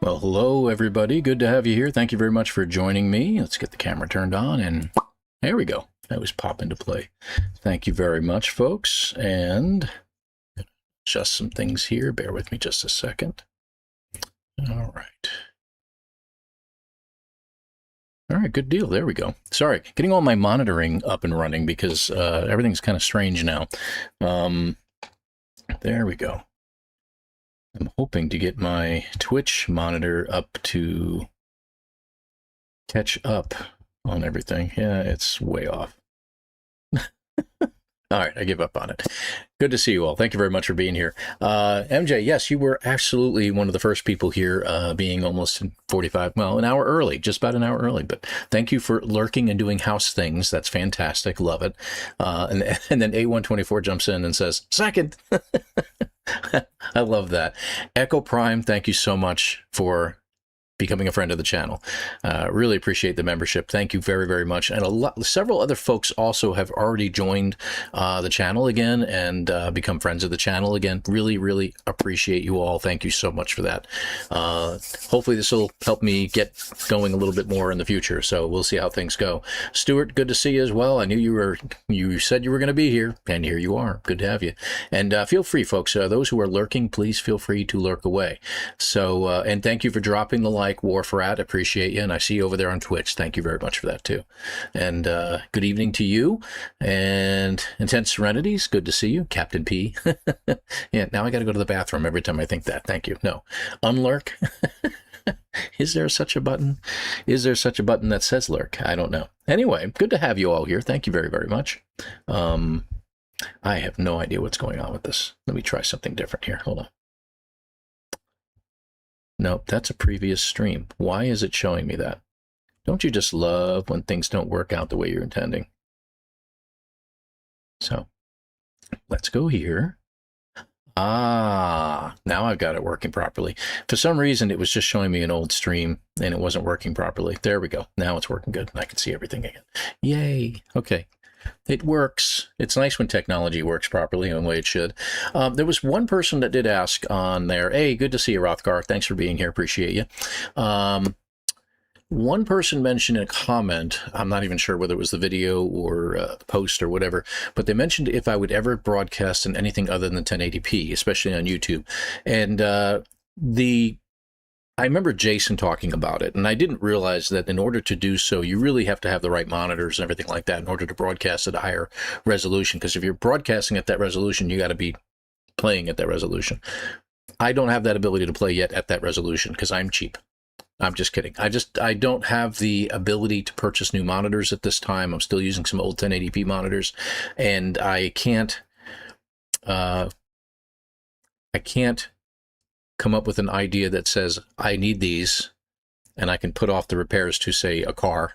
Well, hello, everybody. Good to have you here. Thank you very much for joining me. Let's get the camera turned on, and there we go. That was pop into play. Thank you very much, folks. And just some things here. Bear with me just a second. All right. All right, good deal. There we go. Sorry, getting all my monitoring up and running because everything's kind of strange now. There we go. I'm hoping to get my Twitch monitor up to catch up on everything. Yeah, it's way off. All right, I give up on it. Good to see you all. Thank you very much for being here. MJ, yes, you were absolutely one of the first people here, being almost 45, well, an hour early, just about an hour early. But thank you for lurking and doing house things. That's fantastic. Love it. And then A124 jumps in and says, second. I love that. Echo Prime, thank you so much for becoming a friend of the channel. Really appreciate the membership. Thank you very, very much. And several other folks also have already joined the channel again and become friends of the channel again. Really, really appreciate you all. Thank you so much for that. Hopefully this will help me get going a little bit more in the future. So we'll see how things go. Stuart, good to see you as well. I knew you said you were going to be here, and here you are. Good to have you. And feel free, folks. Those who are lurking, please feel free to lurk away. So, and thank you for dropping the like, Warfrat, appreciate you, and I see you over there on Twitch. Thank you very much for that too. And good evening to you. And Intense Serenities, good to see you, Captain P. Yeah, now I got to go to the bathroom every time I think that. Thank you. No, unlurk. Is there such a button? Is there such a button that says lurk? I don't know. Anyway, good to have you all here. Thank you very, very much. I have no idea what's going on with this. Let me try something different here. Hold on. Nope, that's a previous stream. Why is it showing me that? Don't you just love when things don't work out the way you're intending? So, let's go here. Ah, now I've got it working properly. For some reason, it was just showing me an old stream, and it wasn't working properly. There we go. Now it's working good. I can see everything again. Yay. Okay. It works. It's nice when technology works properly in the way it should. There was one person that did ask on there, hey, good to see you, Rothgar. Thanks for being here. Appreciate you. One person mentioned in a comment, I'm not even sure whether it was the video or the post or whatever, but they mentioned if I would ever broadcast in anything other than 1080p, especially on YouTube. And I remember Jason talking about it, and I didn't realize that in order to do so, you really have to have the right monitors and everything like that in order to broadcast at a higher resolution. Because if you're broadcasting at that resolution, you got to be playing at that resolution. I don't have that ability to play yet at that resolution because I'm cheap. I'm just kidding. I don't have the ability to purchase new monitors at this time. I'm still using some old 1080p monitors, and I can't come up with an idea that says I need these and I can put off the repairs to, say, a car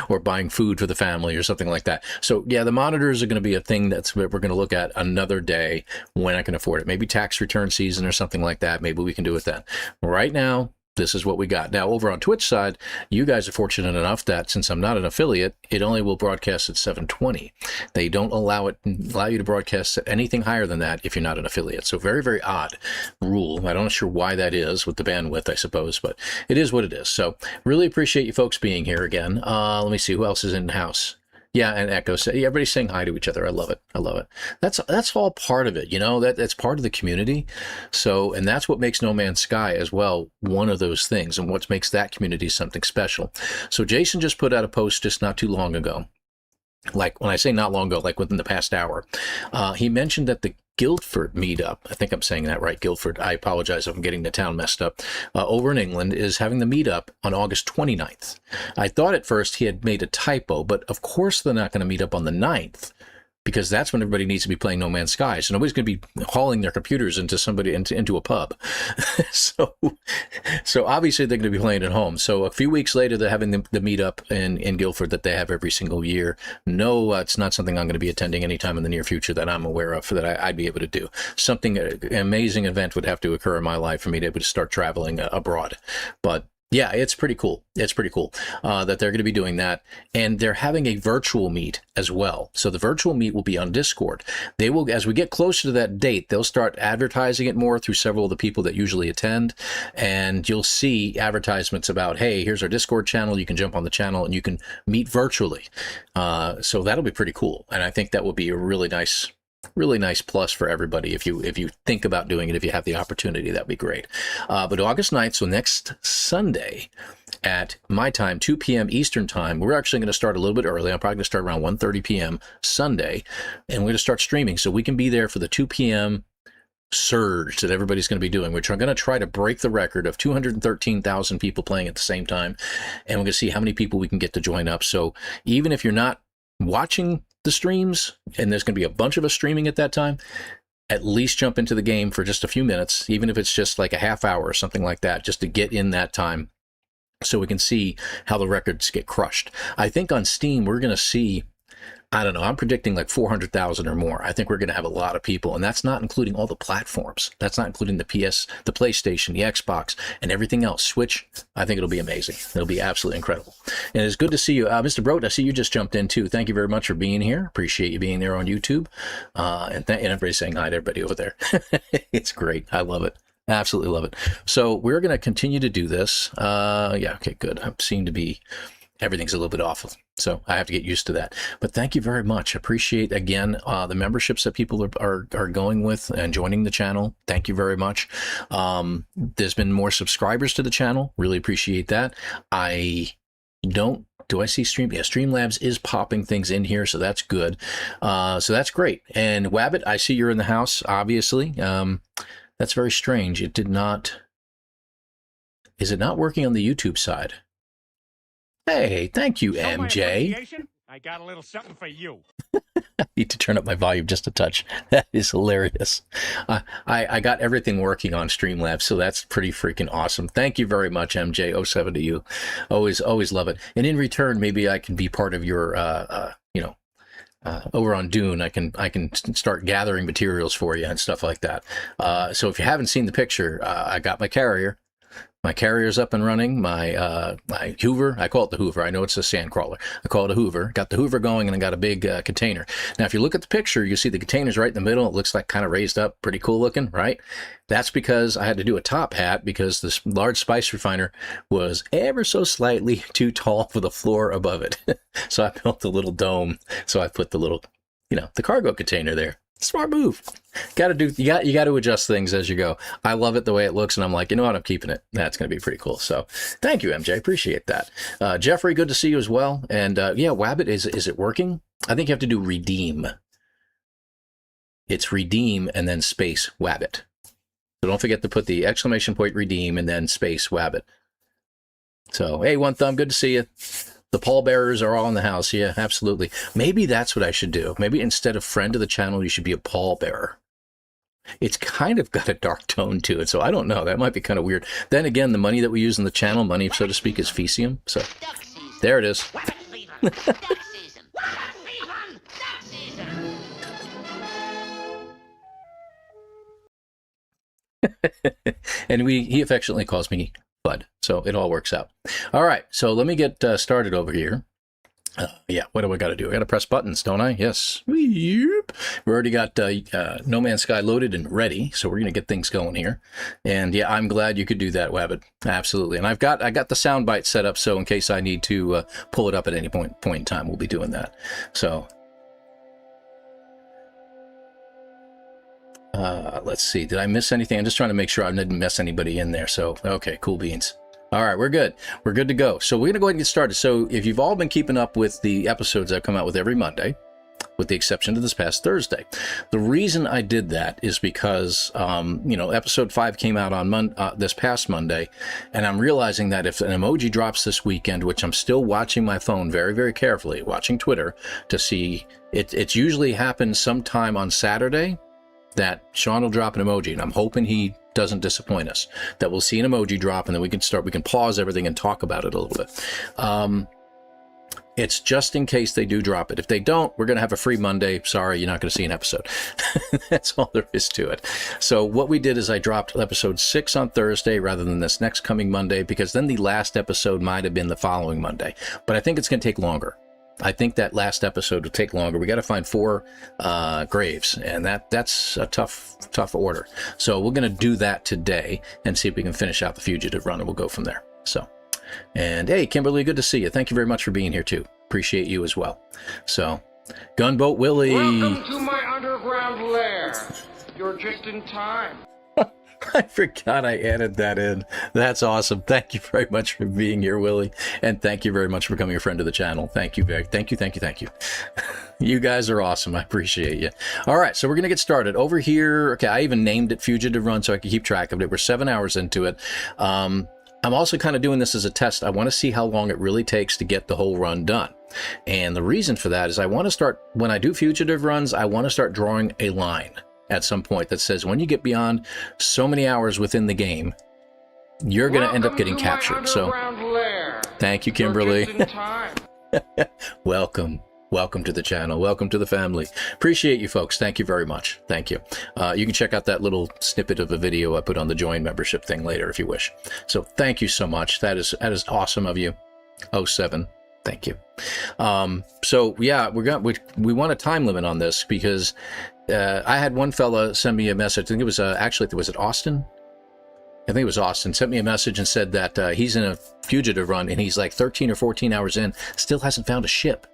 or buying food for the family or something like that. So yeah, the monitors are going to be a thing that's we're going to look at another day when I can afford it. Maybe tax return season or something like that. Maybe we can do it then. Right now, this is what we got. Now, over on Twitch side, you guys are fortunate enough that since I'm not an affiliate, it only will broadcast at 720. They don't allow you to broadcast at anything higher than that if you're not an affiliate. So very, very odd rule. I'm not sure why that is with the bandwidth, I suppose, but it is what it is. So really appreciate you folks being here again. Let me see who else is in the house. Yeah, and Echo say everybody's saying hi to each other. I love it. I love it. That's all part of it, you know. That's part of the community. So, and that's what makes No Man's Sky as well one of those things, and what makes that community something special. So, Jason just put out a post just not too long ago. Like when I say not long ago, like within the past hour, he mentioned that the Guildford meetup, I think I'm saying that right, Guildford, I apologize if I'm getting the town messed up, over in England is having the meetup on August 29th. I thought at first he had made a typo, but of course they're not going to meet up on the 9th, because that's when everybody needs to be playing No Man's Sky. So nobody's going to be hauling their computers into a pub. so obviously they're going to be playing at home. So a few weeks later, they're having the meetup in Guildford that they have every single year. No, it's not something I'm going to be attending anytime in the near future that I'm aware of that I'd be able to do. Something, an amazing event would have to occur in my life for me to be able to start traveling abroad. But Yeah, it's pretty cool. It's pretty cool that they're going to be doing that. And they're having a virtual meet as well. So the virtual meet will be on Discord. They will, as we get closer to that date, they'll start advertising it more through several of the people that usually attend. And you'll see advertisements about, hey, here's our Discord channel. You can jump on the channel and you can meet virtually. So that'll be pretty cool. And I think that will be a really nice plus for everybody if you think about doing it. If you have the opportunity, that'd be great. But August 9th, so next Sunday at my time, 2 p.m. Eastern time, we're actually going to start a little bit early. I'm probably going to start around 1:30 p.m. Sunday, and we're going to start streaming so we can be there for the 2 p.m. surge that everybody's going to be doing, which are going to try to break the record of 213,000 people playing at the same time, and we're going to see how many people we can get to join up. So even if you're not watching the streams, and there's going to be a bunch of us streaming at that time, at least jump into the game for just a few minutes, even if it's just like a half hour or something like that, just to get in that time so we can see how the records get crushed. I think on Steam, we're going to see, I don't know, I'm predicting like 400,000 or more. I think we're going to have a lot of people, and that's not including all the platforms. That's not including the PS, the PlayStation, the Xbox, and everything else. Switch, I think it'll be amazing. It'll be absolutely incredible. And it's good to see you. Mr. Brote, I see you just jumped in too. Thank you very much for being here. Appreciate you being there on YouTube. And everybody's saying hi to everybody over there. It's great. I love it. Absolutely love it. So we're going to continue to do this. Yeah, okay, good. I seem to be... everything's a little bit awful, so I have to get used to that. But thank you very much. Appreciate, again, the memberships that people are going with and joining the channel. Thank you very much. There's been more subscribers to the channel. Really appreciate that. Do I see Stream? Yeah, Streamlabs is popping things in here, so that's good. So that's great. And Wabbit, I see you're in the house, obviously. That's very strange. It did not... Is it not working on the YouTube side? Hey, thank you, MJ. I got a little something for you. I need to turn up my volume just a touch. That is hilarious. I got everything working on Streamlabs, so that's pretty freaking awesome. Thank you very much, MJ07 to you. Always love it. And in return, maybe I can be part of your, over on Dune, I can start gathering materials for you and stuff like that. So if you haven't seen the picture, I got my carrier. My carrier's up and running. My Hoover, I call it the Hoover. I know it's a sand crawler. I call it a Hoover. Got the Hoover going, and I got a big container. Now, if you look at the picture, you see the container's right in the middle. It looks like kind of raised up, pretty cool looking, right? That's because I had to do a top hat because this large spice refiner was ever so slightly too tall for the floor above it. So I built a little dome. So I put the little, the cargo container there. Smart move. You got to adjust things as you go. I love it the way it looks, and I'm like, you know what, I'm keeping it. That's going to be pretty cool. So thank you, MJ. Appreciate that. Jeffrey, good to see you as well. And yeah, Wabbit, is it working? I think you have to do redeem. It's redeem and then space Wabbit. So don't forget to put the exclamation point redeem and then space Wabbit. So, hey, One Thumb, good to see you. The pallbearers are all in the house. Yeah, absolutely. Maybe that's what I should do. Maybe instead of friend of the channel, you should be a pallbearer. It's kind of got a dark tone to it, so I don't know. That might be kind of weird. Then again, the money that we use in the channel, money, so to speak, is Fecium. So there it is. And he affectionately calls me Bud, so it all works out. All right, so let me get started over here. Yeah, what do I got to do? I got to press buttons, don't I? Yes. We already got No Man's Sky loaded and ready, so we're going to get things going here. And yeah, I'm glad you could do that, Wabbit. Absolutely. And I got the soundbite set up, so in case I need to pull it up at any point in time, we'll be doing that. So let's see. Did I miss anything? I'm just trying to make sure I didn't mess anybody in there. So, okay, cool beans. All right, we're good. We're good to go. So we're going to go ahead and get started. So if you've all been keeping up with the episodes I come out with every Monday, with the exception of this past Thursday, the reason I did that is because, episode 5 came out on this past Monday, and I'm realizing that if an emoji drops this weekend, which I'm still watching my phone very, very carefully, watching Twitter to see, it's usually happens sometime on Saturday, that Sean will drop an emoji, and I'm hoping he doesn't disappoint us, that we'll see an emoji drop, and then we can pause everything and talk about it a little bit. It's just in case they do drop it. If they don't, we're going to have a free Monday. Sorry, you're not going to see an episode. That's all there is to it. So what we did is I dropped episode 6 on Thursday rather than this next coming Monday, because then the last episode might have been the following Monday. But I think it's going to take longer. I think that last episode will take longer. We got to find 4 graves, and that's a tough order. So we're going to do that today and see if we can finish out the Fugitive run, and we'll go from there. So, and hey, Kimberly, good to see you. Thank you very much for being here too. Appreciate you as well. So, Gunboat Willie. Welcome to my underground lair. You're just in time. I forgot I added that in. That's awesome. Thank you very much for being here, Willie. And thank you very much for becoming a friend of the channel. Thank you. Thank you. You guys are awesome. I appreciate you. All right, so we're going to get started. Over here, okay, I even named it Fugitive Run so I could keep track of it. We're 7 hours into it. I'm also kind of doing this as a test. I want to see how long it really takes to get the whole run done. And the reason for that is I want to start, when I do Fugitive runs, I want to start drawing a line at some point that says when you get beyond so many hours within the game, you're going to end up getting captured. So thank you, Kimberly. Welcome to the channel. Welcome to the family. Appreciate you folks. Thank you very much. Thank you. You can check out that little snippet of a video I put on the join membership thing later if you wish. So thank you so much. That is awesome of you. 07. Thank you. So yeah, we want a time limit on this because I had one fella send me a message. I think it was actually, was it Austin? I think it was Austin. Sent me a message and said that he's in a Fugitive run and he's like 13 or 14 hours in, still hasn't found a ship.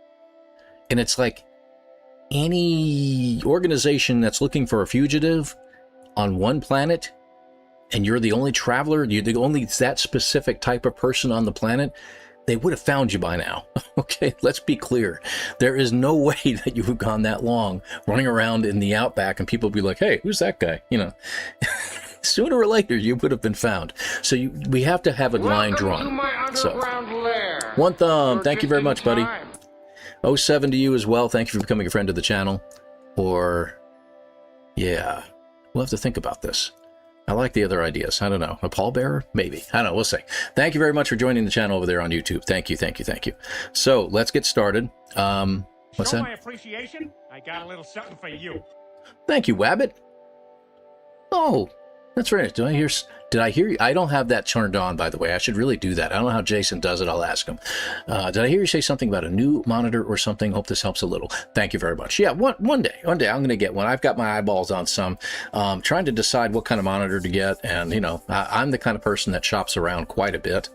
And it's like any organization that's looking for a fugitive on one planet and you're the only traveler, you're the only that specific type of person on the planet, they would have found you by now. Okay, let's be clear. There is no way that you have gone that long running around in the outback and people be like, hey, who's that guy? You know, sooner or later you would have been found. So we have to have a line drawn. So, one thumb. Thank you very much, buddy. 07 to you as well. Thank you for becoming a friend of the channel. Or, yeah, we'll have to think about this. I like the other ideas. I don't know. A pallbearer? Maybe. I don't know. We'll see. Thank you very much for joining the channel over there on YouTube. Thank you. So let's get started. What's that? my appreciation. I got a little something for you. Thank you, Wabbit. Oh, that's right. Did I hear you? I don't have that turned on, by the way. I should really do that. I don't know how Jason does it. I'll ask him. Did I hear you say something about a new monitor or something? Hope this helps a little. Thank you very much. Yeah, one day I'm going to get one. I've got my eyeballs on some. Trying to decide what kind of monitor to get. And, you know, I'm the kind of person that shops around quite a bit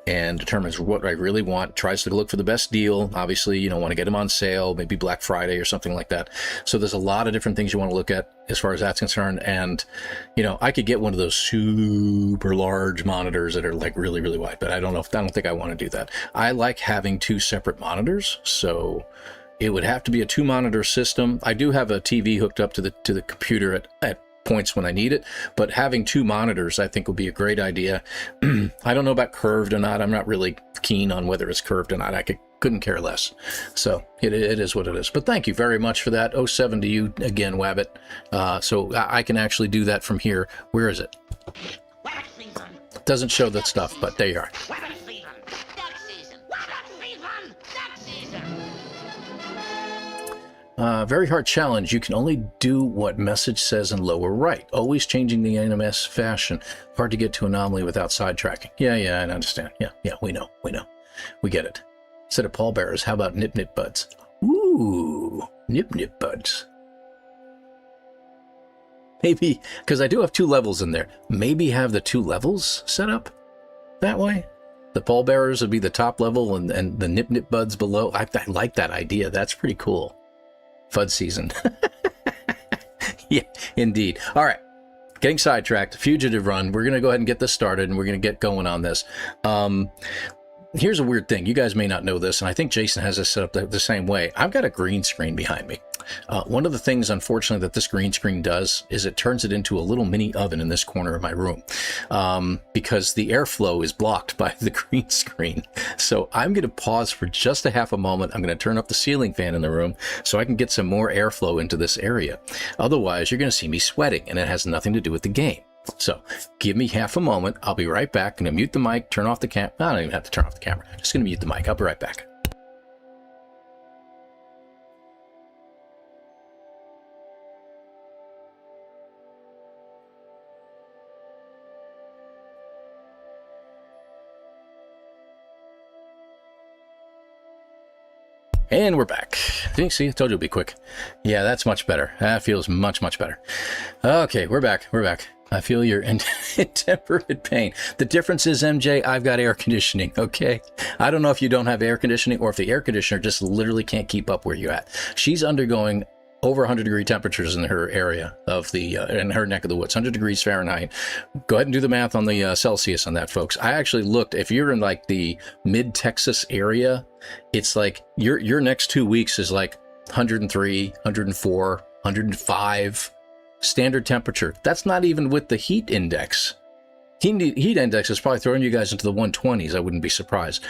and determines what I really want, tries to look for the best deal. Obviously, you know, want to get them on sale, maybe Black Friday or something like that. So there's a lot of different things you want to look at as far as that's concerned. And, you know, I could get one of those super large monitors that are like really, really wide, but I don't think I want to do that. I like having 2 separate monitors. So it would have to be a 2-monitor system. I do have a TV hooked up to the computer at points when I need it, but having 2 monitors I think would be a great idea. I don't know about curved or not. I'm not really keen on whether it's curved or not. I couldn't care less. So it is what it is. But thank you very much for that. 07 to you again, Wabbit. So I can actually do that from here. Where is it? Doesn't show that stuff, but there you are. Very hard challenge. You can only do what message says in lower right. Always changing the NMS fashion. Hard to get to anomaly without sidetracking. Yeah, I understand. Yeah, we know. We get it. Instead of pallbearers, how about nip buds? Ooh, nip buds. Maybe, because I do have 2 levels in there. Maybe have the 2 levels set up that way. The pallbearers would be the top level and the nip buds below. I like that idea. That's pretty cool. FUD season. Yeah, indeed. All right. Getting sidetracked. Fugitive run. We're going to go ahead and get this started, and we're going to get going on this. Here's a weird thing. You guys may not know this, and I think Jason has this set up the same way. I've got a green screen behind me. One of the things, unfortunately, that this green screen does is it turns it into a little mini oven in this corner of my room because the airflow is blocked by the green screen. So I'm going to pause for just a half a moment. I'm going to turn up the ceiling fan in the room so I can get some more airflow into this area. Otherwise, you're going to see me sweating, and it has nothing to do with the game. So give me half a moment. I'll be right back. I'm going to mute the mic, turn off the camera. I don't even have to turn off the camera. Just going to mute the mic. I'll be right back. And we're back. See, I told you it'd be quick. Yeah, that's much better. That feels much, much better. Okay, we're back. We're back. I feel your intemperate pain. The difference is, MJ, I've got air conditioning, okay? I don't know if you don't have air conditioning or if the air conditioner just literally can't keep up where you're at. She's undergoing over 100-degree temperatures in her area of the, in her neck of the woods, 100 degrees Fahrenheit. Go ahead and do the math on the Celsius on that, folks. I actually looked, if you're in like the mid-Texas area, it's like your next 2 weeks is like 103, 104, 105 standard temperature. That's not even with the heat index. Heat index is probably throwing you guys into the 120s. I wouldn't be surprised.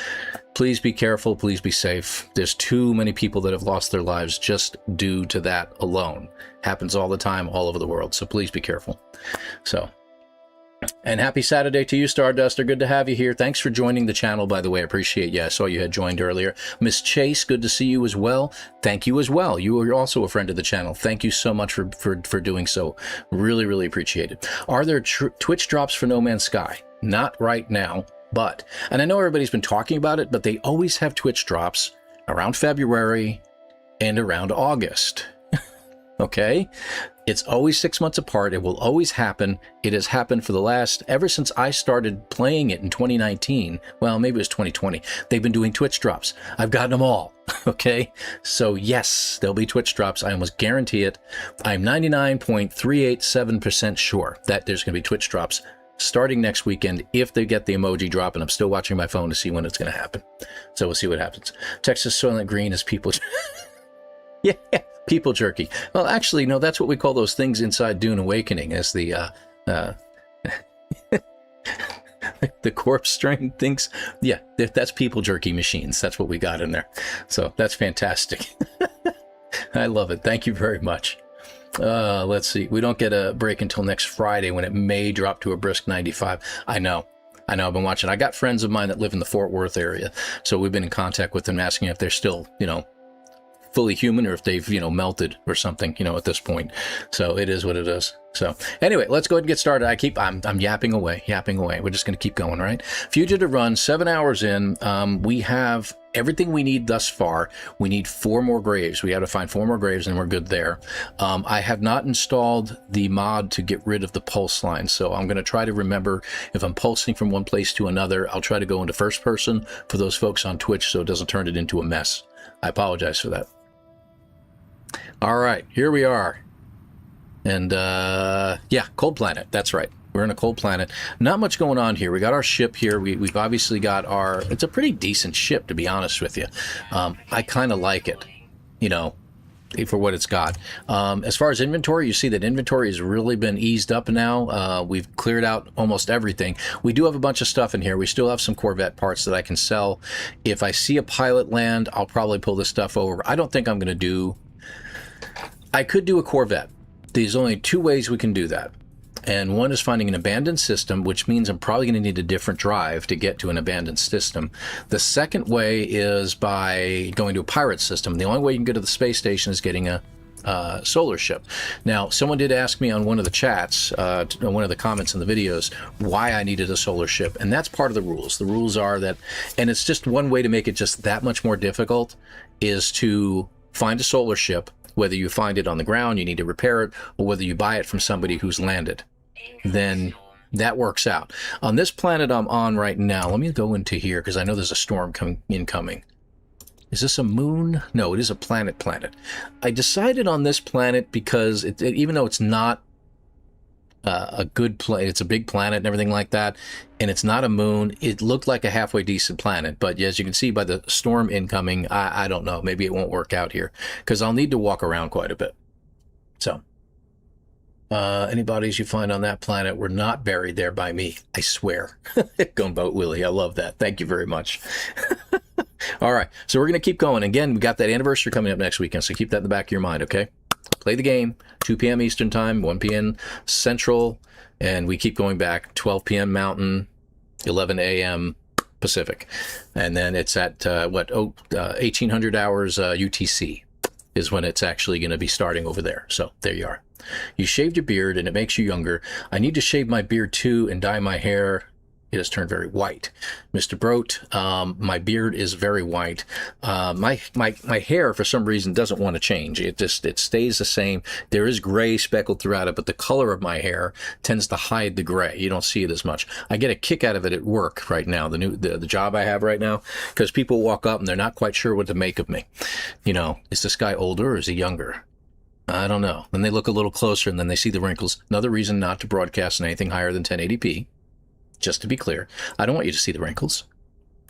Please be careful. Please be safe. There's too many people that have lost their lives just due to that alone. Happens all the time, all over the world. So please be careful. So, and happy Saturday to you, Starduster. Good to have you here. Thanks for joining the channel, by the way. I appreciate you. I saw you had joined earlier. Miss Chase, good to see you as well. Thank you as well. You are also a friend of the channel. Thank you so much for doing so. Really, really appreciate it. Are there Twitch drops for No Man's Sky? Not right now, but, and I know everybody's been talking about it, but they always have Twitch drops around February and around August. Okay? It's always 6 months apart. It will always happen. It has happened for the last, ever since I started playing it in 2019. Well, maybe it was 2020. They've been doing Twitch drops. I've gotten them all. Okay? So yes, there'll be Twitch drops. I almost guarantee it. I'm 99.387% sure that there's going to be Twitch drops starting next weekend if they get the emoji drop, and I'm still watching my phone to see when it's going to happen. So we'll see what happens. Texas Soylent Green is people... Yeah, people jerky. Well, actually, no, that's what we call those things inside Dune Awakening, as the the corpse strain things. Yeah, that's people jerky machines. That's what we got in there. So that's fantastic. I love it. Thank you very much. Let's see. We don't get a break until next Friday when it may drop to a brisk 95. I know. I've been watching. I got friends of mine that live in the Fort Worth area, so we've been in contact with them, asking if they're still, fully human, or if they've, melted or something, at this point. So it is what it is. So anyway, let's go ahead and get started. I'm yapping away. We're just going to keep going, right? Fugitive run, 7 hours in. We have everything we need thus far. We need 4 more graves. We have to find 4 more graves and we're good there. I have not installed the mod to get rid of the pulse line. So I'm going to try to remember, if I'm pulsing from one place to another, I'll try to go into first person for those folks on Twitch so it doesn't turn it into a mess. I apologize for that. All right, here we are. And yeah, cold planet. That's right. We're in a cold planet. Not much going on here. We got our ship here. We've obviously got our, it's a pretty decent ship, to be honest with you. I kind of like it, for what it's got. As far as inventory, you see that inventory has really been eased up now. We've cleared out almost everything. We do have a bunch of stuff in here. We still have some Corvette parts that I can sell. If I see a pilot land, I'll probably pull this stuff over. I don't think I'm going to do... I could do a Corvette. There's only 2 ways we can do that. And one is finding an abandoned system, which means I'm probably going to need a different drive to get to an abandoned system. The second way is by going to a pirate system. The only way you can get to the space station is getting a solar ship. Now, someone did ask me on one of the chats, one of the comments in the videos, why I needed a solar ship. And that's part of the rules. The rules are that, and it's just one way to make it just that much more difficult, is to find a solar ship. Whether you find it on the ground, you need to repair it, or whether you buy it from somebody who's landed, then that works out. On this planet I'm on right now, let me go into here because I know there's a storm incoming. Is this a moon? No, it is a planet. I decided on this planet because even though it's not a good planet, it's a big planet and everything like that, and it's not a moon, it looked like a halfway decent planet. But as you can see by the storm incoming, I don't know, maybe it won't work out here because I'll need to walk around quite a bit. So any bodies you find on that planet were not buried there by me, I swear. Gunboat Willie, I love that. Thank you very much. All right, so we're going to keep going. Again, we got that anniversary coming up next weekend, so keep that in the back of your mind, okay? Play the game, 2 p.m. Eastern Time, 1 p.m. Central, and we keep going back, 12 p.m. Mountain, 11 a.m. Pacific. And then it's at, 1800 hours UTC is when it's actually going to be starting over there. So there you are. You shaved your beard, and it makes you younger. I need to shave my beard, too, and dye my hair It has turned very white. Mr. Brote, my beard is very white. My hair, for some reason, doesn't want to change. It stays the same. There is gray speckled throughout it, but the color of my hair tends to hide the gray. You don't see it as much. I get a kick out of it at work right now, the job I have right now, because people walk up and they're not quite sure what to make of me. You know, is this guy older or is he younger? I don't know. Then they look a little closer and then they see the wrinkles. Another reason not to broadcast in anything higher than 1080p. Just to be clear, I don't want you to see the wrinkles,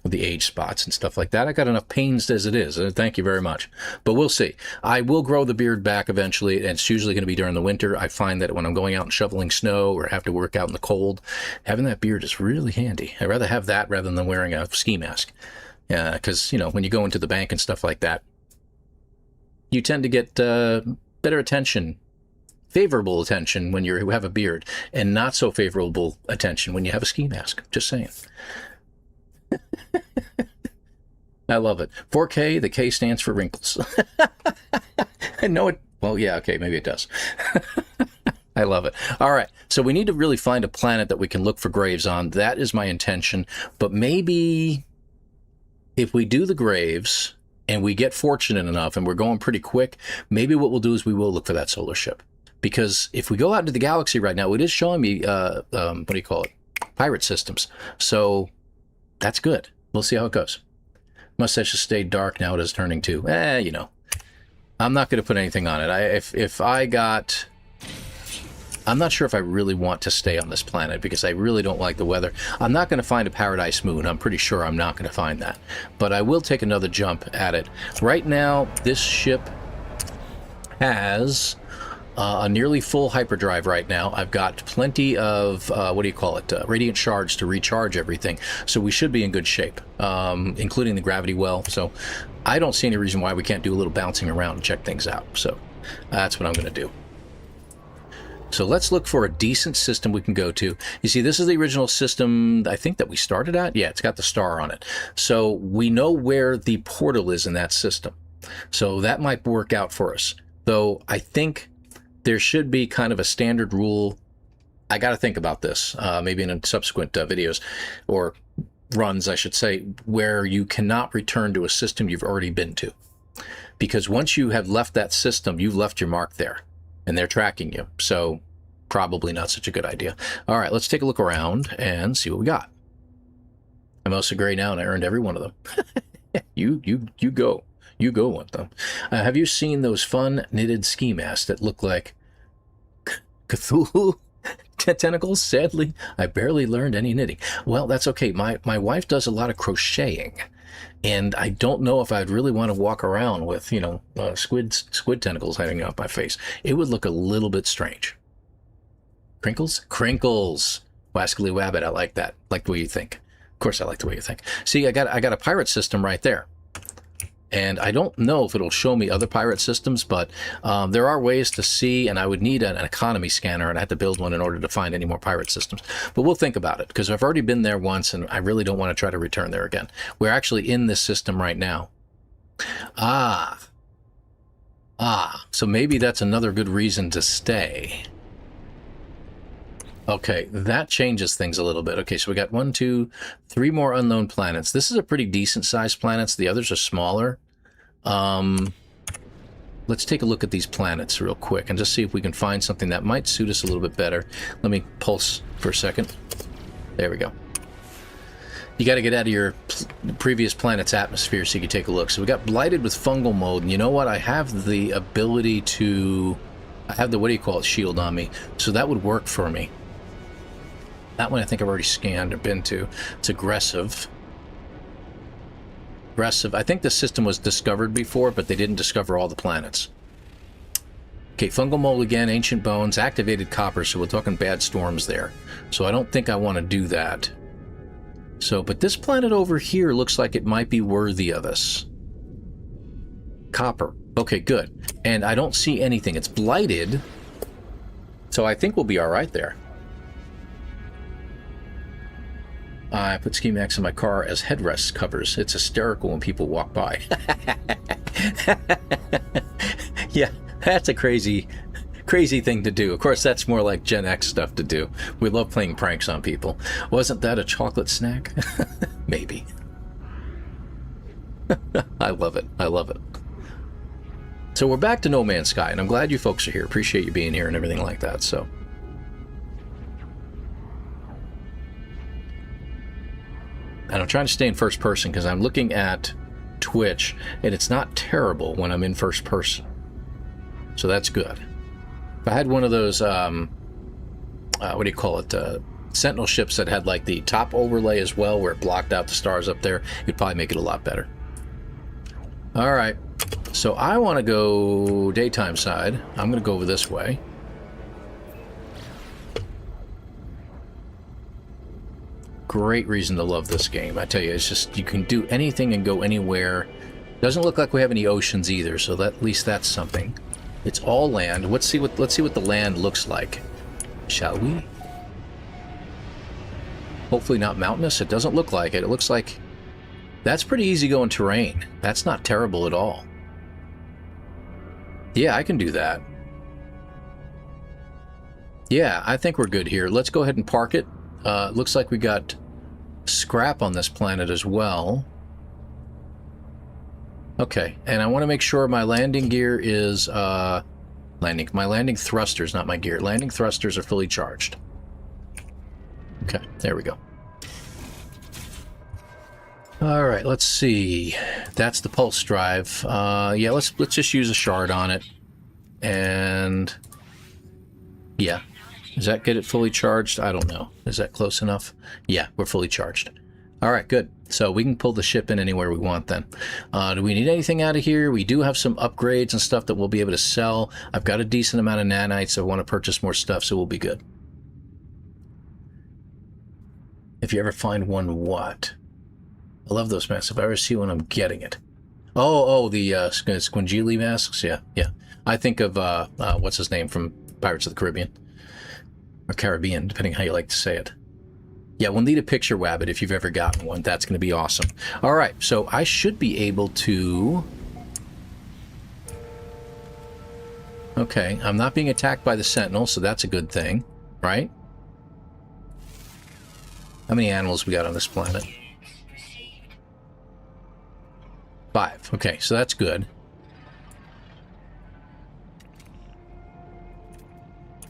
the age spots and stuff like that. I got enough pains as it is. Thank you very much. But we'll see. I will grow the beard back eventually, and it's usually going to be during the winter. I find that when I'm going out and shoveling snow or have to work out in the cold, having that beard is really handy. I'd rather have that rather than wearing a ski mask. Because, you know, when you go into the bank and stuff like that, you tend to get better attention, favorable attention when you have a beard, and not so favorable attention when you have a ski mask. Just saying. I love it. 4K, the K stands for wrinkles. I know it. Well, yeah, okay, maybe it does. I love it. All right, so we need to really find a planet that we can look for graves on. That is my intention. But maybe if we do the graves and we get fortunate enough and we're going pretty quick, maybe what we'll do is we will look for that solar ship. Because if we go out into the galaxy right now, it is showing me, what do you call it? Pirate systems. So that's good. We'll see how it goes. Mustache has stayed dark. Now it is turning to, you know. I'm not going to put anything on it. I'm not sure if I really want to stay on this planet because I really don't like the weather. I'm not going to find a paradise moon. I'm pretty sure I'm not going to find that. But I will take another jump at it. Right now, this ship has a nearly full hyperdrive right now. I've got plenty of, radiant shards to recharge everything. So we should be in good shape, including the gravity well. So I don't see any reason why we can't do a little bouncing around and check things out. So that's what I'm going to do. So let's look for a decent system we can go to. You see, this is the original system, I think, that we started at. Yeah, it's got the star on it. So we know where the portal is in that system. So that might work out for us. Though I think there should be kind of a standard rule. I got to think about this, maybe in subsequent videos, or runs, I should say, where you cannot return to a system you've already been to. Because once you have left that system, you've left your mark there, and they're tracking you. So probably not such a good idea. All right, let's take a look around and see what we got. I'm also gray now, and I earned every one of them. You go. You go with them. Have you seen those fun knitted ski masks that look like Cthulhu tentacles? Sadly, I barely learned any knitting. Well, that's okay. My wife does a lot of crocheting, and I don't know if I'd really want to walk around with, you know, squid tentacles hanging out my face. It would look a little bit strange. Crinkles? Crinkles. Wascally Wabbit, I like that. Like the way you think. Of course I like the way you think. See, I got a pirate system right there. And I don't know if it'll show me other pirate systems, but there are ways to see, and I would need an economy scanner, and I had to build one in order to find any more pirate systems. But we'll think about it, because I've already been there once, and I really don't want to try to return there again. We're actually in this system right now. So maybe that's another good reason to stay. Okay, that changes things a little bit. Okay, so we got 1, 2, 3 more unknown planets. This is a pretty decent sized planets. The others are smaller. Let's take a look at these planets real quick and just see if we can find something that might suit us a little bit better. Let me pulse for a second. There we go. You got to get out of your previous planet's atmosphere so you can take a look. So we got blighted with fungal mold, and you know what? I have the ability to... I have the, what do you call it, shield on me. So that would work for me. That one I think I've already scanned or been to. It's aggressive. Aggressive. I think the system was discovered before, but they didn't discover all the planets. Okay, fungal mold again, ancient bones, activated copper, so we're talking bad storms there. So I don't think I want to do that. So, but this planet over here looks like it might be worthy of us. Copper. Okay, good. And I don't see anything. It's blighted, so I think we'll be all right there. I put ski masks in my car as headrest covers. It's hysterical when people walk by. Yeah, that's a crazy crazy thing to do. Of course, that's more like Gen X stuff to do. We love playing pranks on people. Wasn't that a chocolate snack? Maybe. I love it. I love it. So we're back to No Man's Sky, and I'm glad you folks are here. Appreciate you being here and everything like that. So, and I'm trying to stay in first person because I'm looking at Twitch, and it's not terrible when I'm in first person. So that's good. If I had one of those, what do you call it, Sentinel ships that had like the top overlay as well, where it blocked out the stars up there, it'd probably make it a lot better. All right, so I want to go daytime side. I'm going to go over this way. Great reason to love this game. I tell you, it's just, you can do anything and go anywhere. Doesn't look like we have any oceans either, so that, at least that's something. It's all land. Let's see what the land looks like, shall we? Hopefully not mountainous. It doesn't look like it. It looks like that's pretty easy going terrain. That's not terrible at all. Yeah, I can do that. Yeah, I think we're good here. Let's go ahead and park it. Looks like we got scrap on this planet as well. Okay, and I want to make sure my landing gear is my landing thrusters, not my gear. Landing thrusters are fully charged. Okay, there we go. All right, let's see. That's the pulse drive. Yeah, let's just use a shard on it. And yeah, does that get it fully charged? I don't know. Is that close enough? Yeah, we're fully charged. All right, good. So we can pull the ship in anywhere we want then. Do we need anything out of here? We do have some upgrades and stuff that we'll be able to sell. I've got a decent amount of nanites, so I want to purchase more stuff, so we'll be good. If you ever find one, what? I love those masks. If I ever see one, I'm getting it. Oh, the Squingili masks? Yeah. I think of, what's his name from Pirates of the Caribbean? Or Caribbean, depending how you like to say it. Yeah, we'll need a picture, Wabbit, if you've ever gotten one. That's going to be awesome. All right, so I should be able to... Okay, I'm not being attacked by the Sentinel, so that's a good thing, right? How many animals we got on this planet? 5. Okay, so that's good.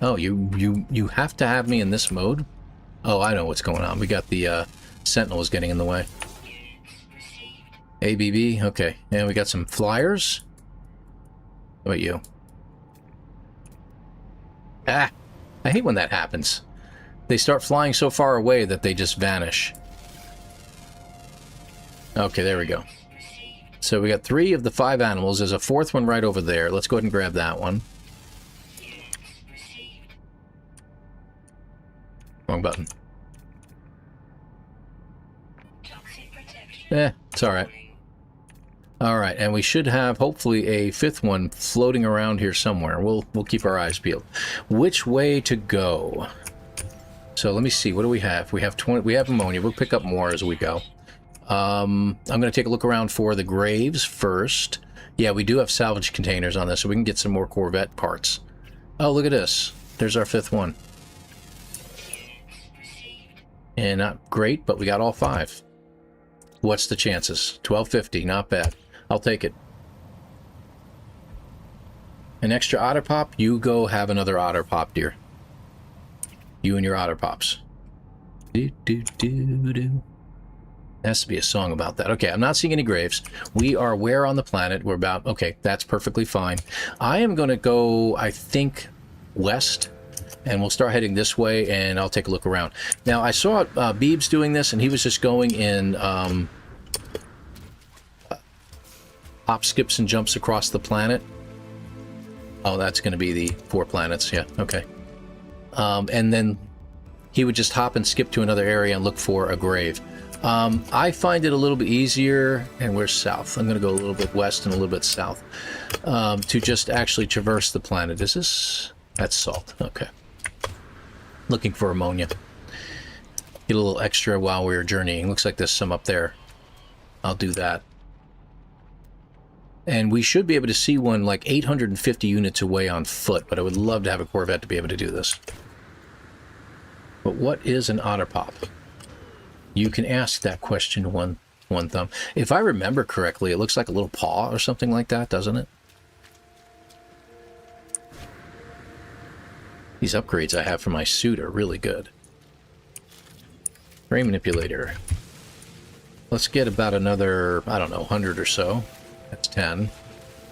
Oh, you have to have me in this mode? Oh, I know what's going on. We got the Sentinels getting in the way. ABB, okay. And we got some flyers. How about you? Ah, I hate when that happens. They start flying so far away that they just vanish. Okay, there we go. So we got 3 of the 5 animals. There's a 4th one right over there. Let's go ahead and grab that one. Wrong button. It's alright. Alright, and we should have, hopefully, a 5th one floating around here somewhere. We'll keep our eyes peeled. Which way to go? So let me see, what do we have? We have 20, we have ammonia. We'll pick up more as we go. I'm going to take a look around for the graves first. Yeah, we do have salvage containers on this, so we can get some more Corvette parts. Oh, look at this. There's our 5th one. And not great, but we got all 5. What's the chances? 1250, not bad. I'll take it. An extra otter pop? You go have another otter pop, dear. You and your otter pops. Do. Has to be a song about that. Okay, I'm not seeing any graves. We are where on the planet? We're about... Okay, that's perfectly fine. I am going to go, I think, west. And we'll start heading this way, and I'll take a look around. Now, I saw Beebs doing this, and he was just going in hop, skips, and jumps across the planet. Oh, that's going to be the 4 planets. Yeah, okay. And then he would just hop and skip to another area and look for a grave. I find it a little bit easier, and we're south. I'm going to go a little bit west and a little bit south to just actually traverse the planet. Is this... That's salt. Okay. Looking for ammonia. Get a little extra while we're journeying. Looks like there's some up there. I'll do that. And we should be able to see one like 850 units away on foot, but I would love to have a Corvette to be able to do this. But what is an otter pop? You can ask that question one thumb. If I remember correctly, it looks like a little paw or something like that, doesn't it? These upgrades I have for my suit are really good. Frame manipulator. Let's get about another, I don't know, 100 or so. That's 10.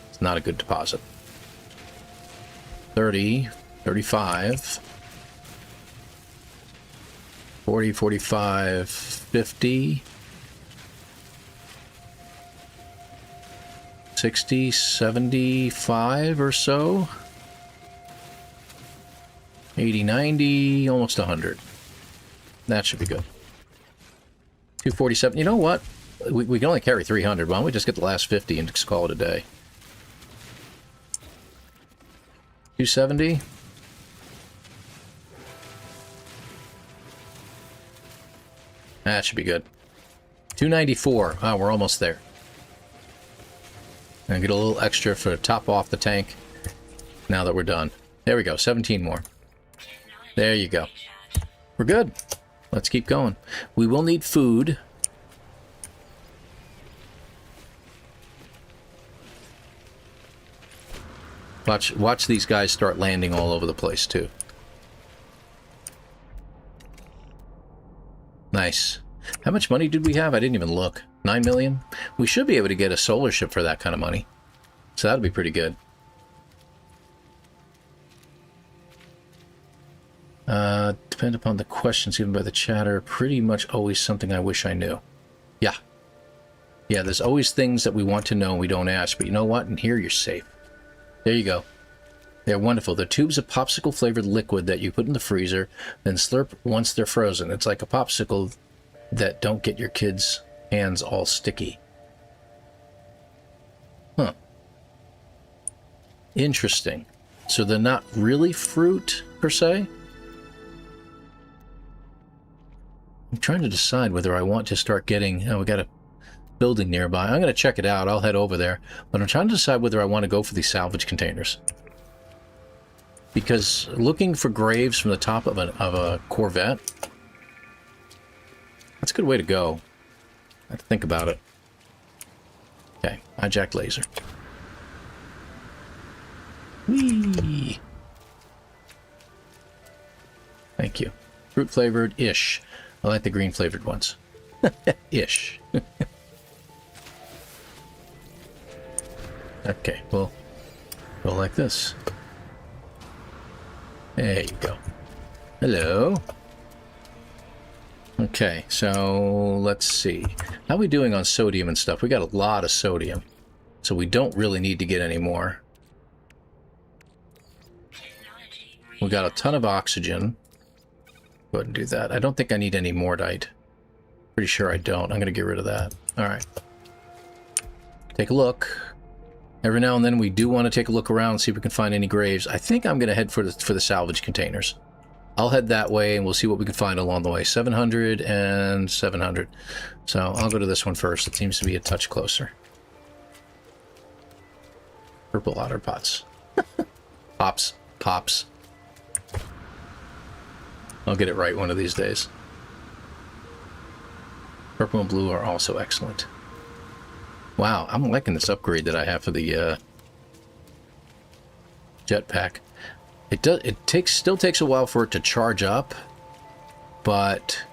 It's not a good deposit. 30, 35, 40, 45, 50, 60, 75 or so. 80, 90, almost 100. That should be good. 247. You know what? We can only carry 300. Why don't we just get the last 50 and just call it a day? 270. That should be good. 294. Oh, we're almost there. And get a little extra for top off the tank now that we're done. There we go. 17 more. There you go. We're good. Let's keep going. We will need food. Watch these guys start landing all over the place too. Nice. How much money did we have? I didn't even look. 9 million? We should be able to get a solar ship for that kind of money. So that'd be pretty good. Depend upon the questions given by the chatter. Pretty much always something I wish I knew. Yeah. Yeah, there's always things that we want to know and we don't ask. But you know what? In here, you're safe. There you go. They're wonderful. They're tubes of popsicle-flavored liquid that you put in the freezer, then slurp once they're frozen. It's like a popsicle that don't get your kids' hands all sticky. Huh. Interesting. So they're not really fruit, per se? I'm trying to decide whether I want to start getting... Oh, we got a building nearby. I'm going to check it out. I'll head over there. But I'm trying to decide whether I want to go for these salvage containers. Because looking for graves from the top of a Corvette, that's a good way to go. I have to think about it. Okay, hijacked laser. Whee! Thank you. Fruit flavored-ish. I like the green flavored ones. Ish. Okay, well, go like this. There you go. Hello. Okay, so let's see. How are we doing on sodium and stuff? We got a lot of sodium, so we don't really need to get any more. We got a ton of oxygen. Go ahead and do that. I don't think I need any mordite. Pretty sure I don't. I'm going to get rid of that. All right. Take a look. Every now and then we do want to take a look around and see if we can find any graves. I think I'm going to head for the salvage containers. I'll head that way and we'll see what we can find along the way. 700 and 700. So I'll go to this one first. It seems to be a touch closer. Purple otter pots. Pops. Pops. I'll get it right one of these days. Purple and blue are also excellent. Wow, I'm liking this upgrade that I have for the jetpack. It still takes a while for it to charge up, but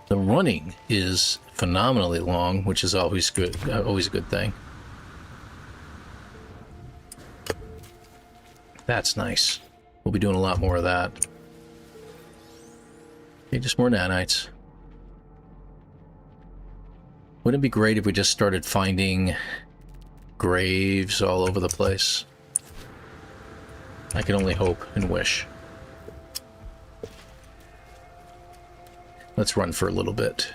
the running is phenomenally long, which is always good, always a good thing. That's nice. We'll be doing a lot more of that. Okay, just more nanites. Wouldn't it be great if we just started finding graves all over the place? I can only hope and wish. Let's run for a little bit.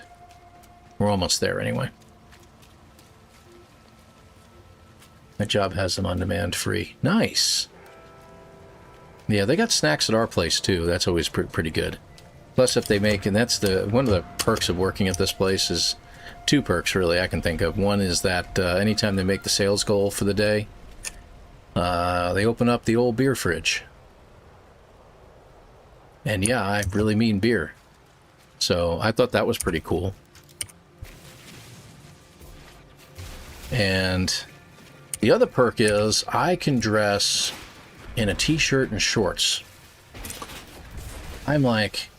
We're almost there anyway. That job has them on demand free. Nice! Yeah, they got snacks at our place too. That's always pretty good. Plus if they make, and that's one of the perks of working at this place is two perks really I can think of. One is that anytime they make the sales goal for the day, they open up the old beer fridge. And yeah, I really mean beer. So I thought that was pretty cool. And the other perk is I can dress in a t-shirt and shorts. I'm like,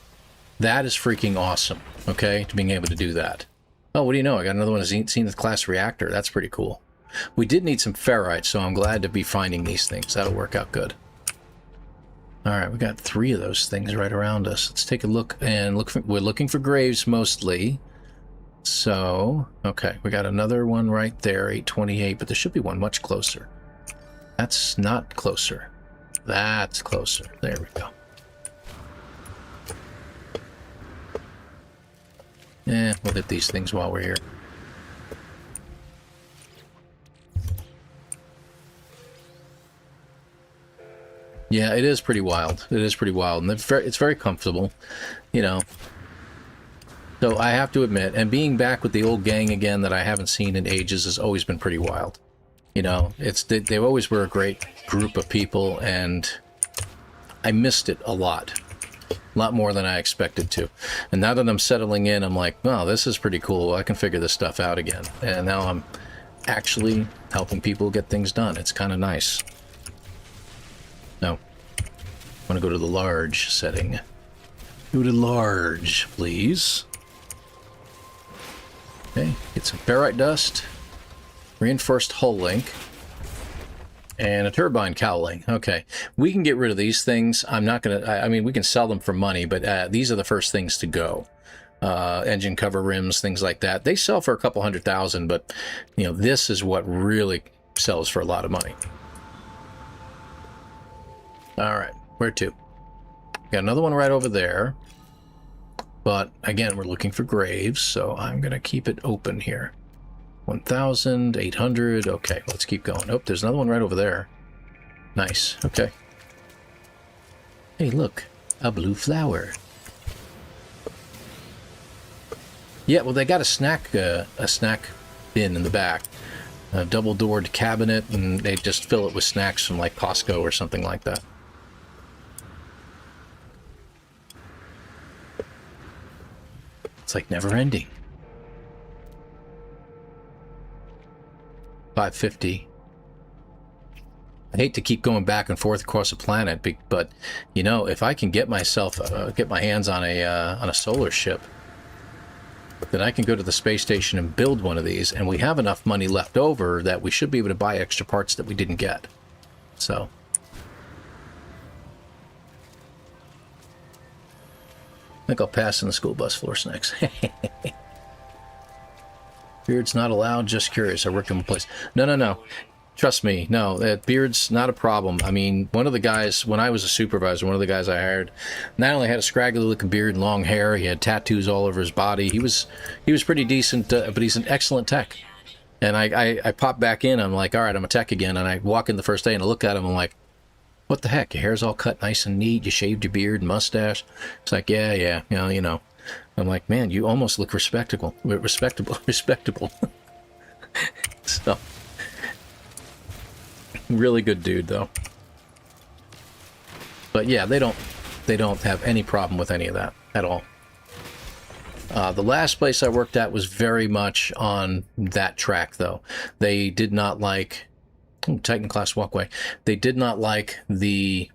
that is freaking awesome, okay, to being able to do that. Oh, what do you know? I got another one, a Zenith class reactor. That's pretty cool. We did need some ferrite, so I'm glad to be finding these things. That'll work out good. All right, we got 3 of those things right around us. Let's take a look and look for, we're looking for graves mostly. So, okay, we got another one right there, 828, but there should be one much closer. That's not closer. That's closer. There we go. We'll hit these things while we're here. Yeah, it is pretty wild. It is pretty wild, and it's very comfortable, you know. So I have to admit, and being back with the old gang again that I haven't seen in ages has always been pretty wild. You know, they always were a great group of people, and I missed it a lot more than I expected to. And now that I'm settling in, I'm like, wow, this is pretty cool. I can figure this stuff out again. And now I'm actually helping people get things done. It's kind of nice. No, I want to go to the large setting. Go to large, please. Okay, get some ferrite dust, reinforced hull link, and a turbine cowling. Okay, we can get rid of these things. I'm not gonna, I mean, we can sell them for money, but these are the first things to go. Engine cover rims, things like that. They sell for a couple $100,000, but you know, this is what really sells for a lot of money. All right, where to? Got another one right over there. But again, we're looking for graves, so I'm going to keep it open here. 1,800. Okay, let's keep going. Oh, there's another one right over there. Nice. Okay. Hey, look, a blue flower. Yeah, well, they got a snack bin in the back, a double-doored cabinet, and they just fill it with snacks from like Costco or something like that. It's like never ending. 550. I hate to keep going back and forth across the planet, but you know, if I can get myself get my hands on a solar ship, then I can go to the space station and build one of these, and we have enough money left over that we should be able to buy extra parts that we didn't get. So I think I'll pass in the school bus floor snacks. Beard's not allowed, just curious. I worked in one place. No. Trust me, no, beard's not a problem. I mean, one of the guys, when I was a supervisor, one of the guys I hired, not only had a scraggly looking beard and long hair, he had tattoos all over his body. He was pretty decent, but he's an excellent tech. And I popped back in, I'm like, all right, I'm a tech again. And I walk in the first day and I look at him, I'm like, what the heck? Your hair's all cut nice and neat. You shaved your beard and mustache. It's like, yeah, you know. I'm like, man, you almost look respectable. So, really good dude, though. But yeah, they don't have any problem with any of that at all. The last place I worked at was very much on that track, though. They did not like Titan class walkway. They did not like the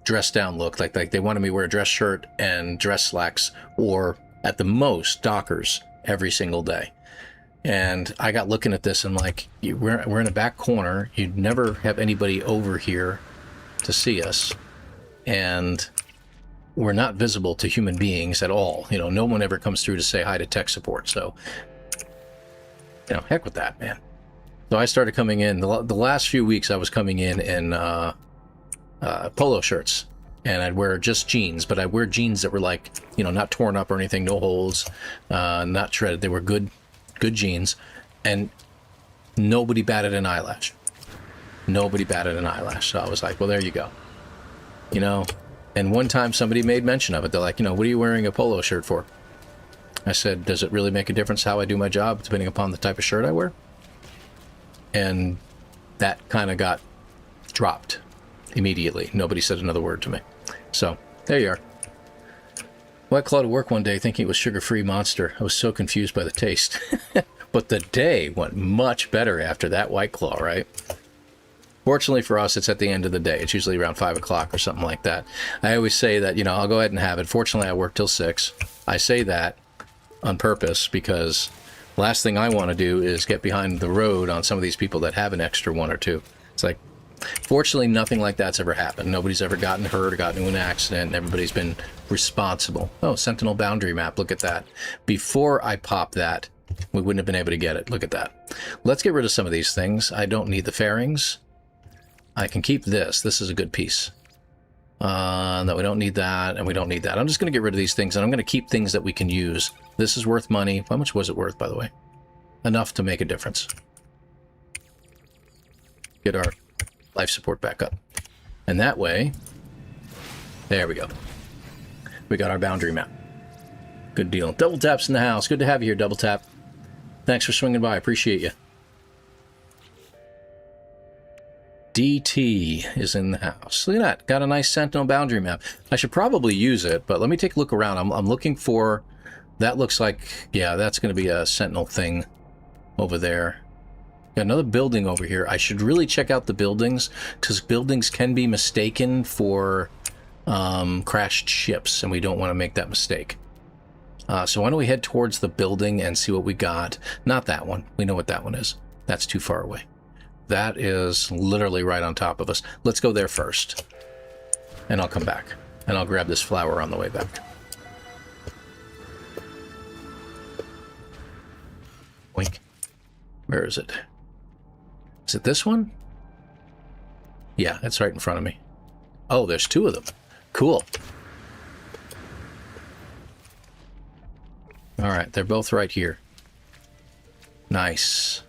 dress down look. Like they wanted me to wear a dress shirt and dress slacks, or at the most Dockers every single day. And I got looking at this and like, we're in a back corner. You'd never have anybody over here to see us, and we're not visible to human beings at all. You know, no one ever comes through to say hi to tech support. So, you know, heck with that, man. So I started coming in. The last few weeks I was coming in polo shirts, and I'd wear just jeans, but I'd wear jeans that were like, you know, not torn up or anything, no holes, not shredded. They were good jeans, and nobody batted an eyelash. Nobody batted an eyelash. So I was like, well, there you go. You know, and one time somebody made mention of it. They're like, you know, what are you wearing a polo shirt for? I said, does it really make a difference how I do my job depending upon the type of shirt I wear? And that kind of got dropped immediately. Nobody said another word to me. So, there you are. White Claw to work one day thinking it was sugar-free Monster. I was so confused by the taste. But the day went much better after that White Claw, right? Fortunately for us, it's at the end of the day. It's usually around 5 o'clock or something like that. I always say that, you know, I'll go ahead and have it. Fortunately, I work till 6. I say that on purpose because last thing I want to do is get behind the road on some of these people that have an extra 1 or 2. It's like, fortunately, nothing like that's ever happened. Nobody's ever gotten hurt or gotten into an accident. Everybody's been responsible. Oh, Sentinel boundary map. Look at that. Before I pop that, we wouldn't have been able to get it. Look at that. Let's get rid of some of these things. I don't need the fairings. I can keep this. This is a good piece. No, we don't need that, and we don't need that. I'm just going to get rid of these things, and I'm going to keep things that we can use. This is worth money. How much was it worth, by the way? Enough to make a difference. Get our life support back up. And that way, there we go. We got our boundary map. Good deal. Double Tap's in the house. Good to have you here, Double Tap. Thanks for swinging by. Appreciate you. DT is in the house. Look at that. Got a nice Sentinel boundary map. I should probably use it, but let me take a look around. I'm looking for... That looks like... Yeah, that's going to be a Sentinel thing over there. Got another building over here. I should really check out the buildings, because buildings can be mistaken for crashed ships, and we don't want to make that mistake. So why don't we head towards the building and see what we got. Not that one. We know what that one is. That's too far away. That is literally right on top of us. Let's go there first. And I'll come back. And I'll grab this flower on the way back. Wink. Where is it? Is it this one? Yeah, it's right in front of me. Oh, there's 2 of them. Cool. All right, they're both right here. Nice.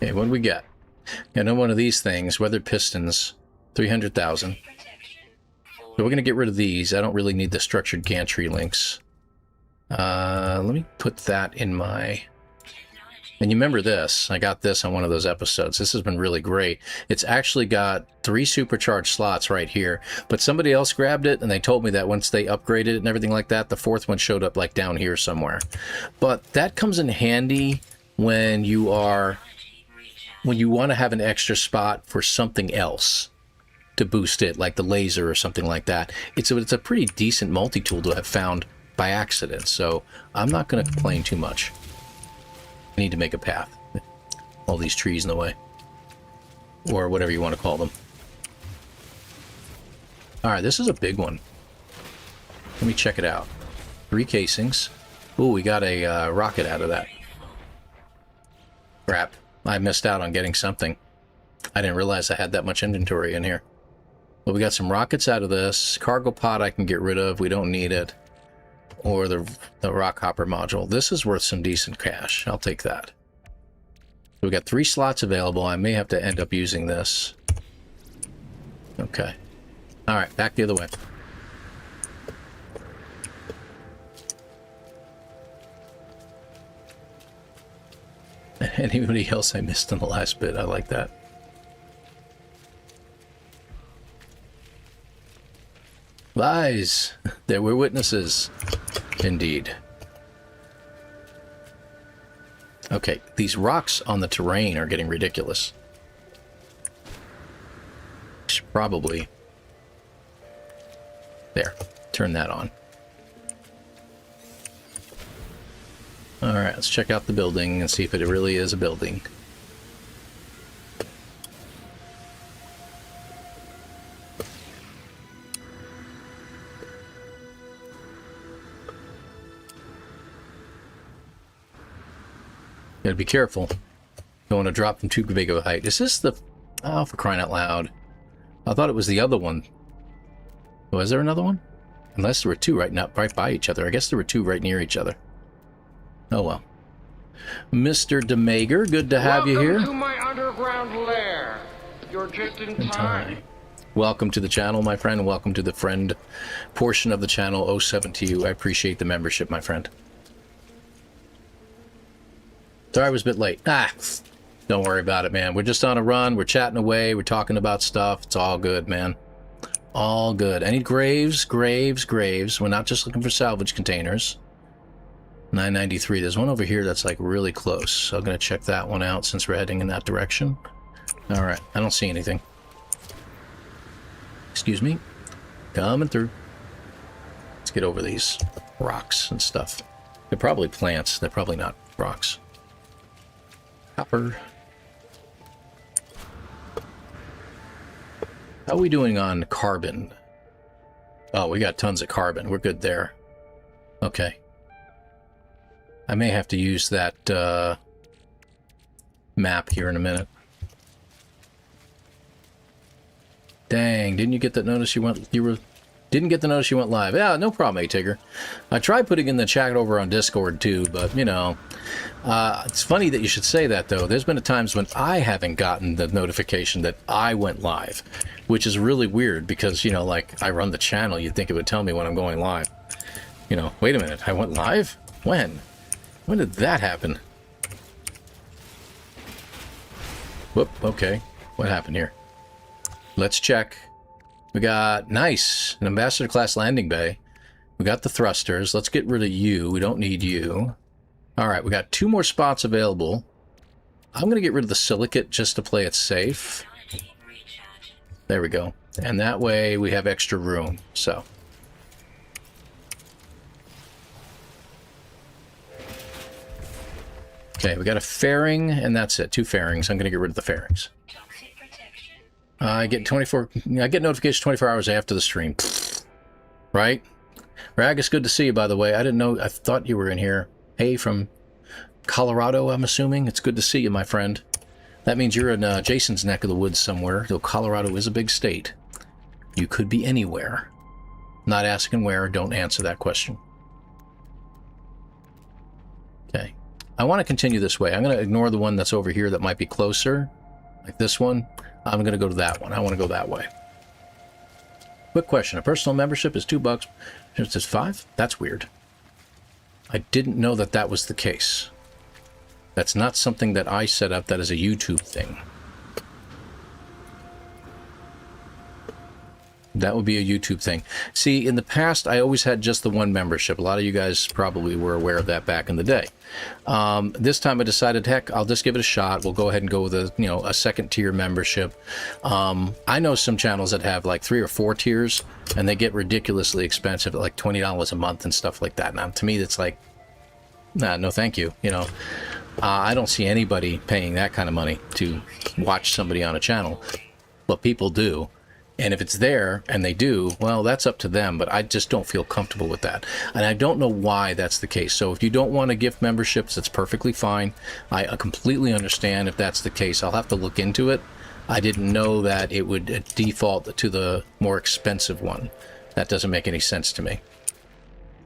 Okay, what do we got? Got another one of these things, weathered pistons, 300,000. So we're going to get rid of these. I don't really need the structured gantry links. Let me put that in my... And you remember this. I got this on one of those episodes. This has been really great. It's actually got 3 supercharged slots right here. But somebody else grabbed it, and they told me that once they upgraded it and everything like that, the 4th one showed up like down here somewhere. But that comes in handy when you are... when you want to have an extra spot for something else to boost it, like the laser or something like that. It's a pretty decent multi-tool to have found by accident, so I'm not going to complain too much. I need to make a path. All these trees in the way. Or whatever you want to call them. Alright, this is a big one. Let me check it out. 3 casings. Ooh, we got a rocket out of that. Crap. I missed out on getting something. I didn't realize I had that much inventory in here. But we got some rockets out of this. Cargo pod I can get rid of. We don't need it. Or the rock hopper module. This is worth some decent cash. I'll take that. So we got 3 slots available. I may have to end up using this. Okay. Alright, back the other way. Anybody else I missed in the last bit? I like that. Lies! There were witnesses. Indeed. Okay, these rocks on the terrain are getting ridiculous. Should probably... There. Turn that on. Alright, let's check out the building and see if it really is a building. Gotta be careful. Don't want to drop from too big of a height. Is this the... Oh, for crying out loud. I thought it was the other one. Was there another one? Unless there were 2 right by each other. I guess there were 2 right near each other. Oh well. Mr. Demager, good to have you here. Welcome to my underground lair. You're just in time. Welcome to the channel, my friend. Welcome to the friend portion of the channel. 07 to you. I appreciate the membership, my friend. Sorry I was a bit late. Don't worry about it, man. We're just on a run. We're chatting away. We're talking about stuff. It's all good, man. All good. Any graves? Graves. We're not just looking for salvage containers. 993. There's one over here that's like really close. So I'm going to check that one out since we're heading in that direction. All right. I don't see anything. Excuse me. Coming through. Let's get over these rocks and stuff. They're probably plants. They're probably not rocks. Copper. How are we doing on carbon? Oh, we got tons of carbon. We're good there. Okay. I may have to use that map here in a minute. Dang, didn't you get that notice didn't get the notice you went live? Yeah, no problem, A-Tigger. I tried putting in the chat over on Discord too, but you know, it's funny that you should say that though. There's been times when I haven't gotten the notification that I went live, which is really weird because, you know, like I run the channel, you'd think it would tell me when I'm going live. You know, wait a minute, I went live? When? When did that happen? Whoop, okay. What happened here? Let's check. We got, nice, an ambassador class landing bay. We got the thrusters. Let's get rid of you. We don't need you. All right, we got 2 more spots available. I'm going to get rid of the silicate just to play it safe. There we go. And that way we have extra room. So. Okay, we got a fairing, and that's it. 2 fairings. I'm going to get rid of the fairings. I get notifications 24 hours after the stream. Right? Rag, it's good to see you, by the way. I didn't know. I thought you were in here. Hey, from Colorado, I'm assuming. It's good to see you, my friend. That means you're in Jason's neck of the woods somewhere. Though Colorado is a big state. You could be anywhere. Not asking where. Don't answer that question. Okay. I want to continue this way. I'm going to ignore the one that's over here that might be closer. Like this one. I'm going to go to that one. I want to go that way. Quick question. A personal membership is $2. It says 5? That's weird. I didn't know that that was the case. That's not something that I set up. That is a YouTube thing. That would be a YouTube thing. See, in the past, I always had just the one membership. A lot of you guys probably were aware of that back in the day. This time I decided, heck, I'll just give it a shot. We'll go ahead and go with a second tier membership. I know some channels that have like 3 or 4 tiers, and they get ridiculously expensive at like $20 a month and stuff like that. Now, to me, that's like, nah, no thank you. You know, I don't see anybody paying that kind of money to watch somebody on a channel, but people do. And if it's there, and they do, well, that's up to them, but I just don't feel comfortable with that. And I don't know why that's the case. So if you don't want to gift memberships, that's perfectly fine. I completely understand if that's the case. I'll have to look into it. I didn't know that it would default to the more expensive one. That doesn't make any sense to me.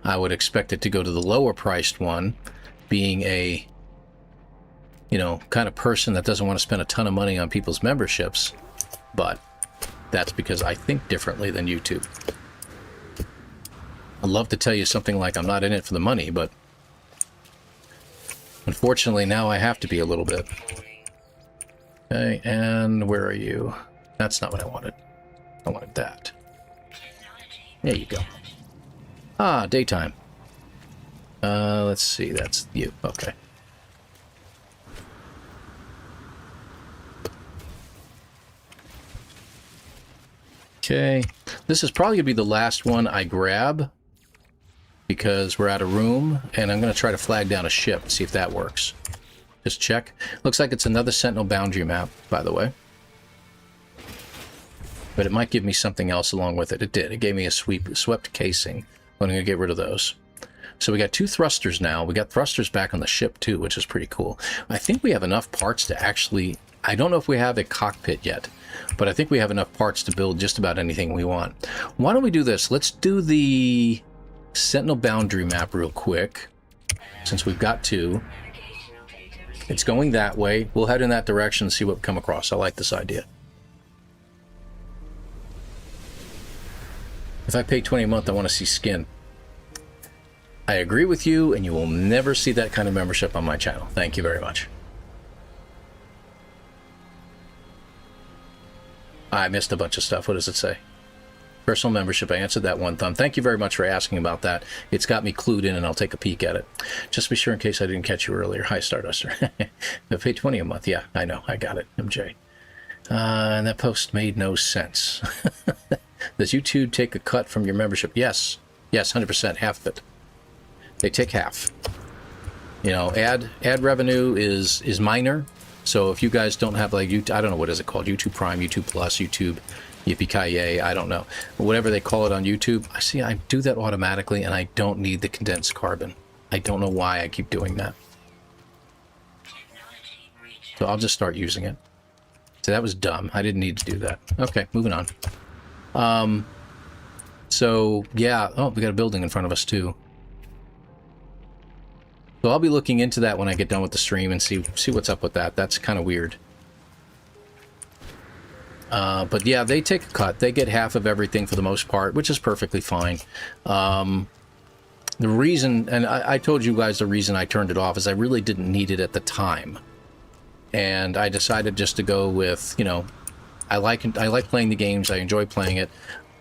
I would expect it to go to the lower priced one, being a, you know, kind of person that doesn't want to spend a ton of money on people's memberships, but that's because I think differently than YouTube. I'd love to tell you something like I'm not in it for the money, but unfortunately now I have to be a little bit. Okay, and where are you? That's not what I wanted. I wanted that. There you go. Ah, daytime. Let's see, that's you. Okay. Okay, this is probably going to be the last one I grab because we're out of room, and I'm going to try to flag down a ship, see if that works. Just check. Looks like it's another Sentinel boundary map, by the way. But it might give me something else along with it. It did. It gave me a swept casing. I'm going to get rid of those. So we got 2 thrusters now. We got thrusters back on the ship too, which is pretty cool. I think we have enough parts to actually... I don't know if we have a cockpit yet, but I think we have enough parts to build just about anything we want. Why don't we do this? Let's do the Sentinel boundary map real quick, since we've got 2. It's going that way. We'll head in that direction and see what we come across. I like this idea. If I pay 20 a month, I want to see skin. I agree with you, and you will never see that kind of membership on my channel. Thank you very much. I missed a bunch of stuff. What does it say? Personal membership. I answered that one thumb. Thank you very much for asking about that. It's got me clued in, and I'll take a peek at it. Just be sure in case I didn't catch you earlier. Hi, Starduster. I pay 20 a month. Yeah, I know. I got it. MJ. And that post made no sense. Does YouTube take a cut from your membership? Yes. Yes, 100%. Half of it. They take half. You know, ad revenue is minor. So if you guys don't have, like, YouTube, I don't know, what is it called? YouTube Prime, YouTube Plus, YouTube Yippee-ki-yay, I don't know. Whatever they call it on YouTube, I do that automatically, and I don't need the condensed carbon. I don't know why I keep doing that. So I'll just start using it. So that was dumb. I didn't need to do that. Okay, moving on. So, yeah. Oh, we got a building in front of us, too. So I'll be looking into that when I get done with the stream and see what's up with that. That's kind of weird. But yeah, they take a cut. They get half of everything for the most part, which is perfectly fine. The reason, and I told you guys the reason I turned it off is I really didn't need it at the time. And I decided just to go with, you know, I like playing the games. I enjoy playing it.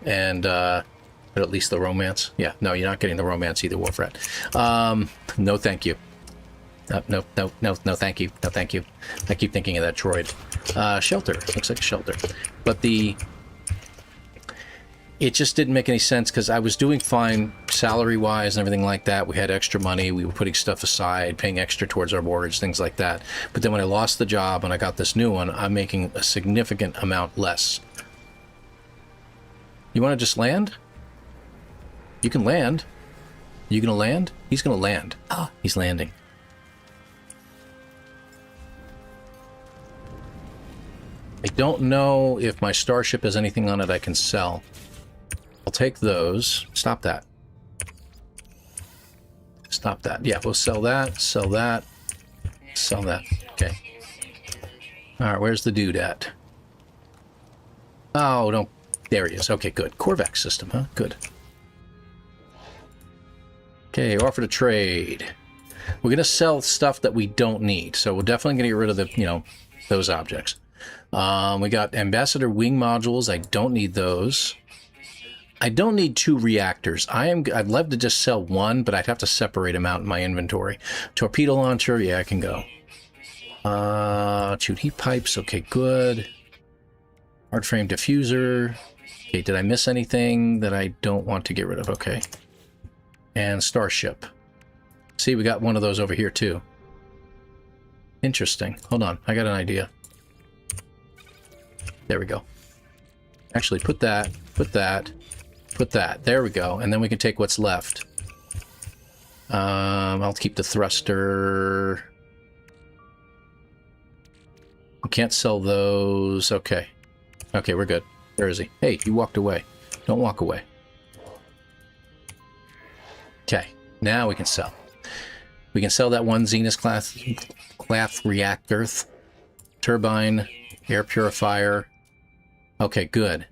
And, but at least the romance. Yeah, no, you're not getting the romance either, Warfrat. No, thank you. No, thank you. No, thank you. I keep thinking of that droid. Shelter. Looks like a shelter. But it just didn't make any sense because I was doing fine salary-wise and everything like that. We had extra money. We were putting stuff aside, paying extra towards our mortgage, things like that. But then when I lost the job and I got this new one, I'm making a significant amount less. You want to just land? You can land. You gonna land? He's gonna land. Ah, he's landing. I don't know if my starship has anything on it I can sell. I'll take those. Stop that. Stop that. Yeah, we'll sell that, sell that, sell that. Okay. Alright, where's the dude at? Oh, don't. There he is. Okay, good. Corvex system, huh? Good. Okay, offer to trade. We're going to sell stuff that we don't need. So we're definitely going to get rid of the, you know, those objects. We got ambassador wing modules. I don't need those. I don't need 2 reactors. I'd love to just sell one, but I'd have to separate them out in my inventory. Torpedo launcher, yeah, I can go. Shoot heat pipes, okay, good. Hard frame diffuser. Okay, did I miss anything that I don't want to get rid of? Okay. And starship. See, we got one of those over here too. Interesting. Hold on, I got an idea. There we go. Actually, put that, put that, put that. There we go. And then we can take what's left. I'll keep the thruster. We can't sell those. Okay. Okay, we're good. Where is he? Hey, you walked away. Don't walk away. Okay, now we can sell. We can sell that one Zenith class reactor, turbine, air purifier. Okay, good.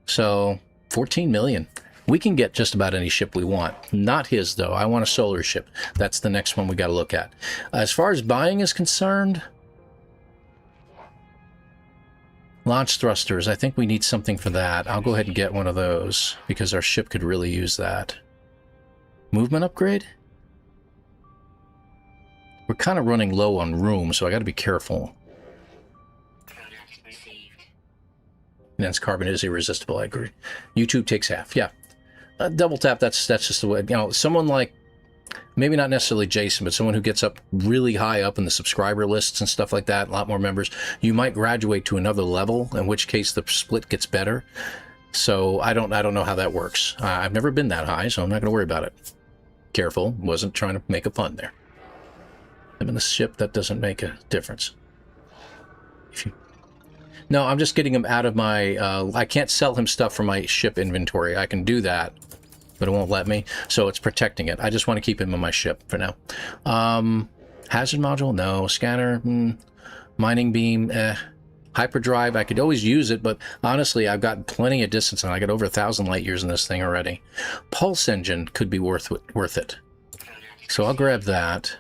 So 14 million. We can get just about any ship we want. Not his, though. I want a solar ship. That's the next one we got to look at. As far as buying is concerned, launch thrusters. I think we need something for that. I'll go ahead and get one of those because our ship could really use that. Movement upgrade? We're kind of running low on room, so I got to be careful. Dense carbon is irresistible, I agree. YouTube takes half, yeah. Double tap, that's just the way, you know, someone like, maybe not necessarily Jason, but someone who gets up really high up in the subscriber lists and stuff like that, a lot more members, you might graduate to another level, in which case the split gets better. So I don't know how that works. I've never been that high, so I'm not going to worry about it. Careful, wasn't trying to make a pun there. I'm in the ship, that doesn't make a difference. No, I'm just getting him out of my, I can't sell him stuff from my ship inventory. I can do that, but it won't let me. So it's protecting it. I just want to keep him in my ship for now. Hazard module? No. Scanner? Mining beam? Hyperdrive, I could always use it, but honestly, I've got plenty of distance, and I got over 1,000 light years in this thing already. Pulse engine could be worth it. So I'll grab that.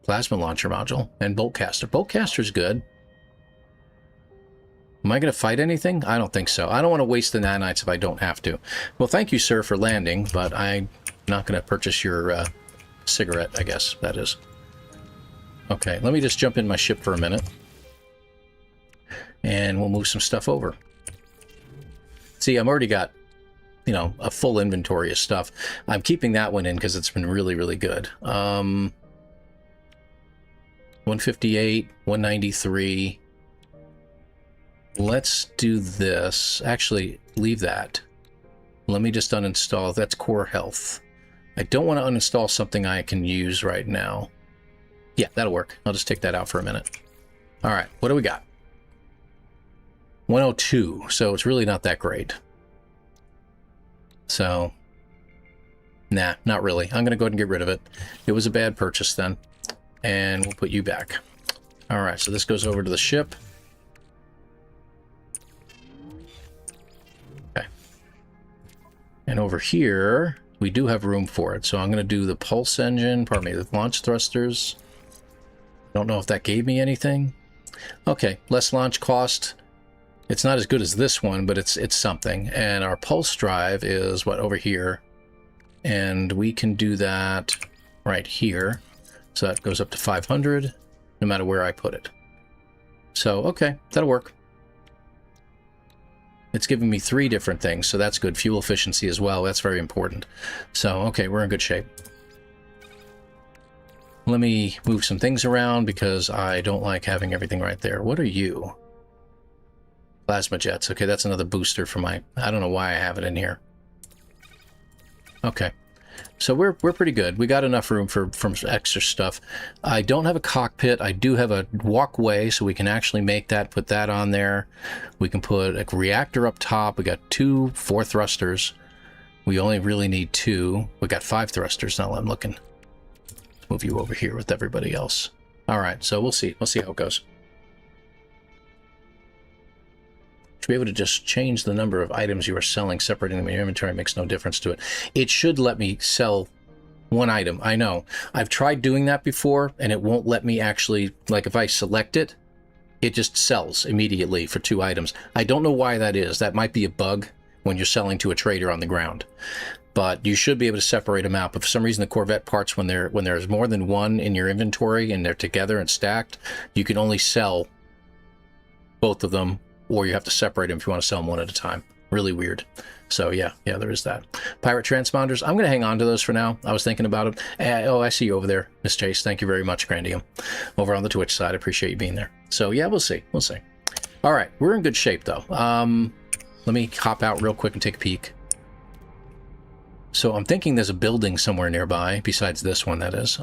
Plasma launcher module and boltcaster. Boltcaster's good. Am I going to fight anything? I don't think so. I don't want to waste the nanites if I don't have to. Well, thank you, sir, for landing, but I'm not going to purchase your cigarette, I guess that is. Okay, let me just jump in my ship for a minute. And we'll move some stuff over. See, I've already got, you know, a full inventory of stuff. I'm keeping that one in because it's been really, really good. 158, 193... Let's do this. Actually, leave that. Let me just uninstall. That's core health. I don't want to uninstall something I can use right now. Yeah, that'll work. I'll just take that out for a minute. All right, what do we got? 102, so it's really not that great. So, nah, not really. I'm going to go ahead and get rid of it. It was a bad purchase then. And we'll put you back. All right, so this goes over to the ship. And over here, we do have room for it. So I'm going to do the pulse engine, pardon me, the launch thrusters. Don't know if that gave me anything. Okay, less launch cost. It's not as good as this one, but it's something. And our pulse drive is, what, over here. And we can do that right here. So that goes up to 500, no matter where I put it. So, okay, that'll work. It's giving me 3 different things, so that's good. Fuel efficiency as well, that's very important. So, okay, we're in good shape. Let me move some things around because I don't like having everything right there. What are you? Plasma jets. Okay, that's another booster for my... I don't know why I have it in here. Okay. So we're pretty good. We got enough room for extra stuff. I don't have a cockpit. I do have a walkway, so we can actually make that, put that on there. We can put a reactor up top. We got 2 4 thrusters. We only really need 2. We got 5 thrusters now. I'm looking. Let's move you over here with everybody else. All right, so we'll see. We'll see how it goes. To be able to just change the number of items you are selling, separating them in your inventory makes no difference to it. It should let me sell 1 item. I know. I've tried doing that before, and it won't let me actually, like if I select it, it just sells immediately for 2 items. I don't know why that is. That might be a bug when you're selling to a trader on the ground. But you should be able to separate them out. But for some reason, the Corvette parts, when there's more than 1 in your inventory and they're together and stacked, you can only sell both of them, or you have to separate them if you want to sell them 1 at a time. Really weird. So yeah, there is that. Pirate transponders, I'm going to hang on to those for now. I was thinking about them. Oh, I see you over there, Miss Chase. Thank you very much, Grandium. Over on the Twitch side, I appreciate you being there. So yeah, we'll see. We'll see. All right, we're in good shape, though. Let me hop out real quick and take a peek. So I'm thinking there's a building somewhere nearby, besides this one, that is.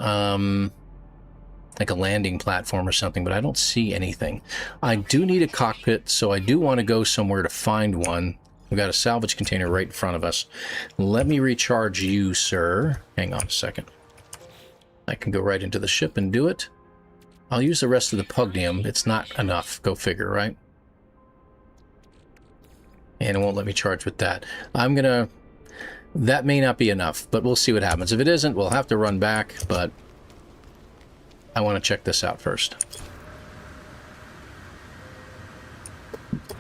Like a landing platform or something, but I don't see anything. I do need a cockpit, so I do want to go somewhere to find one. We've got a salvage container right in front of us. Let me recharge you, sir. Hang on a second. I can go right into the ship and do it. I'll use the rest of the pugnium. It's not enough. Go figure, right? And it won't let me charge with that. I'm gonna... That may not be enough, but we'll see what happens. If it isn't, we'll have to run back, but... I want to check this out first.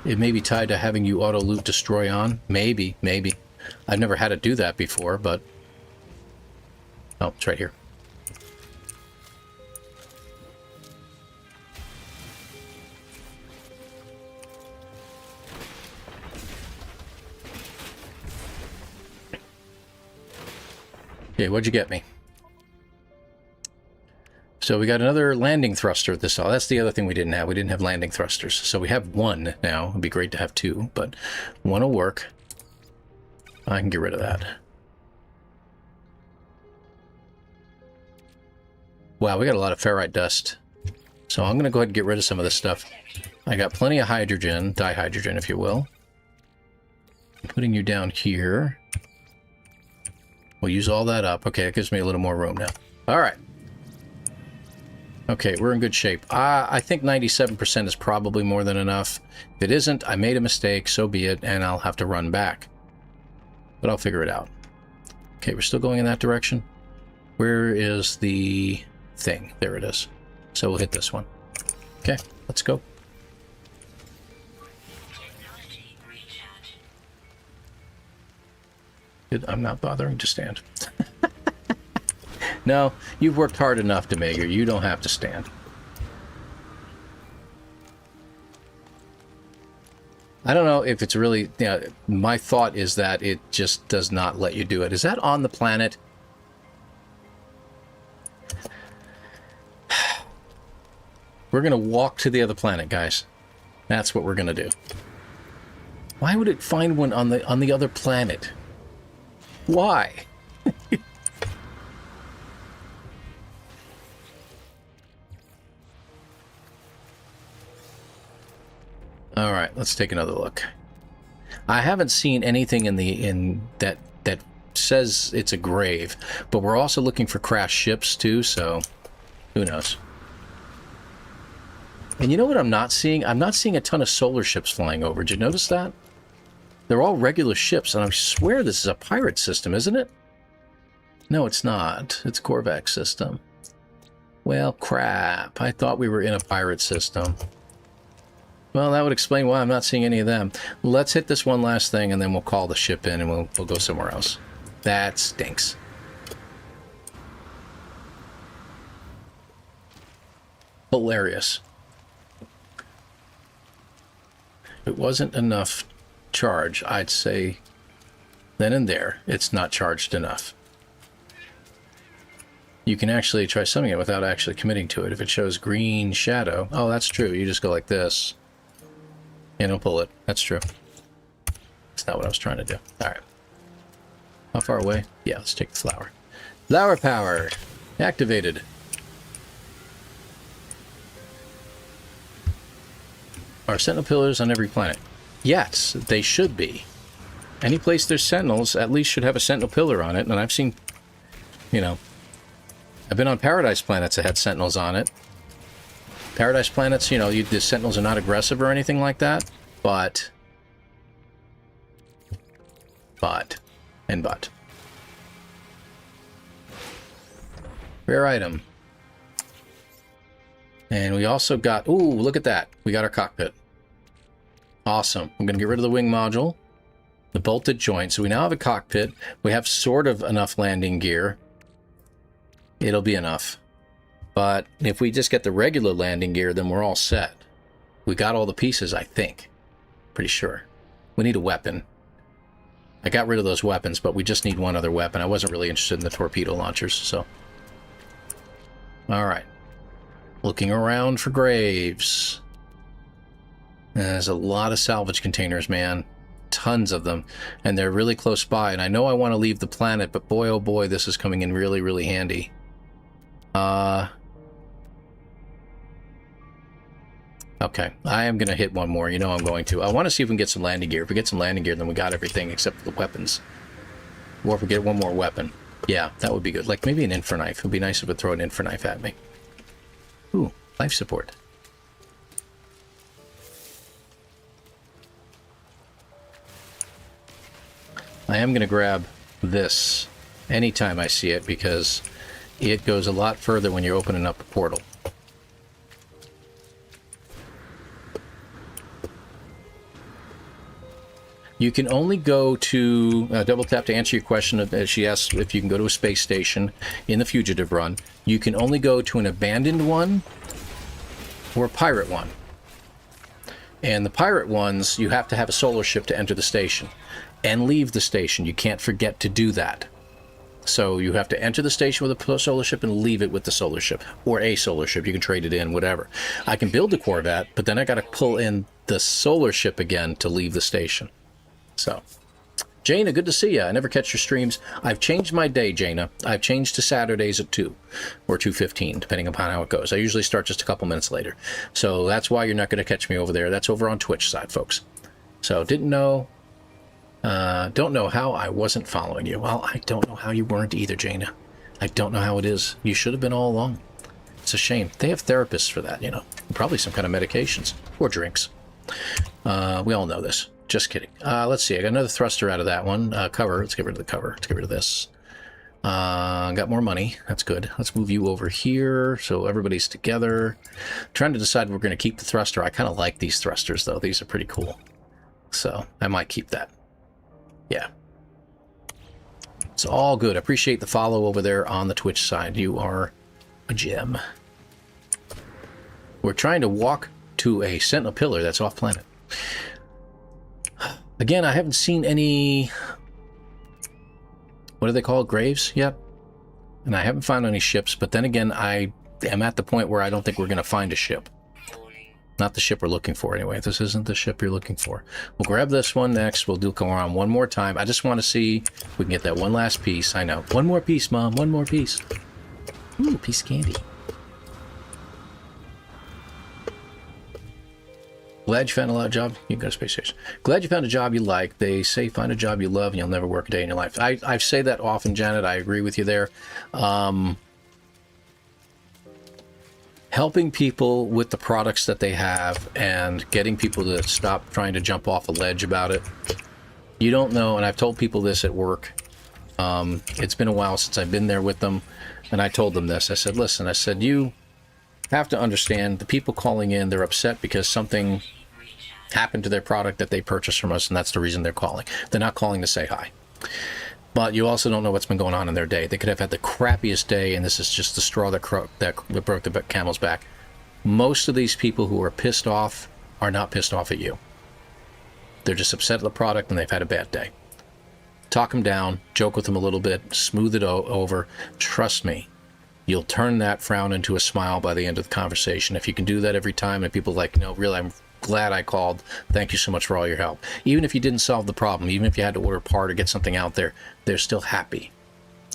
It may be tied to having you auto-loot destroy on. Maybe. I've never had it do that before, but... Oh, it's right here. Okay, what'd you get me? So we got another landing thruster this all. That's the other thing we didn't have. We didn't have landing thrusters. So we have 1 now. It'd be great to have 2, but 1 will work. I can get rid of that. Wow, we got a lot of ferrite dust. So I'm going to go ahead and get rid of some of this stuff. I got plenty of hydrogen, dihydrogen if you will. I'm putting you down here. We'll use all that up. Okay, that gives me a little more room now. All right. Okay, we're in good shape. I think 97% is probably more than enough. If it isn't, I made a mistake, so be it, and I'll have to run back. But I'll figure it out. Okay, we're still going in that direction. Where is the thing? There it is. So we'll hit this one. Okay, let's go. I'm not bothering to stand. No, you've worked hard enough, Demager. You don't have to stand. I don't know if it's really... Yeah, my thought is that it just does not let you do it. Is that on the planet? We're going to walk to the other planet, guys. That's what we're going to do. Why would it find one on the other planet? Why? All right, let's take another look. I haven't seen anything in that says it's a grave, but we're also looking for crashed ships too, so who knows. And you know what I'm not seeing? I'm not seeing a ton of solar ships flying over. Did you notice that? They're all regular ships, and I swear this is a pirate system, isn't it? No, it's not. It's a Corvax system. Well, crap. I thought we were in a pirate system. Well, that would explain why I'm not seeing any of them. Let's hit this one last thing, and then we'll call the ship in, and we'll go somewhere else. That stinks. Hilarious. If it wasn't enough charge, I'd say then and there, it's not charged enough. You can actually try summing it without actually committing to it. If it shows green shadow, oh, that's true. You just go like this. And it'll pull it. That's true. That's not what I was trying to do. All right. How far away? Yeah, let's take the flower. Flower power activated. Are sentinel pillars on every planet? Yes, they should be. Any place there's sentinels at least should have a sentinel pillar on it. And I've seen, you know, I've been on paradise planets that had sentinels on it. Paradise planets, you know, the sentinels are not aggressive or anything like that, but. Rare item. And we also got, ooh, look at that. We got our cockpit. Awesome. I'm going to get rid of the wing module, the bolted joint. So we now have a cockpit. We have sort of enough landing gear. It'll be enough. But if we just get the regular landing gear, then we're all set. We got all the pieces, I think. Pretty sure. We need a weapon. I got rid of those weapons, but we just need one other weapon. I wasn't really interested in the torpedo launchers, so. All right. Looking around for graves. There's a lot of salvage containers, man. Tons of them. And they're really close by. And I know I want to leave the planet, but boy, oh boy, this is coming in really, really handy. Okay, I am going to hit one more. You know I'm going to. I want to see if we can get some landing gear. If we get some landing gear, then we got everything except for the weapons. Or if we get one more weapon. Yeah, that would be good. Like maybe an infraknife. It would be nice if it would throw an infraknife at me. Ooh, life support. I am going to grab this anytime I see it because it goes a lot further when you're opening up a portal. You can only go to, double tap to answer your question, she asks if you can go to a space station in the Fugitive run. You can only go to an abandoned one or a pirate one. And the pirate ones, you have to have a solar ship to enter the station and leave the station. You can't forget to do that. So you have to enter the station with a solar ship and leave it with the solar ship. Or a solar ship. You can trade it in, whatever. I can build a Corvette, but then I got to pull in the solar ship again to leave the station. So, Jaina, good to see you. I never catch your streams. I've changed my day, Jaina. I've changed to Saturdays at 2 or 2:15, depending upon how it goes. I usually start just a couple minutes later. So that's why you're not going to catch me over there. That's over on Twitch side, folks. So didn't know, don't know how I wasn't following you. Well, I don't know how you weren't either, Jaina. I don't know how it is. You should have been all along. It's a shame. They have therapists for that, you know. Probably some kind of medications or drinks. We all know this. Just kidding. Let's see. I got another thruster out of that one. Cover. Let's get rid of the cover. Let's get rid of this. Got more money. That's good. Let's move you over here so everybody's together. Trying to decide if we're going to keep the thruster. I kind of like these thrusters, though. These are pretty cool. So I might keep that. Yeah. It's all good. I appreciate the follow over there on the Twitch side. You are a gem. We're trying to walk to a sentinel pillar that's off planet. Again, I haven't seen any... What do they call it? Graves yet? And I haven't found any ships, but then again, I am at the point where I don't think we're going to find a ship. Not the ship we're looking for, anyway. This isn't the ship you're looking for. We'll grab this one next. We'll go around one more time. I just want to see if we can get that one last piece. I know. One more piece, Mom. One more piece. Ooh, piece of candy. Glad you found a job. You can go to space station. Glad you found a job you like. They say find a job you love and you'll never work a day in your life. I say that often, Janet. I agree with you there. Helping people with the products that they have and getting people to stop trying to jump off a ledge about it. You don't know, and I've told people this at work. It's been a while since I've been there with them, and I told them this. I said, listen, I said, you have to understand the people calling in, they're upset because something happened to their product that they purchased from us, and that's the reason they're calling. They're not calling to say hi. But you also don't know what's been going on in their day. They could have had the crappiest day, and this is just the straw that broke the camel's back. Most of these people who are pissed off are not pissed off at you. They're just upset at the product, and they've had a bad day. Talk them down, joke with them a little bit, smooth it over. Trust me, you'll turn that frown into a smile by the end of the conversation. If you can do that every time, and people are like, no, really, I'm glad I called. Thank you so much for all your help. Even if you didn't solve the problem, even if you had to order a part or get something out there, they're still happy.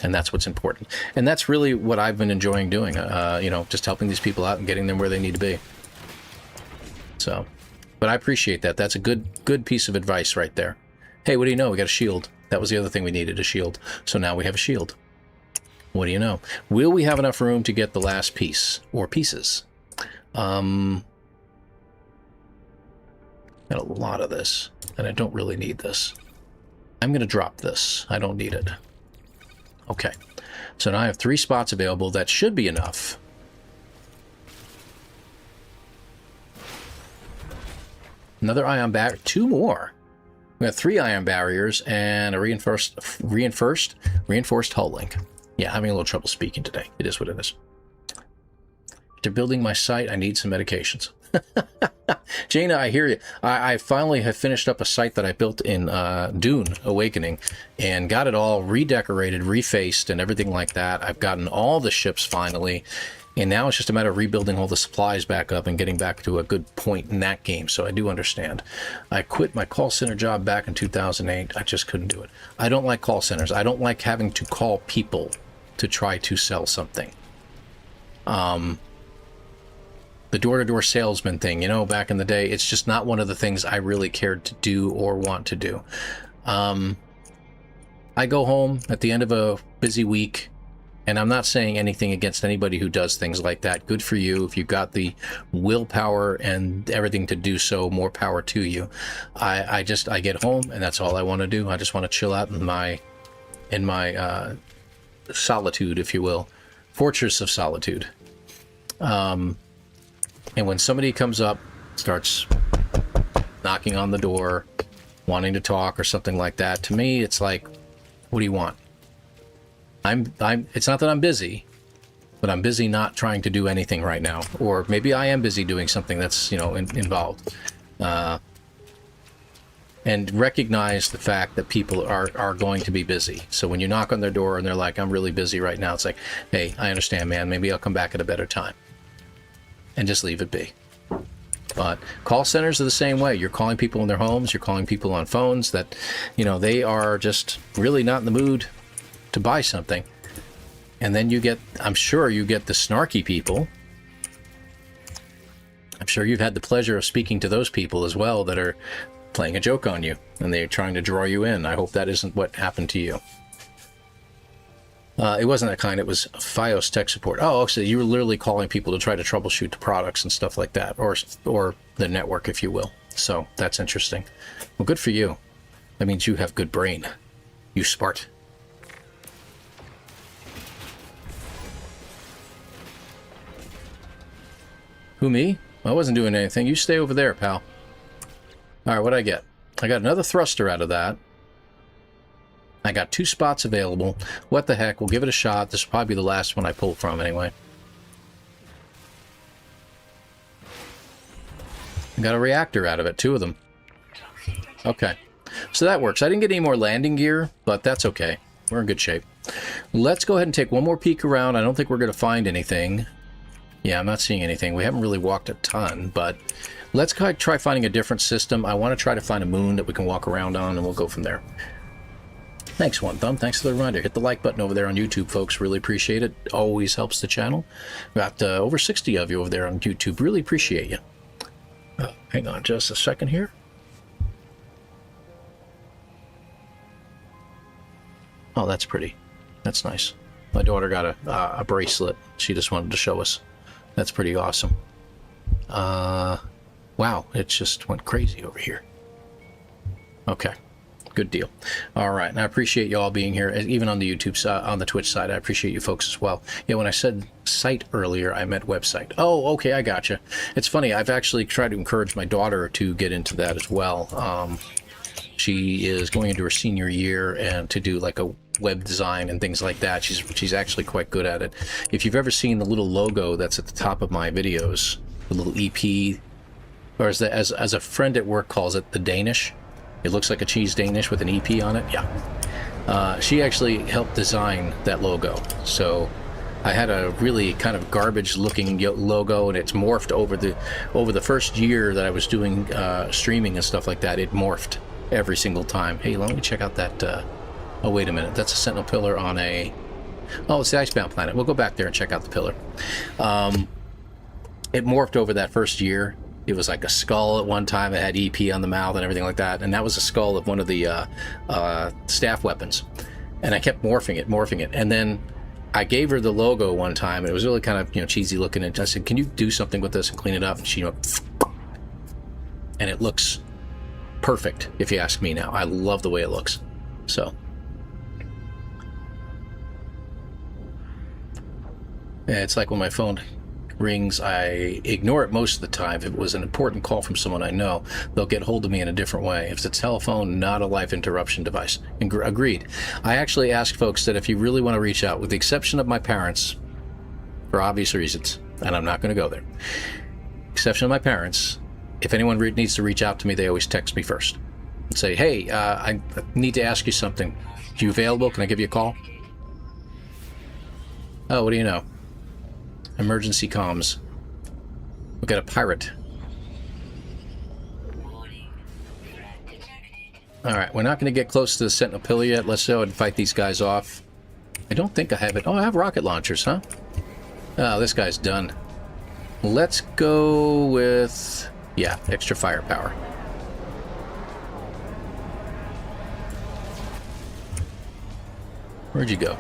And that's what's important. And that's really what I've been enjoying doing, just helping these people out and getting them where they need to be. So, but I appreciate that. That's a good piece of advice right there. Hey, what do you know? We got a shield. That was the other thing we needed, a shield. So now we have a shield. What do you know? Will we have enough room to get the last piece or pieces? Got a lot of this, and I don't really need this. I'm going to drop this. I don't need it. Okay. So now I have 3 spots available. That should be enough. Another ion barrier. 2 more. We got 3 ion barriers and a reinforced hull link. Yeah, having a little trouble speaking today. It is what it is. After building my site, I need some medications. Jaina, I hear you. I finally have finished up a site that I built in Dune Awakening and got it all redecorated, refaced, and everything like that. I've gotten all the ships finally, and now it's just a matter of rebuilding all the supplies back up and getting back to a good point in that game, so I do understand. I quit my call center job back in 2008. I just couldn't do it. I don't like call centers. I don't like having to call people to try to sell something. The door-to-door salesman thing, back in the day, it's just not one of the things I really cared to do or want to do. I go home at the end of a busy week, and I'm not saying anything against anybody who does things like that. Good for you. If you've got the willpower and everything to do so, more power to you. I get home, and that's all I want to do. I just want to chill out in my solitude, if you will. Fortress of solitude. And when somebody comes up, starts knocking on the door, wanting to talk or something like that, to me, it's like, what do you want? It's not that I'm busy, but I'm busy not trying to do anything right now. Or maybe I am busy doing something that's, involved. And recognize the fact that people are going to be busy. So when you knock on their door and they're like, I'm really busy right now, it's like, hey, I understand, man. Maybe I'll come back at a better time. And just leave it be. But call centers are the same way. You're calling people in their homes. You're calling people on phones that, they are just really not in the mood to buy something. And then I'm sure you get the snarky people. I'm sure you've had the pleasure of speaking to those people as well that are playing a joke on you and they're trying to draw you in. I hope that isn't what happened to you. It wasn't that kind. It was FiOS tech support. Oh, so you were literally calling people to try to troubleshoot the products and stuff like that, or the network, if you will. So that's interesting. Well, good for you. That means you have good brain. You smart. Who, me? I wasn't doing anything. You stay over there, pal. All right, what'd I get? I got another thruster out of that. I got 2 spots available. What the heck? We'll give it a shot. This will probably be the last one I pull from anyway. I got a reactor out of it, 2 of them. Okay. So that works. I didn't get any more landing gear, but that's okay. We're in good shape. Let's go ahead and take one more peek around. I don't think we're going to find anything. Yeah, I'm not seeing anything. We haven't really walked a ton, but let's try finding a different system. I want to try to find a moon that we can walk around on, and we'll go from there. Thanks, One Thumb. Thanks for the reminder. Hit the like button over there on YouTube, folks. Really appreciate it. Always helps the channel. Got over 60 of you over there on YouTube. Really appreciate you. Hang on just a second here. Oh, that's pretty. That's nice. My daughter got a bracelet. She just wanted to show us. That's pretty awesome. Wow, it just went crazy over here. Okay. Good deal. All right, and I appreciate you all being here, even on the YouTube side, on the Twitch side. I appreciate you folks as well. Yeah, when I said site earlier, I meant website. Oh, okay, I gotcha. It's funny. I've actually tried to encourage my daughter to get into that as well. She is going into her senior year and to do like a web design and things like that. She's actually quite good at it. If you've ever seen the little logo that's at the top of my videos, the little EP, or as a friend at work calls it, the Danish. It looks like a cheese Danish with an EP on it. Yeah. She actually helped design that logo. So I had a really kind of garbage looking logo, and it's morphed over the first year that I was doing streaming and stuff like that. It morphed every single time. Hey, let me check out that. Oh, wait a minute. That's a sentinel pillar on a... Oh, it's the Icebound planet. We'll go back there and check out the pillar. It morphed over that first year. It was like a skull at one time. It had EP on the mouth and everything like that. And that was a skull of one of the staff weapons. And I kept morphing it. And then I gave her the logo one time. And it was really kind of, cheesy looking. And I said, can you do something with this and clean it up? And she went... And it looks perfect, if you ask me now. I love the way it looks. So... Yeah, it's like when my phone rings, I ignore it most of the time. If it was an important call from someone I know, they'll get hold of me in a different way. If it's a telephone, not a life interruption device. Agreed. I actually ask folks that if you really want to reach out, with the exception of my parents, for obvious reasons, and I'm not going to go there, exception of my parents, if anyone needs to reach out to me, they always text me first and say, hey, I need to ask you something. Are you available? Can I give you a call? Oh, what do you know? Emergency comms. We got a pirate. Alright, we're not going to get close to the sentinel pillar yet. Let's go and fight these guys off. I don't think I have it. Oh, I have rocket launchers, huh? Oh, this guy's done. Let's go with... yeah, extra firepower. Where'd you go?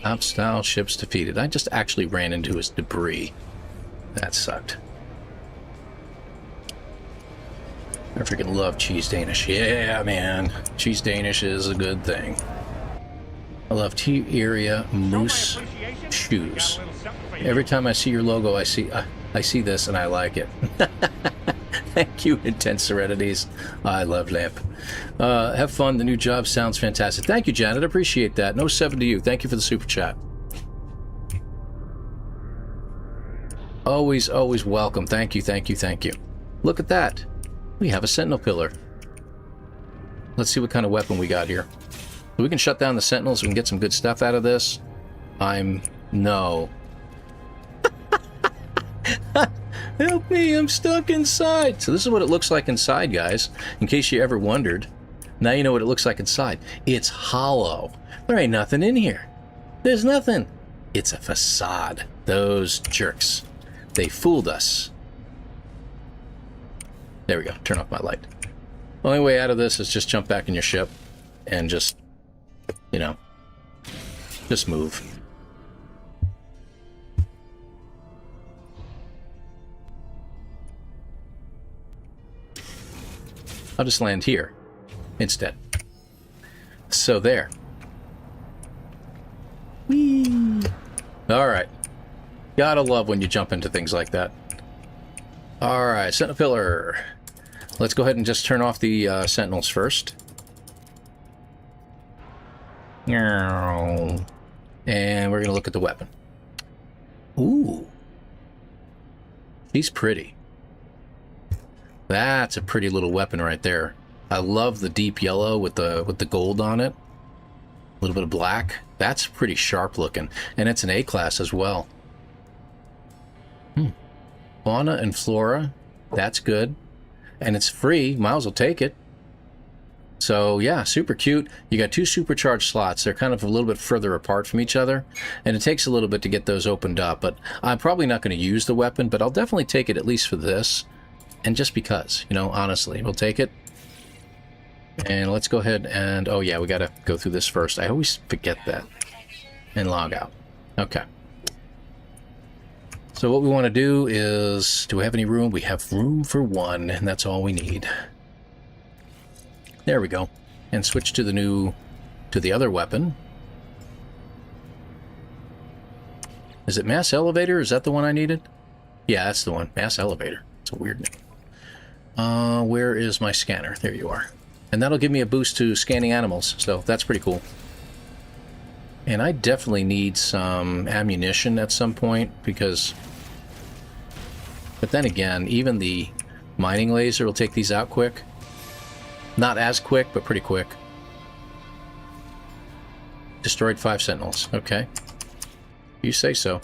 Top-style ships defeated. I just actually ran into his debris. That sucked. I freaking love cheese Danish. Yeah, man. Cheese Danish is a good thing. I love T-Area Moose shoes. Every time I see your logo, I see this and I like it. Thank you, Intense Serenities. I love Lamp. Have fun. The new job sounds fantastic. Thank you, Janet. I appreciate that. No 7 to you. Thank you for the super chat. Always, always welcome. Thank you, thank you, thank you. Look at that. We have a sentinel pillar. Let's see what kind of weapon we got here. We can shut down the sentinels. We can get some good stuff out of this. No. Help me, I'm stuck inside. So this is what it looks like inside, guys. In case you ever wondered. Now you know what it looks like inside. It's hollow. There ain't nothing in here. There's nothing. It's a facade. Those jerks. They fooled us. There we go. Turn off my light. Only way out of this is just jump back in your ship and just, you know, just move. I'll just land here instead. So there. Whee! Alright. Gotta love when you jump into things like that. Alright, Sentinel Pillar. Let's go ahead and just turn off the Sentinels first. And we're gonna look at the weapon. Ooh. He's pretty. That's a pretty little weapon right there. I love the deep yellow with the gold on it. A little bit of black. That's pretty sharp looking. And it's an A-class as well. Fauna and flora. That's good. And it's free. Miles will take it. So yeah, super cute. You got 2 supercharged slots. They're kind of a little bit further apart from each other. And it takes a little bit to get those opened up. But I'm probably not going to use the weapon, but I'll definitely take it at least for this. And just because, you know, honestly, we'll take it. And let's go ahead and, oh yeah, we got to go through this first. I always forget that. And log out. Okay. So what we want to do is, do we have any room? We have room for 1, and that's all we need. There we go. And switch to the other weapon. Is it mass elevator? Is that the one I needed? Yeah, that's the one. Mass elevator. It's a weird name. Where is my scanner? There you are. And that'll give me a boost to scanning animals, so that's pretty cool. And I definitely need some ammunition at some point, because... But then again, even the mining laser will take these out quick. Not as quick, but pretty quick. Destroyed 5 sentinels. Okay. You say so.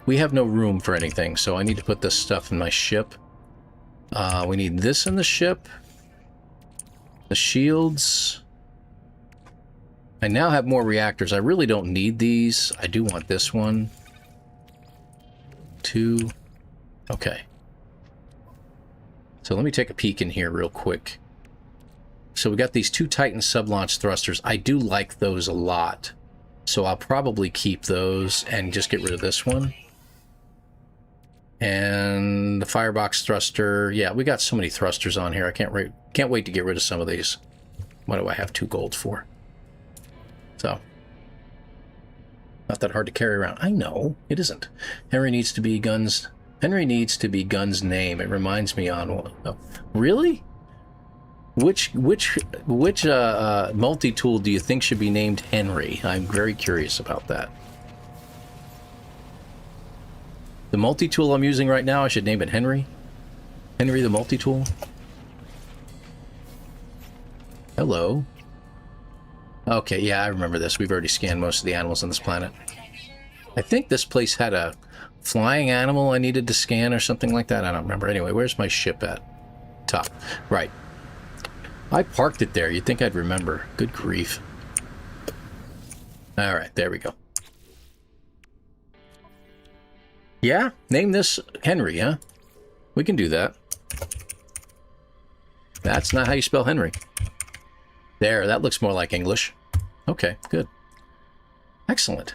We have no room for anything, so I need to put this stuff in my ship. We need this in the ship. The shields. I now have more reactors. I really don't need these. I do want this one. 2. Okay. So let me take a peek in here real quick. So we got these 2 Titan sub-launch thrusters. I do like those a lot. So I'll probably keep those and just get rid of this one. And the firebox thruster. Yeah, we got so many thrusters on here. I can't wait to get rid of some of these. What do I have 2 gold for? So, not that hard to carry around. I know, it isn't. Henry needs to be Gun's name. It reminds me on... Oh, really? Which multi-tool do you think should be named Henry? I'm very curious about that. The multi-tool I'm using right now, I should name it Henry? Henry the multi-tool? Hello. Okay, yeah, I remember this. We've already scanned most of the animals on this planet. I think this place had a flying animal I needed to scan or something like that. I don't remember. Anyway, where's my ship at? Top. Right. I parked it there. You'd think I'd remember. Good grief. Alright, there we go. Yeah? Name this Henry, huh? We can do that. That's not how you spell Henry. There, that looks more like English. Okay, good. Excellent.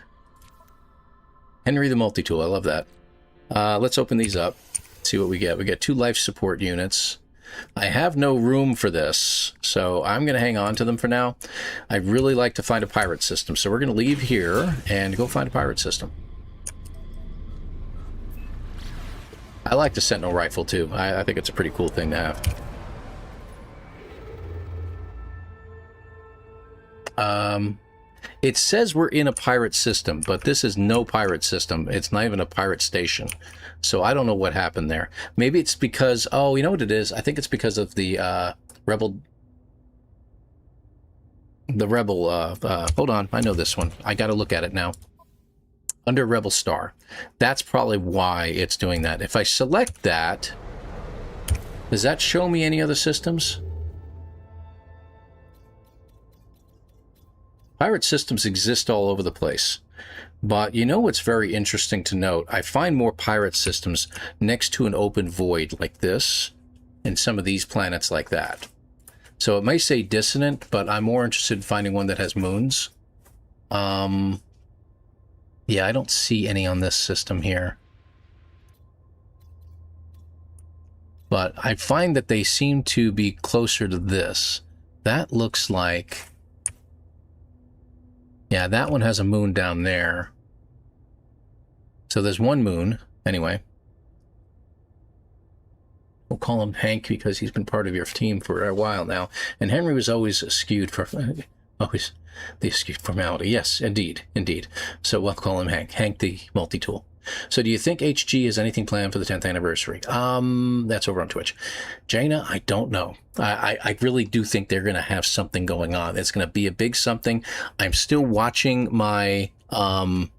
Henry the multi-tool, I love that. Let's open these up. See what we get. We get 2 life support units. I have no room for this, so I'm going to hang on to them for now. I'd really like to find a pirate system, so we're going to leave here and go find a pirate system. I like the Sentinel rifle, too. I think it's a pretty cool thing to have. It says we're in a pirate system, but this is no pirate system. It's not even a pirate station. So I don't know what happened there. Maybe it's because, oh, you know what it is? I think it's because of the rebel, hold on, I know this one. I got to look at it now. Under Rebel Star. That's probably why it's doing that. If I select that, does that show me any other systems? Pirate systems exist all over the place. But you know what's very interesting to note? I find more pirate systems next to an open void like this, and some of these planets like that. So it may say dissonant, but I'm more interested in finding one that has moons. Yeah, I don't see any on this system here. But I find that they seem to be closer to this. That looks like... Yeah, that one has a moon down there. So there's one moon, anyway. We'll call him Hank because he's been part of your team for a while now. And Henry was always skewed for... Always the skewed formality. Yes, indeed, indeed. So we'll call him Hank. Hank the multi-tool. So do you think HG has anything planned for the 10th anniversary? That's over on Twitch. Jaina, I don't know. I really do think they're going to have something going on. It's going to be a big something. I'm still watching my phone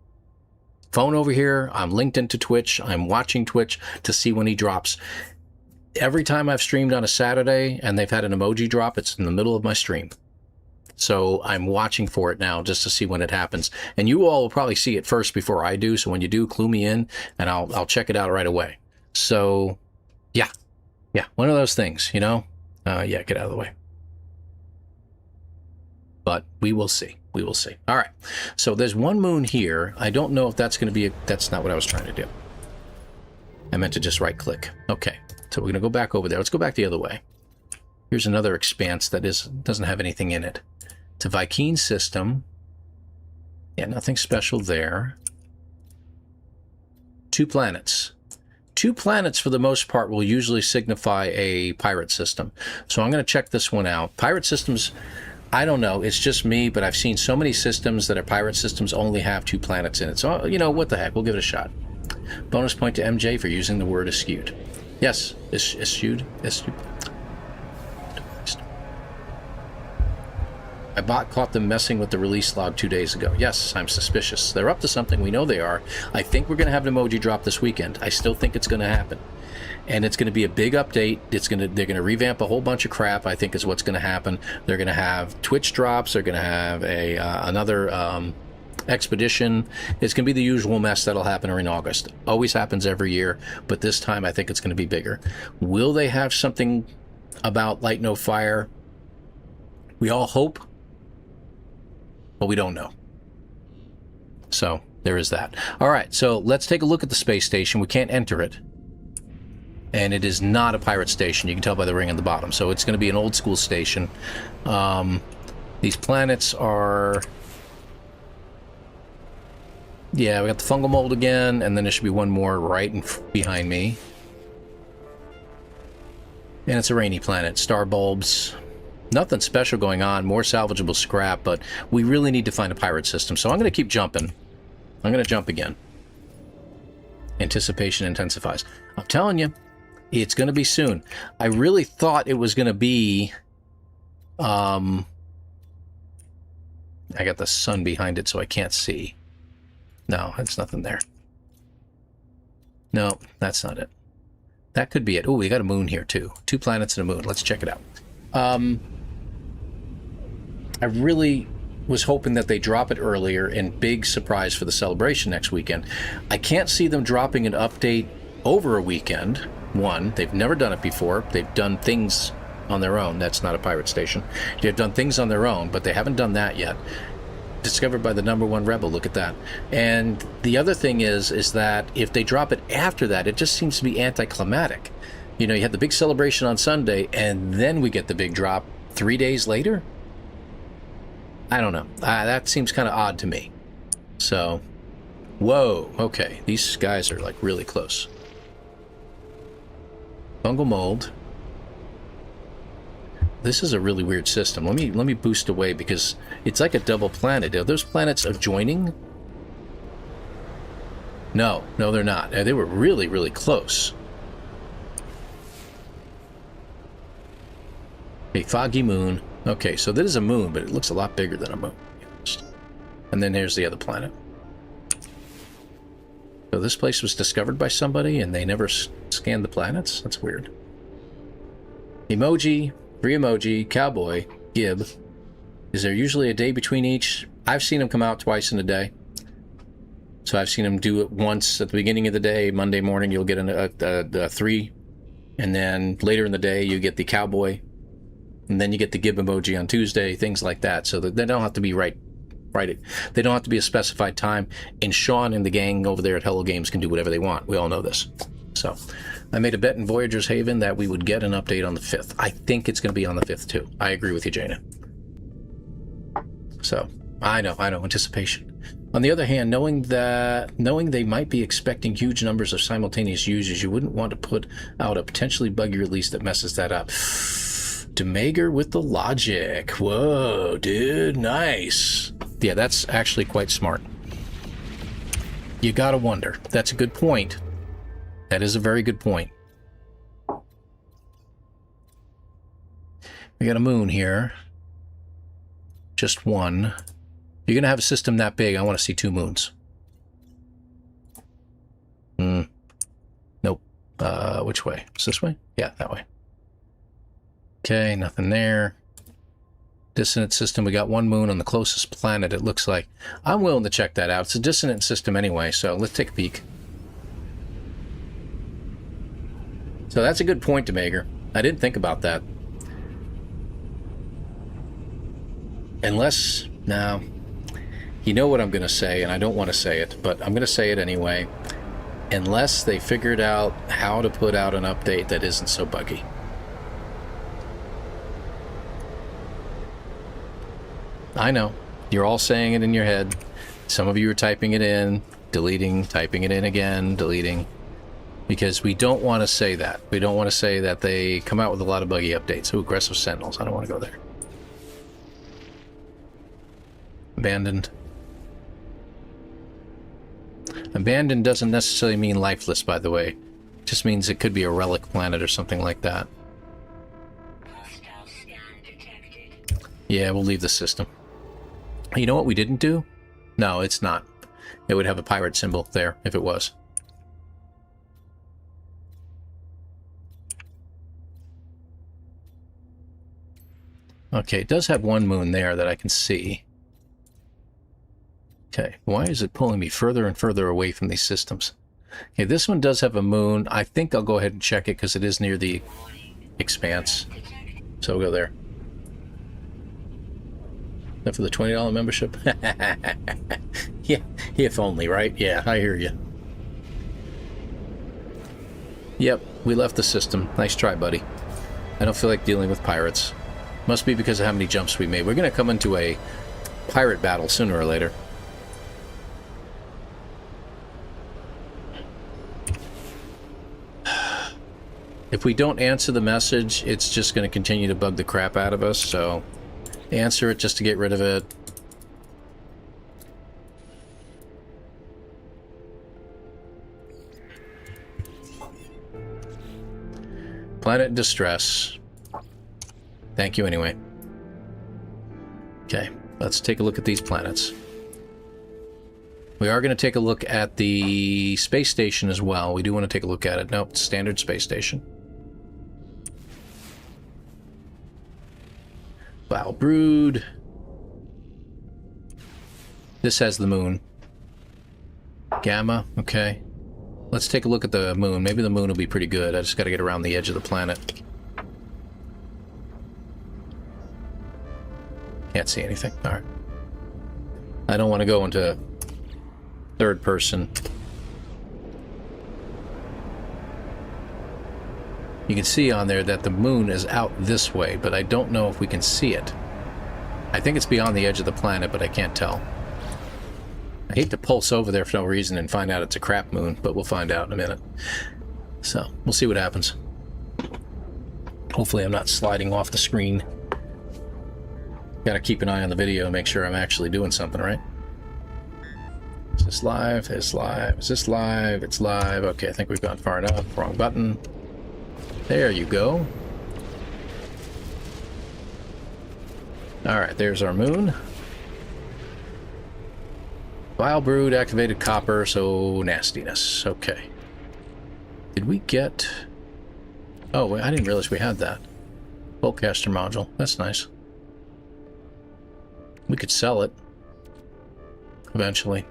over here. I'm linked into Twitch. I'm watching Twitch to see when he drops. Every time I've streamed on a Saturday and they've had an emoji drop, it's in the middle of my stream. So I'm watching for it now just to see when it happens. And you all will probably see it first before I do. So when you do, clue me in and I'll check it out right away. So yeah, one of those things, you know? Yeah, get out of the way. But we will see. We will see. All right. So there's one moon here. I don't know if that's going to be that's not what I was trying to do. I meant to just right click. Okay. So we're going to go back over there. Let's go back the other way. Here's another expanse that doesn't have anything in it. It's a Vy'keen system. Yeah, nothing special there. 2 planets. 2 planets, for the most part, will usually signify a pirate system. So I'm going to check this one out. Pirate systems, I don't know. It's just me, but I've seen so many systems that are pirate systems only have 2 planets in it. So, you know, what the heck? We'll give it a shot. Bonus point to MJ for using the word eschewed. Yes, eschewed. My bot caught them messing with the release log 2 days ago. Yes, I'm suspicious. They're up to something. We know they are. I think we're going to have an emoji drop this weekend. I still think it's going to happen. And it's going to be a big update. They're going to revamp a whole bunch of crap, I think is what's going to happen. They're going to have Twitch drops. They're going to have another expedition. It's going to be the usual mess that'll happen in August. Always happens every year, but this time I think it's going to be bigger. Will they have something about Light No Fire? We all hope. But we don't know. So there is that. All right, so let's take a look at the space station. We can't enter it. And it is not a pirate station. You can tell by the ring on the bottom. So it's going to be an old school station. These planets are... Yeah, we got the fungal mold again, and then there should be one more right behind me. And it's a rainy planet. Star bulbs. Nothing special going on, more salvageable scrap, but we really need to find a pirate system. So I'm going to keep jumping. I'm going to jump again. Anticipation intensifies. I'm telling you, it's going to be soon. I really thought it was going to be... I got the sun behind it, so I can't see. No, there's nothing there. No, that's not it. That could be it. Oh, we got a moon here, too. 2 planets and a moon. Let's check it out. I really was hoping that they drop it earlier, and big surprise for the celebration next weekend. I can't see them dropping an update over a weekend. One, they've never done it before. They've done things on their own. That's not a pirate station. They've done things on their own, but they haven't done that yet. Discovered by the #1 rebel. Look at that. And the other thing is that if they drop it after that, it just seems to be anticlimactic. You know, you had the big celebration on Sunday, and then we get the big drop 3 days later? I don't know. That seems kind of odd to me. So, whoa, okay. These guys are, like, really close. Fungal mold. This is a really weird system. Let me boost away because it's like a double planet. Are those planets adjoining? No, they're not. They were really, really close. A foggy moon. Okay, so that is a moon, but it looks a lot bigger than a moon. And then here's the other planet. So this place was discovered by somebody and they never scanned the planets? That's weird. Emoji, free emoji, cowboy, gib. Is there usually a day between each? I've seen them come out twice in a day. So I've seen them do it once at the beginning of the day. Monday morning, you'll get a 3. And then later in the day, you get the cowboy. And then you get the gib emoji on Tuesday, things like that. So that they don't have to be right. They don't have to be a specified time. And Sean and the gang over there at Hello Games can do whatever they want. We all know this. So I made a bet in Voyager's Haven that we would get an update on the 5th. I think it's going to be on the 5th, too. I agree with you, Jaina. So, I know, anticipation. On the other hand, knowing they might be expecting huge numbers of simultaneous users, you wouldn't want to put out a potentially buggy release that messes that up. Demager with the logic. Whoa, dude, nice. Yeah, that's actually quite smart. You gotta wonder. That's a good point. That is a very good point. We got a moon here. Just one. You're going to have a system that big, I want to see 2 moons. Nope. Which way? Is this way? Yeah, that way. Okay, nothing there. Dissonant system, we got 1 moon on the closest planet, it looks like. I'm willing to check that out. It's a dissonant system anyway, so let's take a peek. So that's a good point, Demager. I didn't think about that. Unless, now, you know what I'm going to say, and I don't want to say it, but I'm going to say it anyway. Unless they figured out how to put out an update that isn't so buggy. I know. You're all saying it in your head. Some of you are typing it in, deleting, typing it in again, deleting. Because we don't want to say that. We don't want to say that they come out with a lot of buggy updates. Ooh, aggressive sentinels. I don't want to go there. Abandoned. Abandoned doesn't necessarily mean lifeless, by the way. It just means it could be a relic planet or something like that. Yeah, we'll leave the system. You know what we didn't do? No, it's not. It would have a pirate symbol there if it was. Okay, it does have 1 moon there that I can see. Okay, why is it pulling me further and further away from these systems? Okay, this one does have a moon. I think I'll go ahead and check it because it is near the expanse. So we'll go there. That for the $20 membership? Yeah, if only, right? Yeah, I hear you. Yep, we left the system. Nice try, buddy. I don't feel like dealing with pirates. Must be because of how many jumps we made. We're going to come into a pirate battle sooner or later. If we don't answer the message, it's just going to continue to bug the crap out of us, so answer it just to get rid of it. Planet in distress. Thank you anyway. Okay, let's take a look at these planets. We are going to take a look at the space station as well. We do want to take a look at it. Nope, standard space station. Foul Brood. This has the moon. Gamma, okay. Let's take a look at the moon. Maybe the moon will be pretty good. I just got to get around the edge of the planet. Can't see anything. All right. I don't want to go into third person. You can see on there that the moon is out this way, but I don't know if we can see it. I think it's beyond the edge of the planet, but I can't tell. I hate to pulse over there for no reason and find out it's a crap moon, but we'll find out in a minute. So, we'll see what happens. Hopefully I'm not sliding off the screen. Gotta keep an eye on the video and make sure I'm actually doing something, right? Is this live? It's live. Is this live? It's live. Okay, I think we've gone far enough. Wrong button. There you go. Alright, there's our moon. Vile Brood, activated copper, so nastiness. Okay. Did we get... Oh, wait, I didn't realize we had that. Boltcaster module. That's nice. We could sell it. Eventually.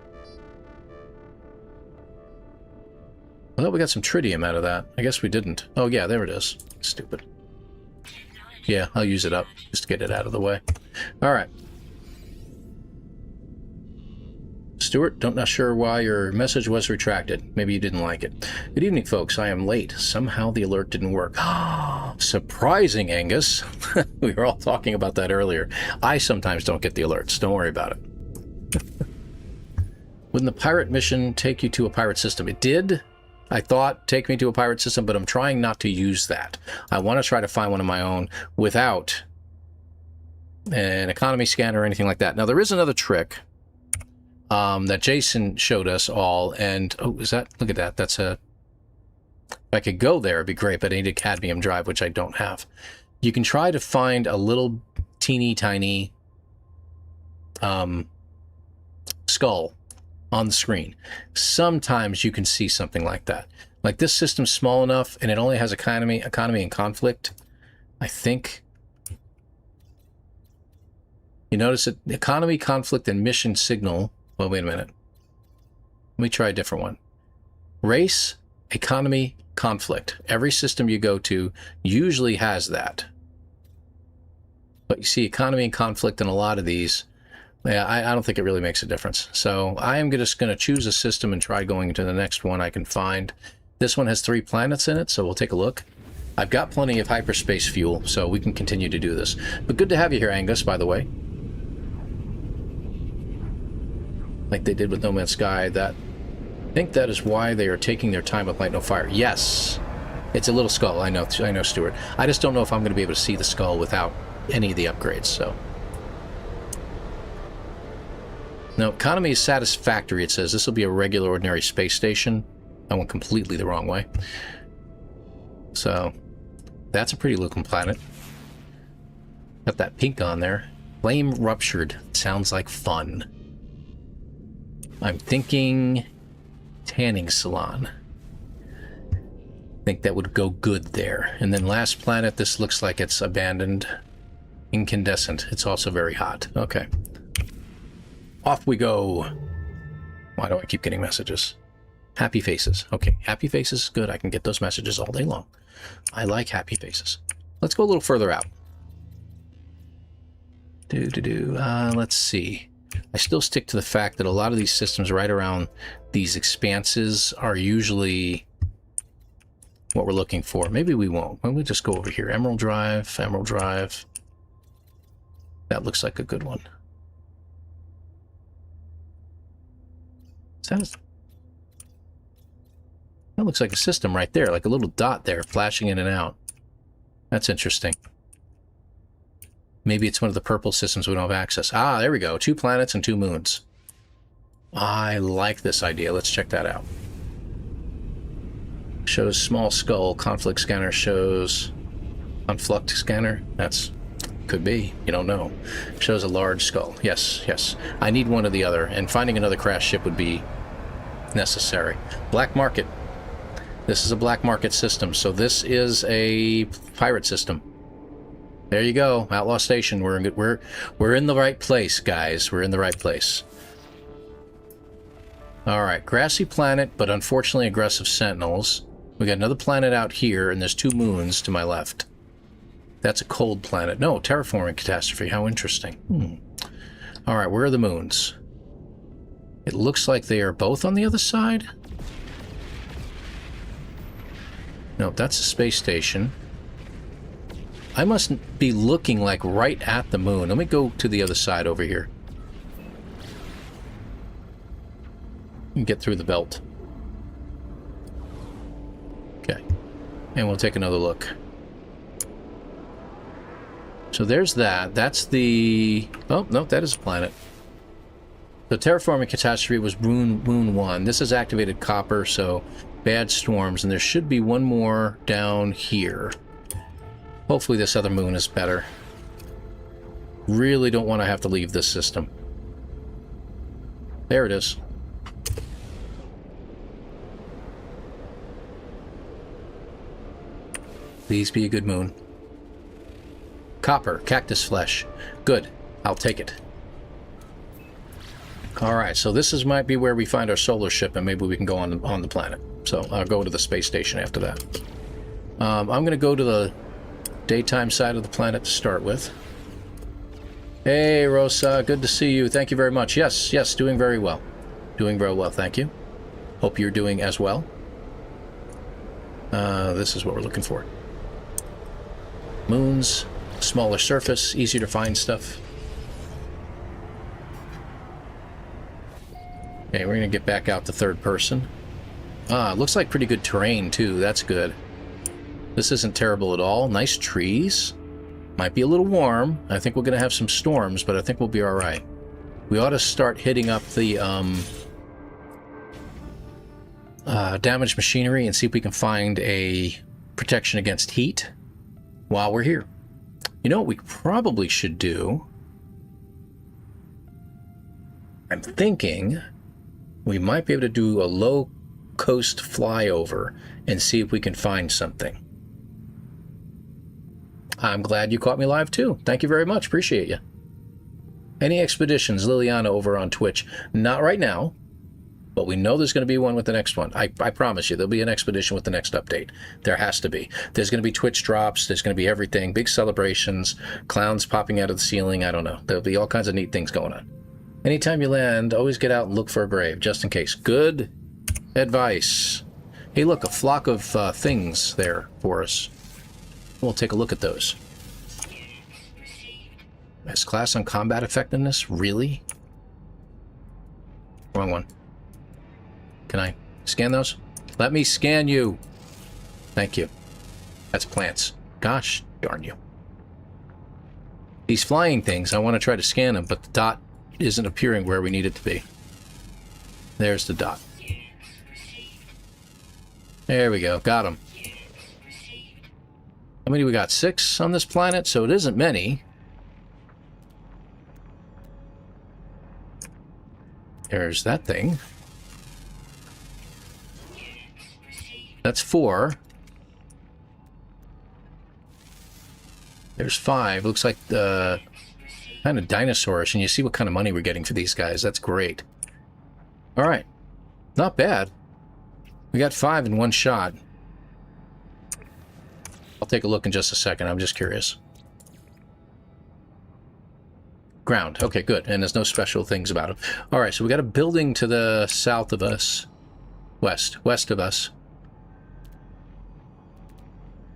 I thought we got some tritium out of that. I guess we didn't. Oh, yeah, there it is. Stupid. Yeah, I'll use it up just to get it out of the way. All right. Stuart, not sure why your message was retracted. Maybe you didn't like it. Good evening, folks. I am late. Somehow the alert didn't work. Surprising, Angus. We were all talking about that earlier. I sometimes don't get the alerts. Don't worry about it. Wouldn't the pirate mission take you to a pirate system? It did. I thought take me to a pirate system, but I'm trying not to use that. I want to try to find one of my own without an economy scanner or anything like that. Now, there is another trick that Jason showed us all, and oh, is that? Look at that. That's a. If I could go there, it'd be great, but I need a cadmium drive, which I don't have. You can try to find a little teeny tiny skull on the screen. Sometimes you can see something like that. Like this system's small enough, and it only has economy and conflict. I think. You notice it, economy, conflict, and mission signal. Well, wait a minute. Let me try a different one. Race, economy, conflict. Every system you go to usually has that. But you see economy and conflict in a lot of these. Yeah, I don't think it really makes a difference. So I am just going to choose a system and try going to the next one I can find. This one has 3 planets in it, so we'll take a look. I've got plenty of hyperspace fuel, so we can continue to do this. But good to have you here, Angus, by the way. Like they did with No Man's Sky. I think that is why they are taking their time with Light No Fire. Yes, it's a little skull. I know, Stuart. I just don't know if I'm going to be able to see the skull without any of the upgrades. So, no, economy is satisfactory. It says this will be a regular, ordinary space station. I went completely the wrong way. So, that's a pretty looking planet. Got that pink on there. Flame ruptured. Sounds like fun. I'm thinking tanning salon. I think that would go good there. And then last planet, this looks like it's abandoned. Incandescent. It's also very hot. Okay. Off we go. Why do I keep getting messages? Happy faces. Okay, happy faces is good. I can get those messages all day long. I like happy faces. Let's go a little further out. Let's see. I still stick to the fact that a lot of these systems right around these expanses are usually what we're looking for. Maybe we won't. Why don't we just go over here? Emerald Drive, Emerald Drive. That looks like a good one. That looks like a system right there, like a little dot there flashing in and out. That's interesting. Maybe it's one of the purple systems we don't have access. Ah, there we go. 2 planets and 2 moons. I like this idea. Let's check that out. Shows small skull. Conflict scanner shows... Conflict scanner? That's... Could be. You don't know. Shows a large skull. Yes, yes. I need one or the other, and finding another crash ship would be necessary. Black market. This is a black market system, so this is a pirate system. There you go, Outlaw Station. We're in the right place, guys. We're in the right place. All right, grassy planet, but unfortunately aggressive sentinels. We got another planet out here, and there's 2 moons to my left. That's a cold planet. No, terraforming catastrophe. How interesting. All right, where are the moons? It looks like they are both on the other side. Nope, that's a space station. I must be looking like right at the moon. Let me go to the other side over here. And get through the belt. Okay. And we'll take another look. So there's that. That's the... Oh, no, that is a planet. The terraforming catastrophe was Moon 1. This has activated copper, so bad storms. And there should be one more down here. Hopefully this other moon is better. Really don't want to have to leave this system. There it is. Please be a good moon. Copper, cactus flesh. Good. I'll take it. Alright, so this might be where we find our solar ship, and maybe we can go on the planet. So I'll go to the space station after that. I'm going to go to the daytime side of the planet to start with. Hey, Rosa, good to see you. Thank you very much. Yes, yes, doing very well. Doing very well, thank you. Hope you're doing as well. This is what we're looking for. Moons, smaller surface, easier to find stuff. Okay, we're going to get back out to third person. Looks like pretty good terrain, too. That's good. This isn't terrible at all. Nice trees. Might be a little warm. I think we're going to have some storms, but I think we'll be all right. We ought to start hitting up the damaged machinery and see if we can find a protection against heat while we're here. You know what we probably should do? I'm thinking we might be able to do a low-coast flyover and see if we can find something. I'm glad you caught me live, too. Thank you very much. Appreciate you. Any expeditions, Liliana over on Twitch? Not right now, but we know there's going to be one with the next one. I promise you, there'll be an expedition with the next update. There has to be. There's going to be Twitch drops. There's going to be everything. Big celebrations. Clowns popping out of the ceiling. I don't know. There'll be all kinds of neat things going on. Anytime you land, always get out and look for a grave, just in case. Good advice. Hey, look, a flock of things there for us. We'll take a look at those. S-class on combat effectiveness? Really? Wrong one. Can I scan those? Let me scan you. Thank you. That's plants. Gosh darn you. These flying things, I want to try to scan them, but the dot isn't appearing where we need it to be. There's the dot. There we go. Got them. How many we got? 6 on this planet, so it isn't many. There's that thing. That's 4. There's 5. Looks like the kind of dinosaurish, and you see what kind of money we're getting for these guys. That's great. All right. Not bad. We got 5 in one shot. I'll take a look in just a second. I'm just curious. Ground. Okay, good. And there's no special things about them. All right, so we got a building to the south of us. West of us.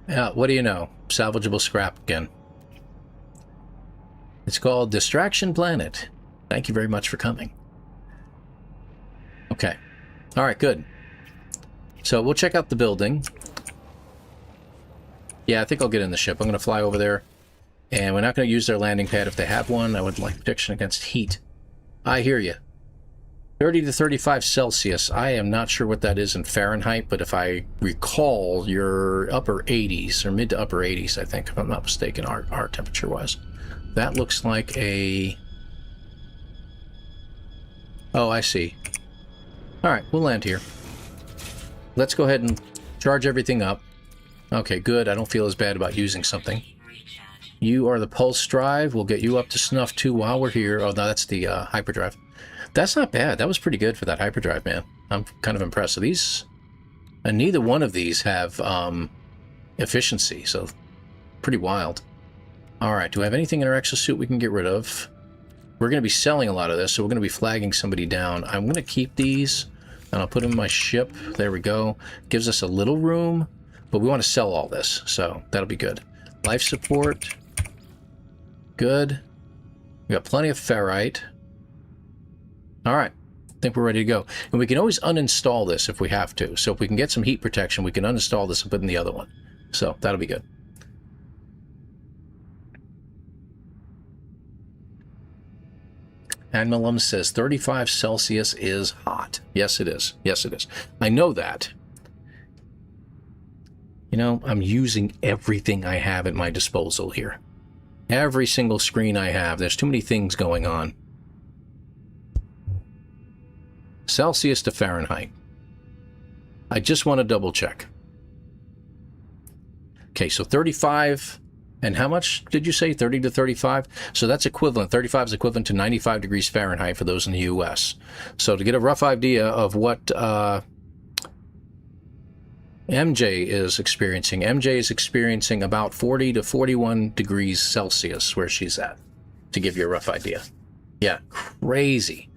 Yeah, what do you know? Salvageable scrap again. It's called Distraction Planet. Thank you very much for coming. Okay. All right, good. So we'll check out the building. Yeah, I think I'll get in the ship. I'm going to fly over there. And we're not going to use their landing pad if they have one. I would like protection against heat. I hear you. 30 to 35 Celsius. I am not sure what that is in Fahrenheit, but if I recall, you're upper 80s, or mid to upper 80s, I think, if I'm not mistaken, our temperature-wise. That looks like a... Oh, I see. All right, we'll land here. Let's go ahead and charge everything up. Okay, good. I don't feel as bad about using something. You are the pulse drive. We'll get you up to snuff, too, while we're here. Oh, no, that's the hyperdrive. That's not bad. That was pretty good for that hyperdrive, man. I'm kind of impressed. So these... And neither one of these have efficiency, so pretty wild. All right, do we have anything in our exosuit we can get rid of? We're going to be selling a lot of this, so we're going to be flagging somebody down. I'm going to keep these, and I'll put them in my ship. There we go. Gives us a little room, but we want to sell all this, so that'll be good. Life support. Good. We got plenty of ferrite. All right. I think we're ready to go. And we can always uninstall this if we have to. So if we can get some heat protection, we can uninstall this and put in the other one. So that'll be good. Admalum says 35 Celsius is hot. Yes, it is. Yes, it is. I know that. You know, I'm using everything I have at my disposal here. Every single screen I have. There's too many things going on. Celsius to Fahrenheit. I just want to double check. Okay, so 35, and how much did you say? 30 to 35? So that's equivalent. 35 is equivalent to 95 degrees Fahrenheit for those in the US. So to get a rough idea of what MJ is experiencing about 40 to 41 degrees Celsius where she's at, to give you a rough idea. Yeah, crazy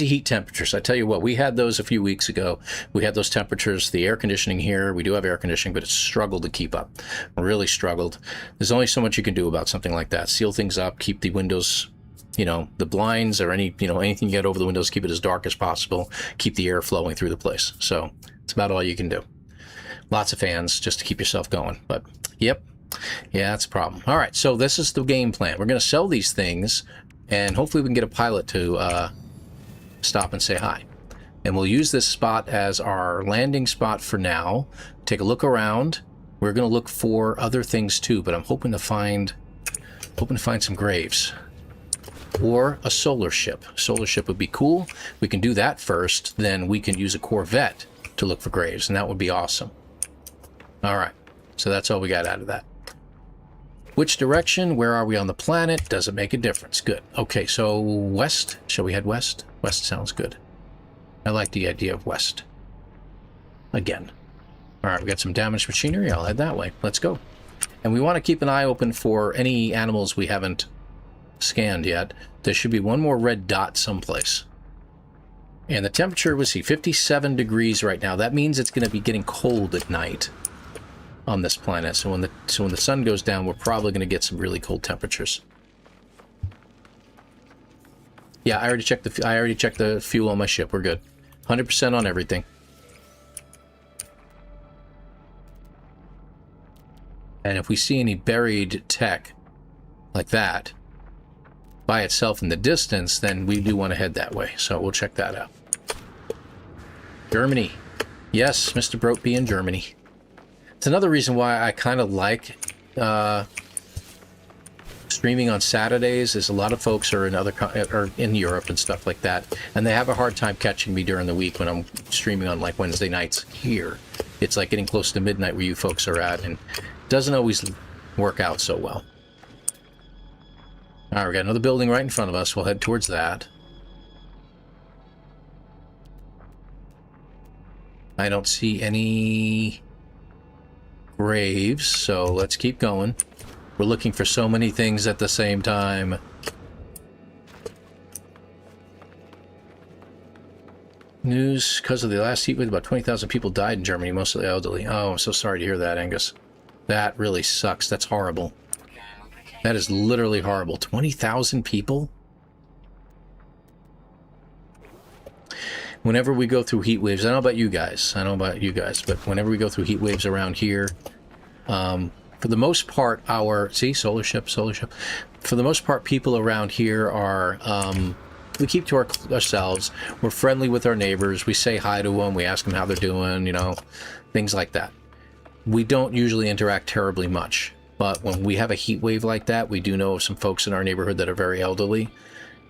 heat temperatures. I tell you what, we had those a few weeks ago. We had those temperatures. The air conditioning here, we do have air conditioning, but it's struggled to keep up. Really struggled. There's only so much you can do about something like that. Seal things up, keep the windows, you know, the blinds or anything you get over the windows, keep it as dark as possible, keep the air flowing through the place. So it's about all you can do. Lots of fans just to keep yourself going. But yep, yeah, that's a problem. All right, so this is the game plan. We're going to sell these things, and hopefully we can get a pilot to stop and say hi. And we'll use this spot as our landing spot for now. Take a look around. We're going to look for other things too, but I'm hoping to find some graves. Or a solar ship. Solar ship would be cool. We can do that first, then we can use a Corvette to look for graves, and that would be awesome. All right, so that's all we got out of that. Which direction? Where are we on the planet? Does it make a difference? Good. Okay, so west. Shall we head west? West sounds good. I like the idea of west. Again. All right, we got some damaged machinery. I'll head that way. Let's go. And we want to keep an eye open for any animals we haven't scanned yet. There should be one more red dot someplace. And the temperature, we see 57 degrees right now. That means it's going to be getting cold at night on this planet. So when the sun goes down, we're probably going to get some really cold temperatures. Yeah, I already checked the fuel on my ship. We're good. 100% on everything. And if we see any buried tech like that by itself in the distance, then we do want to head that way. So we'll check that out. Germany. Yes, Mr. Brope in Germany. It's another reason why I kind of like streaming on Saturdays. Is a lot of folks are in Europe and stuff like that, and they have a hard time catching me during the week when I'm streaming on like Wednesday nights here. It's like getting close to midnight where you folks are at, and it doesn't always work out so well. All right, we got another building right in front of us. We'll head towards that. I don't see any graves, so let's keep going. We're looking for so many things at the same time. News, because of the last heat wave, about 20,000 people died in Germany, mostly elderly. Oh, I'm so sorry to hear that, Angus. That really sucks. That's horrible. That is literally horrible. 20,000 people? Whenever we go through heat waves, I don't know about you guys, but whenever we go through heat waves around here, for the most part, see, solar ship. For the most part, people around here are, we keep to ourselves. We're friendly with our neighbors. We say hi to them. We ask them how they're doing, you know, things like that. We don't usually interact terribly much. But when we have a heat wave like that, we do know some folks in our neighborhood that are very elderly.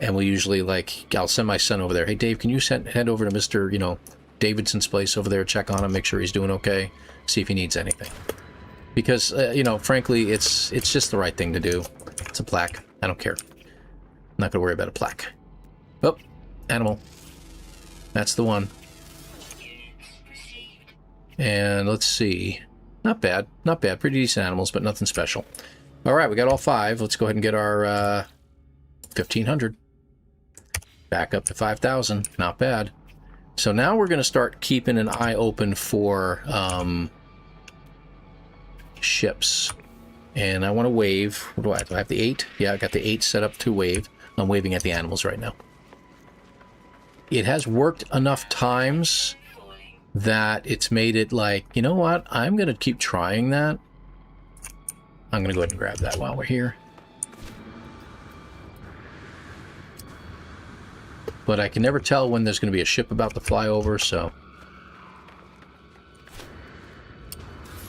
And we usually, like, I'll send my son over there. Hey, Dave, can you head over to Mr., you know, Davidson's place over there, check on him, make sure he's doing okay, see if he needs anything. Because, you know, frankly, it's just the right thing to do. It's a plaque. I don't care. I'm not going to worry about a plaque. Oh, animal. That's the one. And let's see. Not bad. Not bad. Pretty decent animals, but nothing special. All right, we got all 5. Let's go ahead and get our 1,500. Back up to 5,000. Not bad. So now we're going to start keeping an eye open for ships. And I want to wave. What do I have? Do I have the 8? Yeah, I got the 8 set up to wave. I'm waving at the animals right now. It has worked enough times that it's made it like, you know what? I'm going to keep trying that. I'm going to go ahead and grab that while we're here. But I can never tell when there's going to be a ship about to fly over, so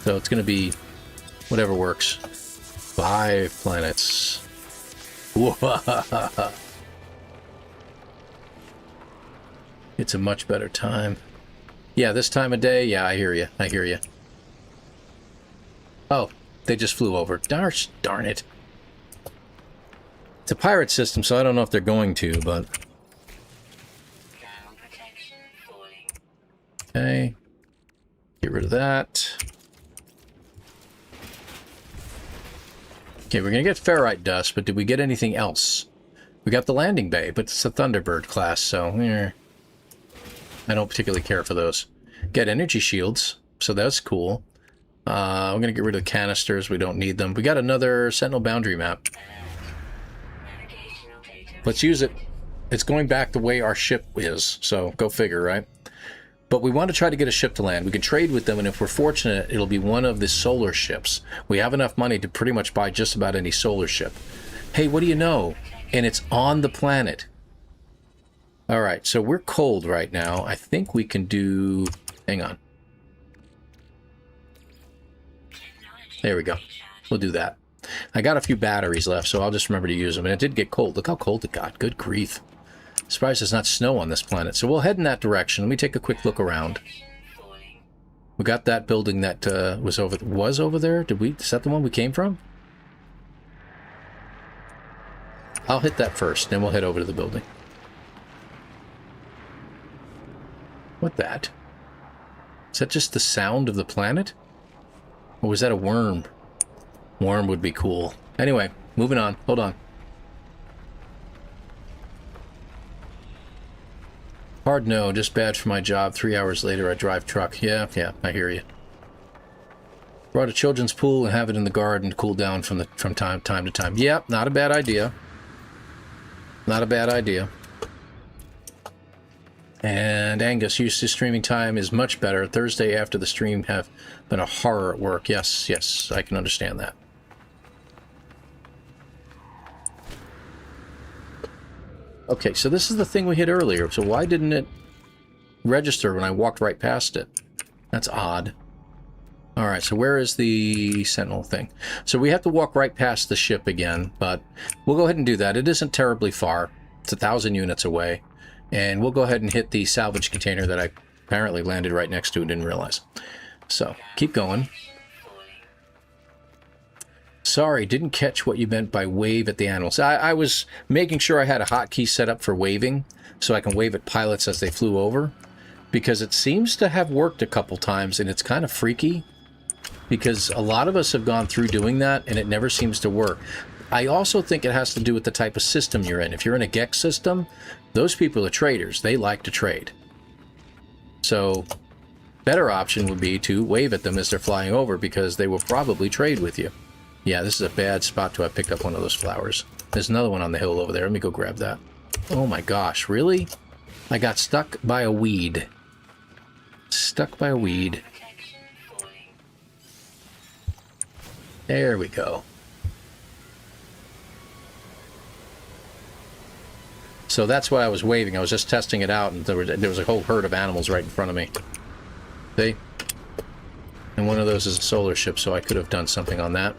it's going to be whatever works. 5 planets. It's a much better time. Yeah, this time of day, yeah, I hear you. I hear you. Oh, they just flew over. Darn it. It's a pirate system, so I don't know if they're going to, but... Okay. Get rid of that. Okay, we're going to get ferrite dust, but did we get anything else? We got the landing bay, but it's a Thunderbird class, so I don't particularly care for those. Get energy shields, so that's cool. We're going to get rid of the canisters. We don't need them. We got another Sentinel boundary map. Let's use it. It's going back the way our ship is, so go figure, right? But we want to try to get a ship to land. We can trade with them, and if we're fortunate, it'll be one of the solar ships. We have enough money to pretty much buy just about any solar ship. Hey, what do you know? And it's on the planet. All right, so we're cold right now. I think we can do... Hang on. There we go. We'll do that. I got a few batteries left, so I'll just remember to use them. And it did get cold. Look how cold it got. Good grief. Surprised there's not snow on this planet. So we'll head in that direction. Let me take a quick look around. We got that building that was over there. Is that the one we came from? I'll hit that first, then we'll head over to the building. What that? Is that just the sound of the planet? Or was that a worm? Worm would be cool. Anyway, moving on. Hold on. Hard no, just bad for my job. 3 hours later, I drive truck. Yeah, I hear you. Brought a children's pool and have it in the garden to cool down from time to time. Yeah, not a bad idea. Not a bad idea. And Angus, used to streaming time is much better. Thursday after the stream have been a horror at work. Yes, I can understand that. Okay, so this is the thing we hit earlier. So why didn't it register when I walked right past it? That's odd. Alright, so where is the Sentinel thing? So we have to walk right past the ship again, but we'll go ahead and do that. It isn't terribly far. It's 1,000 units away. And we'll go ahead and hit the salvage container that I apparently landed right next to and didn't realize. So, keep going. Sorry, didn't catch what you meant by wave at the animals. I was making sure I had a hotkey set up for waving, so I can wave at pilots as they flew over, because it seems to have worked a couple times, and it's kind of freaky, because a lot of us have gone through doing that, and it never seems to work. I also think it has to do with the type of system you're in. If you're in a Gex system, those people are traders. They like to trade. So, better option would be to wave at them as they're flying over, because they will probably trade with you. Yeah, this is a bad spot to have picked up one of those flowers. There's another one on the hill over there. Let me go grab that. Oh my gosh, really? I got stuck by a weed. Stuck by a weed. There we go. So that's why I was waving. I was just testing it out, and there was a whole herd of animals right in front of me. See? And one of those is a solar ship, so I could have done something on that.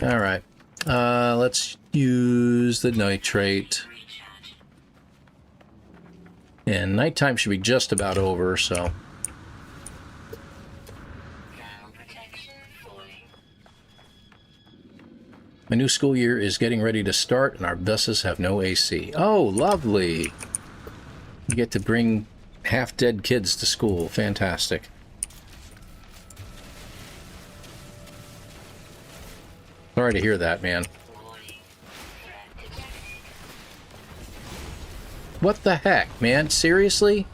Alright. Let's use the nitrate. And nighttime should be just about over, so... My new school year is getting ready to start, and our buses have no AC. Oh, lovely! You get to bring half-dead kids to school. Fantastic. Sorry to hear that, man. What the heck, man? Seriously?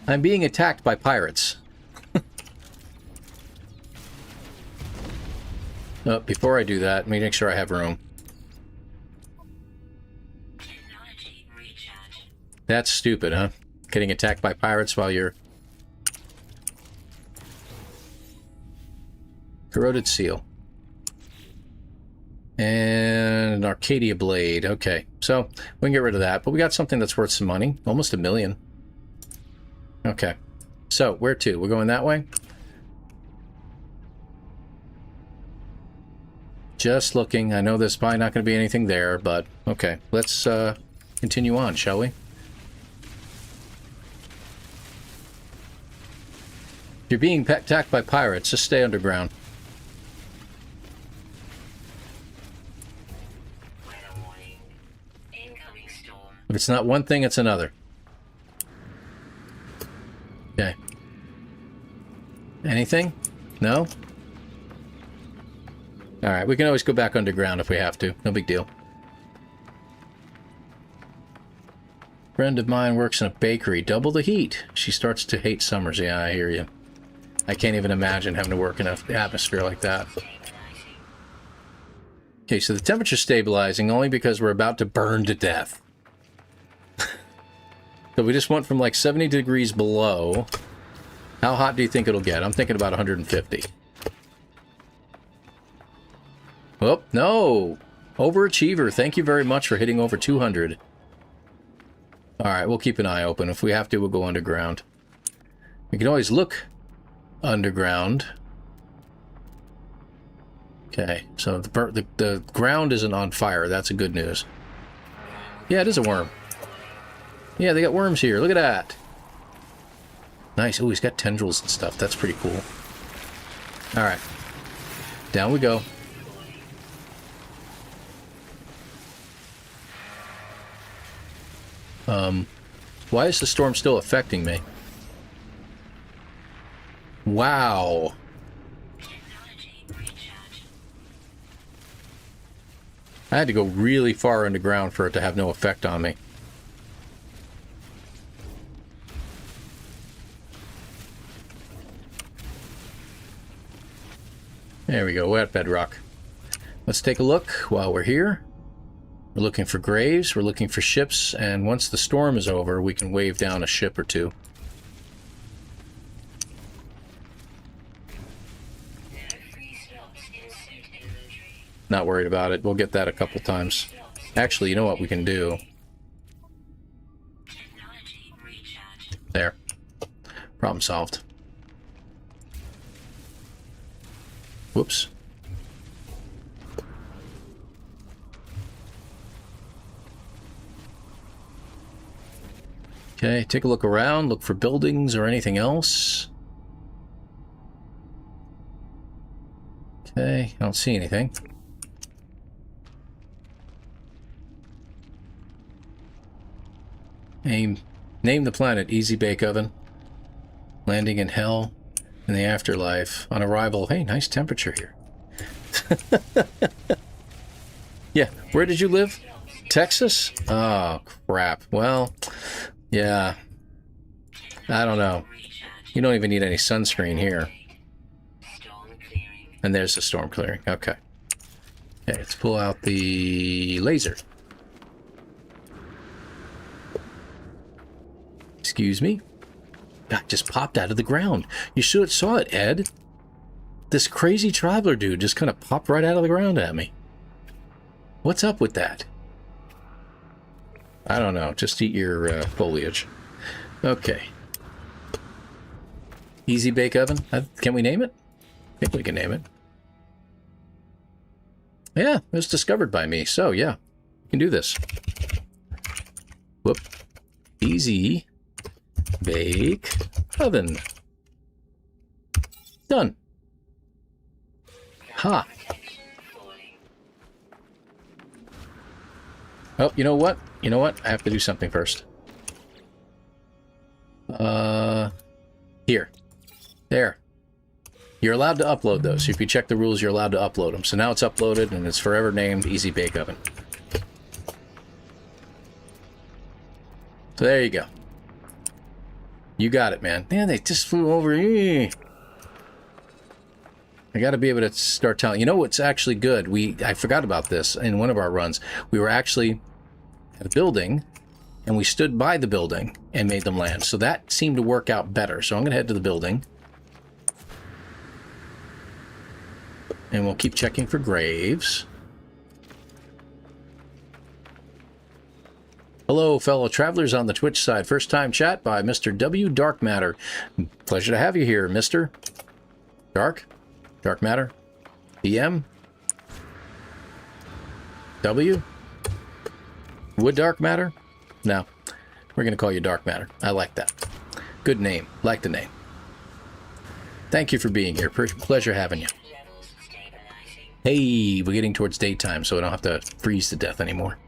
I'm being attacked by pirates. Oh, before I do that, let me make sure I have room. That's stupid, huh? Getting attacked by pirates while you're... Corroded seal. And an Arcadia blade. Okay, so we can get rid of that. But we got something that's worth some money. Almost 1 million. Okay. So, where to? We're going that way? Just looking. I know there's probably not going to be anything there, but... Okay, let's continue on, shall we? If you're being attacked by pirates, just stay underground. If it's not one thing, it's another. Okay. Anything? No? Alright, we can always go back underground if we have to. No big deal. Friend of mine works in a bakery. Double the heat. She starts to hate summers. Yeah, I hear you. I can't even imagine having to work in an atmosphere like that. Okay, so the temperature's stabilizing only because we're about to burn to death. So we just went from like 70 degrees below. How hot do you think it'll get? I'm thinking about 150. Oh, no! Overachiever, thank you very much for hitting over 200. Alright, we'll keep an eye open. If we have to, we'll go underground. We can always look underground. Okay, so the ground isn't on fire. That's a good news. Yeah, it is a worm. Yeah, they got worms here. Look at that. Nice. Oh, he's got tendrils and stuff. That's pretty cool. Alright. Down we go. Why is the storm still affecting me? Wow. I had to go really far underground for it to have no effect on me. There we go, wet bedrock. Let's take a look while we're here. We're looking for graves, we're looking for ships, and once the storm is over, we can wave down a ship or two. Not worried about it. We'll get that a couple times. Actually, you know what we can do? There. Problem solved. Whoops. Okay, take a look around, look for buildings or anything else. Okay, I don't see anything. Name the planet, Easy Bake Oven. Landing in hell, in the afterlife. On arrival, hey, nice temperature here. Yeah, where did you live? Texas? Oh, crap. Well, yeah. I don't know. You don't even need any sunscreen here. And there's the storm clearing. Okay. Okay, let's pull out the laser. Excuse me? That just popped out of the ground. You should have saw it, Ed. This crazy traveler dude just kind of popped right out of the ground at me. What's up with that? I don't know. Just eat your foliage. Okay. Easy Bake Oven. Can we name it? I think we can name it. Yeah, it was discovered by me. So, yeah. We can do this. Whoop. Easy Bake Oven. Done. Ha. Oh, you know what? You know what? I have to do something first. Here. There. You're allowed to upload those. If you check the rules, you're allowed to upload them. So now it's uploaded, and it's forever named Easy Bake Oven. So there you go. You got it, man. Man, they just flew over. I got to be able to start telling. You know what's actually good? I forgot about this in one of our runs. We were actually at a building, and we stood by the building and made them land. So that seemed to work out better. So I'm going to head to the building. And we'll keep checking for graves. Hello, fellow travelers on the Twitch side. First time chat by Mr. W. Dark Matter. Pleasure to have you here, Mr. Dark Matter? DM? W? Would Dark Matter? No. We're going to call you Dark Matter. I like that. Good name. Like the name. Thank you for being here. Pleasure having you. Hey, we're getting towards daytime, so we don't have to freeze to death anymore.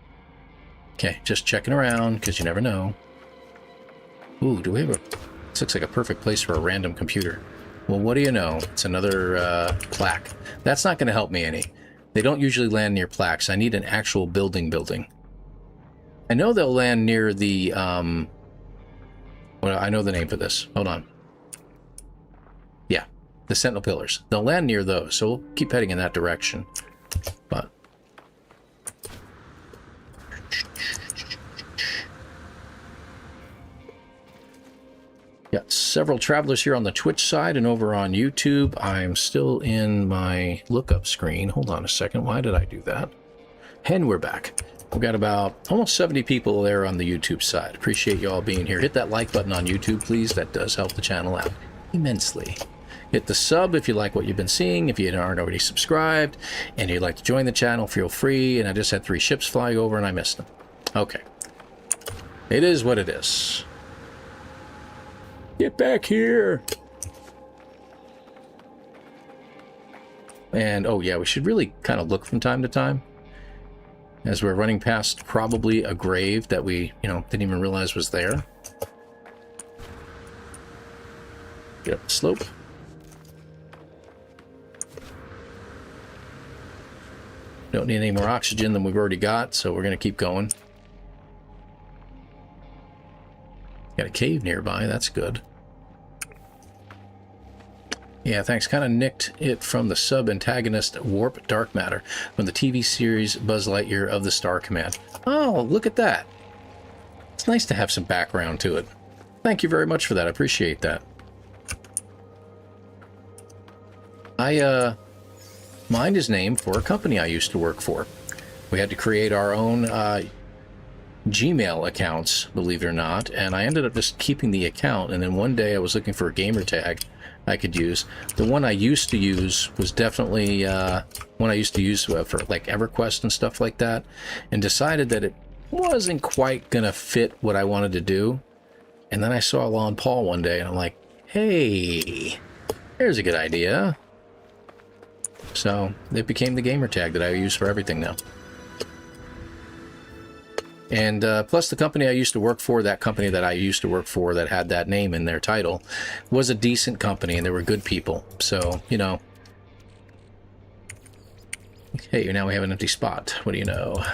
Okay, just checking around, because you never know. Ooh, do we have a... This looks like a perfect place for a random computer. Well, what do you know? It's another plaque. That's not going to help me any. They don't usually land near plaques. I need an actual building. I know they'll land near the... Well, I know the name for this. Hold on. Yeah, the sentinel pillars. They'll land near those, so we'll keep heading in that direction. But... Got several travelers here on the Twitch side and over on YouTube. I'm still in my lookup screen. Hold on a second. Why did I do that? And we're back. We've got about almost 70 people there on the YouTube side. Appreciate you all being here. Hit that like button on YouTube, please. That does help the channel out immensely. Hit the sub if you like what you've been seeing. If you aren't already subscribed and you'd like to join the channel, feel free. And I just had 3 ships fly over and I missed them. Okay. It is what it is. Get back here! And, oh yeah, we should really kind of look from time to time. As we're running past probably a grave that we, didn't even realize was there. Get up the slope. Don't need any more oxygen than we've already got, so we're going to keep going. Got a cave nearby, that's good. Yeah, thanks. Kind of nicked it from the sub-antagonist Warp Dark Matter from the TV series Buzz Lightyear of the Star Command. Oh, look at that. It's nice to have some background to it. Thank you very much for that. I appreciate that. I mined his name for a company I used to work for. We had to create our own Gmail accounts, believe it or not, and I ended up just keeping the account, and then one day I was looking for a gamer tag I could use. The one I used to use was definitely one I used to use for like EverQuest and stuff like that, and decided that it wasn't quite gonna fit what I wanted to do. And then I saw ElanPaul one day and I'm like, hey, here's a good idea. So it became the gamer tag that I use for everything now. And plus the company I used to work for, that company that I used to work for that had that name in their title, was a decent company and they were good people. So, Okay, now we have an empty spot. What do you know?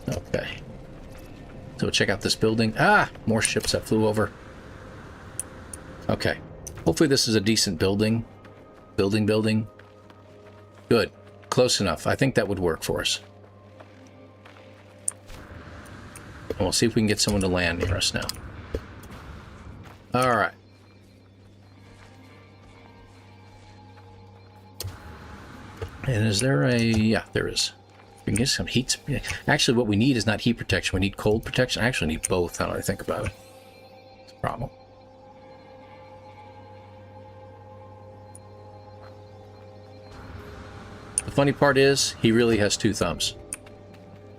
Okay. So check out this building. Ah! More ships that flew over. Okay. Hopefully this is a decent building. Building. Good. Close enough. I think that would work for us. We'll see if we can get someone to land near us now. Alright. And is there a... Yeah, there is. We can get some heat... Actually, what we need is not heat protection. We need cold protection. I actually need both, now that I think about it. It's a problem. The funny part is, he really has 2 thumbs.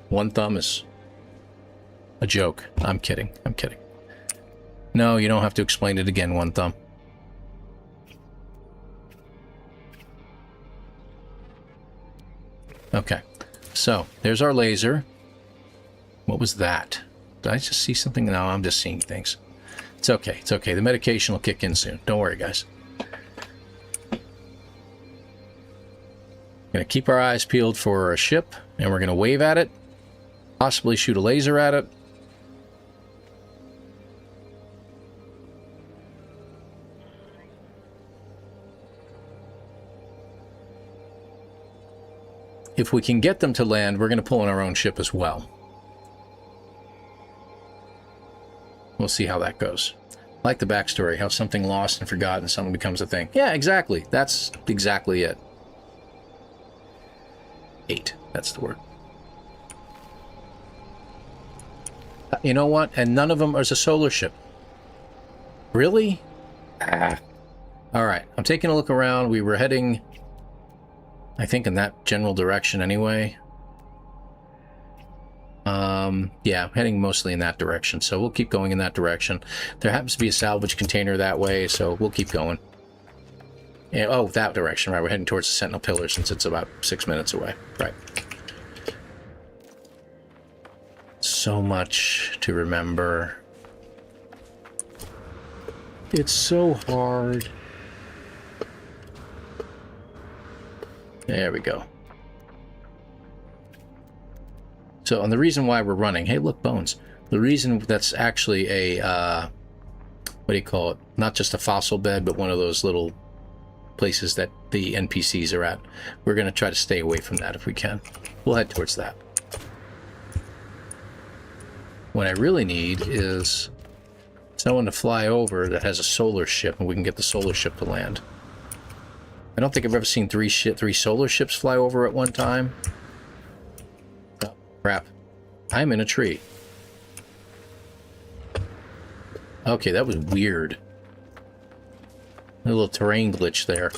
One thumb is... a joke. I'm kidding. No, you don't have to explain it again, One Thumb. Okay. So, there's our laser. What was that? Did I just see something? No, I'm just seeing things. It's okay. It's okay. The medication will kick in soon. Don't worry, guys. Gonna keep our eyes peeled for a ship, and we're gonna wave at it. Possibly shoot a laser at it. If we can get them to land, we're going to pull in our own ship as well. We'll see how that goes. I like the backstory, how something lost and forgotten suddenly becomes a thing. Yeah, exactly. That's exactly it. 8. That's the word. You know what? And none of them is a solar ship. Really? Ah. All right. I'm taking a look around. We were heading... I think in that general direction anyway. Yeah, heading mostly in that direction, so we'll keep going in that direction. There happens to be a salvage container that way, so we'll keep going. Yeah, oh, that direction, right. We're heading towards the Sentinel Pillar since it's about 6 minutes away. Right. so much to remember. It's so hard. There we go. So, and the reason why we're running, hey, look, bones. The reason that's actually a, what do you call it? Not just a fossil bed, but one of those little places that the NPCs are at. We're going to try to stay away from that if we can. We'll head towards that. What I really need is someone to fly over that has a solar ship, and we can get the solar ship to land. I don't think I've ever seen three solar ships fly over at one time. Oh, crap. I'm in a tree. Okay, that was weird. A little terrain glitch there.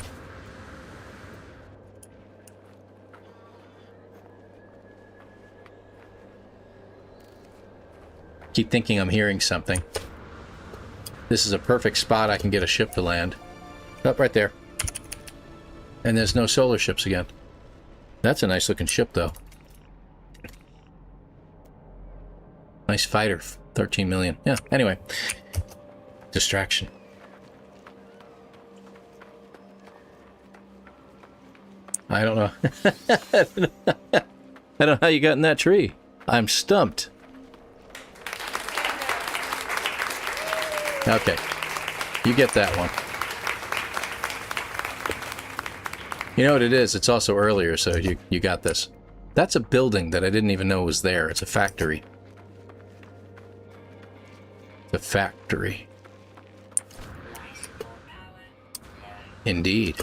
Keep thinking I'm hearing something. This is a perfect spot I can get a ship to land. Up right there. And there's no solar ships again. That's a nice looking ship though. Nice fighter. 13 million. Yeah, anyway. Distraction. I don't know. I don't know how you got in that tree. I'm stumped. Okay. You get that one. You know what it is? It's also earlier, so you got this. That's a building that I didn't even know was there. It's a factory. It's a factory. Indeed.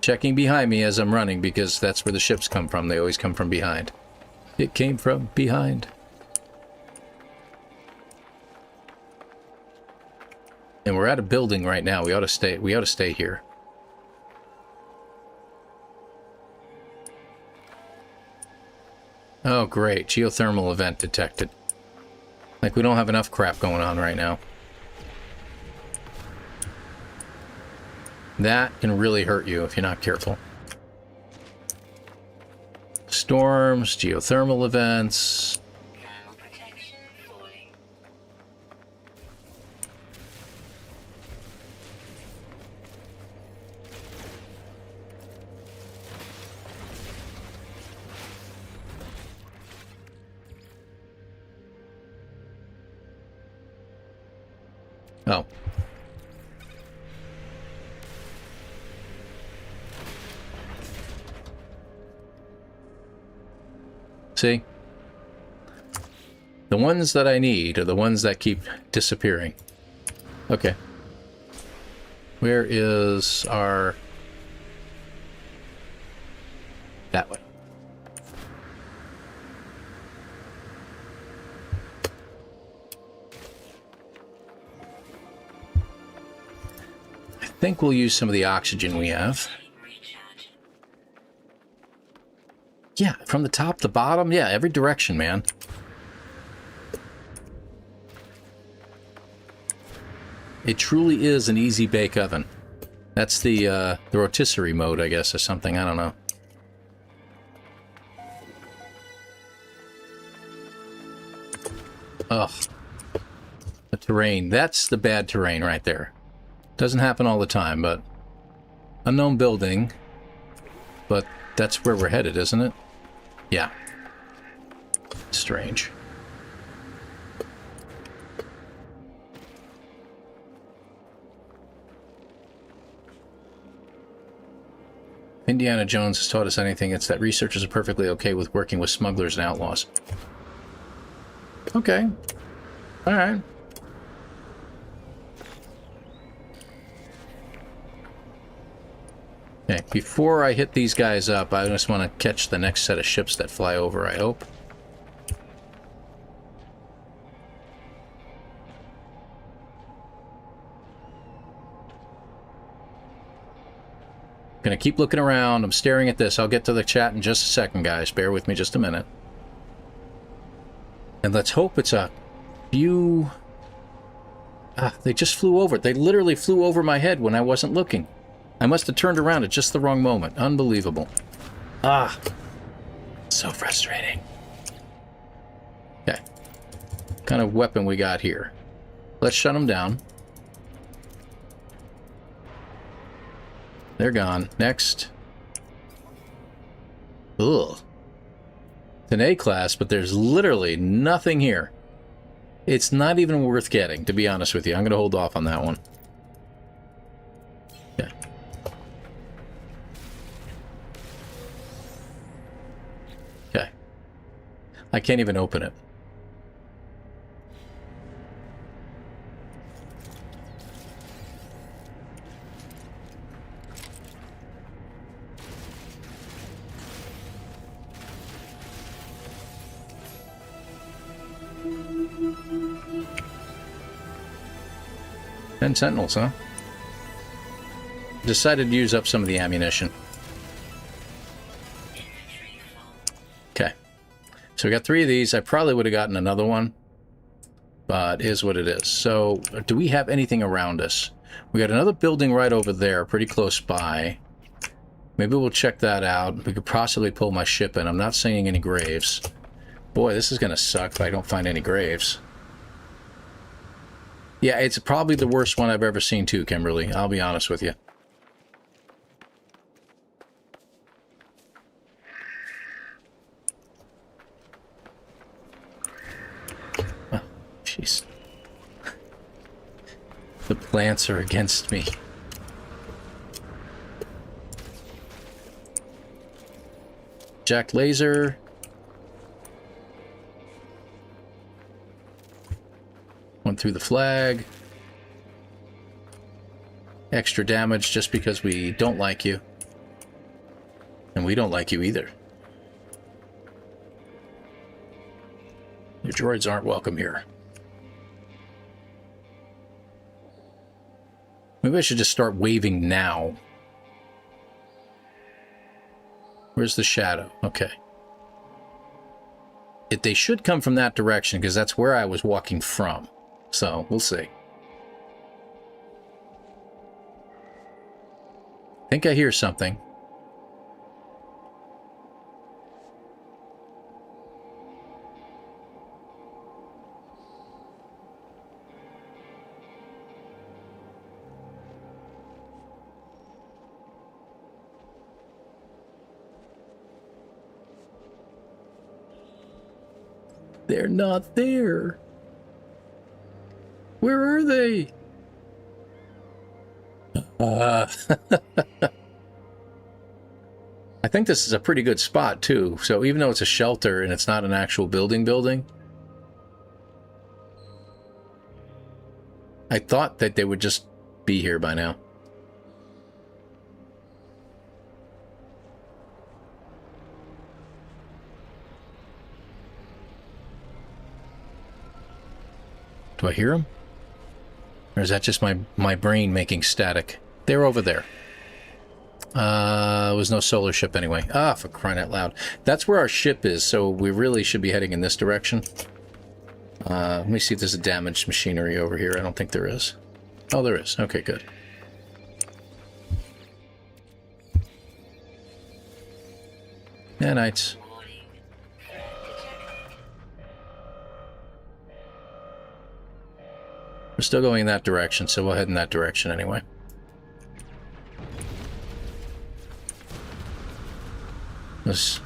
Checking behind me as I'm running because that's where the ships come from. They always come from behind. It came from behind. And we're at a building right now. We ought to stay here. Oh great, geothermal event detected. Like we don't have enough crap going on right now. That can really hurt you if you're not careful. Storms, geothermal events. Oh. See? The ones that I need are the ones that keep disappearing. Okay. Where is our... That one. I think we'll use some of the oxygen we have. Yeah, from the top to bottom. Yeah, every direction, man. It truly is an easy bake oven. That's the rotisserie mode, I guess, or something. I don't know. Ugh. The terrain. That's the bad terrain right there. Doesn't happen all the time, but... Unknown building. But that's where we're headed, isn't it? Yeah. Strange. Indiana Jones has taught us anything, it's that researchers are perfectly okay with working with smugglers and outlaws. Okay. Alright. Okay, before I hit these guys up, I just want to catch the next set of ships that fly over, I hope. Gonna keep looking around. I'm staring at this. I'll get to the chat in just a second, guys. Bear with me just a minute. And let's hope it's a few... Ah, they just flew over it. They literally flew over my head when I wasn't looking. I must have turned around at just the wrong moment. Unbelievable. Ah. So frustrating. Okay. What kind of weapon we got here? Let's shut them down. They're gone. Next. Ugh. It's an A class, but there's literally nothing here. It's not even worth getting, to be honest with you. I'm going to hold off on that one. Yeah. Okay. I can't even open it. And sentinels, huh? Decided to use up some of the ammunition. Okay. So we got 3 of these. I probably would have gotten another one. But is what it is. So, do we have anything around us? We got another building right over there, pretty close by. Maybe we'll check that out. We could possibly pull my ship in. I'm not seeing any graves. Boy, this is going to suck if I don't find any graves. Yeah, it's probably the worst one I've ever seen too, Kimberly. I'll be honest with you. Oh, jeez. The plants are against me. Jack laser. Went through the flag. Extra damage just because we don't like you. And we don't like you either. Your droids aren't welcome here. Maybe I should just start waving now. Where's the shadow? Okay. They should come from that direction because that's where I was walking from. So, we'll see. I think I hear something. They're not there. Where are they? I think this is a pretty good spot, too. So even though it's a shelter and it's not an actual building, I thought that they would just be here by now. Do I hear them? Or is that just my brain making static? They're over there. There was no solar ship anyway. Ah, for crying out loud. That's where our ship is, so we really should be heading in this direction. Let me see if there's a damaged machinery over here. I don't think there is. Oh, there is. Okay, good. Yeah, nights. We're still going in that direction, so we'll head in that direction anyway. Those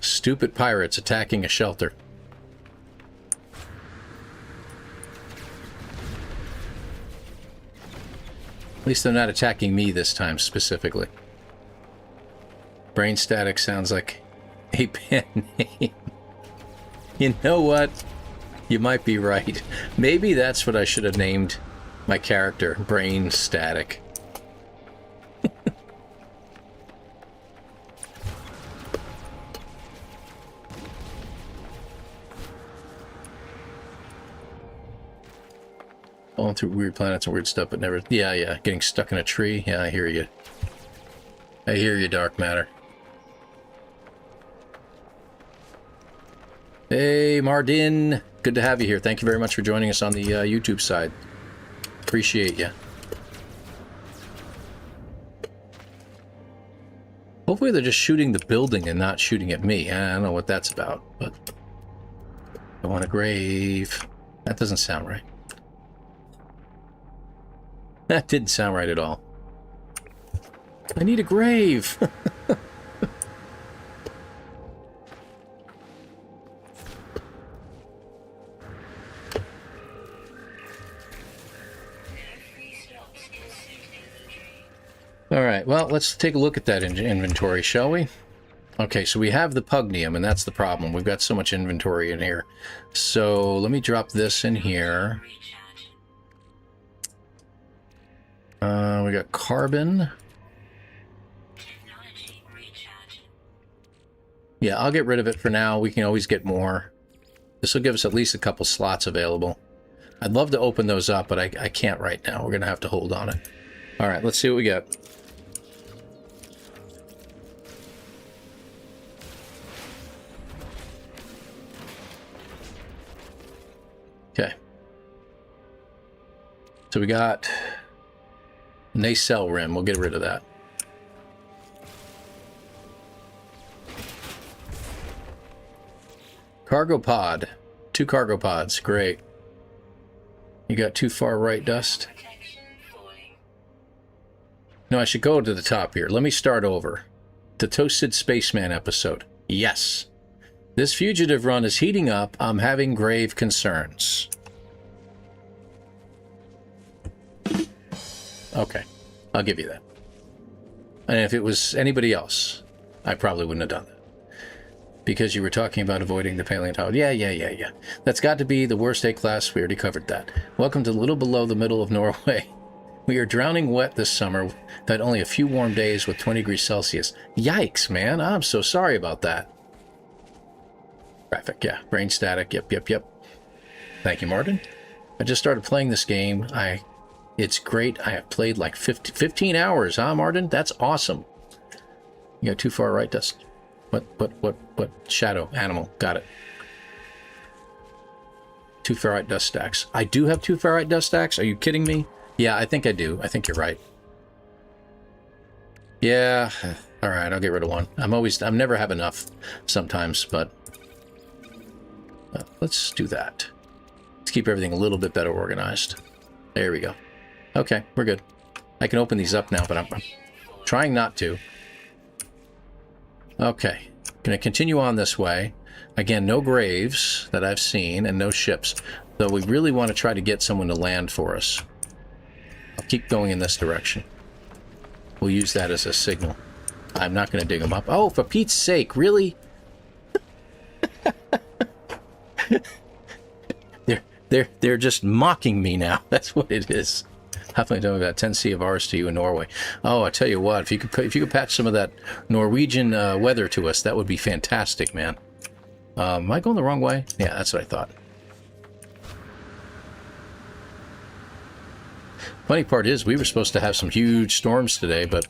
stupid pirates attacking a shelter. At least they're not attacking me this time specifically. Brain static sounds like a pen name. You know what? You might be right. Maybe that's what I should have named my character. Brain static. Falling through weird planets and weird stuff, but never... Yeah. Getting stuck in a tree. Yeah, I hear you. I hear you, dark matter. Hey, Mardin. Good to have you here. Thank you very much for joining us on the YouTube side. Appreciate you. Hopefully they're just shooting the building and not shooting at me. I don't know what that's about, but I want a grave. That doesn't sound right. That didn't sound right at all. I need a grave. All right, well, let's take a look at that inventory, shall we? Okay, so we have the pugnium, and that's the problem. We've got so much inventory in here. So let me drop this in here. We got carbon. Yeah, I'll get rid of it for now. We can always get more. This will give us at least a couple slots available. I'd love to open those up, but I can't right now. We're going to have to hold on it. All right, let's see what we got. Okay. So we got nacelle rim. We'll get rid of that. Cargo pod. 2 cargo pods. Great. You got too far right, Dust? No, I should go to the top here. Let me start over. The Toasted Spaceman episode. Yes. This fugitive run is heating up. I'm having grave concerns. Okay. I'll give you that. And if it was anybody else, I probably wouldn't have done that. Because you were talking about avoiding the paleontology. Yeah. That's got to be the worst A-class. We already covered that. Welcome to a little below the middle of Norway. We are drowning wet this summer. We've had only a few warm days with 20 degrees Celsius. Yikes, man. I'm so sorry about that. Traffic, yeah. Brain static. Yep. Thank you, Martin. I just started playing this game. It's great. I have played like 15 hours, huh, Martin? That's awesome. You got too far right, Dust. What? Shadow, animal. Got it. 2 ferrite dust stacks. I do have 2 ferrite dust stacks? Are you kidding me? Yeah, I think I do. I think you're right. Yeah. All right, I'll get rid of 1. I'm never have enough sometimes, but let's do that. Let's keep everything a little bit better organized. There we go. Okay, we're good. I can open these up now, but I'm trying not to. Okay, gonna continue on this way. Again, no graves that I've seen and no ships, though we really want to try to get someone to land for us. I'll keep going in this direction. We'll use that as a signal. I'm not going to dig them up. Oh, for Pete's sake, really? They're just mocking me now. That's what it is. Definitely talking about 10C of ours to you in Norway. Oh, I tell you what, if you could patch some of that Norwegian weather to us, that would be fantastic, man. Am I going the wrong way? Yeah, that's what I thought. Funny part is, we were supposed to have some huge storms today, but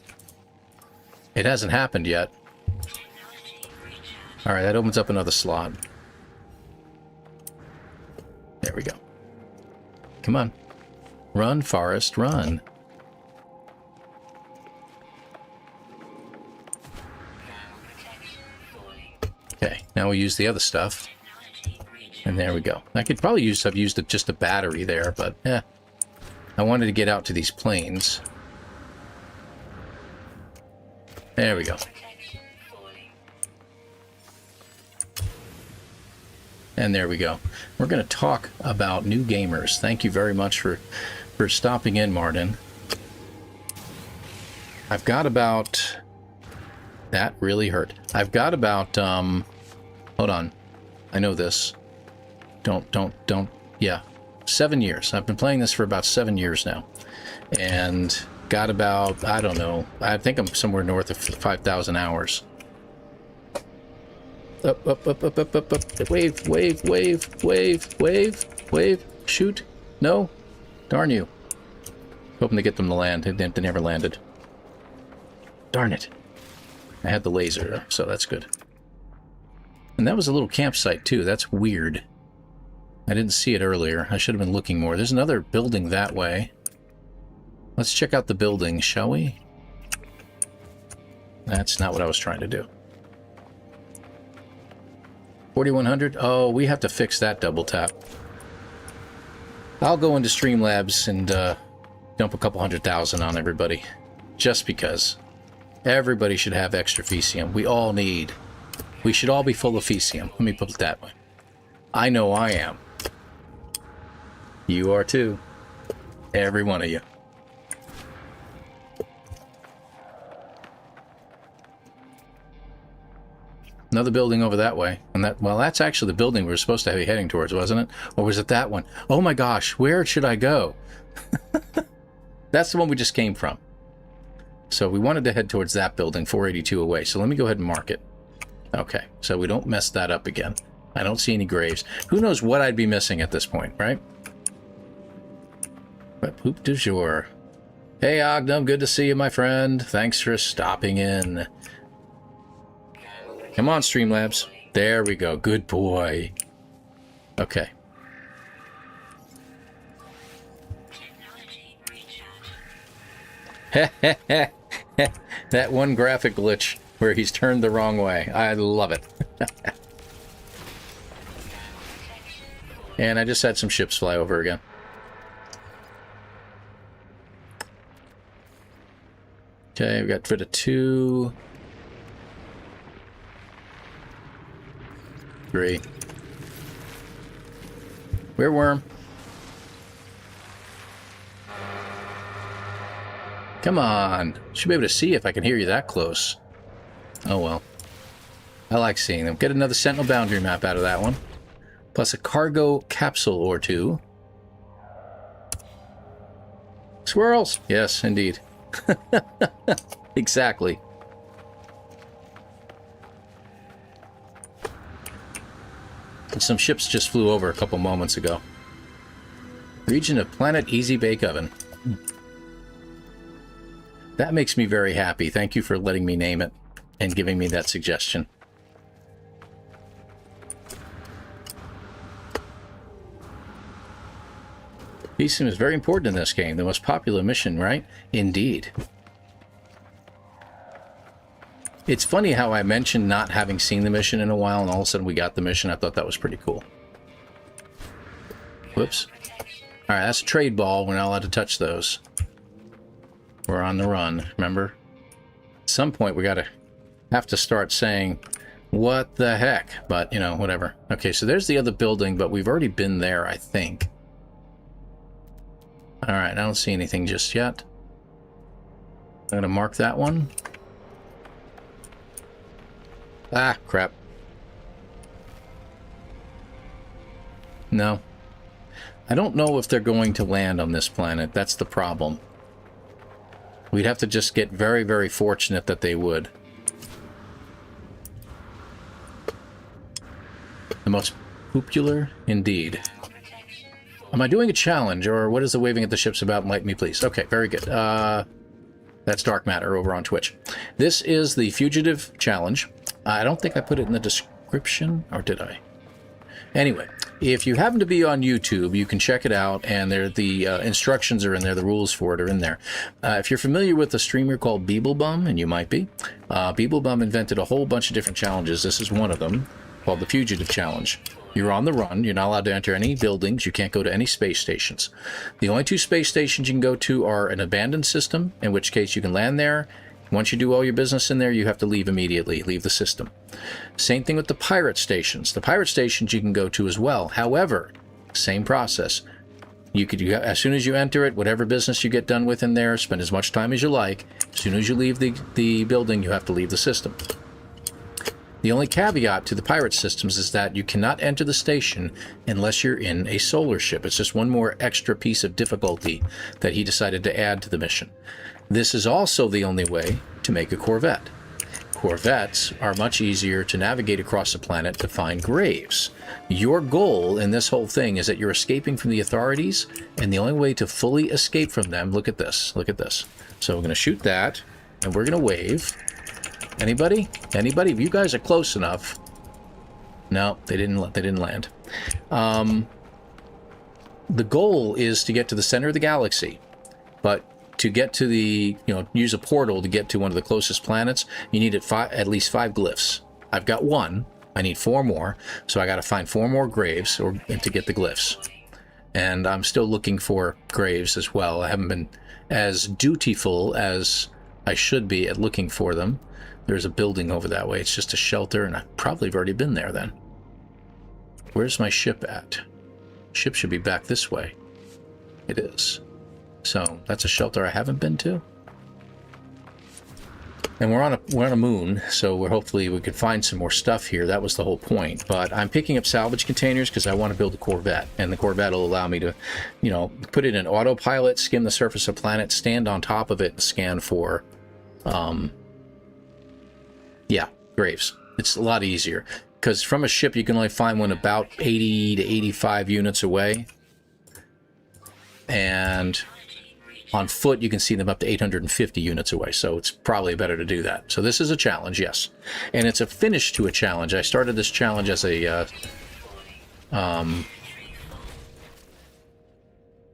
it hasn't happened yet. All right, that opens up another slot. There we go. Come on. Run, Forrest, run. Okay, now we use the other stuff. And there we go. I could probably have used just a battery there, but yeah. I wanted to get out to these planes. There we go. And there we go. We're going to talk about new gamers. Thank you very much for stopping in, Martin. I've got about... That really hurt. I've got about... Hold on. I know this. Don't... Yeah. 7 years. I've been playing this for about 7 years now. And got about, I don't know, I think I'm somewhere north of 5,000 hours. Up. Wave. Shoot. No. Darn you. Hoping to get them to land. They never landed. Darn it. I had the laser, so that's good. And that was a little campsite, too. That's weird. I didn't see it earlier. I should have been looking more. There's another building that way. Let's check out the building, shall we? That's not what I was trying to do. 4100. Oh, we have to fix that double tap. I'll go into Streamlabs and dump a couple 100,000 on everybody. Just because. Everybody should have extra Fecium. We all need. We should all be full of Fecium. Let me put it that way. I know I am. You are too. Every one of you. Another building over that way. And that, well, that's actually the building we were supposed to be heading towards, wasn't it? Or was it that one? Oh my gosh, where should I go? That's the one we just came from. So we wanted to head towards that building, 482 away. So let me go ahead and mark it. Okay, so we don't mess that up again. I don't see any graves. Who knows what I'd be missing at this point, right? But poop du jour. Hey, Ognum, good to see you, my friend. Thanks for stopping in. Come on, Streamlabs. There we go. Good boy. Okay. That one graphic glitch where he's turned the wrong way. I love it. And I just had some ships fly over again. Okay, we got rid of 2. 3. Wereworm. Come on. Should be able to see if I can hear you that close. Oh well. I like seeing them. Get another Sentinel boundary map out of that one. Plus a cargo capsule or 2. Squirrels! Yes, indeed. Exactly. And some ships just flew over a couple moments ago. Region of Planet Easy Bake Oven. That makes me very happy. Thank you for letting me name it and giving me that suggestion. Fecium is very important in this game. The most popular mission, right? Indeed. It's funny how I mentioned not having seen the mission in a while, and all of a sudden we got the mission. I thought that was pretty cool. Whoops. Alright, that's a trade ball. We're not allowed to touch those. We're on the run, remember? At some point we have to start saying, what the heck? But, you know, whatever. Okay, so there's the other building, but we've already been there, I think. Alright, I don't see anything just yet. I'm going to mark that one. Ah, crap. No. I don't know if they're going to land on this planet. That's the problem. We'd have to just get very, very fortunate that they would. The most popular? Indeed. Am I doing a challenge, or what is the waving at the ships about? Enlighten me, please. Okay, very good. That's Dark Matter over on Twitch. This is the Fugitive Challenge. I don't think I put it in the description, or did I? Anyway, if you happen to be on YouTube, you can check it out, and the instructions are in there, the rules for it are in there. If you're familiar with a streamer called Beeblebum, and you might be, Beeblebum invented a whole bunch of different challenges. This is one of them, called the Fugitive Challenge. You're on the run, you're not allowed to enter any buildings, you can't go to any space stations. The only 2 space stations you can go to are an abandoned system, in which case you can land there. Once you do all your business in there, you have to leave immediately, leave the system. Same thing with the pirate stations. The pirate stations you can go to as well. However, same process. You could, as soon as you enter it, whatever business you get done with in there, spend as much time as you like. As soon as you leave the building, you have to leave the system. The only caveat to the pirate systems is that you cannot enter the station unless you're in a solar ship. It's just one more extra piece of difficulty that he decided to add to the mission. This is also the only way to make a Corvette. Corvettes are much easier to navigate across the planet to find graves. Your goal in this whole thing is that you're escaping from the authorities, and the only way to fully escape from them, look at this, look at this. So we're going to shoot that, and we're going to wave. Anybody? Anybody? If you guys are close enough. No, they didn't land. The goal is to get to the center of the galaxy, but to get to the, use a portal to get to one of the closest planets, you need at least 5 glyphs. I've got 1. I need 4 more, so I got to find 4 more graves to get the glyphs. And I'm still looking for graves as well. I haven't been as dutiful as I should be at looking for them. There's a building over that way. It's just a shelter, and I probably have already been there then. Where's my ship at? Ship should be back this way. It is. So that's a shelter I haven't been to. And we're on a moon, so hopefully we could find some more stuff here. That was the whole point. But I'm picking up salvage containers because I want to build a Corvette, and the Corvette will allow me to, put it in autopilot, skim the surface of the planet, stand on top of it, and scan for, graves. It's a lot easier because from a ship you can only find one about 80 to 85 units away, and on foot, you can see them up to 850 units away, so it's probably better to do that. So this is a challenge, yes. And it's a finish to a challenge. I started this challenge as a...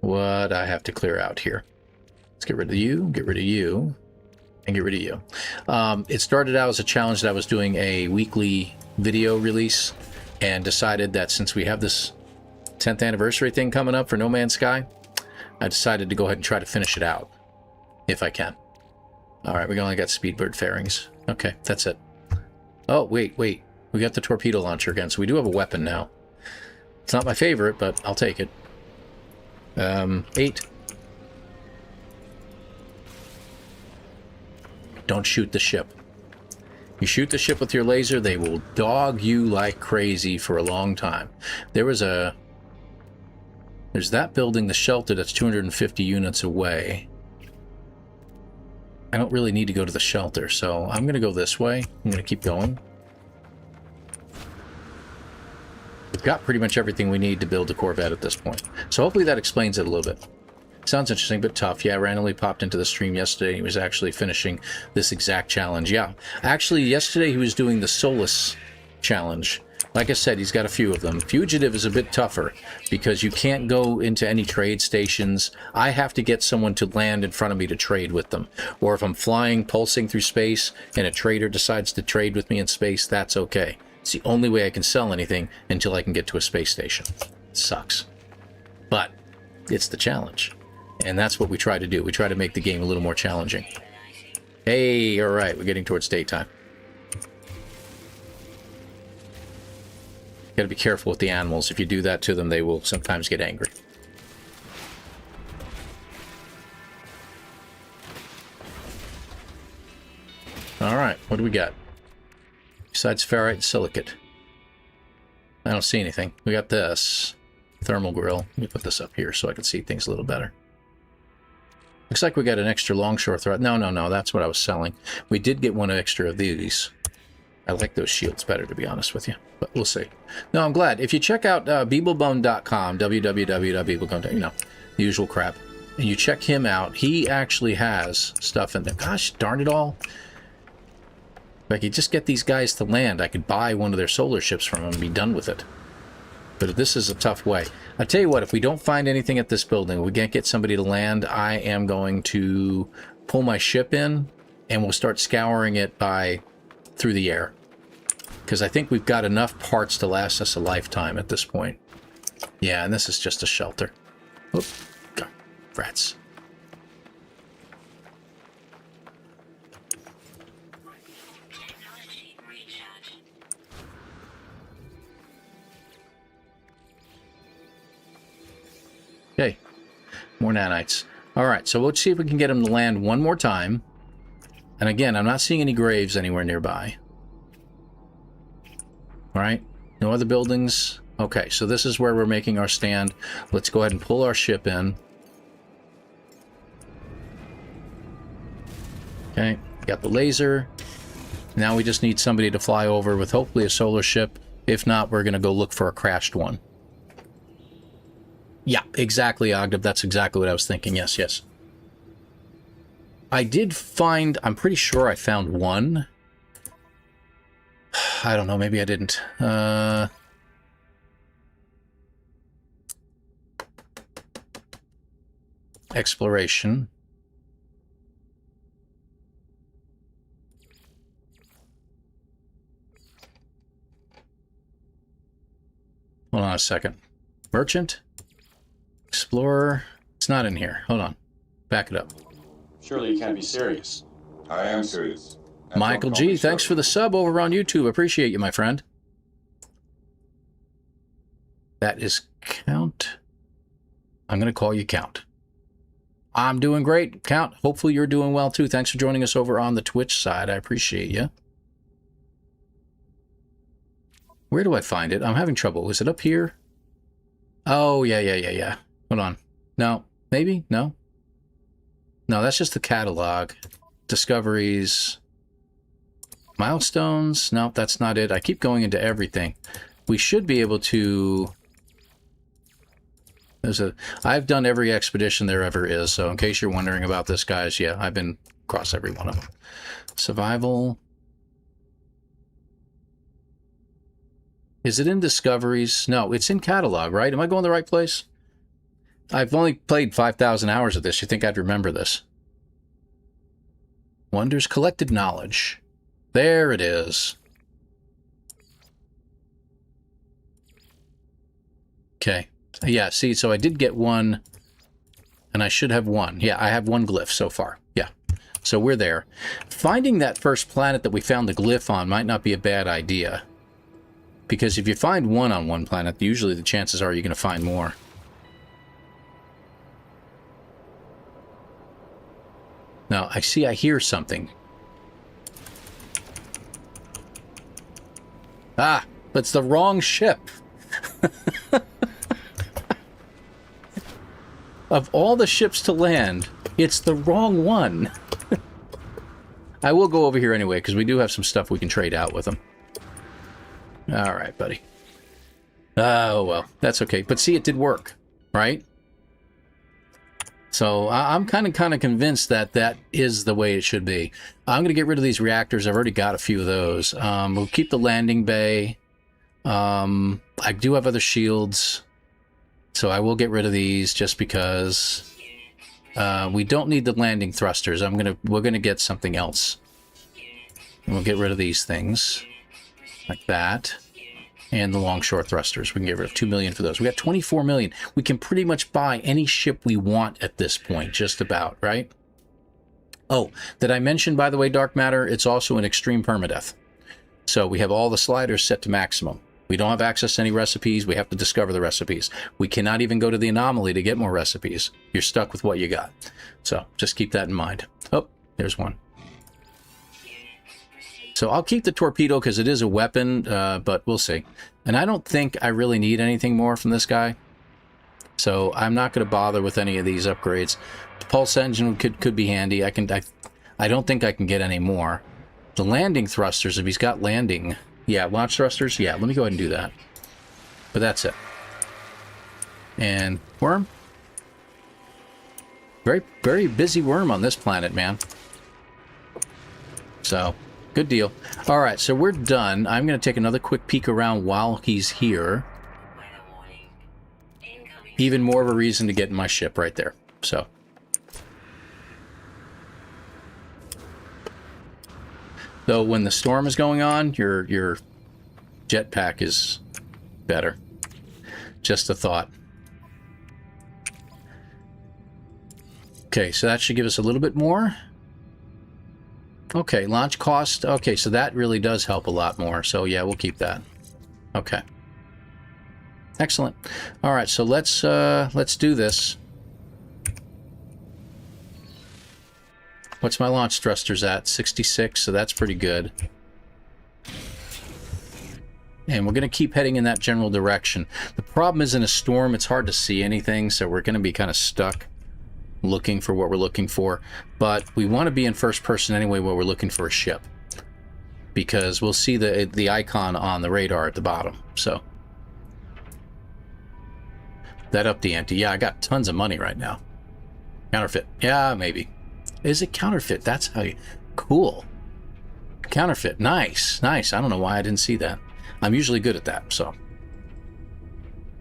what I have to clear out here. Let's get rid of you, and get rid of you. It started out as a challenge that I was doing a weekly video release, and decided that since we have this 10th anniversary thing coming up for No Man's Sky, I decided to go ahead and try to finish it out, if I can. Alright, we only got speedbird fairings. Okay, that's it. Oh, wait. We got the torpedo launcher again, so we do have a weapon now. It's not my favorite, but I'll take it. 8. Don't shoot the ship. You shoot the ship with your laser, they will dog you like crazy for a long time. There's that building, the shelter, that's 250 units away. I don't really need to go to the shelter, so I'm going to go this way. I'm going to keep going. We've got pretty much everything we need to build a Corvette at this point. So hopefully that explains it a little bit. Sounds interesting, but tough. Yeah, randomly popped into the stream yesterday. He was actually finishing this exact challenge. Yeah, actually, yesterday he was doing the Solus challenge. Like I said, he's got a few of them. Fugitive is a bit tougher because you can't go into any trade stations. I have to get someone to land in front of me to trade with them. Or if I'm flying, pulsing through space, and a trader decides to trade with me in space, that's okay. It's the only way I can sell anything until I can get to a space station. It sucks. But it's the challenge. And that's what we try to do. We try to make the game a little more challenging. Hey, all right, we're getting towards daytime. Got to be careful with the animals. If you do that to them, they will sometimes get angry. All right, what do we got? Besides ferrite and silicate. I don't see anything. We got this thermal grill. Let me put this up here so I can see things a little better. Looks like we got an extra longshore thread. No, that's what I was selling. We did get one extra of these. I like those shields better, to be honest with you, but we'll see. No, I'm glad. If you check out beeblebone.com, www.beeblebone.com, the usual crap, and you check him out, he actually has stuff in there. Gosh, darn it all. If I could just get these guys to land, I could buy one of their solar ships from them and be done with it. But this is a tough way. I tell you what, if we don't find anything at this building, we can't get somebody to land, I am going to pull my ship in, and we'll start scouring it through the air. Because I think we've got enough parts to last us a lifetime at this point. Yeah, and this is just a shelter. Oop, God, rats. Okay, more nanites. All right, so let's see if we can get them to land one more time. And again, I'm not seeing any graves anywhere nearby. All right, no other buildings. Okay, so this is where we're making our stand. Let's go ahead and pull our ship in. Okay, got the laser. Now we just need somebody to fly over with hopefully a solar ship. If not, we're going to go look for a crashed one. Yeah, exactly, Ogdeb. That's exactly what I was thinking. Yes. I did find... I'm pretty sure I found one. I don't know. Maybe I didn't. Exploration. Hold on a second. Merchant. Explorer. It's not in here. Hold on. Back it up. Surely you can't be serious. I am serious. And Michael don't call me G, thanks sir. for the sub over on YouTube. Appreciate you, my friend. That is Count. I'm going to call you Count. I'm doing great, Count. Hopefully you're doing well, too. Thanks for joining us over on the Twitch side. I appreciate you. Where do I find it? I'm having trouble. Is it up here? Oh, yeah. Hold on. No. Maybe? No? No, that's just the catalog. Discoveries. Milestones? No, that's not it. I keep going into everything. We should be able to... I've done every expedition there ever is, so in case you're wondering about this, guys, yeah, I've been across every one of them. Survival. Is it in Discoveries? No, it's in Catalog, right? Am I going the right place? I've only played 5,000 hours of this. You think I'd remember this? Wonders Collected Knowledge. There it is. Okay. Yeah, see, so I did get one, and I should have one. Yeah, I have one glyph so far. Yeah, so we're there. Finding that first planet that we found the glyph on might not be a bad idea. Because if you find one on one planet, usually the chances are you're going to find more. Now, I hear something. Ah, but it's the wrong ship. Of all the ships to land, it's the wrong one. I will go over here anyway, because we do have some stuff we can trade out with them. All right, buddy. Oh, well, that's okay. But see, it did work, right? So I'm kind of convinced that that is the way it should be. I'm going to get rid of these reactors. I've already got a few of those. We'll keep the landing bay. I do have other shields. So I will get rid of these just because we don't need the landing thrusters. We're gonna get something else. And we'll get rid of these things like that, and the longshore thrusters. We can get rid of 2 million for those. We got 24 million. We can pretty much buy any ship we want at this point, just about, right? Oh, did I mention, by the way, Dark Matter? It's also an extreme permadeath. So we have all the sliders set to maximum. We don't have access to any recipes. We have to discover the recipes. We cannot even go to the anomaly to get more recipes. You're stuck with what you got. So just keep that in mind. Oh, there's one. So I'll keep the torpedo because it is a weapon, but we'll see. And I don't think I really need anything more from this guy. So I'm not going to bother with any of these upgrades. The pulse engine could be handy. I don't think I can get any more. The landing thrusters, if he's got landing... Yeah, launch thrusters. Yeah, let me go ahead and do that. But that's it. And worm. Very, very busy worm on this planet, man. So, good deal. All right, so we're done. I'm going to take another quick peek around while he's here. Even more of a reason to get in my ship right there. So. Though when the storm is going on, your jetpack is better. Just a thought. Okay, so that should give us a little bit more. Okay, launch cost. Okay, so that really does help a lot more. So yeah, we'll keep that. Okay. Excellent. All right, so let's do this. What's my launch thrusters at? 66, so that's pretty good. And we're going to keep heading in that general direction. The problem is in a storm, it's hard to see anything, so we're going to be kind of stuck looking for what we're looking for. But we want to be in first person anyway while we're looking for a ship. Because we'll see the icon on the radar at the bottom, so. That upped the ante. Yeah, I got tons of money right now. Counterfeit. Yeah, maybe. Is it counterfeit? That's how you... Cool. Counterfeit. Nice. Nice. I don't know why I didn't see that. I'm usually good at that, so...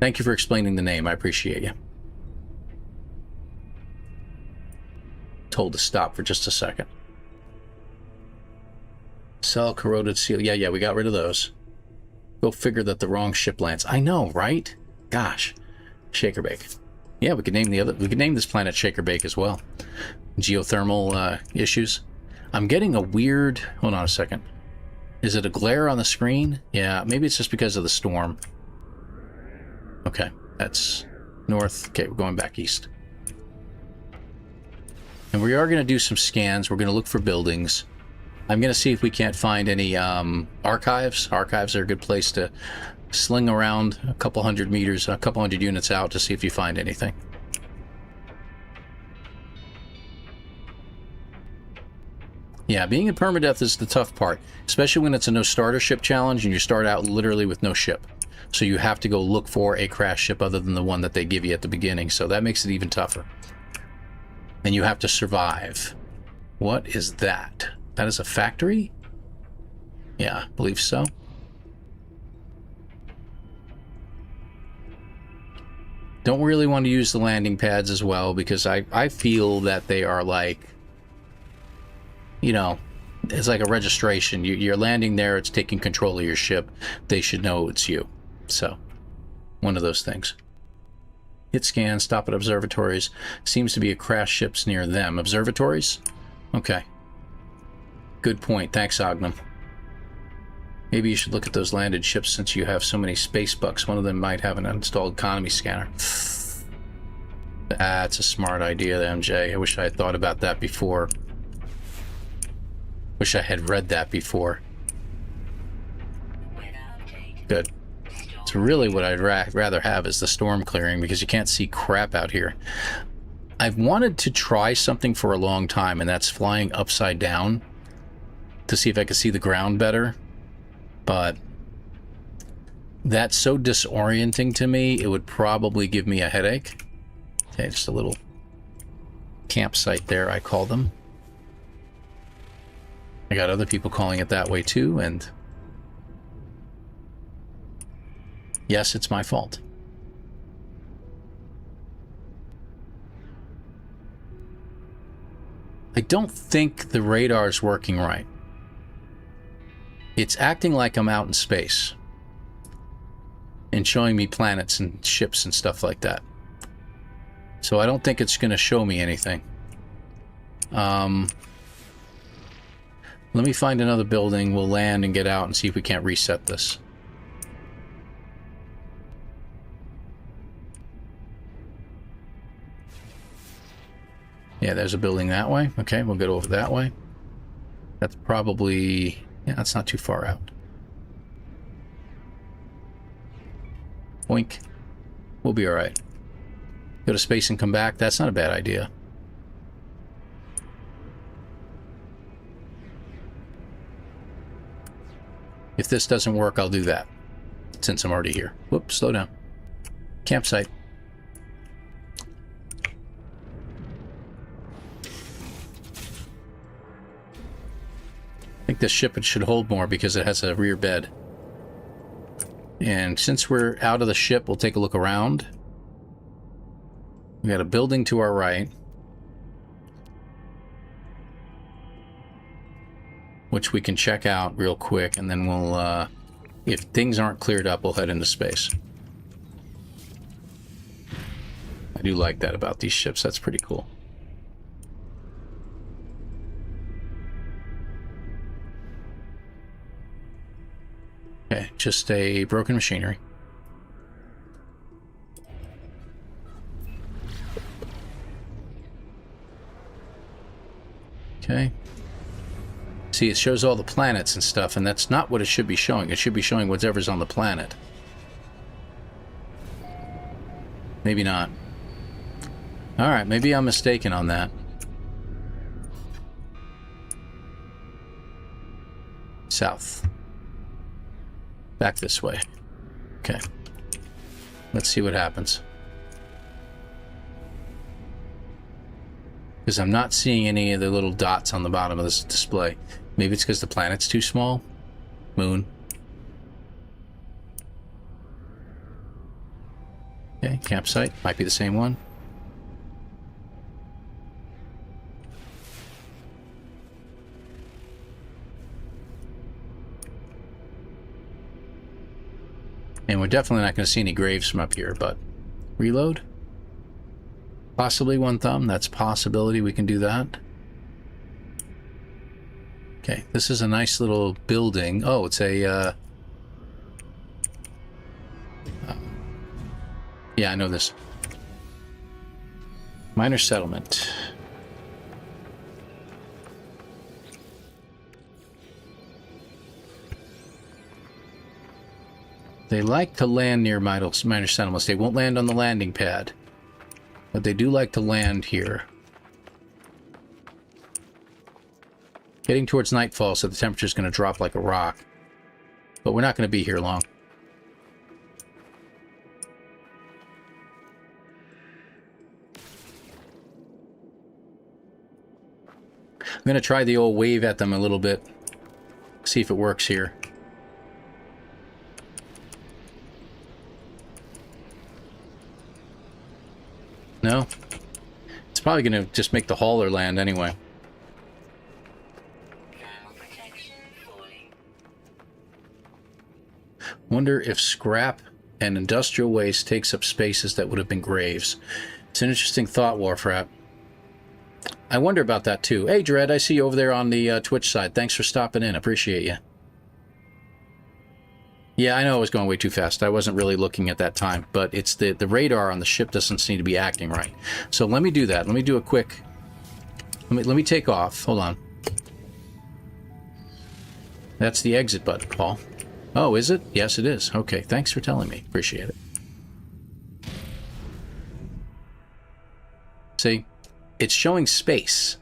Thank you for explaining the name. I appreciate you. Told to stop for just a second. Cell corroded seal. Yeah, we got rid of those. Go figure that the wrong ship lands. I know, right? Gosh. Shaker Bake. Yeah, we could name this planet Shaker Bake as well. Geothermal issues. I'm getting a weird... Hold on a second. Is it a glare on the screen? Yeah, maybe it's just because of the storm. Okay, that's north. Okay, we're going back east. And we are going to do some scans. We're going to look for buildings. I'm going to see if we can't find any archives. Archives are a good place to sling around a couple hundred meters, a couple hundred units out to see if you find anything. Yeah, being in permadeath is the tough part, especially when it's a no starter ship challenge and you start out literally with no ship. So you have to go look for a crash ship other than the one that they give you at the beginning. So that makes it even tougher. And you have to survive. What is that? That is a factory? Yeah, I believe so. Don't really want to use the landing pads as well because I feel that they are like, you know, it's like a registration. You're landing there, it's taking control of your ship. They should know it's you. So, one of those things. Hit scan, stop at observatories. Seems to be a crash ships near them. Observatories? Okay. Good point. Thanks, Ognum. Maybe you should look at those landed ships since you have so many space bucks. One of them might have an installed economy scanner. That's a smart idea, MJ. I wish I had thought about that before. Wish I had read that before. Good. It's really what I'd rather have is the storm clearing because you can't see crap out here. I've wanted to try something for a long time, and that's flying upside down to see if I could see the ground better. But that's so disorienting to me, it would probably give me a headache. Okay, just a little campsite there, I call them. I got other people calling it that way too, and yes, it's my fault. I don't think the radar's working right. It's acting like I'm out in space and showing me planets and ships and stuff like that. So I don't think it's going to show me anything. Let me find another building. We'll land and get out and see if we can't reset this. Yeah, there's a building that way. Okay, we'll get over that way. That's probably... yeah, that's not too far out. Boink. We'll be alright. Go to space and come back. That's not a bad idea. If this doesn't work, I'll do that. Since I'm already here. Whoops, slow down. Campsite. I think this ship should hold more because it has a rear bed. And since we're out of the ship, we'll take a look around. We got a building to our right, which we can check out real quick, and then we'll, if things aren't cleared up, we'll head into space. I do like that about these ships. That's pretty cool. Okay, just a broken machinery. Okay. See, it shows all the planets and stuff, and that's not what it should be showing. It should be showing whatever's on the planet. Maybe not. Alright, maybe I'm mistaken on that. South. Back this way. Okay. Let's see what happens. Because I'm not seeing any of the little dots on the bottom of this display. Maybe it's because the planet's too small. Moon. Okay, campsite. Might be the same one. And we're definitely not going to see any graves from up here, but reload? Possibly one thumb. That's a possibility. We can do that. Okay, this is a nice little building. Oh, it's a... yeah, I know this. Minor settlement. They like to land near minor settlements. They won't land on the landing pad. But they do like to land here. Getting towards nightfall, so the temperature's going to drop like a rock. But we're not going to be here long. I'm going to try the old wave at them a little bit. See if it works here. No? It's probably going to just make the hauler land anyway. Wonder if scrap and industrial waste takes up spaces that would have been graves. It's an interesting thought, Warfrat. I wonder about that too. Hey, Dread, I see you over there on the Twitch side. Thanks for stopping in. Appreciate you. Yeah, I know I was going way too fast. I wasn't really looking at that time, but it's the radar on the ship doesn't seem to be acting right. So let me do that. Let me do a quick... Let me take off. Hold on. That's the exit button, Paul. Oh, is it? Yes, it is. Okay, thanks for telling me. Appreciate it. See? It's showing space.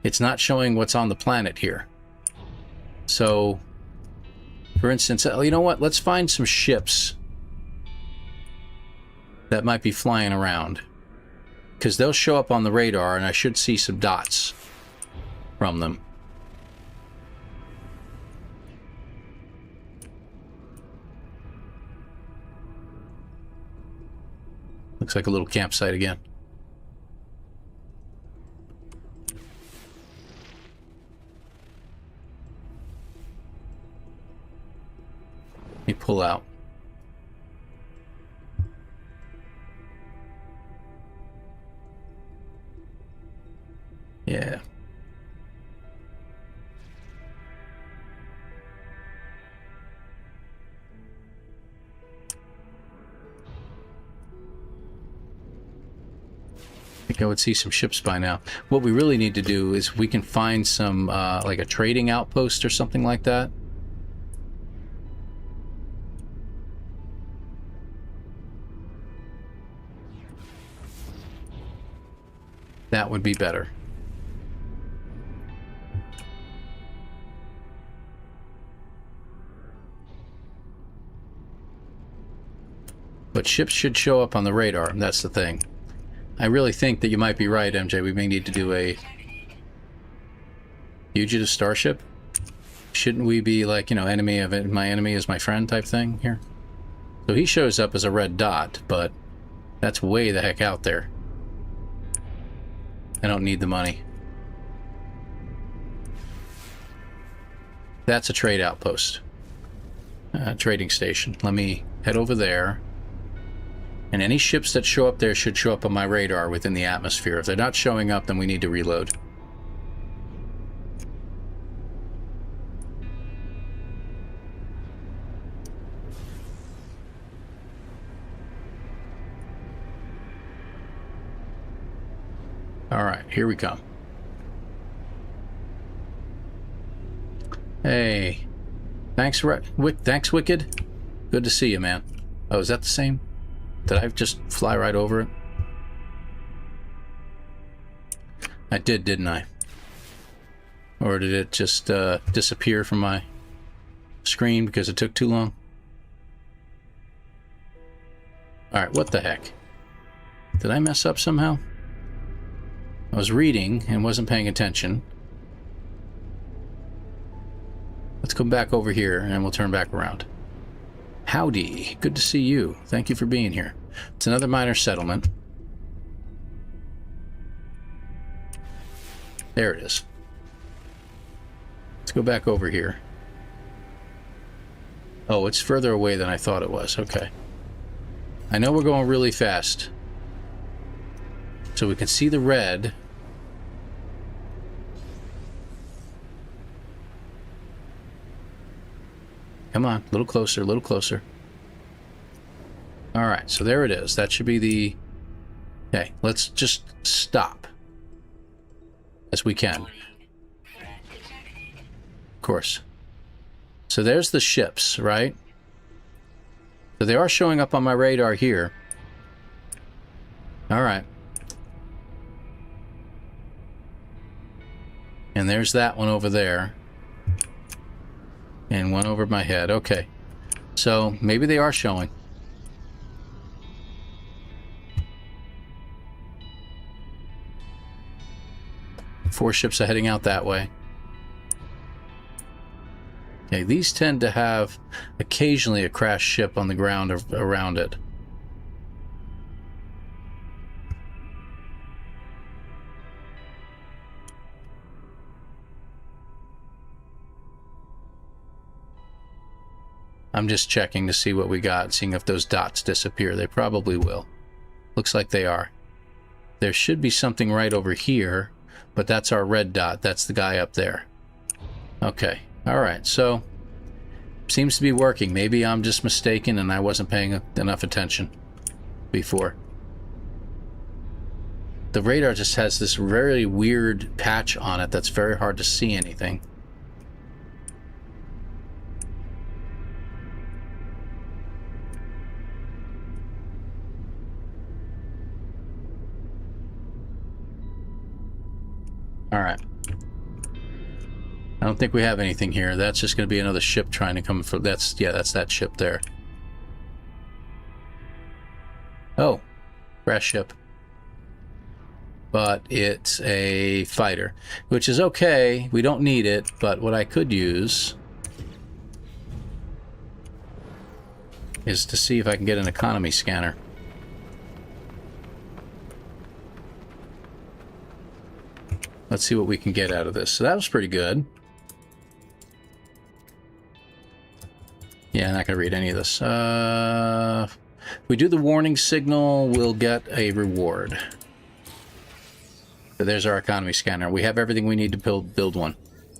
It's not showing what's on the planet here. So, for instance, you know what? Let's find some ships that might be flying around. Because they'll show up on the radar, and I should see some dots from them. Looks like a little campsite again. Let me pull out. Yeah. I think I would see some ships by now. What we really need to do is we can find some, like a trading outpost or something like that. That would be better. But ships should show up on the radar, that's the thing. I really think that you might be right, MJ. We may need to do a fugitive starship. Shouldn't we be like, you know, enemy of it, my enemy is my friend type thing here? So he shows up as a red dot, but that's way the heck out there. I don't need the money. That's a trade outpost. Trading station. Let me head over there. And any ships that show up there should show up on my radar within the atmosphere. If they're not showing up, then we need to reload. Alright, here we come. Hey. Thanks, Wicked. Good to see you, man. Oh, is that the same? Did I just fly right over it? I did, didn't I? Or did it just disappear from my screen because it took too long? Alright, what the heck? Did I mess up somehow? I was reading and wasn't paying attention. Let's come back over here and we'll turn back around. Howdy, good to see you. Thank you for being here. It's another minor settlement. There it is. Let's go back over here. Oh, it's further away than I thought it was. Okay. I know we're going really fast. So we can see the red. Come on, a little closer, a little closer. Alright, so there it is. That should be the... Okay, let's just stop. As we can. Of course. So there's the ships, right? So they are showing up on my radar here. Alright. And there's that one over there. And one over my head. Okay. So maybe they are showing. Four ships are heading out that way. Okay, these tend to have occasionally a crashed ship on the ground around it. I'm just checking to see what we got, seeing if those dots disappear. They probably will. Looks like they are. There should be something right over here, but that's our red dot. That's the guy up there. Okay. Alright, so seems to be working. Maybe I'm just mistaken and I wasn't paying enough attention before. The radar just has this very weird patch on it that's very hard to see anything. Alright. I don't think we have anything here. That's just going to be another ship trying to come from... that's that ship there. Oh. Crash ship. But it's a fighter. Which is okay. We don't need it. But what I could use... is to see if I can get an economy scanner. Let's see what we can get out of this. So that was pretty good. Yeah, I'm not going to read any of this. If we do the warning signal, we'll get a reward. So there's our economy scanner. We have everything we need to build one.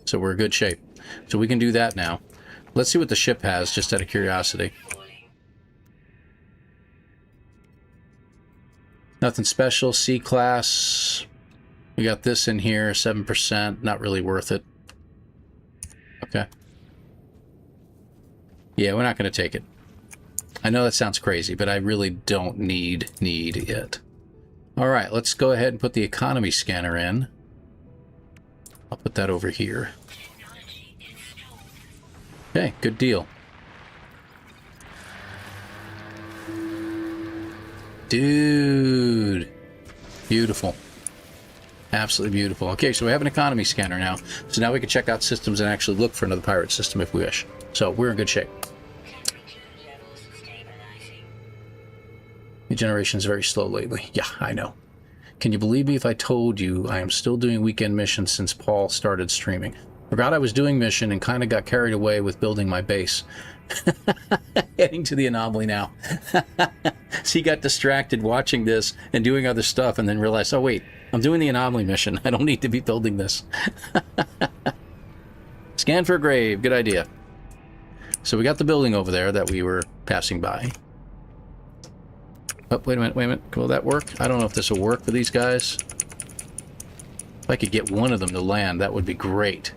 So we're in good shape. So we can do that now. Let's see what the ship has, just out of curiosity. Nothing special. C-class. We got this in here, 7%. Not really worth it. Okay. Yeah, we're not going to take it. I know that sounds crazy, but I really don't need it. Alright, let's go ahead and put the economy scanner in. I'll put that over here. Okay, good deal. Dude. Beautiful. Absolutely beautiful. Okay, so we have an economy scanner now. So now we can check out systems and actually look for another pirate system if we wish. So we're in good shape. The generation's very slow lately. Yeah, I know. Can you believe me if I told you I am still doing weekend missions since Paul started streaming? Forgot I was doing mission and kind of got carried away with building my base. Heading to the anomaly now. So he got distracted watching this and doing other stuff and then realized, oh wait, I'm doing the anomaly mission. I don't need to be building this. Scan for a grave. Good idea. So we got the building over there that we were passing by. Oh, wait a minute. Will that work? I don't know if this will work for these guys. If I could get one of them to land, that would be great.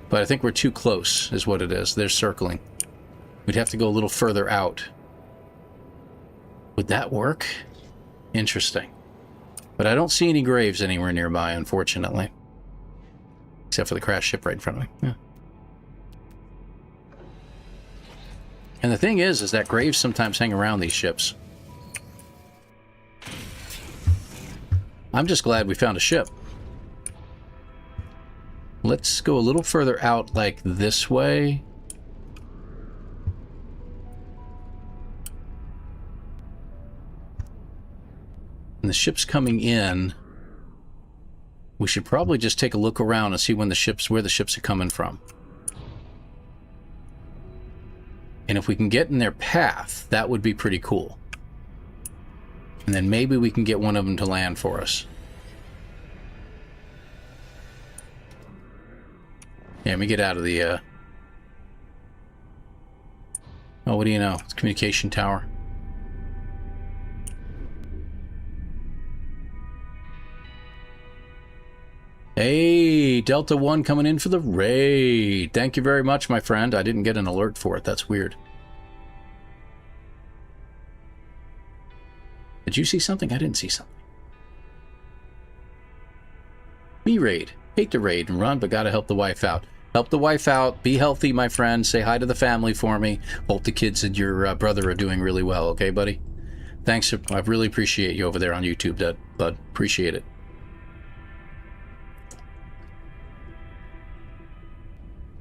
But I think we're too close, is what it is. They're circling. We'd have to go a little further out. Would that work? Interesting. But I don't see any graves anywhere nearby, unfortunately. Except for the crash ship right in front of me. Yeah. And the thing is that graves sometimes hang around these ships. I'm just glad we found a ship. Let's go a little further out, like this way. And the ship's coming in. We should probably just take a look around and see when where the ships are coming from. And if we can get in their path, that would be pretty cool. And then maybe we can get one of them to land for us. Yeah, let me get out of the... Oh, what do you know? It's a communication tower. Hey, Delta 1 coming in for the raid. Thank you very much, my friend. I didn't get an alert for it. That's weird. Did you see something? I didn't see something. Me raid. Hate to raid and run, but gotta help the wife out. Help the wife out. Be healthy, my friend. Say hi to the family for me. Hope the kids and your brother are doing really well. Okay, buddy? Thanks. I really appreciate you over there on YouTube, bud. Appreciate it.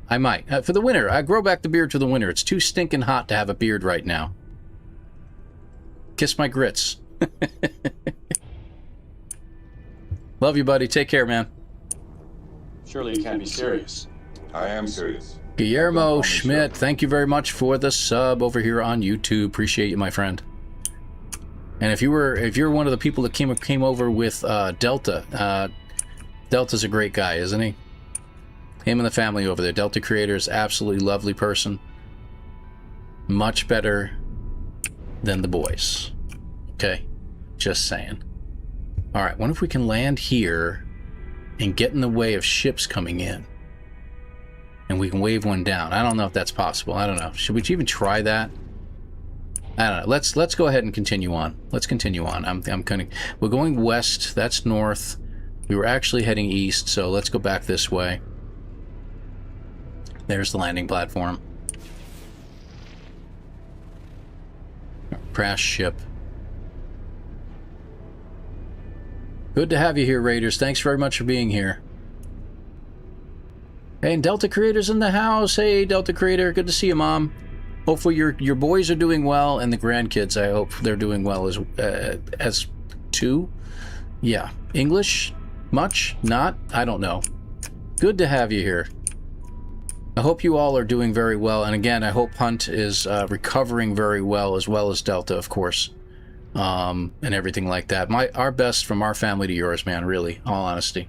I might. For the winter. I grow back the beard for the winter. It's too stinking hot to have a beard right now. Kiss my grits. Love you, buddy. Take care, man. Surely you can't be serious. I am serious. Guillermo Schmidt, thank you very much for the sub over here on YouTube. Appreciate you, my friend. And if you're one of the people that came over with Delta, Delta's a great guy, isn't he? Him and the family over there. Delta Creators, absolutely lovely person. Much better than the boys. Okay? Just saying. Alright, wonder if we can land here and get in the way of ships coming in. And we can wave one down. I don't know if that's possible. I don't know. Should we even try that? I don't know. Let's go ahead and continue on. Let's continue on. We're going west. That's north. We were actually heading east, so let's go back this way. There's the landing platform. Crash ship. Good to have you here, Raiders. Thanks very much for being here. Hey, and Delta Creator's in the house. Hey, Delta Creator. Good to see you, Mom. Hopefully your boys are doing well, and the grandkids, I hope they're doing well as too. Yeah. English? Much? Not? I don't know. Good to have you here. I hope you all are doing very well, and again, I hope Hunt is recovering very well as Delta, of course, and everything like that. Our best from our family to yours, man, really, all honesty.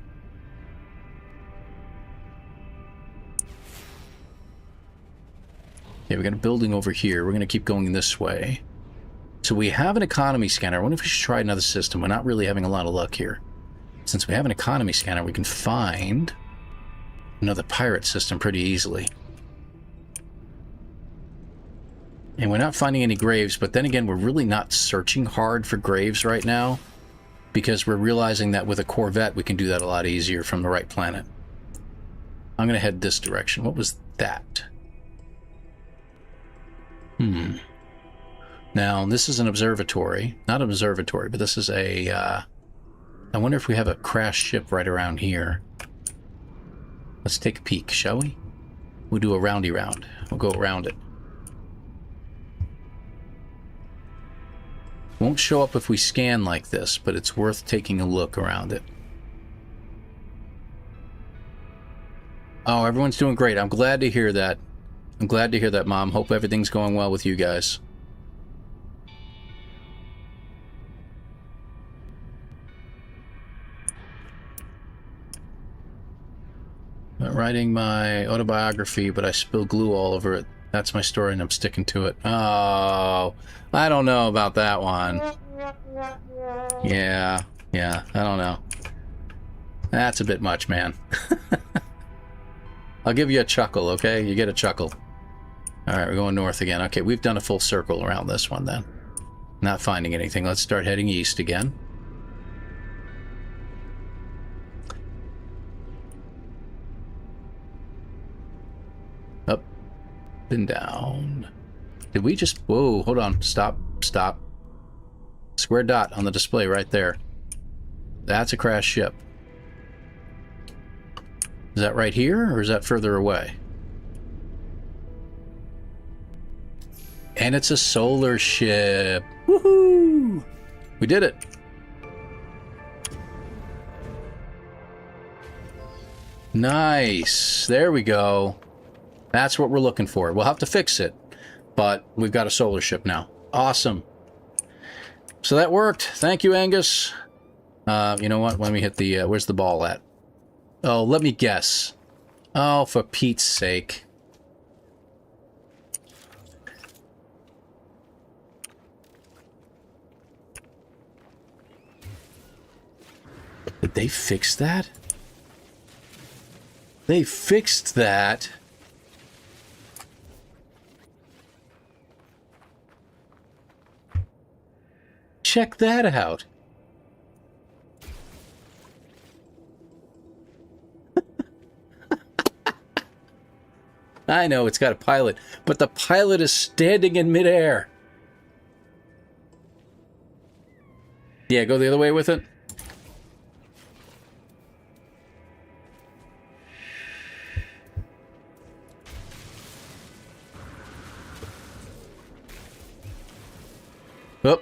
Okay, we got a building over here. We're going to keep going this way. So we have an economy scanner. I wonder if we should try another system. We're not really having a lot of luck here. Since we have an economy scanner, we can find another pirate system pretty easily. And we're not finding any graves, but then again, we're really not searching hard for graves right now because we're realizing that with a Corvette, we can do that a lot easier from the right planet. I'm going to head this direction. What was that? Now, this is an observatory. Not an observatory, but this is a... I wonder if we have a crashed ship right around here. Let's take a peek, shall we? We'll do a roundy round. We'll go around it. Won't show up if we scan like this, but it's worth taking a look around it. Oh, everyone's doing great. I'm glad to hear that. I'm glad to hear that, Mom. Hope everything's going well with you guys. I'm writing my autobiography, but I spilled glue all over it. That's my story, and I'm sticking to it. Oh, I don't know about that one. Yeah, I don't know. That's a bit much, man. I'll give you a chuckle, okay? You get a chuckle. Alright, we're going north again. Okay, we've done a full circle around this one then. Not finding anything. Let's start heading east again. Up and down. Did we just... Whoa, hold on. Stop. Square dot on the display right there. That's a crashed ship. Is that right here, or is that further away? And it's a solar ship. Woohoo! We did it. Nice. There we go. That's what we're looking for. We'll have to fix it. But we've got a solar ship now. Awesome. So that worked. Thank you, Angus. You know what? Let me hit the... where's the ball at? Oh, let me guess. Oh, for Pete's sake. Did they fix that? They fixed that. Check that out. I know it's got a pilot, but the pilot is standing in midair. Yeah, go the other way with it. Oh.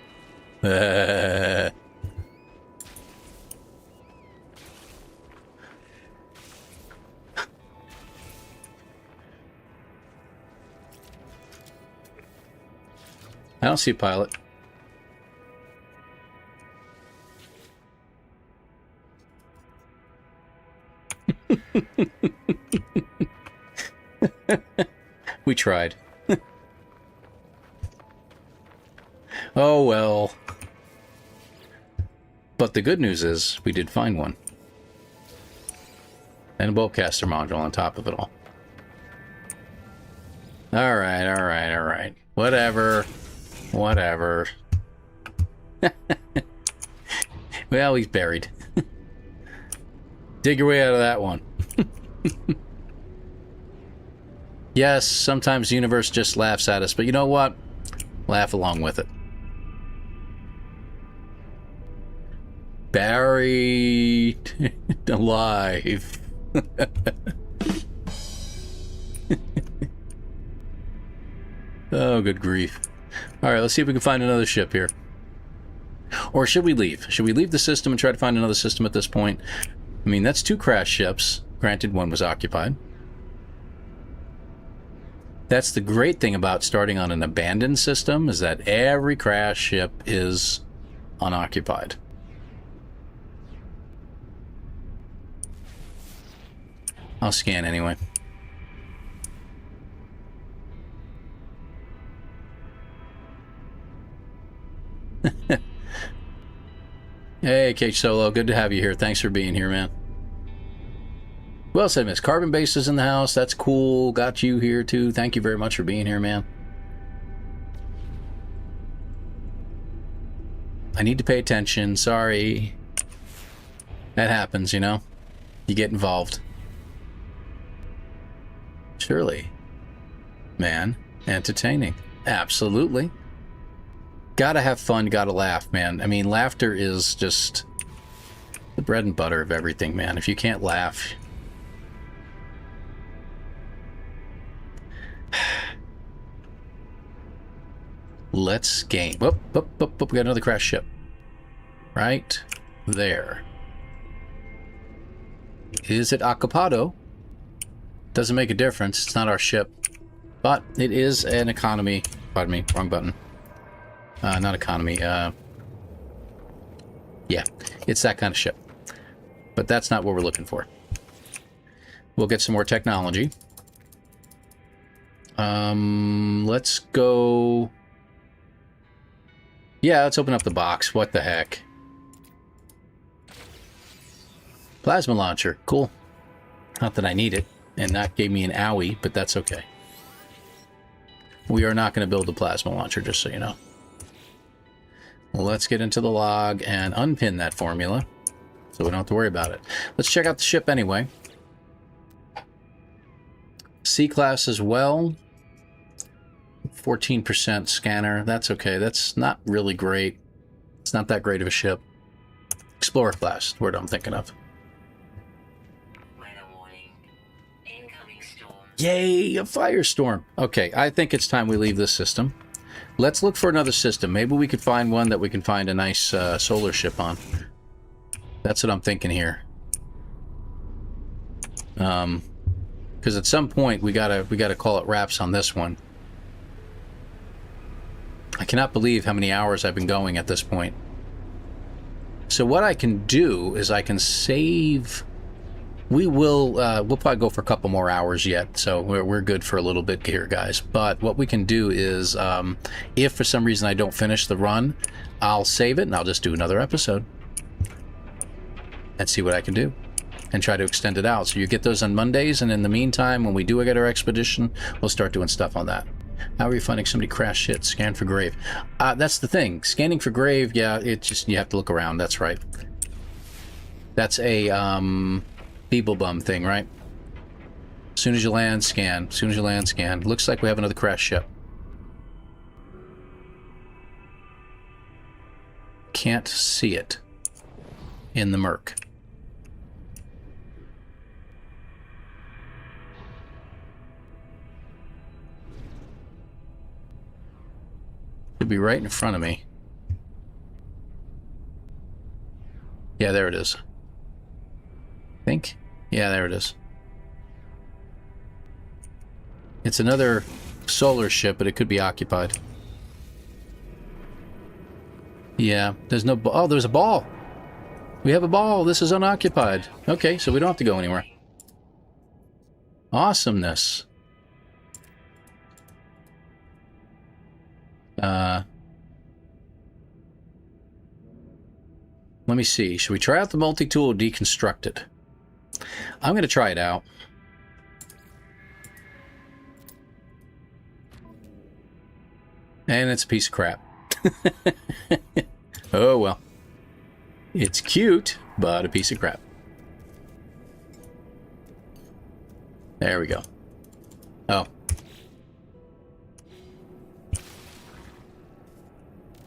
I don't see a pilot. We tried. Oh well. But the good news is, we did find one. And a bowcaster module on top of it all. Alright, alright, alright. Whatever. Whatever. Well, he's buried. Dig your way out of that one. Yes, sometimes the universe just laughs at us, but you know what? Laugh along with it. Buried alive. Oh, good grief. Alright, let's see if we can find another ship here. Or should we leave? Should we leave the system and try to find another system at this point? I mean, that's 2 crash ships. Granted, one was occupied. That's the great thing about starting on an abandoned system, is that every crash ship is unoccupied. I'll scan anyway. Hey, Cage Solo, good to have you here. Thanks for being here, man. Well said, Miss. Carbon Base is in the house. That's cool. Got you here, too. Thank you very much for being here, man. I need to pay attention. Sorry. That happens, you know? You get involved. Surely. Man, entertaining. Absolutely. Gotta have fun, gotta laugh, man. I mean, laughter is just the bread and butter of everything, man. If you can't laugh... Let's game. Whoop, whoop, whoop, whoop. We got another crash ship. Right there. Is it Acapado? Doesn't make a difference. It's not our ship. But it is an economy. Pardon me, wrong button. Not economy. Yeah, it's that kind of ship. But that's not what we're looking for. We'll get some more technology. Let's go... Yeah, let's open up the box. What the heck? Plasma launcher. Cool. Not that I need it. And that gave me an owie, but that's okay. We are not going to build a plasma launcher, just so you know. Well, let's get into the log and unpin that formula, so we don't have to worry about it. Let's check out the ship anyway. C-class as well. 14% scanner. That's okay. That's not really great. It's not that great of a ship. Explorer class, word I'm thinking of. Yay, a firestorm. Okay, I think it's time we leave this system. Let's look for another system. Maybe we could find one that we can find a nice solar ship on. That's what I'm thinking here. Because at some point we gotta call it wraps on this one. I cannot believe how many hours I've been going at this point. So what I can do is I can save. We'll probably go for a couple more hours yet, so we're good for a little bit here, guys. But what we can do is, if for some reason I don't finish the run, I'll save it and I'll just do another episode and see what I can do and try to extend it out. So you get those on Mondays, and in the meantime, when we do get our expedition, we'll start doing stuff on that. How are you finding somebody crash shit? Scan for grave. That's the thing. Scanning for grave, yeah, it's just, you have to look around. That's right. That's a Beeble Bum thing, right? As soon as you land, scan. As soon as you land, scan. Looks like we have another crash ship. Can't see it in the murk. Should be right in front of me. Yeah, there it is. I think. Yeah, there it is. It's another solar ship, but it could be occupied. Yeah, there's no... Oh, there's a ball! We have a ball! This is unoccupied. Okay, so we don't have to go anywhere. Awesomeness. Let me see. Should we try out the multi-tool or deconstruct it? I'm going to try it out. And it's a piece of crap. Oh, well. It's cute, but a piece of crap. There we go. Oh.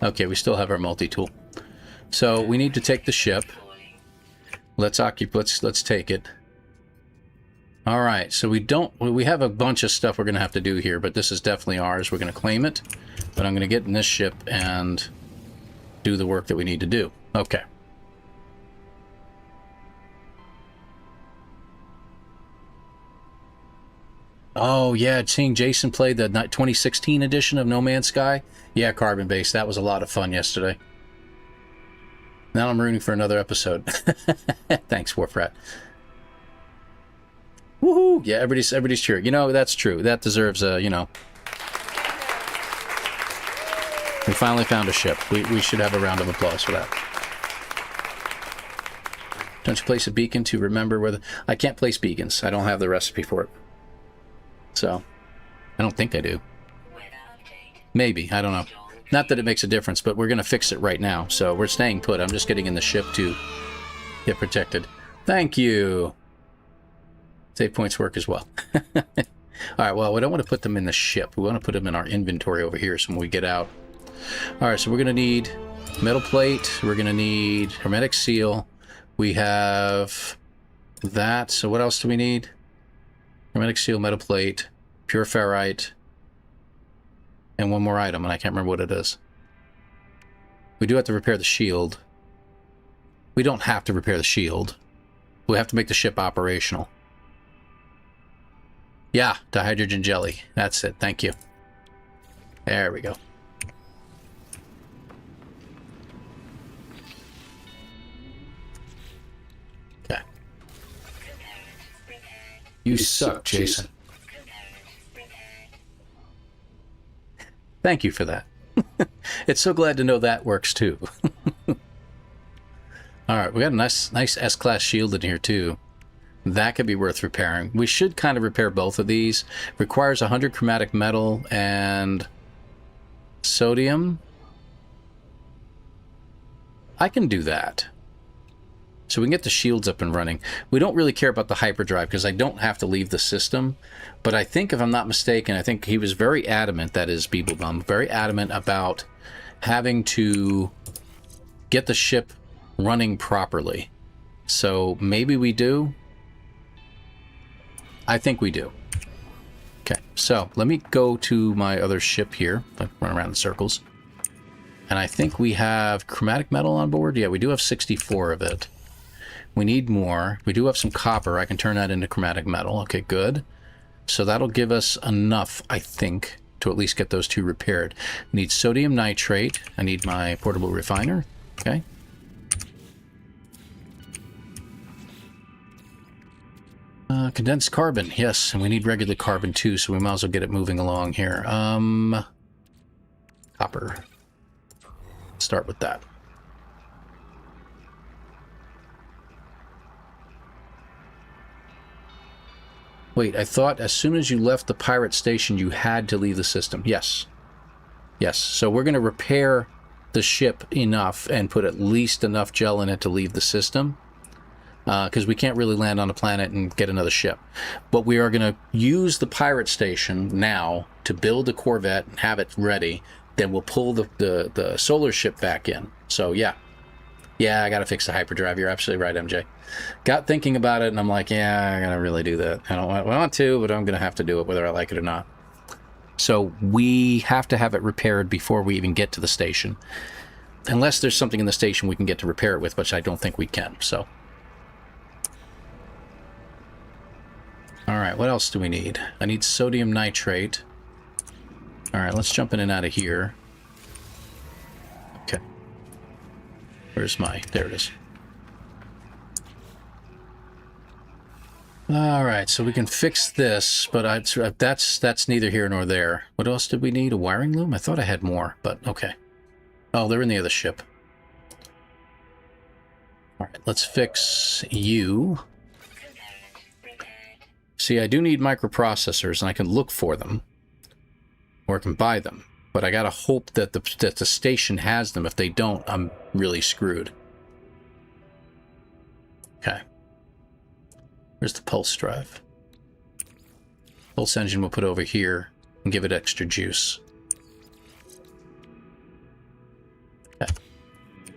Okay, we still have our multi-tool. So we need to take the ship. Let's take it. All right, so we have a bunch of stuff we're going to have to do here, but this is definitely ours. We're going to claim it, but I'm going to get in this ship and do the work that we need to do. Okay. Oh, yeah, seeing Jason play the 2016 edition of No Man's Sky. Yeah, Carbon Base. That was a lot of fun yesterday. Now I'm rooting for another episode. Thanks, Warfrat. Woohoo! Yeah, everybody's cheering. You know, that's true. That deserves a, you know. We finally found a ship. We should have a round of applause for that. Don't you place a beacon to remember whether... I can't place beacons. I don't have the recipe for it. So, I don't think I do. Maybe. I don't know. Not that it makes a difference, but we're going to fix it right now. So we're staying put. I'm just getting in the ship to get protected. Thank you. Save points work as well. All right, well, we don't want to put them in the ship. We want to put them in our inventory over here so when we get out. All right, so we're going to need metal plate. We're going to need hermetic seal. We have that. So what else do we need? Hermetic seal, metal plate, pure ferrite, and one more item, and I can't remember what it is. We do have to repair the shield. We don't have to repair the shield. We have to make the ship operational. Yeah, dihydrogen jelly. That's it. Thank you. There we go. Okay. You suck, Jason. Thank you for that. It's so glad to know that works too. All right, we got a nice S-class shield in here too. That could be worth repairing. We should kind of repair both of these. Requires 100 chromatic metal and sodium. I can do that. So we can get the shields up and running. We don't really care about the hyperdrive because I don't have to leave the system. But I think, if I'm not mistaken, I think he was very adamant, that is Beeblebum, very adamant about having to get the ship running properly. So maybe we do. I think we do. Okay, so let me go to my other ship here. Run around in circles. And I think we have chromatic metal on board. Yeah, we do have 64 of it. We need more. We do have some copper. I can turn that into chromatic metal. Okay, good. So that'll give us enough, I think. to at least get those two repaired. I need sodium nitrate. I need my portable refiner. Okay. Condensed carbon, yes, and we need regular carbon too, so we might as well get it moving along here. Copper. Start with that. Wait, I thought as soon as you left the pirate station, you had to leave the system. Yes. Yes, so we're going to repair the ship enough and put at least enough gel in it to leave the system. Because we can't really land on a planet and get another ship. But we are going to use the pirate station now to build a Corvette and have it ready. Then we'll pull the solar ship back in. So, yeah. Yeah, I got to fix the hyperdrive. You're absolutely right, MJ. Got thinking about it, and I'm like, yeah, I got to really do that. I don't want to, but I'm going to have to do it whether I like it or not. So we have to have it repaired before we even get to the station. Unless there's something in the station we can get to repair it with, which I don't think we can, so... Alright, what else do we need? I need sodium nitrate. Alright, let's jump in and out of here. Okay. Where's my... There it is. Alright, so we can fix this, but that's neither here nor there. What else did we need? A wiring loom? I thought I had more, but okay. Oh, they're in the other ship. Alright, let's fix you. See, I do need microprocessors, and I can look for them, or I can buy them. But I gotta hope that the station has them. If they don't, I'm really screwed. Okay. Where's the pulse drive? Pulse engine we'll put over here and give it extra juice. Okay.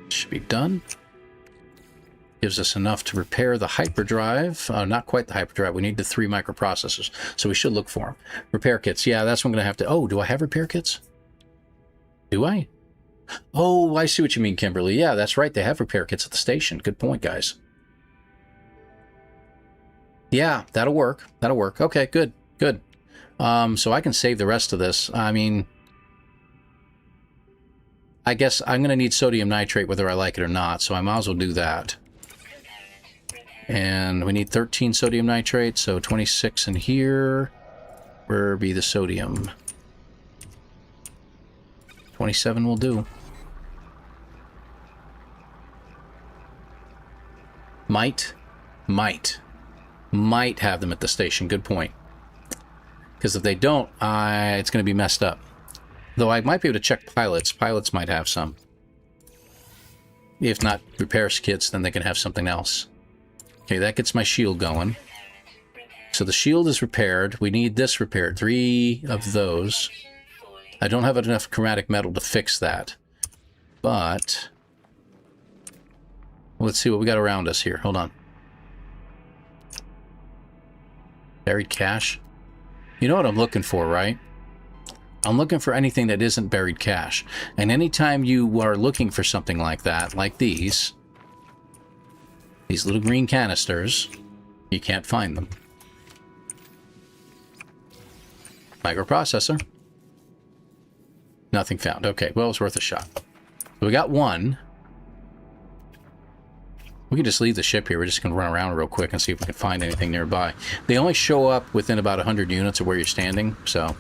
Should be done. Gives us enough to repair the hyperdrive. Not quite the hyperdrive. We need the 3 microprocessors. So we should look for them. Repair kits. Yeah, that's what I'm going to have to... Oh, do I have repair kits? Do I? Oh, I see what you mean, Kimberly. Yeah, that's right. They have repair kits at the station. Good point, guys. Yeah, that'll work. That'll work. Okay, good. Good. So I can save the rest of this. I mean... I guess I'm going to need sodium nitrate whether I like it or not, so I might as well do that. And we need 13 sodium nitrate, so 26 in here. Where be the sodium? 27 will do. Might have them at the station. Good point. Because if they don't, it's going to be messed up. Though I might be able to check pilots. Pilots might have some. If not repair kits, then they can have something else. Okay, that gets my shield going. So the shield is repaired. We need this repaired. 3 of those. I don't have enough chromatic metal to fix that. But... let's see what we got around us here. Hold on. Buried cache. You know what I'm looking for, right? I'm looking for anything that isn't buried cache. And anytime you are looking for something like that, like these little green canisters, you can't find them. Microprocessor. Nothing found. Okay, well, it's worth a shot. So we got one. We can just leave the ship here. We're just going to run around real quick and see if we can find anything nearby. They only show up within about 100 units of where you're standing, so...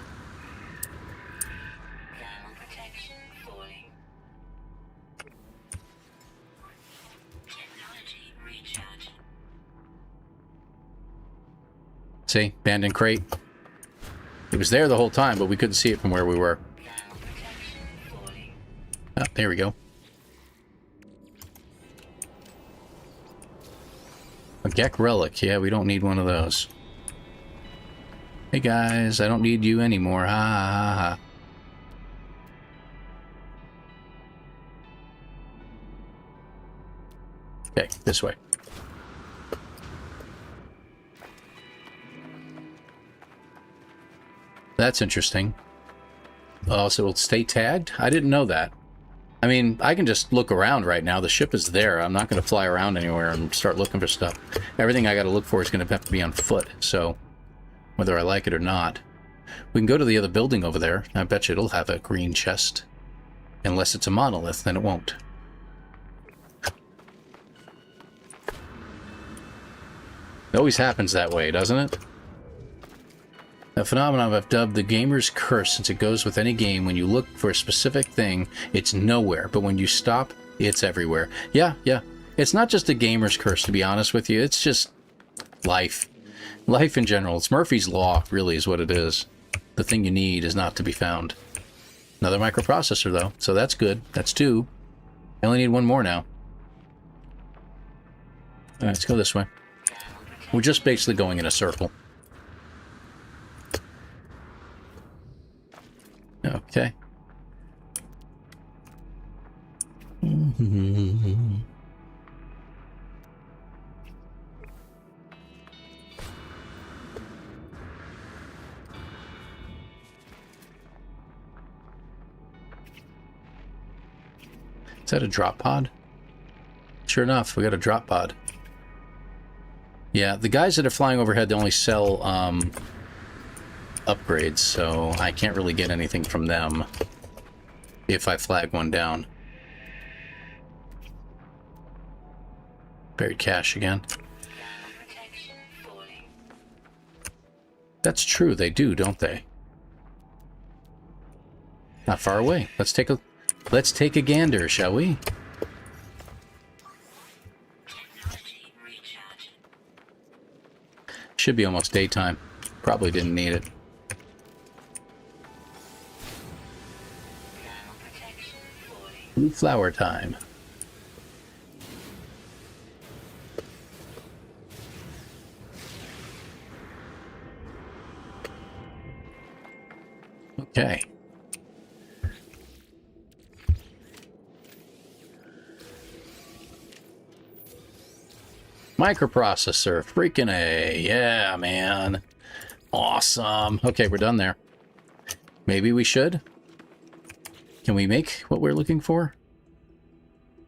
See? Abandoned crate. It was there the whole time, but we couldn't see it from where we were. Oh, there we go. A Gek relic. Yeah, we don't need one of those. Hey guys, I don't need you anymore. Ha ha ha. Okay, this way. That's interesting. So it'll stay tagged? I didn't know that. I mean, I can just look around right now. The ship is there. I'm not going to fly around anywhere and start looking for stuff. Everything I got to look for is going to have to be on foot, so whether I like it or not. We can go to the other building over there. I bet you it'll have a green chest. Unless it's a monolith, then it won't. It always happens that way, doesn't it? A phenomenon I've dubbed the gamer's curse, since it goes with any game. When you look for a specific thing, it's nowhere. But when you stop, it's everywhere. Yeah. It's not just a gamer's curse, to be honest with you. It's just life. Life in general. It's Murphy's Law, really, is what it is. The thing you need is not to be found. Another microprocessor, though. So that's good. That's 2. I only need 1 more now. All right, let's go this way. We're just basically going in a circle. Okay. Is that a drop pod? Sure enough, we got a drop pod. Yeah, the guys that are flying overhead, they only sell upgrades, so I can't really get anything from them if I flag one down. Buried cache again. That's true, they do, don't they? Not far away. Let's take a gander, shall we? Should be almost daytime. Probably didn't need it. Blue flower time. Okay. Microprocessor, freaking A. Yeah, man. Awesome. Okay, we're done there. Maybe we should. Can we make what we're looking for?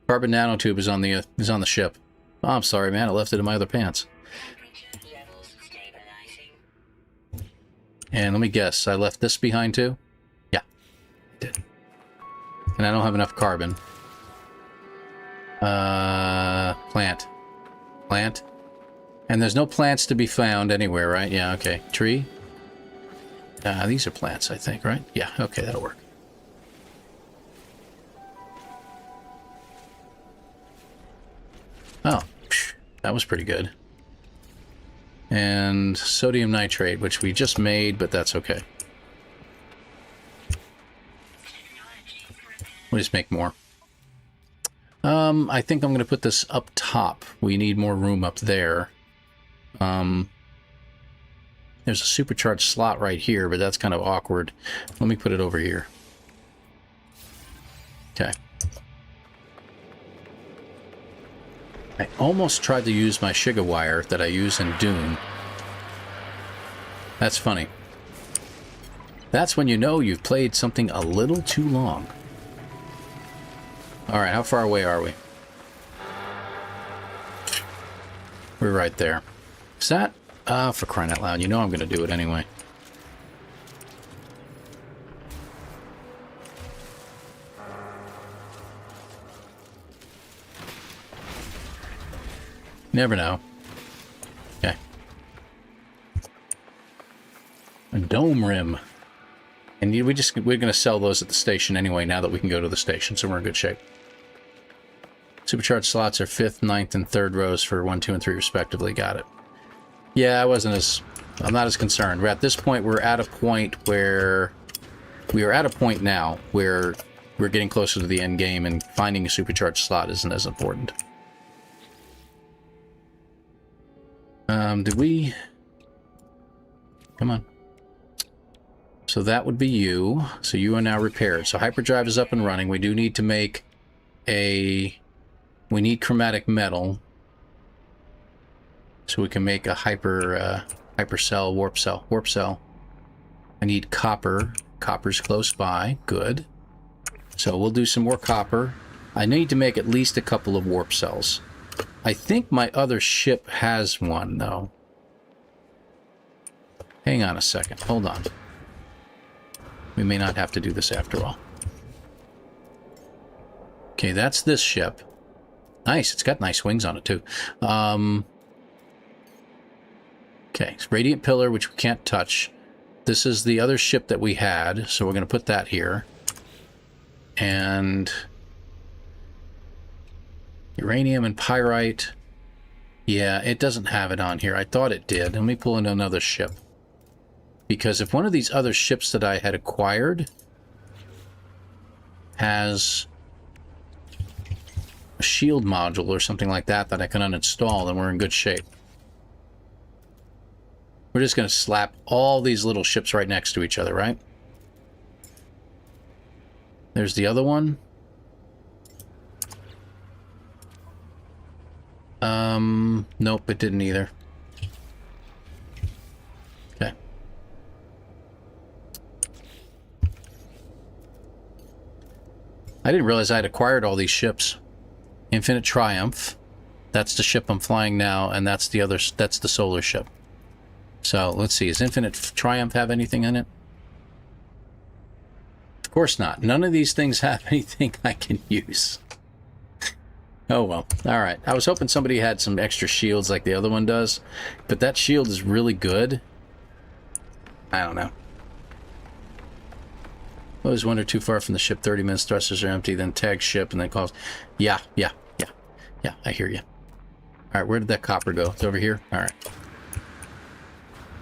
Carbon nanotube is on the ship. Oh, I'm sorry, man. I left it in my other pants. And let me guess, I left this behind too? Yeah, I did. And I don't have enough carbon. Plant. Plant. And there's no plants to be found anywhere, right? Yeah, okay. Tree. These are plants, I think, right? Yeah, okay, that'll work. Oh, that was pretty good. And sodium nitrate, which we just made, but that's okay. We'll just make more. I think I'm going to put this up top. We need more room up there. There's a supercharged slot right here, but that's kind of awkward. Let me put it over here. Okay. I almost tried to use my Shiga wire that I use in Doom. That's funny. That's when you know you've played something a little too long. Alright, how far away are we? We're right there. Is that? For crying out loud, you know I'm going to do it anyway. Never know. Okay. A dome rim. And we're going to sell those at the station anyway, now that we can go to the station, so we're in good shape. Supercharged slots are 5th, 9th, and 3rd rows for 1, 2, and 3 respectively. Got it. Yeah, I'm not as concerned. We're at this point, we're at a point where... We are at a point now where we're getting closer to the end game, and finding a supercharged slot isn't as important. Did we... Come on. So that would be you. So you are now repaired. So hyperdrive is up and running. We do need to make a... We need chromatic metal. So we can make a hyper cell, warp cell. Warp cell. I need copper. Copper's close by. Good. So we'll do some more copper. I need to make at least a couple of warp cells. I think my other ship has one, though. Hang on a second. Hold on. We may not have to do this after all. Okay, that's this ship. Nice. It's got nice wings on it, too. Okay, it's Radiant Pillar, which we can't touch. This is the other ship that we had, so we're going to put that here. And uranium and pyrite. Yeah, it doesn't have it on here. I thought it did. Let me pull in another ship. Because if one of these other ships that I had acquired has a shield module or something like that that I can uninstall, then we're in good shape. We're just going to slap all these little ships right next to each other, right? There's the other one. Nope, it didn't either. Okay. I didn't realize I had acquired all these ships. Infinite Triumph. That's the ship I'm flying now, and that's the other. That's the solar ship. So let's see. Does Infinite Triumph have anything in it? Of course not. None of these things have anything I can use. Oh well. All right. I was hoping somebody had some extra shields like the other one does, but that shield is really good. I don't know. Always wander too far from the ship. 30 minutes. Thrusters are empty. Then tag ship and then calls. Yeah. I hear you. All right. Where did that copper go? It's over here. All right.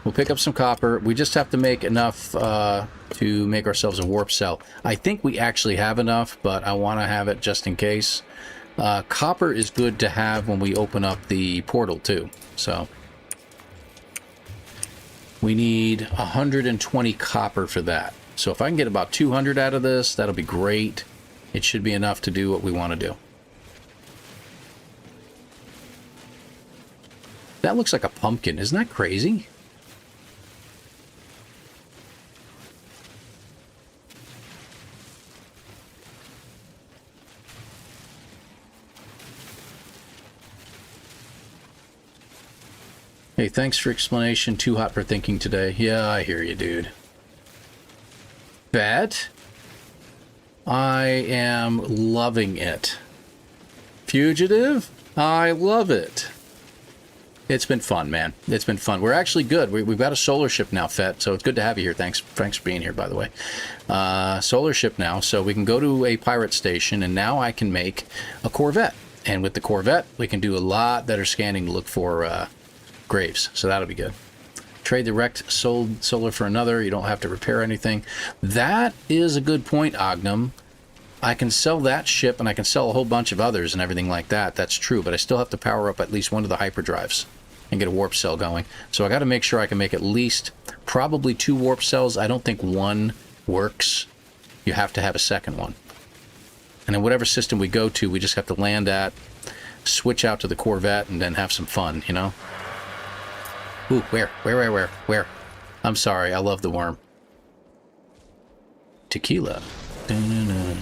We'll pick up some copper. We just have to make enough to make ourselves a warp cell. I think we actually have enough, but I want to have it just in case. Copper is good to have when we open up the portal too. So we need 120 copper for that. So if I can get about 200 out of this, that'll be great. It should be enough to do what we want to do. That looks like a pumpkin. Isn't that crazy? Hey, thanks for explanation. Too hot for thinking today. Yeah, I hear you, dude. Bet. I am loving it. Fugitive? I love it. It's been fun, man. It's been fun. We're actually good. We've got a solar ship now, Fett, so it's good to have you here. Thanks for being here, by the way. Solar ship now, so we can go to a pirate station, and now I can make a Corvette. And with the Corvette, we can do a lot better scanning to look for graves, so that'll be good. Trade the wrecked solar for another. You don't have to repair anything. That is a good point, Ognum. I can sell that ship, and I can sell a whole bunch of others and everything like that. That's true, but I still have to power up at least one of the hyperdrives and get a warp cell going. So I got to make sure I can make at least probably 2 warp cells. I don't think one works. You have to have a second one. And in whatever system we go to, we just have to land at, switch out to the Corvette, and then have some fun, you know? Ooh, where? I'm sorry, I love the worm. Tequila. Dun-dun-dun.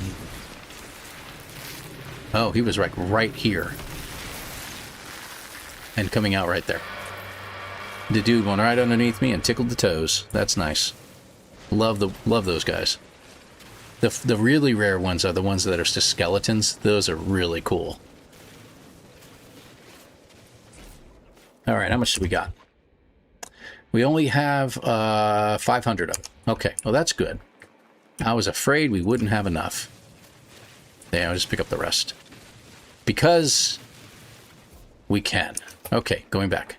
Oh, he was like right here. And coming out right there. The dude went right underneath me and tickled the toes. That's nice. Love those guys. The really rare ones are the ones that are just skeletons. Those are really cool. Alright, how much do we got? We only have 500 of them. Okay, well that's good. I was afraid we wouldn't have enough. Yeah, I'll just pick up the rest. Because we can. Okay, going back.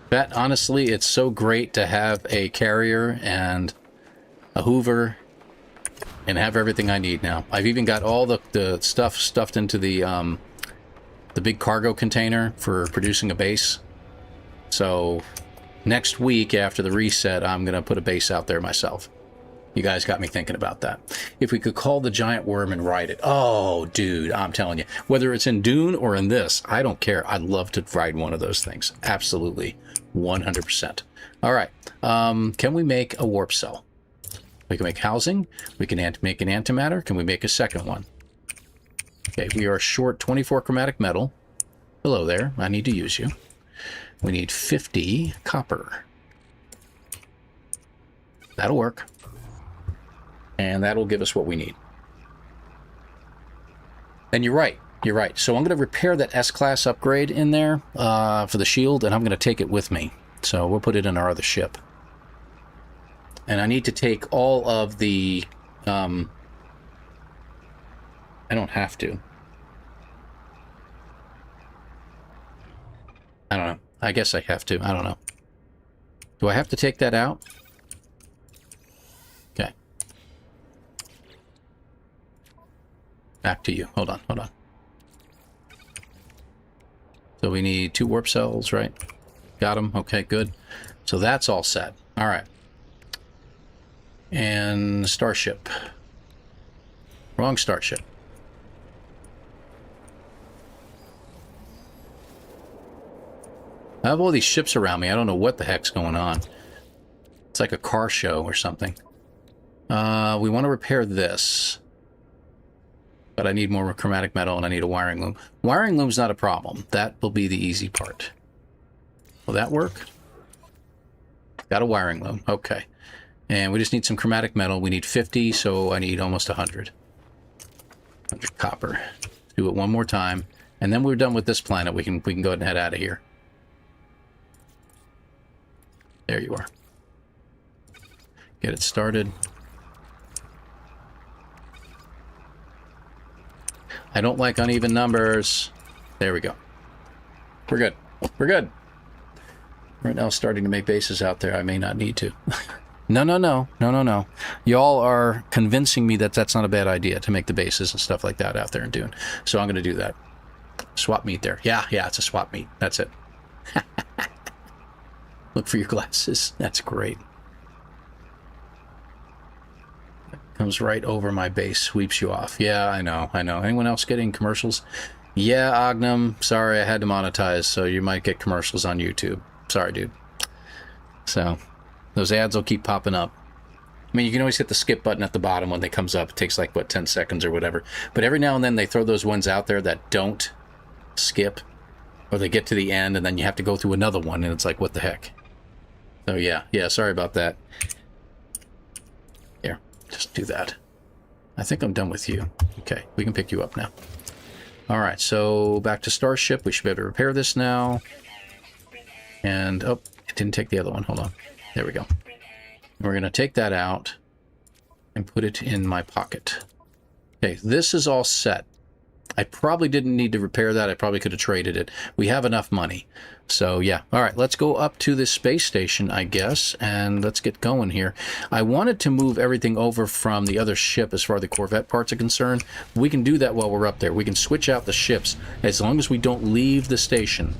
Bet, honestly, it's so great to have a carrier and a hoover and have everything I need now. I've even got all the stuff stuffed into the big cargo container for producing a base. So next week after the reset, I'm going to put a base out there myself. You guys got me thinking about that. If we could call the giant worm and ride it. Oh, dude, I'm telling you. Whether it's in Dune or in this, I don't care. I'd love to ride one of those things. Absolutely. 100%. All right. Can we make a warp cell? We can make housing. We can make an antimatter. Can we make a second one? Okay, we are short 24 chromatic metal. Hello there. I need to use you. We need 50 copper. That'll work. And that'll give us what we need. And you're right. You're right. So I'm going to repair that S-Class upgrade in there for the shield, and I'm going to take it with me. So we'll put it in our other ship. And I need to take all of the... I don't have to. I don't know. I guess I have to. I don't know. Do I have to take that out? Okay. Back to you. Hold on, hold on. So we need 2 warp cells, right? Got them. Okay, good. So that's all set. All right. And starship. Wrong starship. I have all these ships around me. I don't know what the heck's going on. It's like a car show or something. We want to repair this. But I need more chromatic metal and I need a wiring loom. Wiring loom's not a problem. That will be the easy part. Will that work? Got a wiring loom. Okay. And we just need some chromatic metal. We need 50, so I need almost 100. 100 copper. Do it one more time. And then we're done with this planet. We can go ahead and head out of here. There you are. Get it started. I don't like uneven numbers. There we go. We're good. We're good. Right now, starting to make bases out there. I may not need to. No. Y'all are convincing me that that's not a bad idea to make the bases and stuff like that out there in Dune. So I'm going to do that. Swap meet there. Yeah, it's a swap meet. That's it. Look for your glasses. That's great. Comes right over my base, sweeps you off. Yeah, I know. Anyone else getting commercials? Yeah, Ognum. Sorry, I had to monetize, so you might get commercials on YouTube. Sorry, dude. So, those ads will keep popping up. I mean, you can always hit the skip button at the bottom when they comes up. It takes like, what, 10 seconds or whatever. But every now and then they throw those ones out there that don't skip. Or they get to the end and then you have to go through another one and it's like, what the heck? So, yeah, sorry about that. Here, just do that. I think I'm done with you. Okay, we can pick you up now. All right, so back to Starship. We should be able to repair this now. And, oh, it didn't take the other one. Hold on. There we go. We're going to take that out and put it in my pocket. Okay, this is all set. I probably didn't need to repair that. I probably could have traded it. We have enough money. So, yeah. All right, let's go up to this space station, I guess, and let's get going here. I wanted to move everything over from the other ship as far as the Corvette parts are concerned. We can do that while we're up there. We can switch out the ships as long as we don't leave the station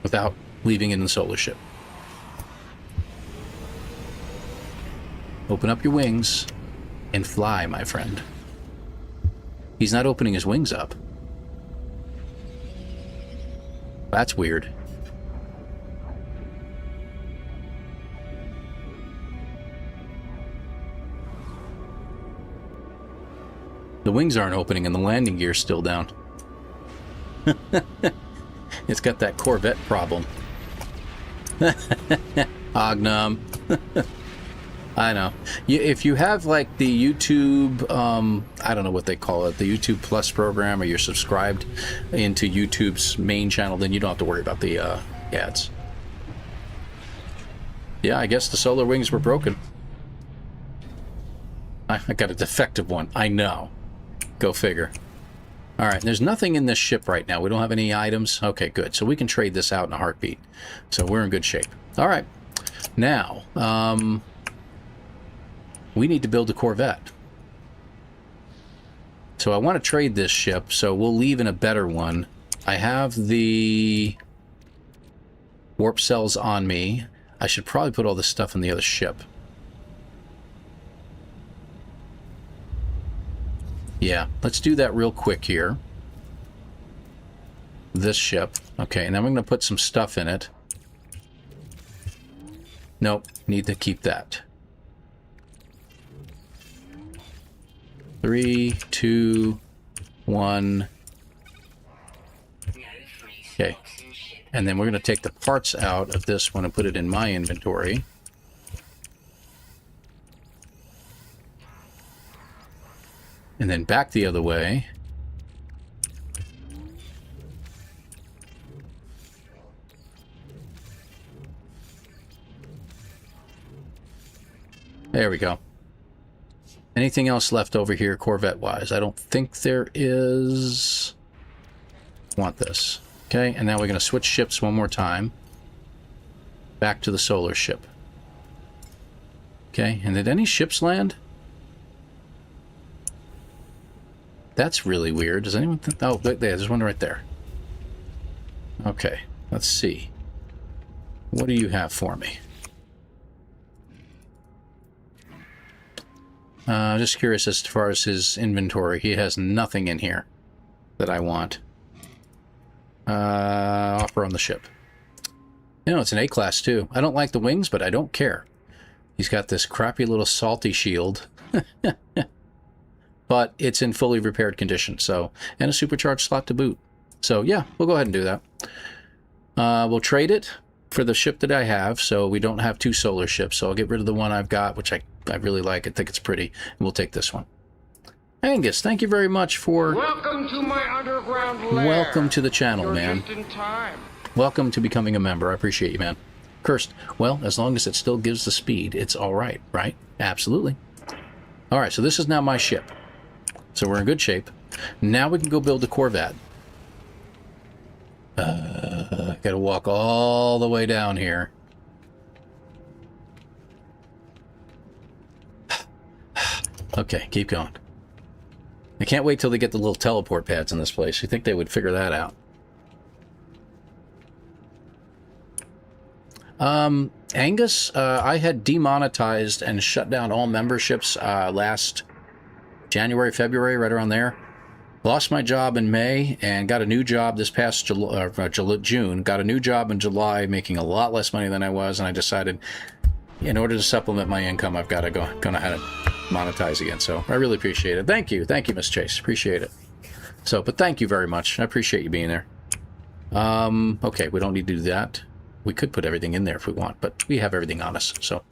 without leaving in the solar ship. Open up your wings and fly, my friend. He's not opening his wings up. That's weird. The wings aren't opening and the landing gear's still down. It's got that Corvette problem. Ognum. I know. If you have like the YouTube, I don't know what they call it, the YouTube Plus program, or you're subscribed into YouTube's main channel, then you don't have to worry about the ads. Yeah, I guess the solar wings were broken. I got a defective one. I know. Go figure. All right, there's nothing in this ship right now. We don't have any items. Okay, good. So we can trade this out in a heartbeat. So we're in good shape. All right. Now, we need to build a Corvette. So I want to trade this ship, so we'll leave in a better one. I have the warp cells on me. I should probably put all this stuff in the other ship. Yeah, let's do that real quick here. This ship. Okay, and then I'm going to put some stuff in it. Nope, need to keep that. 3, 2, 1. Okay. And then we're going to take the parts out of this one and put it in my inventory. And then back the other way. There we go. Anything else left over here Corvette-wise? I don't think there is. Want this. Okay, and now we're going to switch ships one more time. Back to the solar ship. Okay, and did any ships land? That's really weird. Does anyone think... Oh, there's one right there. Okay, let's see. What do you have for me? Just curious as far as his inventory. He has nothing in here that I want. Offer on the ship. You know, it's an A-class too. I don't like the wings, but I don't care. He's got this crappy little salty shield. But it's in fully repaired condition, so... And a supercharged slot to boot. So, yeah, we'll go ahead and do that. We'll trade it for the ship that I have, so we don't have two solar ships. So I'll get rid of the one I've got, which I really like. I think it's pretty. And we'll take this one. Angus, thank you very much for... Welcome to my underground lair. Welcome to the channel, You're man. just in time. Welcome to becoming a member. I appreciate you, man. Cursed. Well, as long as it still gives the speed, it's all right, right? Absolutely. All right, so this is now my ship. So we're in good shape. Now we can go build a Corvette. Gotta walk all the way down here. Okay, keep going. I can't wait till they get the little teleport pads in this place. You think they would figure that out? Angus, I had demonetized and shut down all memberships last January, February, right around there. Lost my job in May and got a new job this past June. Got a new job in July, making a lot less money than I was, and I decided, in order to supplement my income, I've got to gonna have to monetize again. So I really appreciate it. Thank you, Miss Chase. Appreciate it. So, but thank you very much. I appreciate you being there. Okay, we don't need to do that. We could put everything in there if we want, but we have everything on us. So,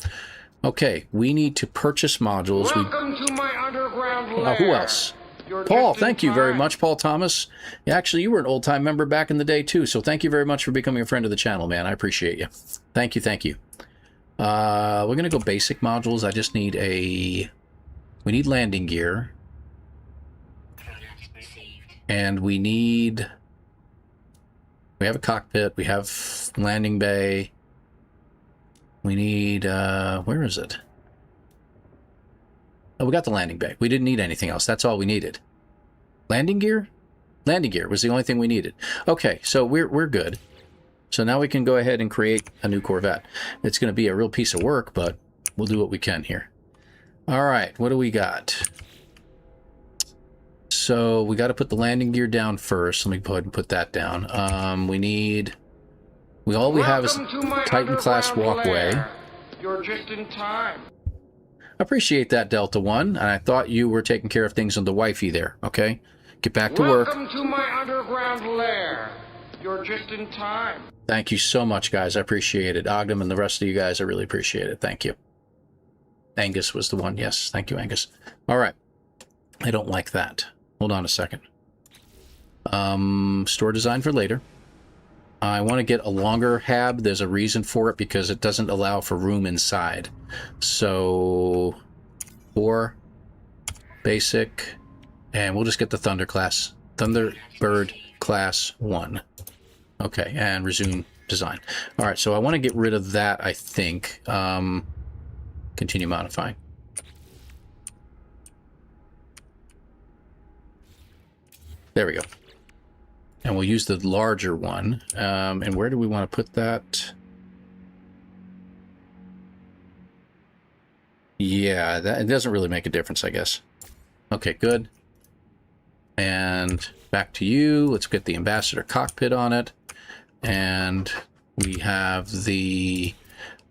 okay, we need to purchase modules. Welcome to my underground lair. Who else? You're Paul, just in thank you very time. much, Paul Thomas. Yeah, actually, you were an old-time member back in the day, too, so thank you very much for becoming a friend of the channel, man. I appreciate you. Thank you, thank you. We're going to go basic modules. I just need a... We need landing gear. And we need... We have a cockpit. We have landing bay. We need... where is it? Oh, we got the landing bay. We didn't need anything else. That's all we needed. Landing gear? Landing gear was the only thing we needed. Okay, so we're good. So now we can go ahead and create a new Corvette. It's going to be a real piece of work, but we'll do what we can here. All right, what do we got? So we got to put the landing gear down first. Let me go ahead and put that down. We need... All we have is Titan class walkway. Lair. You're just in time. Appreciate that, Delta One. And I thought you were taking care of things on the wifey there. Okay, get back to work. Welcome to my underground lair. You're just in time. Thank you so much, guys. I appreciate it. Ogden and the rest of you guys, I really appreciate it. Thank you. Angus was the one. Yes, thank you, Angus. All right. I don't like that. Hold on a second. Store design for later. I want to get a longer hab. There's a reason for it because it doesn't allow for room inside. So, 4, basic, and we'll just get the Thunderbird class 1. Okay, and resume design. All right, so I want to get rid of that, I think. Continue modifying. There we go. And we'll use the larger one. And where do we want to put that? Yeah, it doesn't really make a difference, I guess. Okay, good. And back to you. Let's get the ambassador cockpit on it. And we have the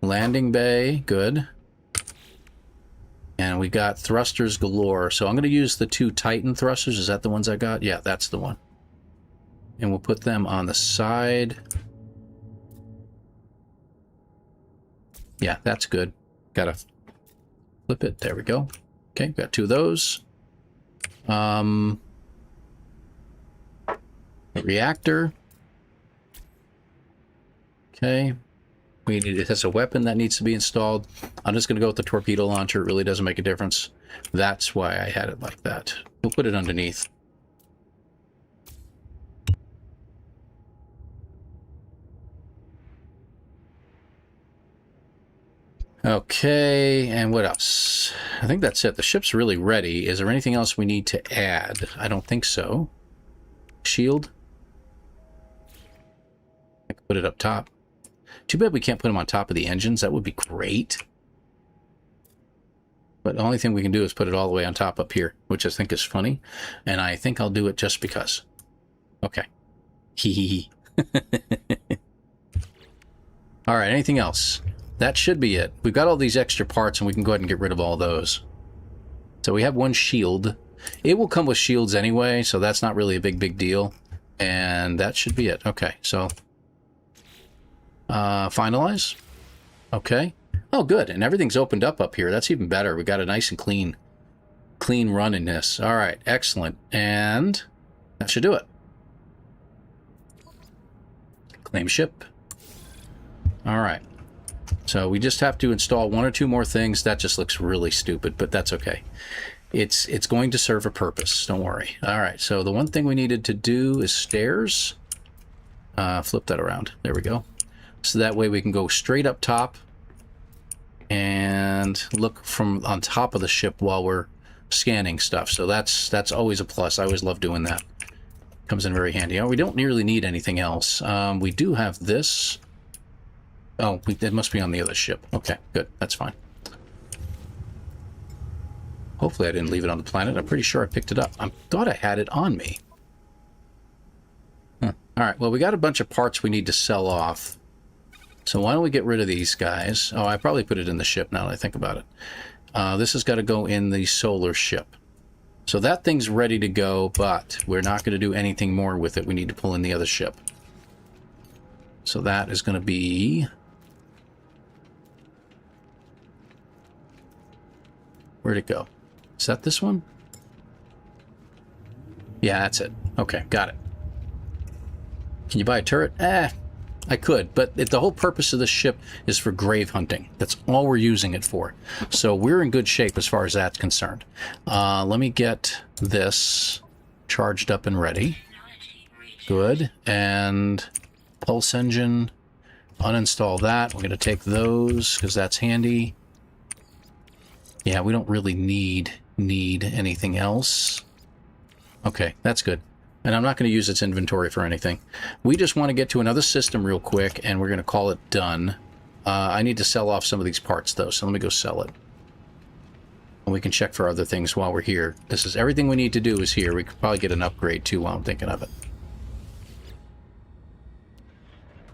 landing bay. Good. And we got thrusters galore. So I'm going to use the 2 Titan thrusters. Is that the ones I got? Yeah, that's the one. and we'll put them on the side. Yeah, that's good. Gotta flip it. There we go. Okay, got 2 of those. A reactor. Okay. We need it as a weapon that needs to be installed. I'm just going to go with the torpedo launcher. It really doesn't make a difference. That's why I had it like that. We'll put it underneath. Okay, and what else? I think that's it. The ship's really ready. Is there anything else we need to add? I don't think so. Shield. I can put it up top. Too bad we can't put them on top of the engines. That would be great. But the only thing we can do is put it all the way on top up here, which I think is funny. And I think I'll do it just because. Okay. Hee hee hee. All right, anything else? That should be it. We've got all these extra parts, and we can go ahead and get rid of all those. So we have 1 shield. It will come with shields anyway, so that's not really a big deal. And that should be it. Okay, so finalize. Okay. Oh, good. And everything's opened up here. That's even better. We got a nice and clean run in this. All right, excellent. And that should do it. Claim ship. All right. So we just have to install 1 or 2 more things. That just looks really stupid, but that's okay. It's going to serve a purpose. Don't worry. All right. So the one thing we needed to do is stairs. Flip that around. There we go. So that way we can go straight up top and look from on top of the ship while we're scanning stuff. So that's always a plus. I always love doing that. Comes in very handy. Oh, we don't nearly need anything else. We do have this. Oh, it must be on the other ship. Okay, good. That's fine. Hopefully I didn't leave it on the planet. I'm pretty sure I picked it up. I thought I had it on me. Huh. All right, well, we got a bunch of parts we need to sell off. So why don't we get rid of these guys? Oh, I probably put it in the ship now that I think about it. This has got to go in the solar ship. So that thing's ready to go, but we're not going to do anything more with it. We need to pull in the other ship. So that is going to be... Where'd it go? Is that this one? Yeah, that's it. Okay, got it. Can you buy a turret? I could, but the whole purpose of this ship is for grave hunting. That's all we're using it for. So we're in good shape as far as that's concerned. Let me get this charged up and ready. Good. And pulse engine. Uninstall that. We're going to take those because that's handy. Yeah, we don't really need anything else. Okay, that's good. And I'm not going to use its inventory for anything. We just want to get to another system real quick, and we're going to call it done. I need to sell off some of these parts, though, so let me go sell it. And we can check for other things while we're here. This is everything we need to do is here. We could probably get an upgrade, too, while I'm thinking of it.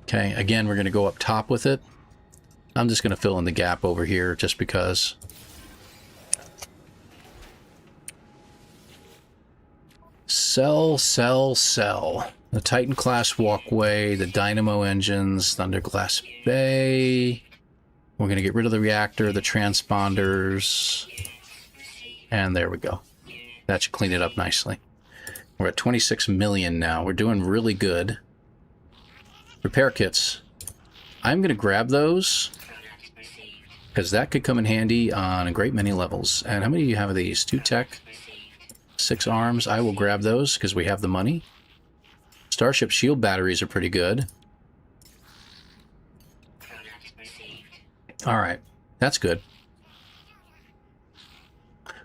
Okay, again, we're going to go up top with it. I'm just going to fill in the gap over here, just because... Sell, sell, sell. The Titan class walkway, the dynamo engines, Thunderglass Bay. We're going to get rid of the reactor, the transponders. And there we go. That should clean it up nicely. We're at 26 million now. We're doing really good. Repair kits. I'm going to grab those because that could come in handy on a great many levels. And how many do you have of these? 2 tech. 6 arms. I will grab those because we have the money. Starship shield batteries are pretty good. Alright, that's good.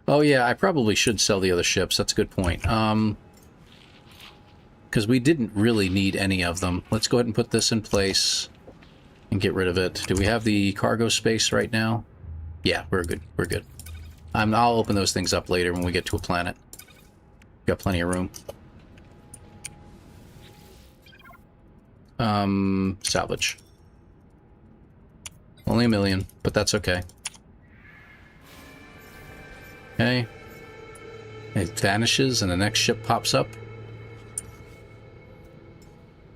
Oh yeah, I probably should sell the other ships. That's a good point. Because we didn't really need any of them. Let's go ahead and put this in place and get rid of it. Do we have the cargo space right now? Yeah, we're good. We're good. I'll open those things up later when we get to a planet. Got plenty of room. Salvage. Only 1 million, but that's okay. Okay. It vanishes and the next ship pops up.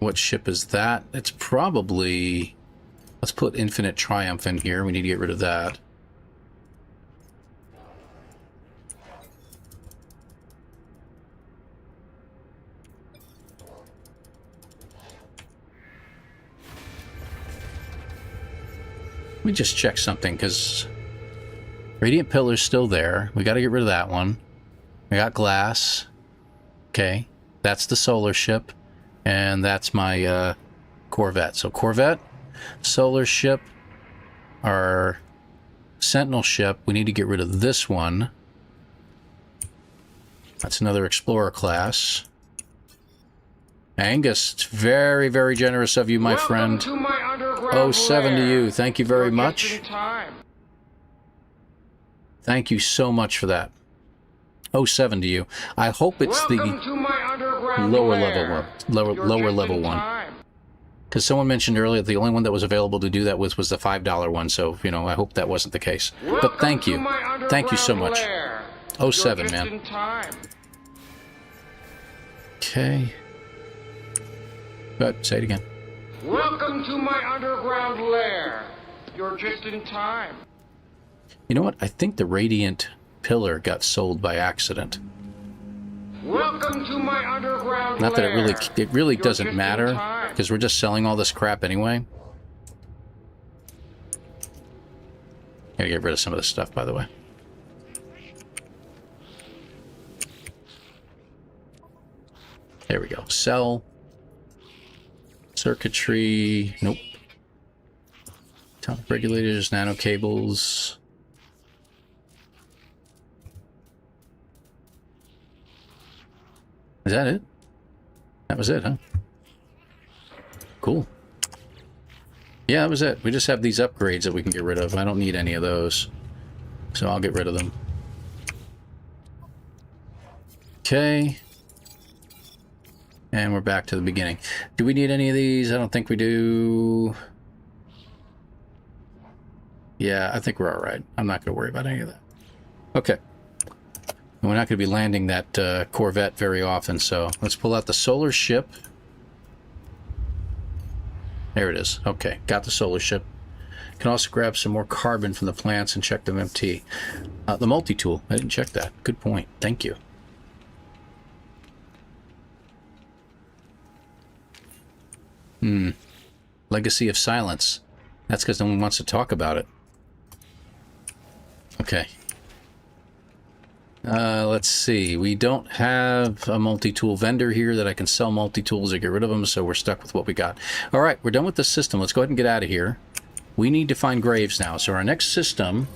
What ship is that? It's probably... Let's put Infinite Triumph in here. We need to get rid of that. Let me just check something, because Radiant Pillar's still there. We got to get rid of that one. We got glass. Okay, that's the solar ship, and that's my Corvette. So Corvette, solar ship, our Sentinel ship. We need to get rid of this one. That's another Explorer class. Angus, it's very, very generous of you, my friend. To my underground 07 to lair. you. Thank you very You're just much. in time. Thank you so much for that. 07 to you. I hope it's Welcome the to my underground lower lair. level one. You're Lower just level in one. time. Because someone mentioned earlier the only one that was available to do that with was the $5 one. So, you know, I hope that wasn't the case. But Welcome thank to you. my Thank you so underground much. lair. 07, You're just man. in time. Okay. But say it again. Welcome to my underground lair. You're just in time. You know what? I think the Radiant Pillar got sold by accident. Welcome to my underground Not that lair. it really You're doesn't just in matter, time. because we're just selling all this crap anyway. Gotta get rid of some of this stuff, by the way. There we go. Sell. Circuitry. Nope. Top regulators, nano cables. Is that it? That was it, huh? Cool. Yeah, that was it. We just have these upgrades that we can get rid of. I don't need any of those. So I'll get rid of them. Okay. And we're back to the beginning. Do we need any of these? I don't think we do. Yeah, I think we're all right. I'm not going to worry about any of that. Okay. And we're not going to be landing that Corvette very often, so let's pull out the solar ship. There it is. Okay, got the solar ship. Can also grab some more carbon from the plants and check them empty. The multi-tool. I didn't check that. Good point. Thank you. Legacy of Silence. That's because no one wants to talk about it. Okay. Let's see. We don't have a multi-tool vendor here that I can sell multi-tools or get rid of them, so we're stuck with what we got. All right, we're done with the system. Let's go ahead and get out of here. We need to find graves now. So our next system...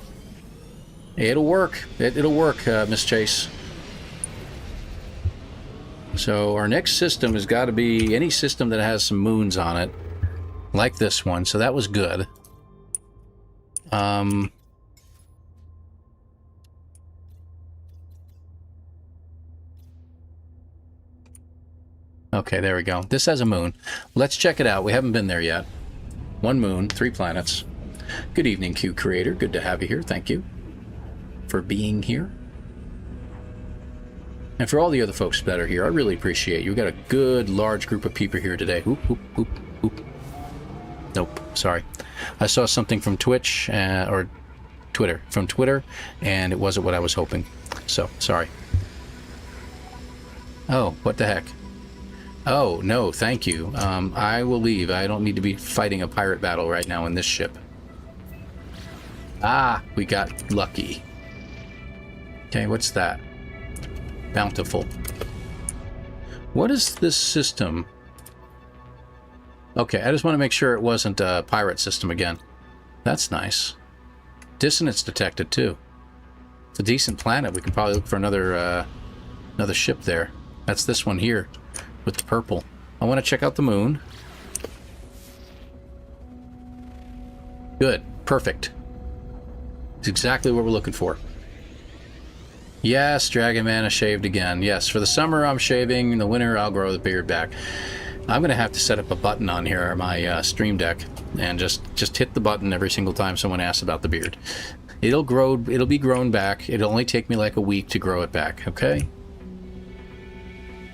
It'll work. It'll work, Miss Chase. So our next system has got to be any system that has some moons on it, like this one. So that was good. Okay, there we go. This has a moon. Let's check it out. We haven't been there yet. 1 moon, 3 planets. Good evening, Q Creator. Good to have you here. Thank you for being here. And for all the other folks that are here, I really appreciate you. We've got a good, large group of people here today. Oop, oop, oop, oop. Nope, sorry. I saw something from Twitch, or Twitter, from Twitter, and it wasn't what I was hoping. So, sorry. Oh, what the heck? Oh, no, thank you. I will leave. I don't need to be fighting a pirate battle right now in this ship. Ah, we got lucky. Okay, what's that? Bountiful. What is this system? Okay, I just want to make sure it wasn't a pirate system again. That's nice. Dissonance detected, too. It's a decent planet. We can probably look for another ship there. That's this one here. With the purple. I want to check out the moon. Good. Perfect. It's exactly what we're looking for. Yes, Dragon Man is shaved again. Yes, for the summer I'm shaving. In the winter I'll grow the beard back. I'm going to have to set up a button on here on my stream deck and just hit the button every single time someone asks about the beard. It'll be grown back. It'll only take me like a week to grow it back, okay?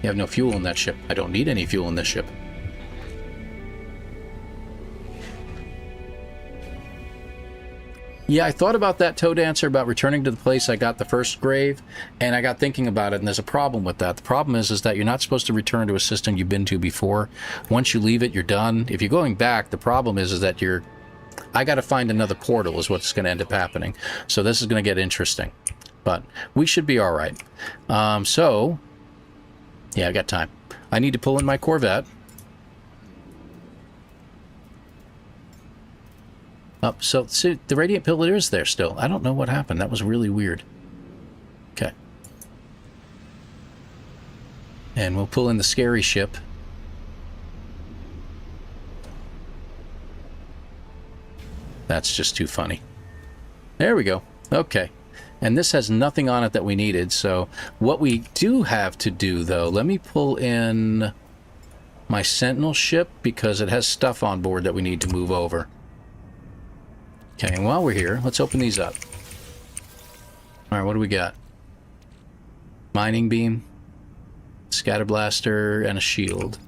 You have no fuel in that ship. I don't need any fuel in this ship. Yeah, I thought about that, Toe Dancer, about returning to the place I got the first grave, and I got thinking about it, and there's a problem with that. The problem is that you're not supposed to return to a system you've been to before. Once you leave it, you're done. If you're going back, the problem is that I got to find another portal is what's going to end up happening. So this is going to get interesting. But we should be all right. So, yeah, I got time. I need to pull in my Corvette. So see, the radiant pillar is there still. I don't know what happened. That was really weird. Okay. And we'll pull in the scary ship. That's just too funny. There we go. Okay. And this has nothing on it that we needed. So what we do have to do, though, let me pull in my Sentinel ship because it has stuff on board that we need to move over. Okay, and while we're here, let's open these up. All right, what do we got? Mining beam, scatter blaster, and a shield.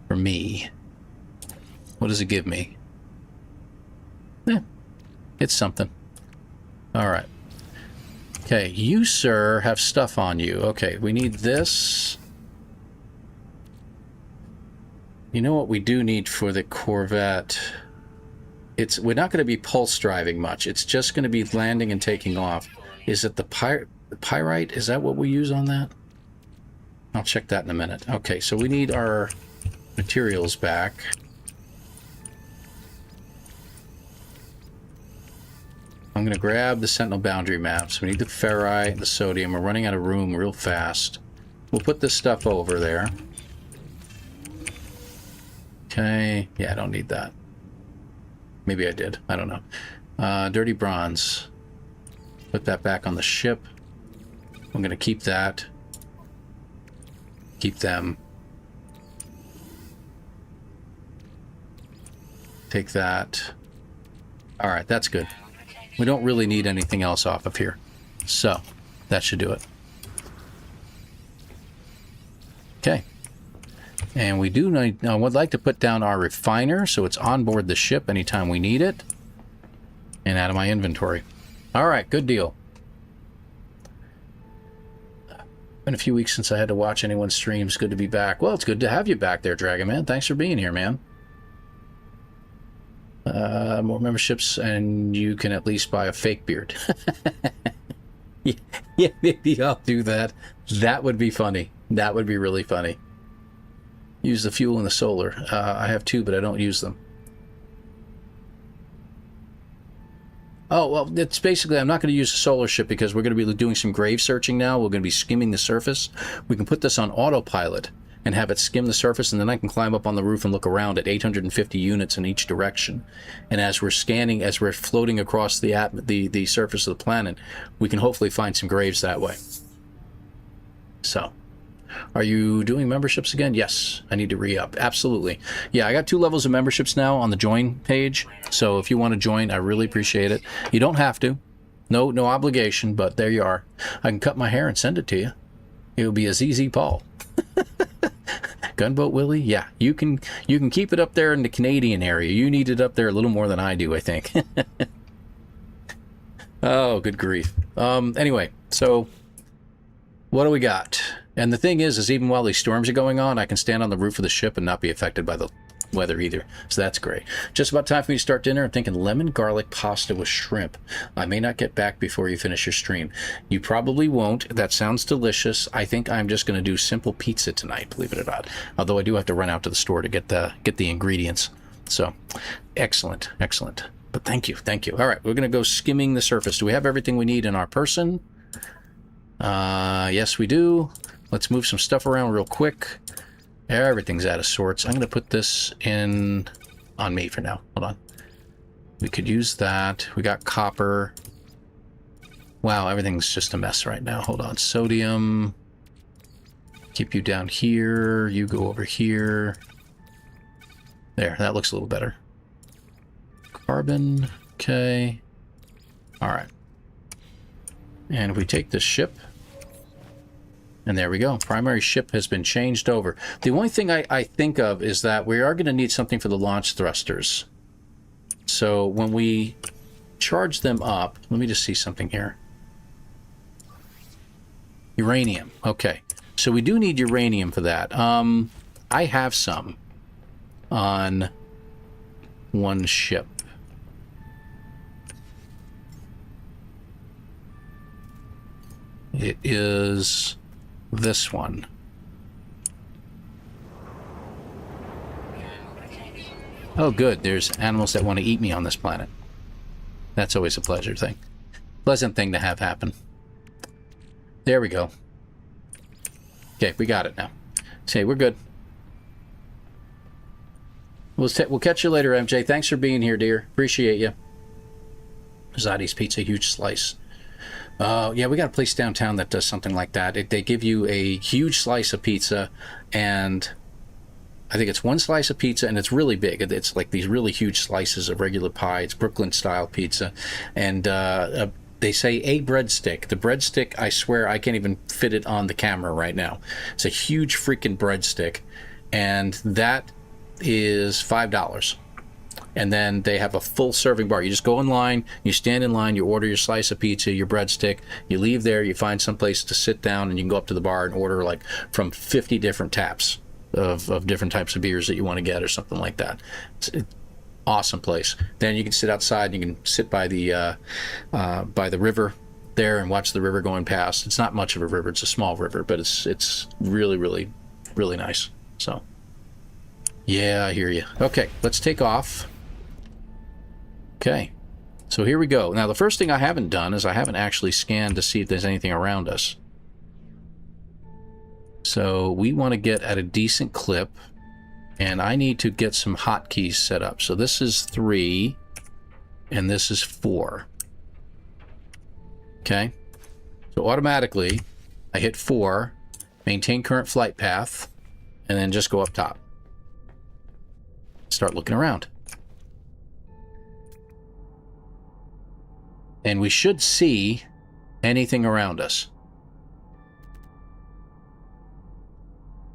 For me. What does it give me? It's something. All right. Okay, you, sir, have stuff on you. Okay, we need this. You know what we do need for the Corvette? We're not going to be pulse driving much. It's just going to be landing and taking off. Is it the pyrite? Is that what we use on that? I'll check that in a minute. Okay, so we need our materials back. I'm going to grab the Sentinel boundary maps. We need the ferrite, the sodium. We're running out of room real fast. We'll put this stuff over there. Okay. Yeah, I don't need that. Maybe I did. I don't know. Dirty bronze. Put that back on the ship. I'm going to keep that. Keep them. Take that. All right, that's good. We don't really need anything else off of here. So, that should do it. Okay. And we do need, I would like to put down our refiner so it's on board the ship anytime we need it. And out of my inventory. All right, good deal. Been a few weeks since I had to watch anyone's streams. Good to be back. Well, it's good to have you back there, Dragon Man. Thanks for being here, man. More memberships, and you can at least buy a fake beard. Yeah, maybe I'll do that. That would be funny. That would be really funny. Use the fuel and the solar. I have two, but I don't use them. Oh, well, it's basically, I'm not going to use the solar ship because we're going to be doing some grave searching now. We're going to be skimming the surface. We can put this on autopilot and have it skim the surface, and then I can climb up on the roof and look around at 850 units in each direction. And as we're scanning, as we're floating across the surface of the planet, we can hopefully find some graves that way. So, are you doing memberships again? Yes, I need to re-up. Absolutely. Yeah, I got 2 levels of memberships now on the join page. So if you want to join, I really appreciate it. You don't have to. No obligation, but there you are. I can cut my hair and send it to you. It'll be a ZZ Paul. Gunboat Willie? Yeah, you can keep it up there in the Canadian area. You need it up there a little more than I do, I think. Oh, good grief. Anyway, so what do we got? And the thing is even while these storms are going on, I can stand on the roof of the ship and not be affected by the weather either. So that's great. Just about time for me to start dinner. I'm thinking lemon garlic pasta with shrimp. I may not get back before you finish your stream. You probably won't. That sounds delicious. I think I'm just going to do simple pizza tonight, believe it or not. Although I do have to run out to the store to get the ingredients. So, excellent. But thank you. All right, we're going to go skimming the surface. Do we have everything we need in our person? Yes, we do. Let's move some stuff around real quick. Everything's out of sorts. I'm going to put this in on me for now. Hold on. We could use that. We got copper. Wow, everything's just a mess right now. Hold on. Sodium. Keep you down here. You go over here. There, that looks a little better. Carbon. Okay. All right. And if we take this ship... And there we go. Primary ship has been changed over. The only thing I think of is that we are going to need something for the launch thrusters. So when we charge them up. Let me just see something here. Uranium. Okay. So we do need uranium for that. I have some on one ship. It is this one. Oh, good. There's animals that want to eat me on this planet. That's always a pleasant thing to have happen. There we go. Okay, we got it now. Okay, we're good. We'll catch you later, MJ. Thanks for being here, dear. Appreciate you. Zadi's Pizza, huge slice. Yeah, we got a place downtown that does something like that. They give you a huge slice of pizza, and I think it's one slice of pizza, and it's really big. It's like these really huge slices of regular pie. It's Brooklyn-style pizza, and they say a breadstick. The breadstick, I swear, I can't even fit it on the camera right now. It's a huge freaking breadstick, and that is $5. And then they have a full serving bar. You just go in line, you stand in line, you order your slice of pizza, your breadstick, you leave there, you find some place to sit down, and you can go up to the bar and order like from 50 different taps of different types of beers that you want to get or something like that. It's an awesome place. Then you can sit outside, you can sit by the river there and watch the river going past. It's not much of a river, it's a small river, but it's really, really, really nice. So yeah, I hear you. Okay, let's take off. Okay, so here we go. Now, the first thing I haven't done is I haven't actually scanned to see if there's anything around us. So we want to get at a decent clip, and I need to get some hotkeys set up. So this is 3, and this is 4. Okay, so automatically I hit 4, maintain current flight path, and then just go up top. Start looking around. And we should see anything around us.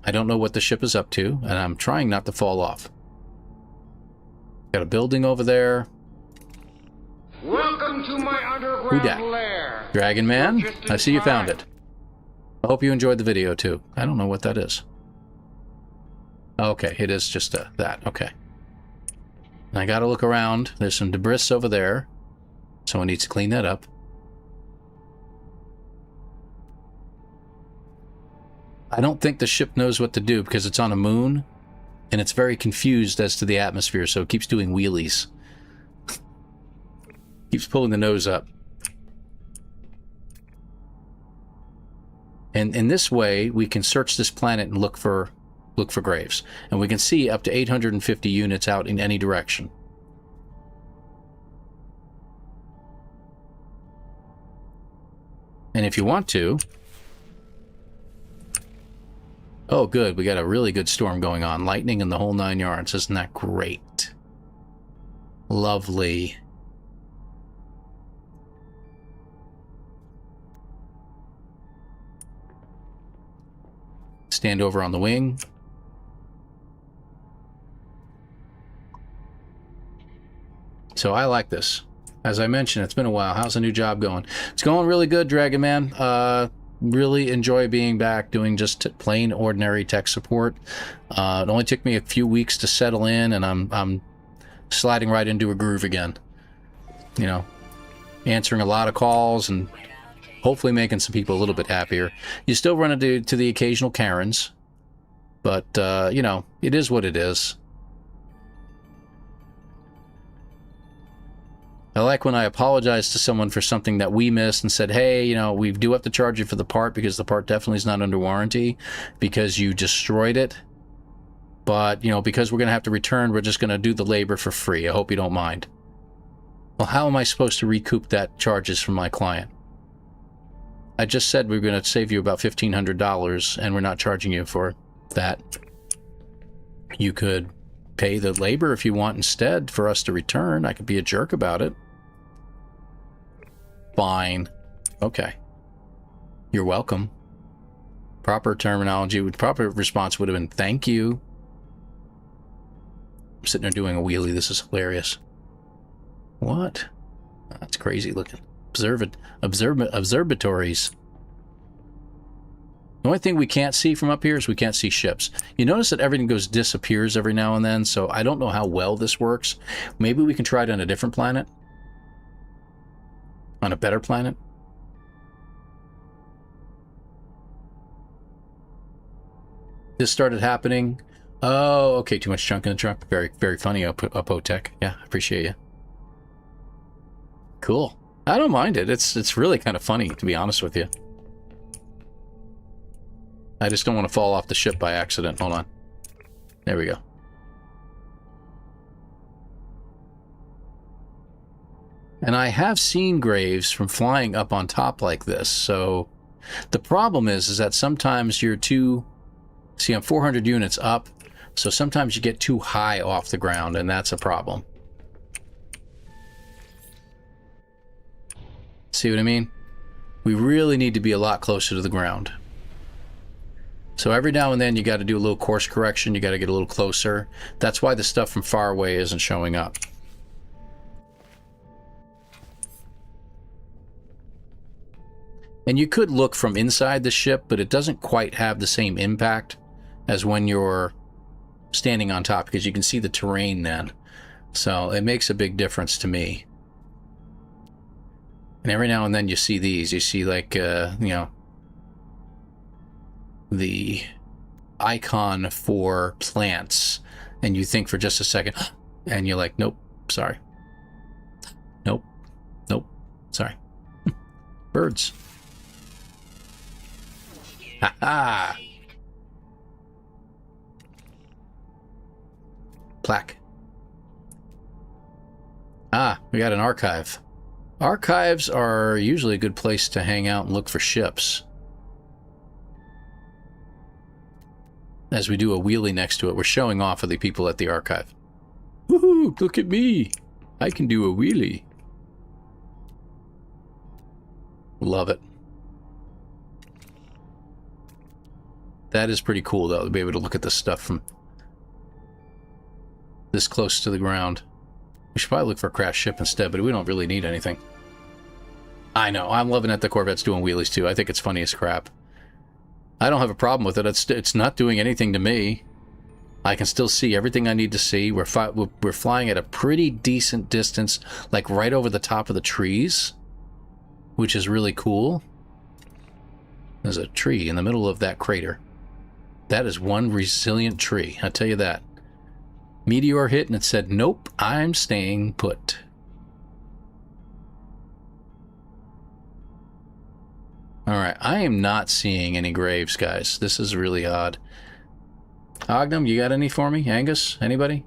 I don't know what the ship is up to, and I'm trying not to fall off. Got a building over there. Welcome to my underground lair. Dragon Man, I see you found it. I hope you enjoyed the video too. I don't know what that is. Okay, it is just that. Okay. And I gotta look around. There's some debris over there. Someone needs to clean that up. I don't think the ship knows what to do because it's on a moon, and it's very confused as to the atmosphere, so it keeps doing wheelies. Keeps pulling the nose up. And in this way, we can search this planet and look for graves. And we can see up to 850 units out in any direction. And if you want to... Oh, good. We got a really good storm going on. Lightning and the whole 9 yards. Isn't that great? Lovely. Stand over on the wing. So I like this. As I mentioned, it's been a while. How's the new job going? It's going really good, Dragon Man. Really enjoy being back doing just plain ordinary tech support. It only took me a few weeks to settle in, and I'm sliding right into a groove again. You know, answering a lot of calls and hopefully making some people a little bit happier. You still run into the occasional Karens, but you know, it is what it is. I like when I apologize to someone for something that we missed and said, hey, you know, we do have to charge you for the part because the part definitely is not under warranty because you destroyed it. But, you know, because we're going to have to return, we're just going to do the labor for free. I hope you don't mind. Well, how am I supposed to recoup that charges from my client? I just said we were going to save you about $1,500 and we're not charging you for that. You could pay the labor if you want instead for us to return. I could be a jerk about it. Fine. Okay. You're welcome. Proper terminology, proper response would have been thank you. I'm sitting there doing a wheelie. This is hilarious. What? That's crazy looking. Observatories. The only thing we can't see from up here is we can't see ships. You notice that everything disappears every now and then, so I don't know how well this works. Maybe we can try it on a different planet. On a better planet. This started happening. Oh, okay, too much junk in the trunk. Very, very funny, Upotech. Yeah, I appreciate you. Cool. I don't mind it. It's really kind of funny, to be honest with you. I just don't want to fall off the ship by accident. Hold on. There we go. And I have seen graves from flying up on top like this, so the problem is that sometimes you're too... See, I'm 400 units up, so sometimes you get too high off the ground, and that's a problem. See what I mean? We really need to be a lot closer to the ground. So every now and then you got to do a little course correction, you got to get a little closer. That's why the stuff from far away isn't showing up. And you could look from inside the ship, but it doesn't quite have the same impact as when you're standing on top, because you can see the terrain then. So it makes a big difference to me. And every now and then you see these. You see, like, you know, the icon for plants, and you think for just a second, and you're like, nope, sorry. Nope, nope, sorry. Birds. Ha ha! Plaque. Ah, we got an archive. Archives are usually a good place to hang out and look for ships. As we do a wheelie next to it, we're showing off for the people at the archive. Woohoo! Look at me! I can do a wheelie. Love it. That is pretty cool, though, to be able to look at this stuff from this close to the ground. We should probably look for a crashed ship instead, but we don't really need anything. I know, I'm loving that the Corvette's doing wheelies too. I think it's funny as crap. I don't have a problem with it. It's not doing anything to me. I can still see everything I need to see. We're flying at a pretty decent distance, like right over the top of the trees, which is really cool. There's a tree in the middle of that crater. That is one resilient tree, I'll tell you that. Meteor hit and it said, nope, I'm staying put. Alright, I am not seeing any graves, guys. This is really odd. Ognum, you got any for me? Angus? Anybody?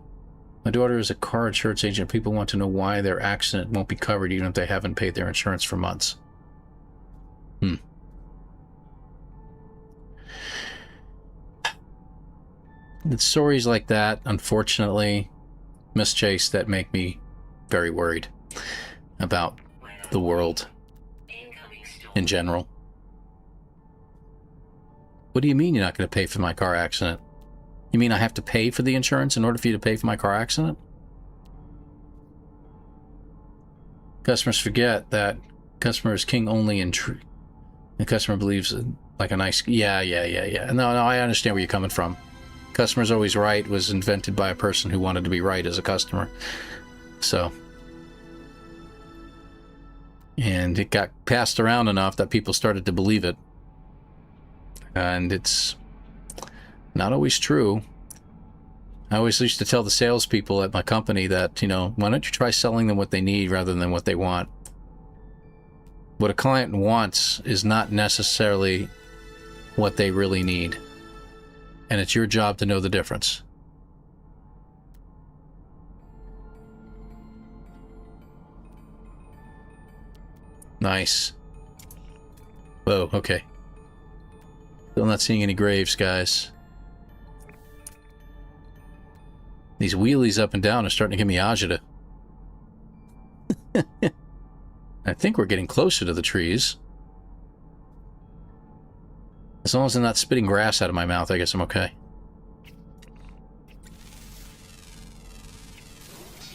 My daughter is a car insurance agent. People want to know why their accident won't be covered even if they haven't paid their insurance for months. It's stories like that, unfortunately, Miss Chase, that make me very worried about the world in general. What do you mean you're not going to pay for my car accident? You mean I have to pay for the insurance in order for you to pay for my car accident? Customers forget that customer is king only in truth. The customer believes like a nice... Yeah. No, I understand where you're coming from. Customer's always right was invented by a person who wanted to be right as a customer. So... And it got passed around enough that people started to believe it. And it's not always true. I always used to tell the salespeople at my company that, you know, why don't you try selling them what they need rather than what they want? What a client wants is not necessarily what they really need. And it's your job to know the difference. Nice. Whoa, okay. Still not seeing any graves, guys. These wheelies up and down are starting to give me agita. I think we're getting closer to the trees. As long as I'm not spitting grass out of my mouth, I guess I'm okay.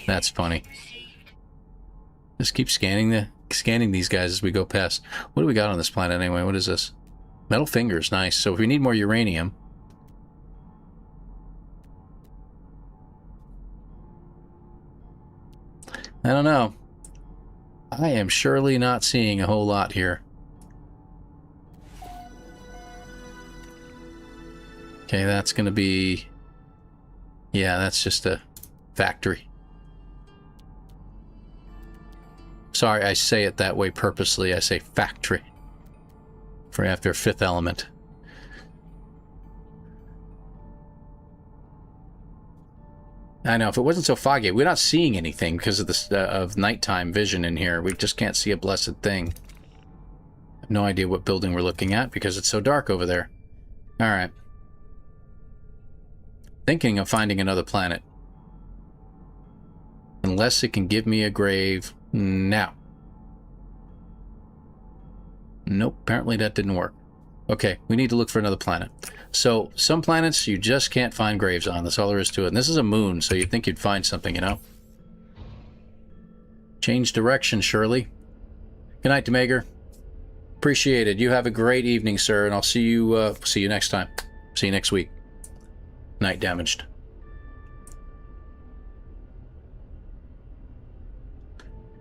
That's funny. Just keep scanning these guys as we go past. What do we got on this planet anyway? What is this? Metal fingers, nice. So if we need more uranium. I don't know. I am surely not seeing a whole lot here. Okay, that's going to be... Yeah, that's just a factory. Sorry, I say it that way purposely. I say factory. For after fifth element. I know, if it wasn't so foggy, we're not seeing anything because of this of nighttime vision in here. We just can't see a blessed thing. I have no idea what building we're looking at because it's so dark over there. Alright. Thinking of finding another planet. Unless it can give me a grave now. Nope, apparently that didn't work. Okay, we need to look for another planet. So, some planets you just can't find graves on. That's all there is to it. And this is a moon, so you'd think you'd find something, you know? Change direction, Shirley. Good night, Demager. Appreciate it. You have a great evening, sir, and I'll see you next time. See you next week. Night damaged.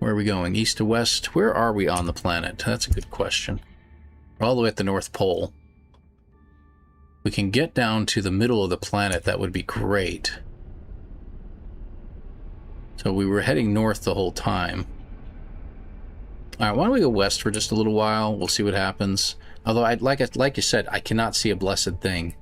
Where are we going? East to west? Where are we on the planet? That's a good question. We're all the way at the North Pole. We can get down to the middle of the planet. That would be great. So we were heading north the whole time. Alright, why don't we go west for just a little while? We'll see what happens. Although, like you said, I cannot see a blessed thing.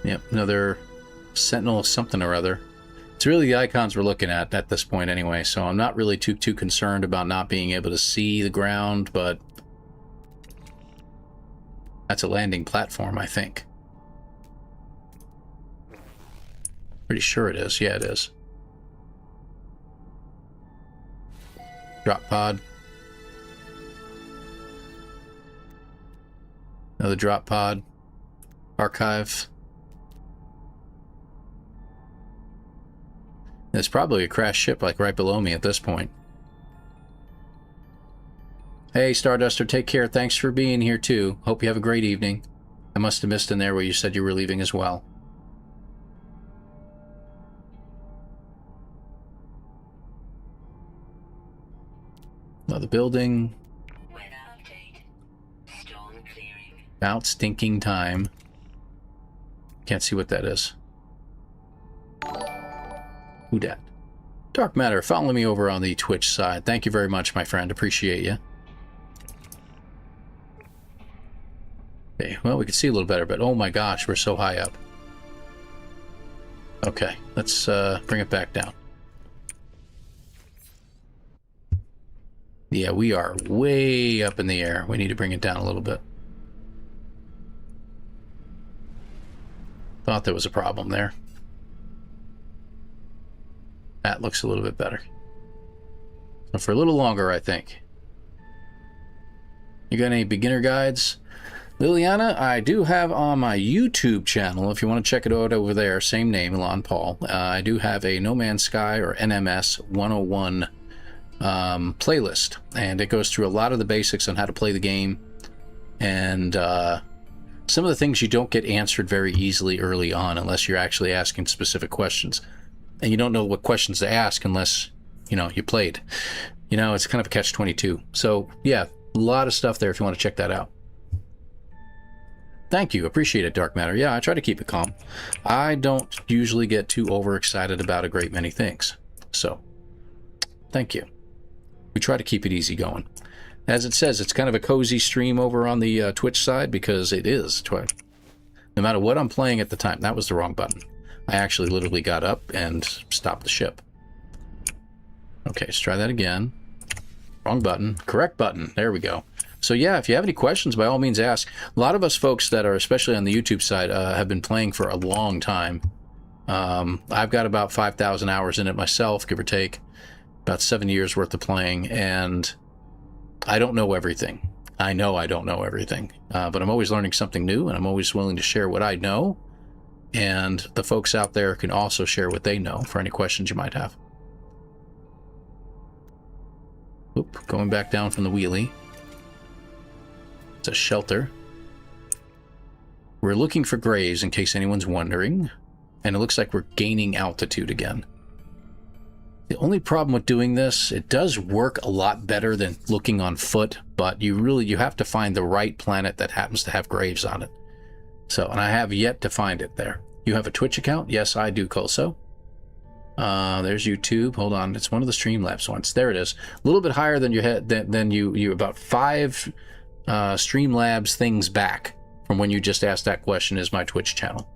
Yep, another sentinel of something or other. It's really the icons we're looking at this point anyway, so I'm not really too concerned about not being able to see the ground, but that's a landing platform, I think. Pretty sure it is. Yeah, it is. Drop pod. Another drop pod. Archive. There's probably a crashed ship like right below me at this point. Hey, Starduster, take care. Thanks for being here too. Hope you have a great evening. I must have missed in there where you said you were leaving as well. Another building. Weather update. Storm clearing. About stinking time. Can't see what that is. Who dat? Dark Matter, follow me over on the Twitch side. Thank you very much, my friend. Appreciate you. Okay, well, we can see a little better, but oh my gosh, we're so high up. Okay, let's bring it back down. Yeah, we are way up in the air. We need to bring it down a little bit. Thought there was a problem there. That looks a little bit better. So for a little longer, I think. You got any beginner guides? Liliana, I do have on my YouTube channel, if you want to check it out over there, same name, ElanPaul. I do have a No Man's Sky or NMS 101 playlist, and it goes through a lot of the basics on how to play the game, and some of the things you don't get answered very easily early on unless you're actually asking specific questions. And you don't know what questions to ask unless, you know, you played. You know, it's kind of a catch-22. So, yeah, a lot of stuff there if you want to check that out. Thank you. Appreciate it, Dark Matter. Yeah, I try to keep it calm. I don't usually get too overexcited about a great many things. So, thank you. We try to keep it easy going. As it says, it's kind of a cozy stream over on the Twitch side because it is. No matter what I'm playing at the time. That was the wrong button. I actually literally got up and stopped the ship. Okay, let's try that again. Wrong button. Correct button. There we go. So yeah, if you have any questions, by all means ask. A lot of us folks that are, especially on the YouTube side, have been playing for a long time. I've got about 5,000 hours in it myself, give or take, about 7 years worth of playing, and I don't know everything. I know I don't know everything, but I'm always learning something new, and I'm always willing to share what I know, and the folks out there can also share what they know for any questions you might have. Oop, going back down from the wheelie. It's a shelter. We're looking for graves in case anyone's wondering, and it looks like we're gaining altitude again. The only problem with doing this, it does work a lot better than looking on foot, but you have to find the right planet that happens to have graves on it. So, and I have yet to find it there. You have a Twitch account? Yes, I do, Colso. There's YouTube. Hold on, it's one of the Streamlabs ones. There it is. A little bit higher than you about 5 Streamlabs things back from when you just asked that question is my Twitch channel.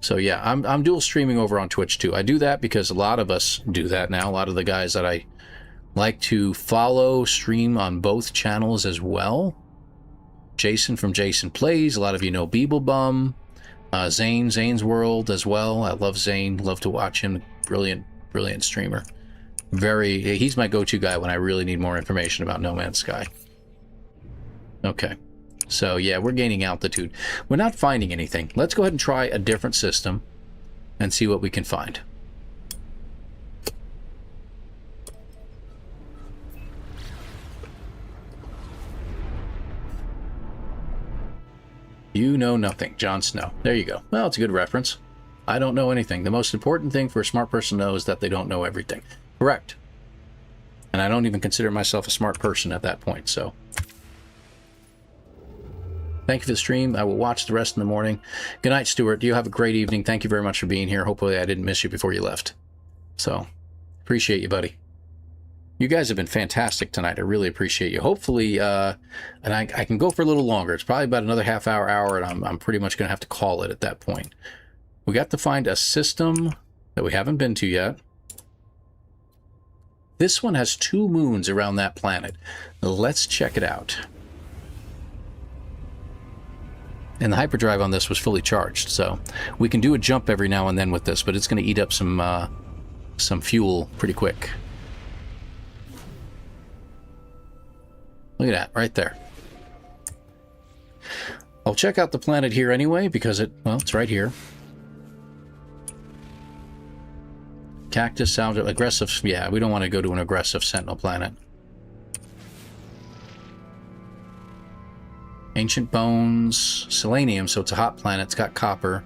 So yeah, I'm dual streaming over on Twitch too. I do that because a lot of us do that now. A lot of the guys that I like to follow stream on both channels as well. Jason from Jason Plays. A lot of you know Beeblebum. Zane's World as well. I love Zane. Love to watch him. Brilliant streamer. He's my go-to guy when I really need more information about No Man's Sky. Okay. So yeah, we're gaining altitude. We're not finding anything. Let's go ahead and try a different system and see what we can find. You know nothing, Jon Snow. There you go. Well, it's a good reference. I don't know anything. The most important thing for a smart person to know is that they don't know everything. Correct. And I don't even consider myself a smart person at that point, so... Thank you for the stream. I will watch the rest in the morning. Good night, Stuart. You have a great evening. Thank you very much for being here. Hopefully I didn't miss you before you left. So, appreciate you, buddy. You guys have been fantastic tonight. I really appreciate you. Hopefully, and I can go for a little longer. It's probably about another half hour, and I'm pretty much going to have to call it at that point. We got to find a system that we haven't been to yet. This one has 2 moons around that planet. Let's check it out. And the hyperdrive on this was fully charged, so we can do a jump every now and then with this, but it's going to eat up some fuel pretty quick. Look at that, right there. I'll check out the planet here anyway, because it's right here. Cactus sounds aggressive. Yeah, we don't want to go to an aggressive sentinel planet. Ancient bones, selenium, so it's a hot planet. It's got copper,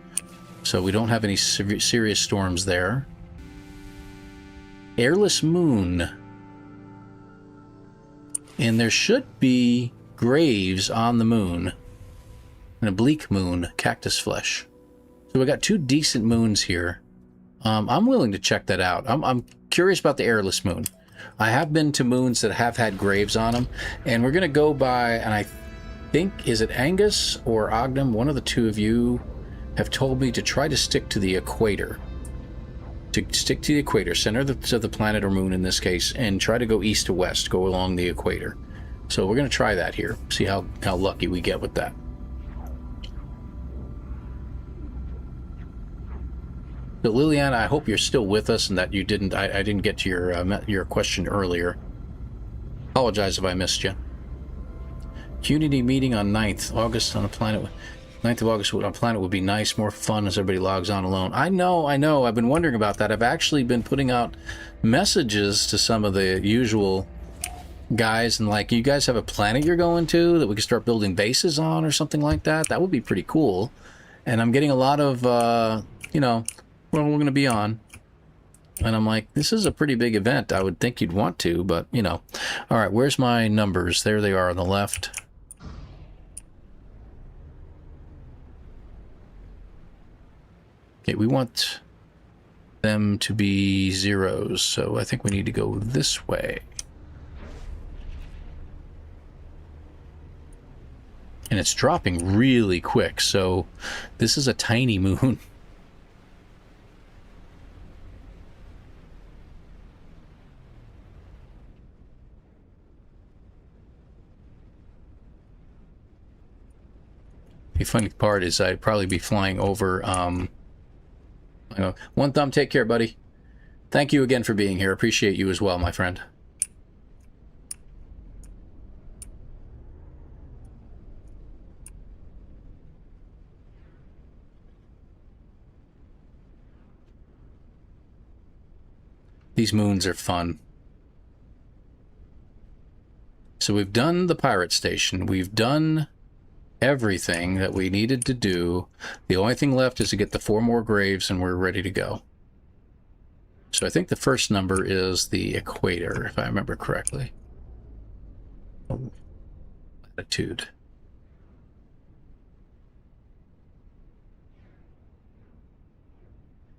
so we don't have any serious storms there. Airless moon. And there should be graves on the moon. An oblique moon, cactus flesh. So we got 2 decent moons here. I'm willing to check that out. I'm curious about the airless moon. I have been to moons that have had graves on them, and we're going to go by, and I think, is it Angus or Ognum? One of the 2 of you have told me to try to stick to the equator. To stick to the equator, center of the planet or moon in this case, and try to go east to west, go along the equator. So we're going to try that here, see how lucky we get with that. So Liliana, I hope you're still with us and that you didn't. I didn't get to your question earlier. Apologize if I missed you. Unity meeting on 9th August on a planet. 9th of August on a planet would be nice, more fun as everybody logs on alone. I know. I've been wondering about that. I've actually been putting out messages to some of the usual guys, and like, you guys have a planet you're going to that we can start building bases on or something like that? That would be pretty cool. And I'm getting a lot of, well, we're going to be on. And I'm like, this is a pretty big event. I would think you'd want to, but, All right, where's my numbers? There they are on the left. Okay, we want them to be zeros, so I think we need to go this way. And it's dropping really quick, so this is a tiny moon. The funny part is I'd probably be flying over One Thumb, take care, buddy. Thank you again for being here. Appreciate you as well, my friend. These moons are fun. So we've done the pirate station. We've done everything that we needed to do. The only thing left is to get the 4 more graves and we're ready to go. So I think the first number is the equator, if I remember correctly. Latitude.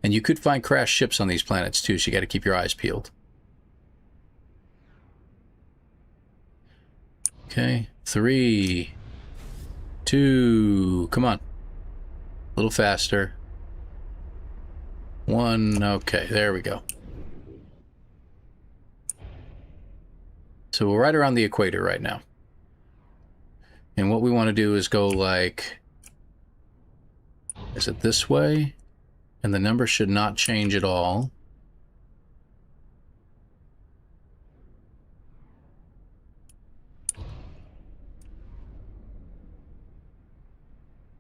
And you could find crashed ships on these planets too, so you got to keep your eyes peeled. Okay, 3, 2, come on. A little faster. 1, okay, there we go. So we're right around the equator right now. And what we want to do is go like, is it this way? And the number should not change at all.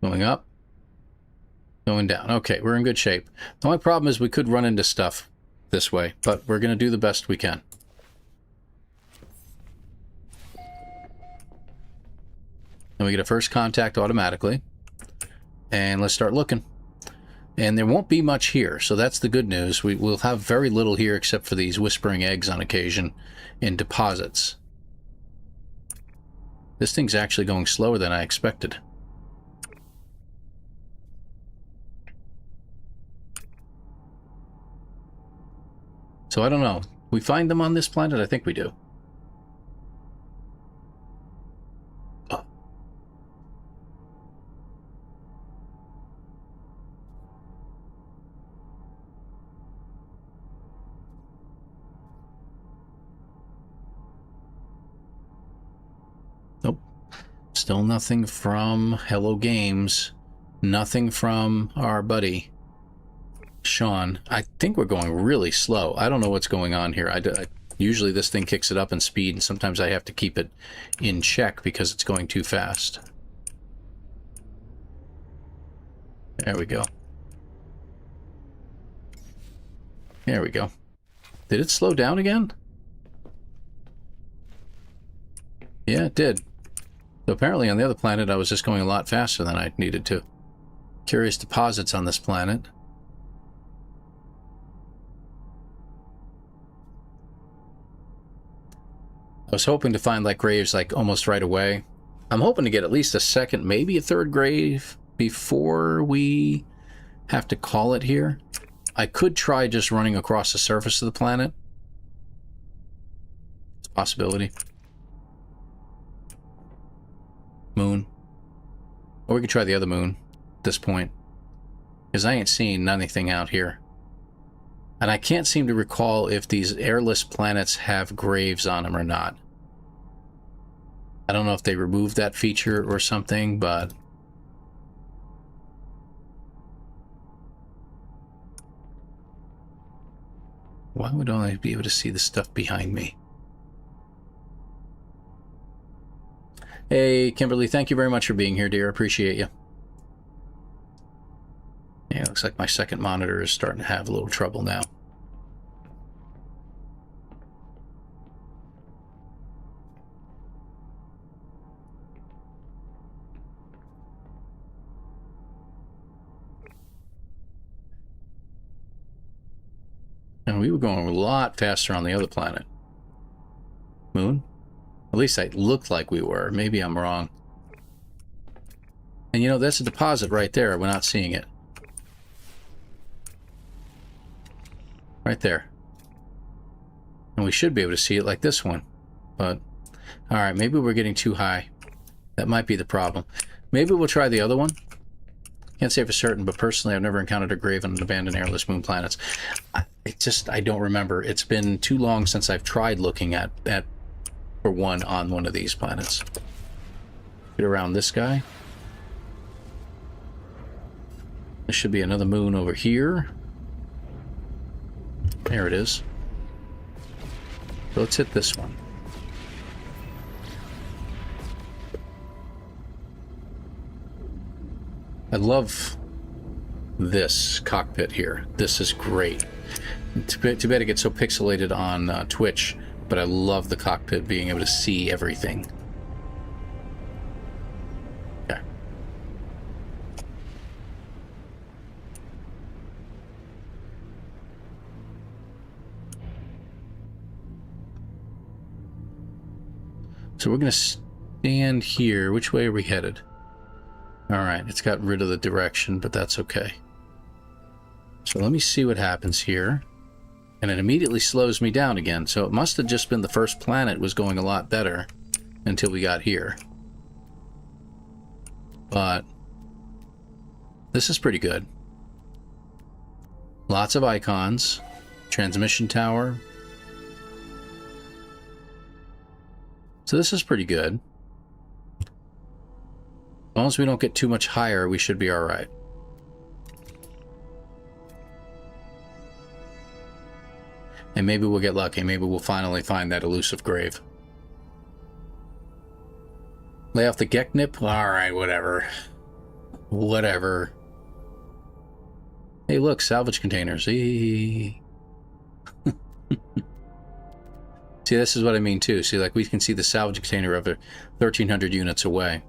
Going up. Going down. Okay, we're in good shape. The only problem is we could run into stuff this way, but we're going to do the best we can. And we get a first contact automatically. And let's start looking. And there won't be much here, so that's the good news. We'll have very little here except for these whispering eggs on occasion in deposits. This thing's actually going slower than I expected. So I don't know. We find them on this planet? I think we do. Oh. Nope. Still nothing from Hello Games. Nothing from our buddy Sean. I think we're going really slow. I don't know what's going on here. Usually this thing kicks it up in speed, and sometimes I have to keep it in check because it's going too fast. There we go. There we go. Did it slow down again? Yeah, it did. So apparently on the other planet I was just going a lot faster than I needed to. Curious deposits on this planet. I was hoping to find like graves like almost right away. I'm hoping to get at least a second, maybe a third grave before we have to call it here. I could try just running across the surface of the planet. It's a possibility. Moon. Or we could try the other moon at this point. Because I ain't seen anything out here. And I can't seem to recall if these airless planets have graves on them or not. I don't know if they removed that feature or something, but... why would I only be able to see the stuff behind me? Hey, Kimberly, thank you very much for being here, dear. Appreciate you. Yeah, it looks like my second monitor is starting to have a little trouble now. And we were going a lot faster on the other planet. Moon? At least it looked like we were. Maybe I'm wrong. And you know, that's a deposit right there. We're not seeing it. Right there. And we should be able to see it like this one. But, alright, maybe we're getting too high. That might be the problem. Maybe we'll try the other one. Can't say for certain, but personally I've never encountered a grave on an abandoned airless moon planets. I don't remember. It's been too long since I've tried looking at for one on one of these planets. Get around this guy. There should be another moon over here. There it is. So let's hit this one. I love this cockpit here. This is great. Too bad it gets so pixelated on Twitch, but I love the cockpit, being able to see everything. Okay. So we're going to stand here. Which way are we headed? Alright, it's got rid of the direction, but that's okay. So let me see what happens here. And it immediately slows me down again. So it must have just been the first planet was going a lot better until we got here. But this is pretty good. Lots of icons. Transmission tower. So this is pretty good. As long as we don't get too much higher, we should be alright. And maybe we'll get lucky. Maybe we'll finally find that elusive grave. Lay off the Geknip? Alright, whatever. Whatever. Hey, look, salvage containers. See, this is what I mean, too. See, like, we can see the salvage container over 1,300 units away.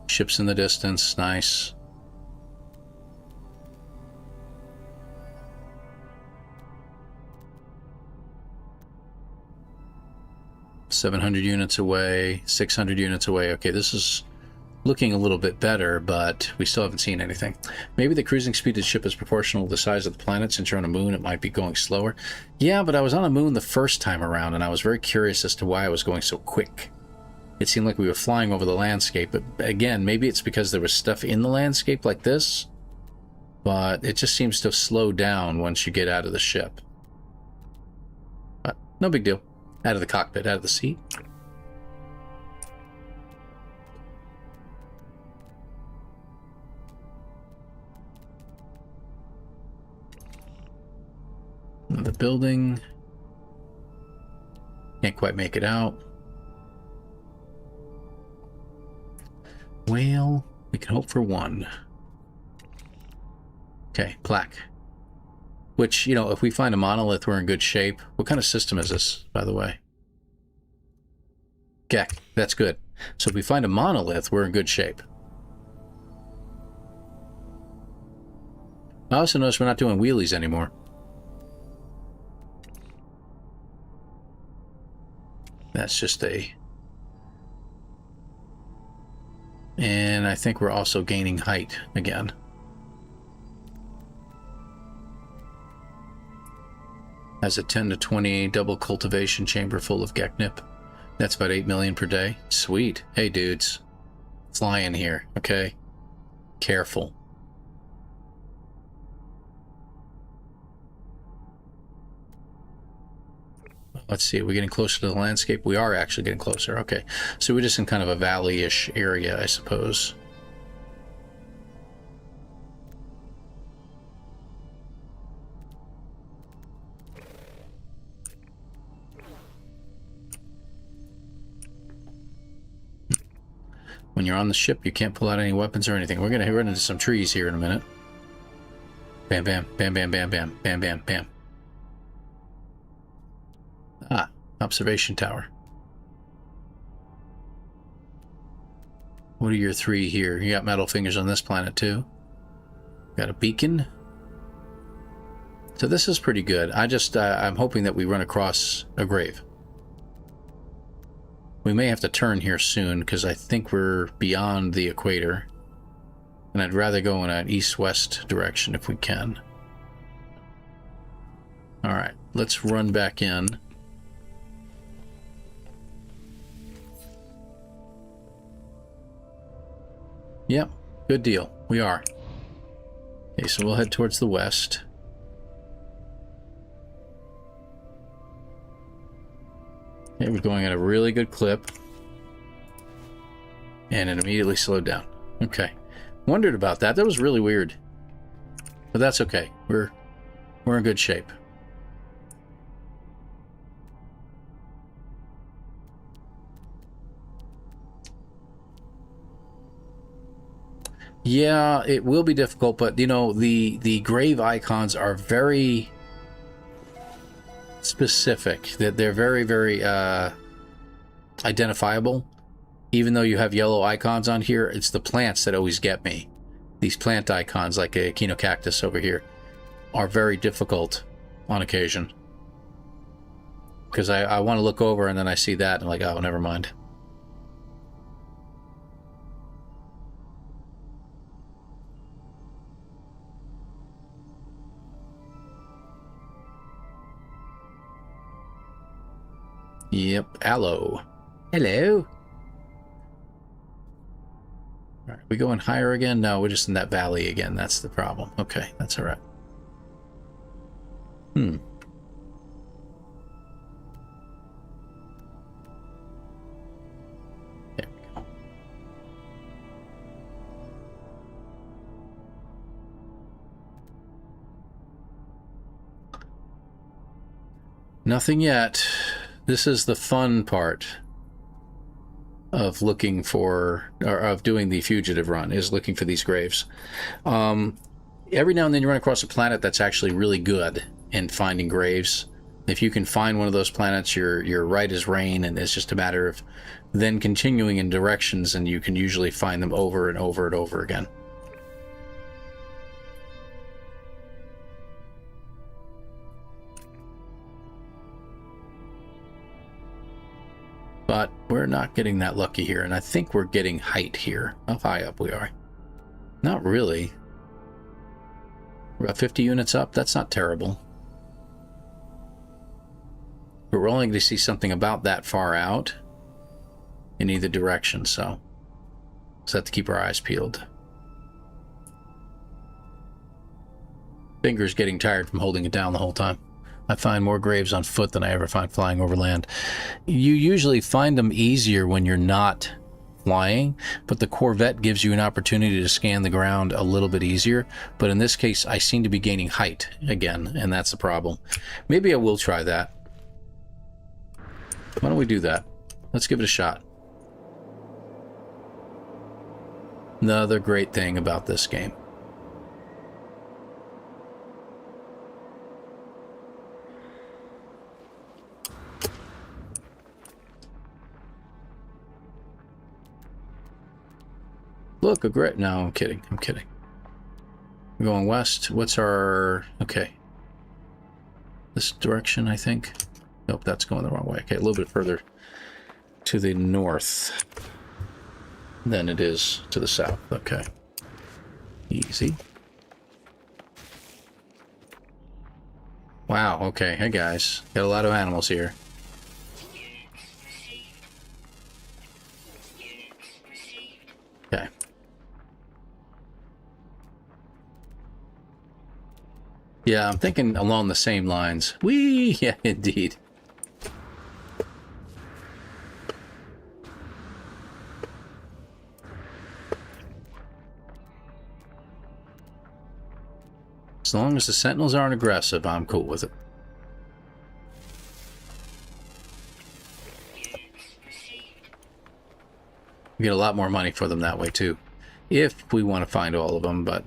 Ships in the distance, nice. $700 units away, 600 units away. Okay, this is looking a little bit better, but we still haven't seen anything. Maybe the cruising speed of the ship is proportional to the size of the planet. Since you're on a moon, it might be going slower. Yeah, but I was on a moon the first time around, and I was very curious as to why I was going so quick. It seemed like we were flying over the landscape, but again, maybe it's because there was stuff in the landscape like this, but it just seems to slow down once you get out of the ship. But no big deal. Out of the cockpit, out of the seat. The building. Can't quite make it out. Well, we can hope for one. Okay, plaque. Which, you know, if we find a monolith, we're in good shape. What kind of system is this, by the way? Gek, that's good. So if we find a monolith, we're in good shape. I also notice we're not doing wheelies anymore. That's just a... And I think we're also gaining height again. Has a 10 to 20 double cultivation chamber full of Geknip. That's about 8 million per day. Sweet. Hey dudes. Fly in here, okay? Careful. Let's see, are we getting closer to the landscape? We are actually getting closer, okay. So we're just in kind of a valley-ish area, I suppose. When you're on the ship, you can't pull out any weapons or anything. We're going to run into some trees here in a minute. Bam, bam, bam, bam, bam, bam, bam, bam, bam. Ah, observation tower. What are your three here? You got metal fingers on this planet too. Got a beacon. So this is pretty good. I'm hoping that we run across a grave. We may have to turn here soon because I think we're beyond the equator. And I'd rather go in an east-west direction if we can. Alright, let's run back in. Yep, good deal. We are. Okay, so we'll head towards the west. Okay, we're going at a really good clip. And it immediately slowed down. Okay. Wondered about that. That was really weird. But that's okay. We're in good shape. Yeah, it will be difficult, but you know, the grave icons are very specific. That they're very, very identifiable. Even though you have yellow icons on here, it's the plants that always get me. These plant icons, like a echinocactus over here, are very difficult on occasion. Because I want to look over and then I see that and I'm like, oh, never mind. Yep, aloe. Hello. All right, we going higher again? No, we're just in that valley again. That's the problem. Okay, that's all right. There we go. Nothing yet. This is the fun part of looking for, or of doing the fugitive run, is looking for these graves. Every now and then you run across a planet that's actually really good in finding graves. If you can find one of those planets, you're right as rain, and it's just a matter of then continuing in directions, and you can usually find them over and over and over again. But we're not getting that lucky here, and I think we're getting height here. How high up we are? Not really. We're about 50 units up. That's not terrible. But we're only going to see something about that far out in either direction, so have to keep our eyes peeled. Fingers getting tired from holding it down the whole time. I find more graves on foot than I ever find flying over land. You usually find them easier when you're not flying, but the Corvette gives you an opportunity to scan the ground a little bit easier. But in this case, I seem to be gaining height again, and that's the problem. Maybe I will try that. Why don't we do that? Let's give it a shot. Another great thing about this game. Look, a great... No, I'm kidding. I'm kidding. We're going west. What's our... Okay. This direction, I think. Nope, that's going the wrong way. Okay, a little bit further to the north than it is to the south. Okay. Easy. Wow, okay. Hey, guys. Got a lot of animals here. Okay. Yeah, I'm thinking along the same lines. Whee! Yeah, indeed. As long as the Sentinels aren't aggressive, I'm cool with it. We get a lot more money for them that way, too. If we want to find all of them, but...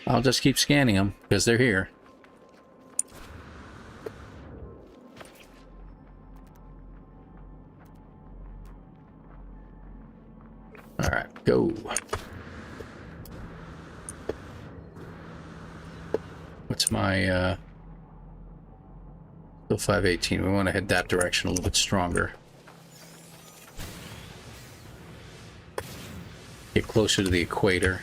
I'll just keep scanning them, because they're here. Alright, go. What's my, still 518. We want to head that direction a little bit stronger. Get closer to the equator.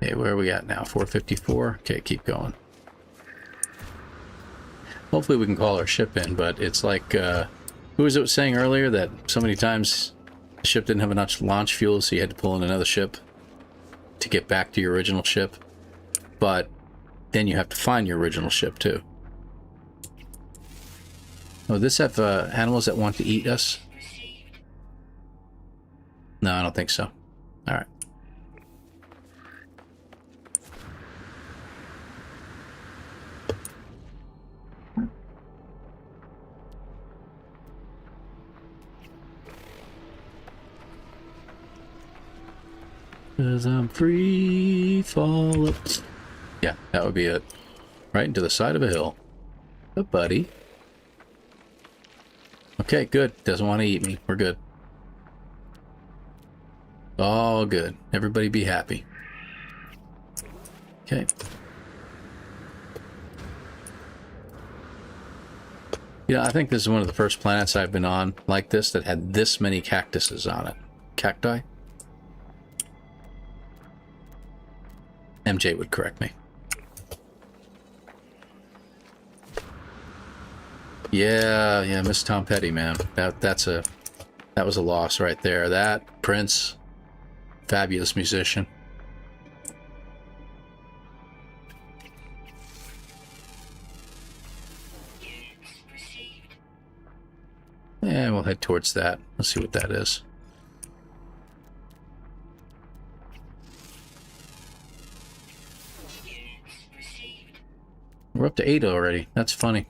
Okay, where are we at now? 454. Okay, keep going. Hopefully we can call our ship in, but it's like, who was it saying earlier that so many times the ship didn't have enough launch fuel, so you had to pull in another ship to get back to your original ship? But then you have to find your original ship, too. Oh, does this have animals that want to eat us? No, I don't think so. All right. Cause I'm free fall up. Yeah, that would be it. Right into the side of a hill. Good buddy. Okay, good. Doesn't want to eat me. We're good. All good. Everybody be happy. Okay. Yeah, I think this is one of the first planets I've been on like this that had this many cactuses on it. Cacti? MJ would correct me. Yeah, Miss Tom Petty, man. That was a loss right there. That Prince, fabulous musician. Yeah, we'll head towards that. Let's see what that is. We're up to 8 already. That's funny.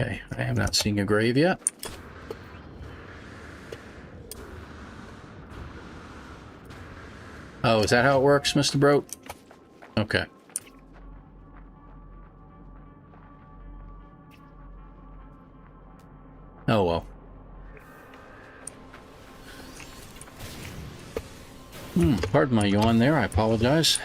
Okay, I am not seeing a grave yet. Oh, is that how it works, Mr. Broat? Okay. Oh, well. Pardon my yawn there. I apologize.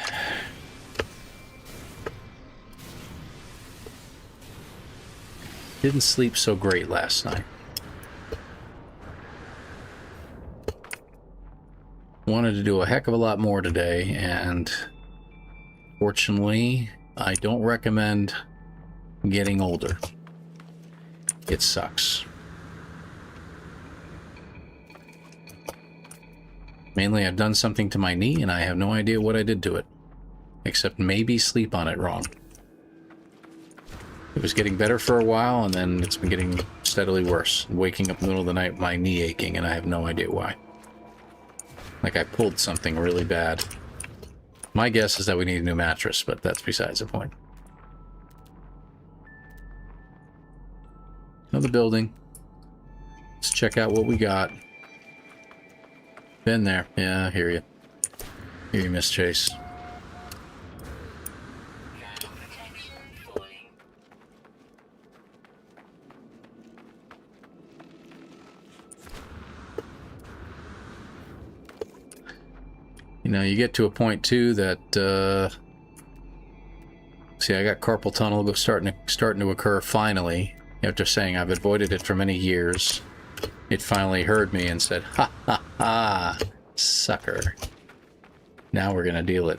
Didn't sleep so great last night. Wanted to do a heck of a lot more today, and fortunately, I don't recommend getting older. It sucks. Mainly, I've done something to my knee, and I have no idea what I did to it, except maybe sleep on it wrong. It was getting better for a while, and then it's been getting steadily worse. Waking up in the middle of the night with my knee aching, and I have no idea why. Like I pulled something really bad. My guess is that we need a new mattress, but that's besides the point. Another building. Let's check out what we got. Been there. Yeah, I hear you. Hear you, Miss Chase. You know, you get to a point too that see, I got carpal tunnel starting to occur finally. After saying I've avoided it for many years, it finally heard me and said, "Ha ha ha, sucker! Now we're gonna deal it."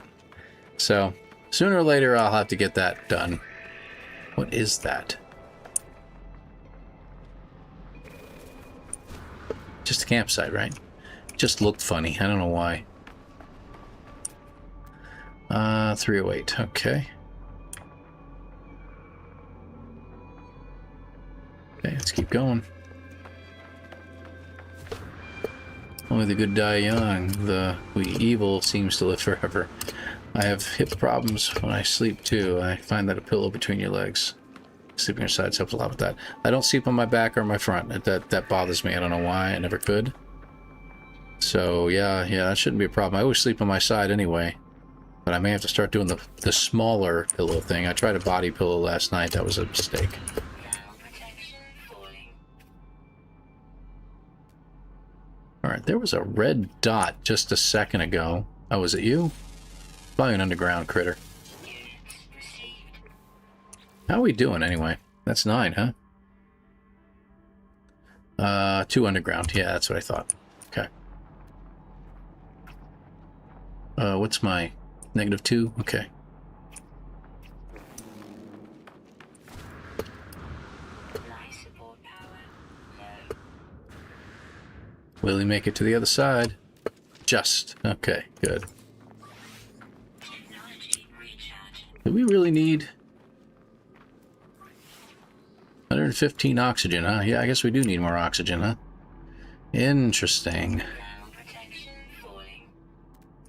So sooner or later, I'll have to get that done. What is that? Just a campsite, right? Just looked funny. I don't know why. 308, okay. Okay, let's keep going. Only the good die young. The evil seems to live forever. I have hip problems when I sleep too. I find that a pillow between your legs. Sleeping on your sides helps a lot with that. I don't sleep on my back or my front. That bothers me. I don't know why. I never could. So yeah, that shouldn't be a problem. I always sleep on my side anyway. But I may have to start doing the smaller pillow thing. I tried a body pillow last night. That was a mistake. Alright, there was a red dot just a second ago. Oh, was it you? Probably an underground critter. How are we doing anyway? That's 9, huh? 2 underground. Yeah, that's what I thought. Okay. What's my -2? Okay. Life support power low. Will he make it to the other side? Just. Okay, good. Technology recharge. Do we really need 115 oxygen, huh? Yeah, I guess we do need more oxygen, huh? Interesting. Thermal protection falling.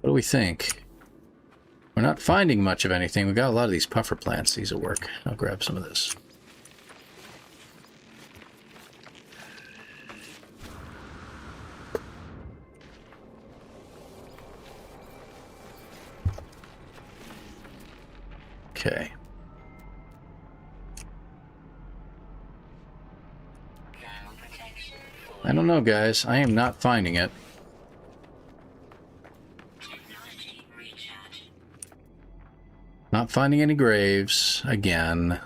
What do we think? We're not finding much of anything. We've got a lot of these puffer plants. These will work. I'll grab some of this. Okay. Thermal protection falling. I don't know, guys. I am not finding it. Technology recharge. Not finding any graves again.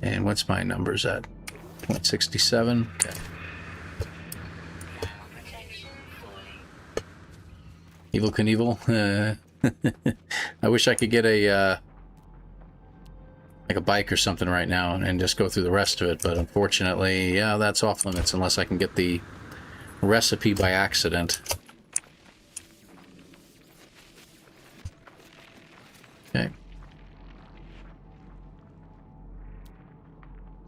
And what's my numbers at? 0.67. Okay. Thermal protection falling. Evil Knievel. I wish I could get a like a bike or something right now and just go through the rest of it, but unfortunately, yeah, that's off limits unless I can get the recipe by accident. Okay.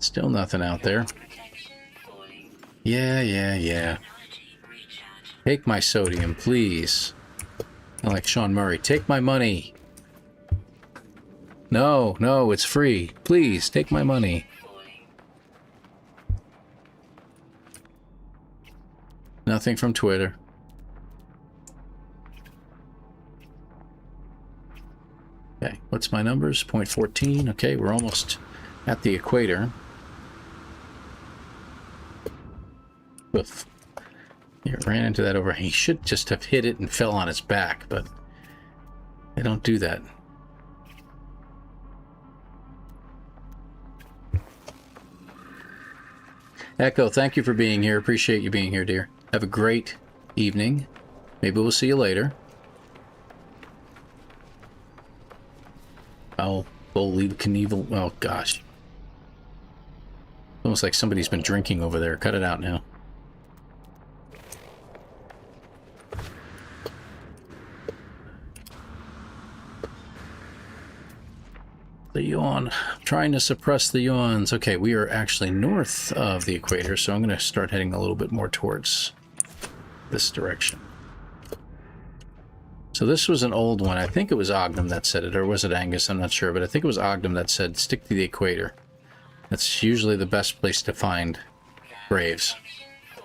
Still nothing out there. Protection falling. Yeah. Technology recharge. Take my sodium, please. I like Sean Murray. Take my money. No, it's free. Please, take my money. Falling. Nothing from Twitter. Okay, what's my numbers? 0.14. Okay, we're almost at the equator. Oof. He ran into that over. He should just have hit it and fell on its back, but they don't do that. Echo, thank you for being here. Appreciate you being here, dear. Have a great evening. Maybe we'll see you later. I'll leave Knievel. Oh, gosh. Almost like somebody's been drinking over there. Cut it out now. The yawn. I'm trying to suppress the yawns. Okay, we are actually north of the equator, so I'm going to start heading a little bit more towards this direction. So this was an old one. I think it was Ogden that said it, or was it Angus? I'm not sure, but I think it was Ogden that said stick to the equator. That's usually the best place to find graves.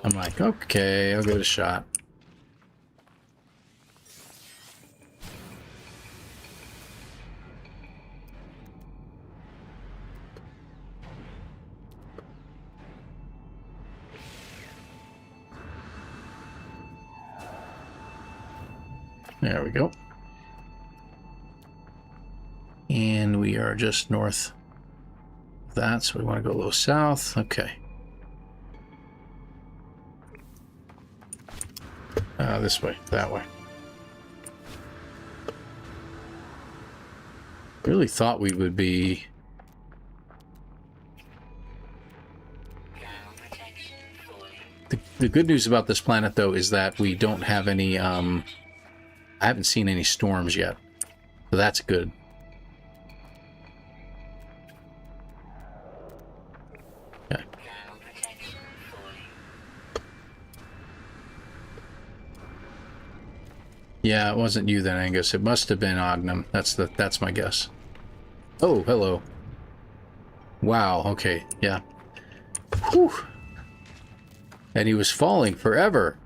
I'm like, okay, I'll give it a shot. There we go. And we are just north of that, so we want to go a little south. Okay. This way, that way. Really thought we would be... The good news about this planet, though, is that we don't have any, I haven't seen any storms yet. So that's good. Okay. Yeah, it wasn't you then, Angus. It must have been Ognum. That's my guess. Oh, hello. Wow, okay, yeah. Whew. And he was falling forever.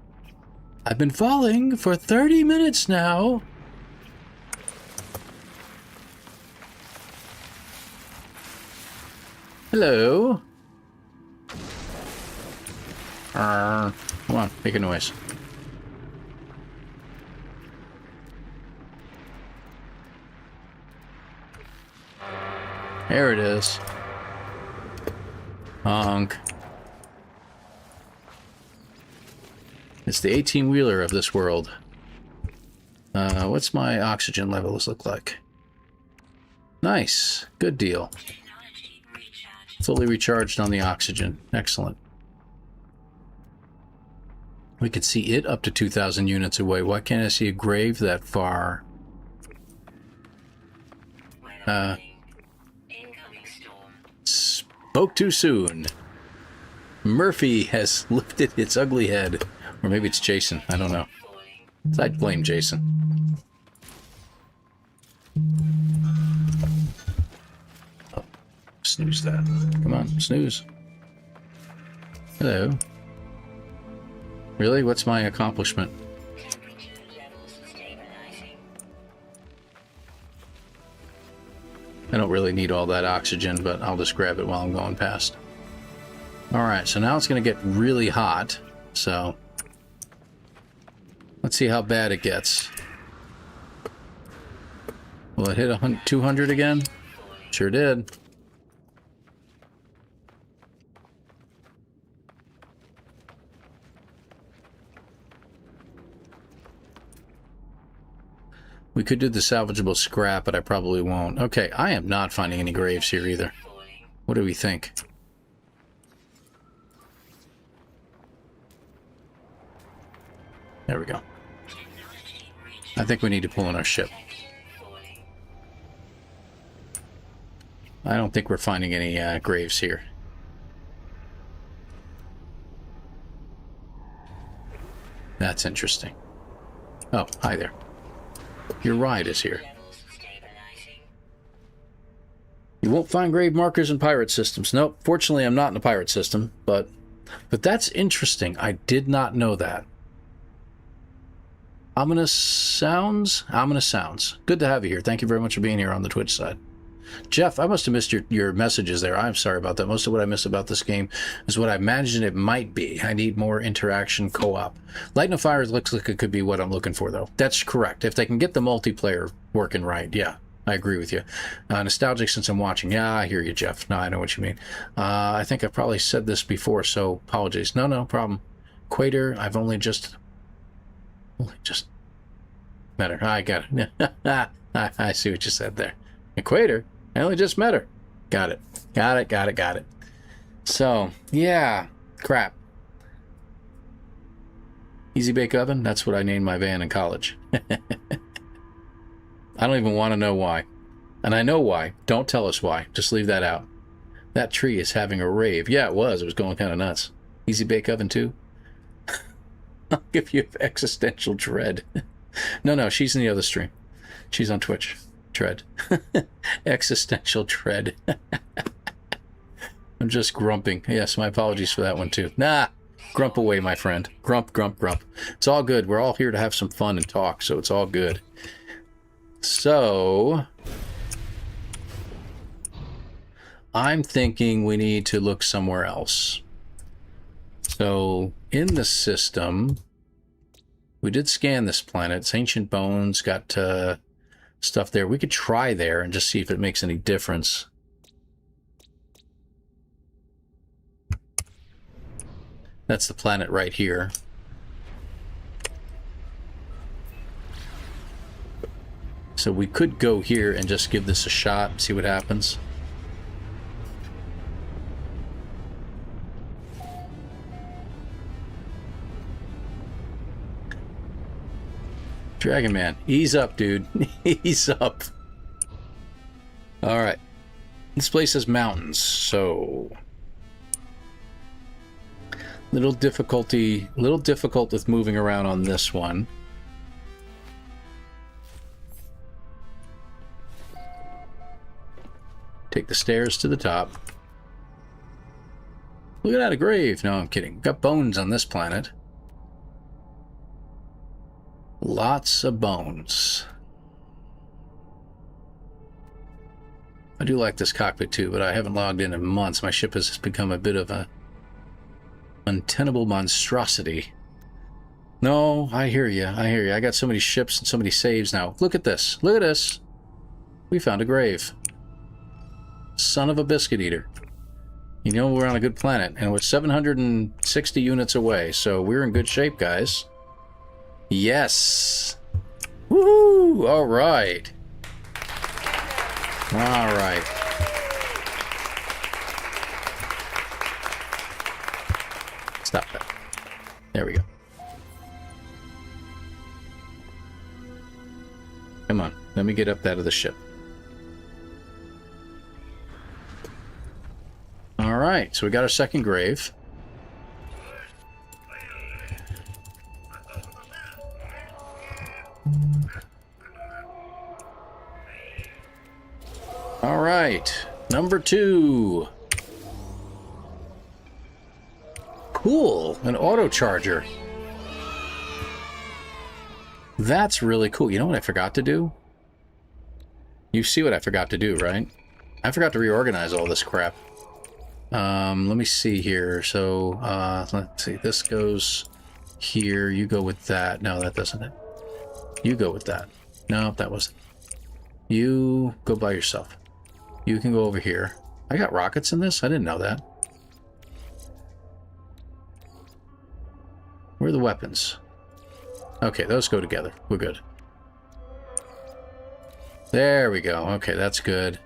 I've been falling for 30 minutes now. Hello. Come on, make a noise. There it is. Honk. It's the 18-wheeler of this world. What's my oxygen levels look like? Nice. Good deal. Technology recharge. Fully recharged on the oxygen. Excellent. We could see it up to 2,000 units away. Why can't I see a grave that far? Incoming storm. Spoke too soon. Murphy has lifted its ugly head. Or maybe it's Jason. I don't know. Falling. I'd blame Jason. Oh, snooze that. Come on, snooze. Hello. Really? What's my accomplishment? Temperature levels stabilizing. I don't really need all that oxygen, but I'll just grab it while I'm going past. Alright, so now it's going to get really hot. So, let's see how bad it gets. Will it hit 200 again? Sure did. We could do the salvageable scrap, but I probably won't. Okay, I am not finding any graves here either. What do we think? There we go. I think we need to pull in our ship. I don't think we're finding any graves here. That's interesting. Oh, hi there. Your ride is here. You won't find grave markers in pirate systems. Nope, fortunately I'm not in a pirate system, but that's interesting. I did not know that. Ominous sounds? Ominous sounds. Good to have you here. Thank you very much for being here on the Twitch side. Jeff, I must have missed your messages there. I'm sorry about that. Most of what I miss about this game is what I imagined it might be. I need more interaction co-op. Light no Fire looks like it could be what I'm looking for, though. That's correct. If they can get the multiplayer working right, yeah, I agree with you. Nostalgic since I'm watching. Yeah, I hear you, Jeff. No, I know what you mean. I think I've probably said this before, so apologies. No problem. Equator, I've only just met her. I got it. I see what you said there. Equator? I only just met her. Got it. So, yeah. Crap. Easy Bake Oven? That's what I named my van in college. I don't even want to know why. And I know why. Don't tell us why. Just leave that out. That tree is having a rave. Yeah, it was. It was going kind of nuts. Easy Bake Oven too? I'll give you existential dread. No, she's in the other stream. She's on Twitch. Dread. Existential dread. I'm just grumping. Yes, my apologies for that one too. Nah, grump away, my friend. Grump. It's all good. We're all here to have some fun and talk, so it's all good. So, I'm thinking we need to look somewhere else. So, in the system, we did scan this planet. It's ancient bones, got stuff there. We could try there and just see if it makes any difference. That's the planet right here. So we could go here and just give this a shot and see what happens. Dragon Man, ease up, dude. Ease up. All right. This place has mountains, so little difficult with moving around on this one. Take the stairs to the top. Look at that, a grave. No, I'm kidding. Got bones on this planet. Lots of bones. I do like this cockpit too, but I haven't logged in months. My ship has become a bit of a untenable monstrosity. No, I hear you. I got so many ships and so many saves now. Look at this. Look at this. We found a grave. Son of a biscuit eater. You know we're on a good planet, and we're 760 units away, so we're in good shape, guys. Yes! Woohoo! All right. All right. Stop that. There we go. Come on, let me get up out of the ship. All right, so we got our second grave. All right, number 2. Cool, an auto charger. That's really cool. You know what I forgot to do? You see what I forgot to do, right? I forgot to reorganize all this crap. Let me see here. So, let's see. This goes here. You go with that. No, that doesn't it. You go with that. No, that wasn't. You go by yourself. You can go over here. I got rockets in this? I didn't know that. Where are the weapons? Okay, those go together. We're good. There we go. Okay, that's good.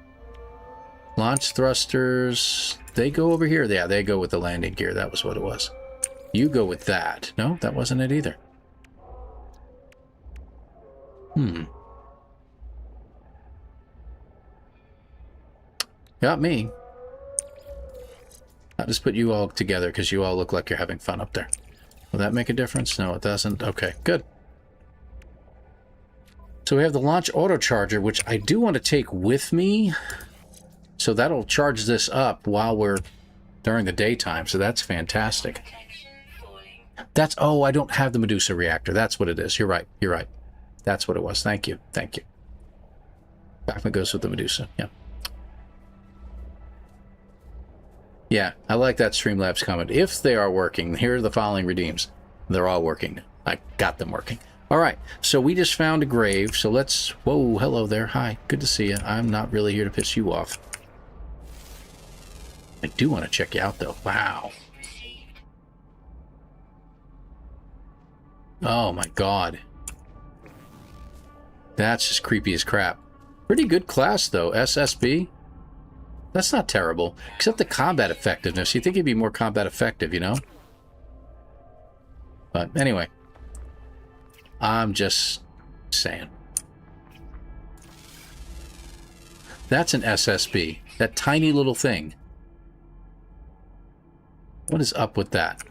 Launch thrusters. They go over here. Yeah, they go with the landing gear. That was what it was. You go with that. No, that wasn't it either. Got me. I'll just put you all together because you all look like you're having fun up there. Will that make a difference? No, it doesn't. Okay, good. So we have the launch auto charger, which I do want to take with me. So that'll charge this up while we're during the daytime. So that's fantastic. That's, oh, I don't have the Medusa reactor. That's what it is. You're right. You're right. That's what it was. Thank you. Thank you. Backman goes with the Medusa. Yeah. Yeah, I like that Streamlabs comment. If they are working, here are the following redeems. They're all working. I got them working. All right, so we just found a grave. So let's... Whoa, hello there. Hi, good to see you. I'm not really here to piss you off. I do want to check you out, though. Wow. Oh, my God. That's just creepy as crap. Pretty good class, though. SSB. That's not terrible. Except the combat effectiveness. You'd think it'd be more combat effective, you know? But anyway. I'm just saying. That's an SSB. That tiny little thing. What is up with that?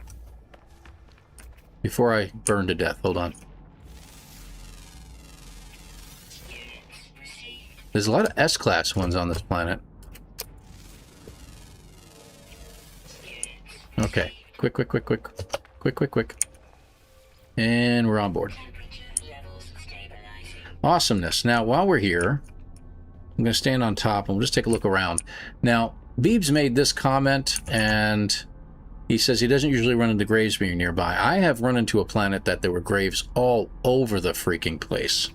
Before I burn to death. Hold on. There's a lot of S-class ones on this planet. Okay. Quick, quick, quick, quick. Quick, quick, quick. And we're on board. Awesomeness. Now, while we're here, I'm going to stand on top and we'll just take a look around. Now, Beebs made this comment, and he says he doesn't usually run into graves being nearby. I have run into a planet that there were graves all over the freaking place.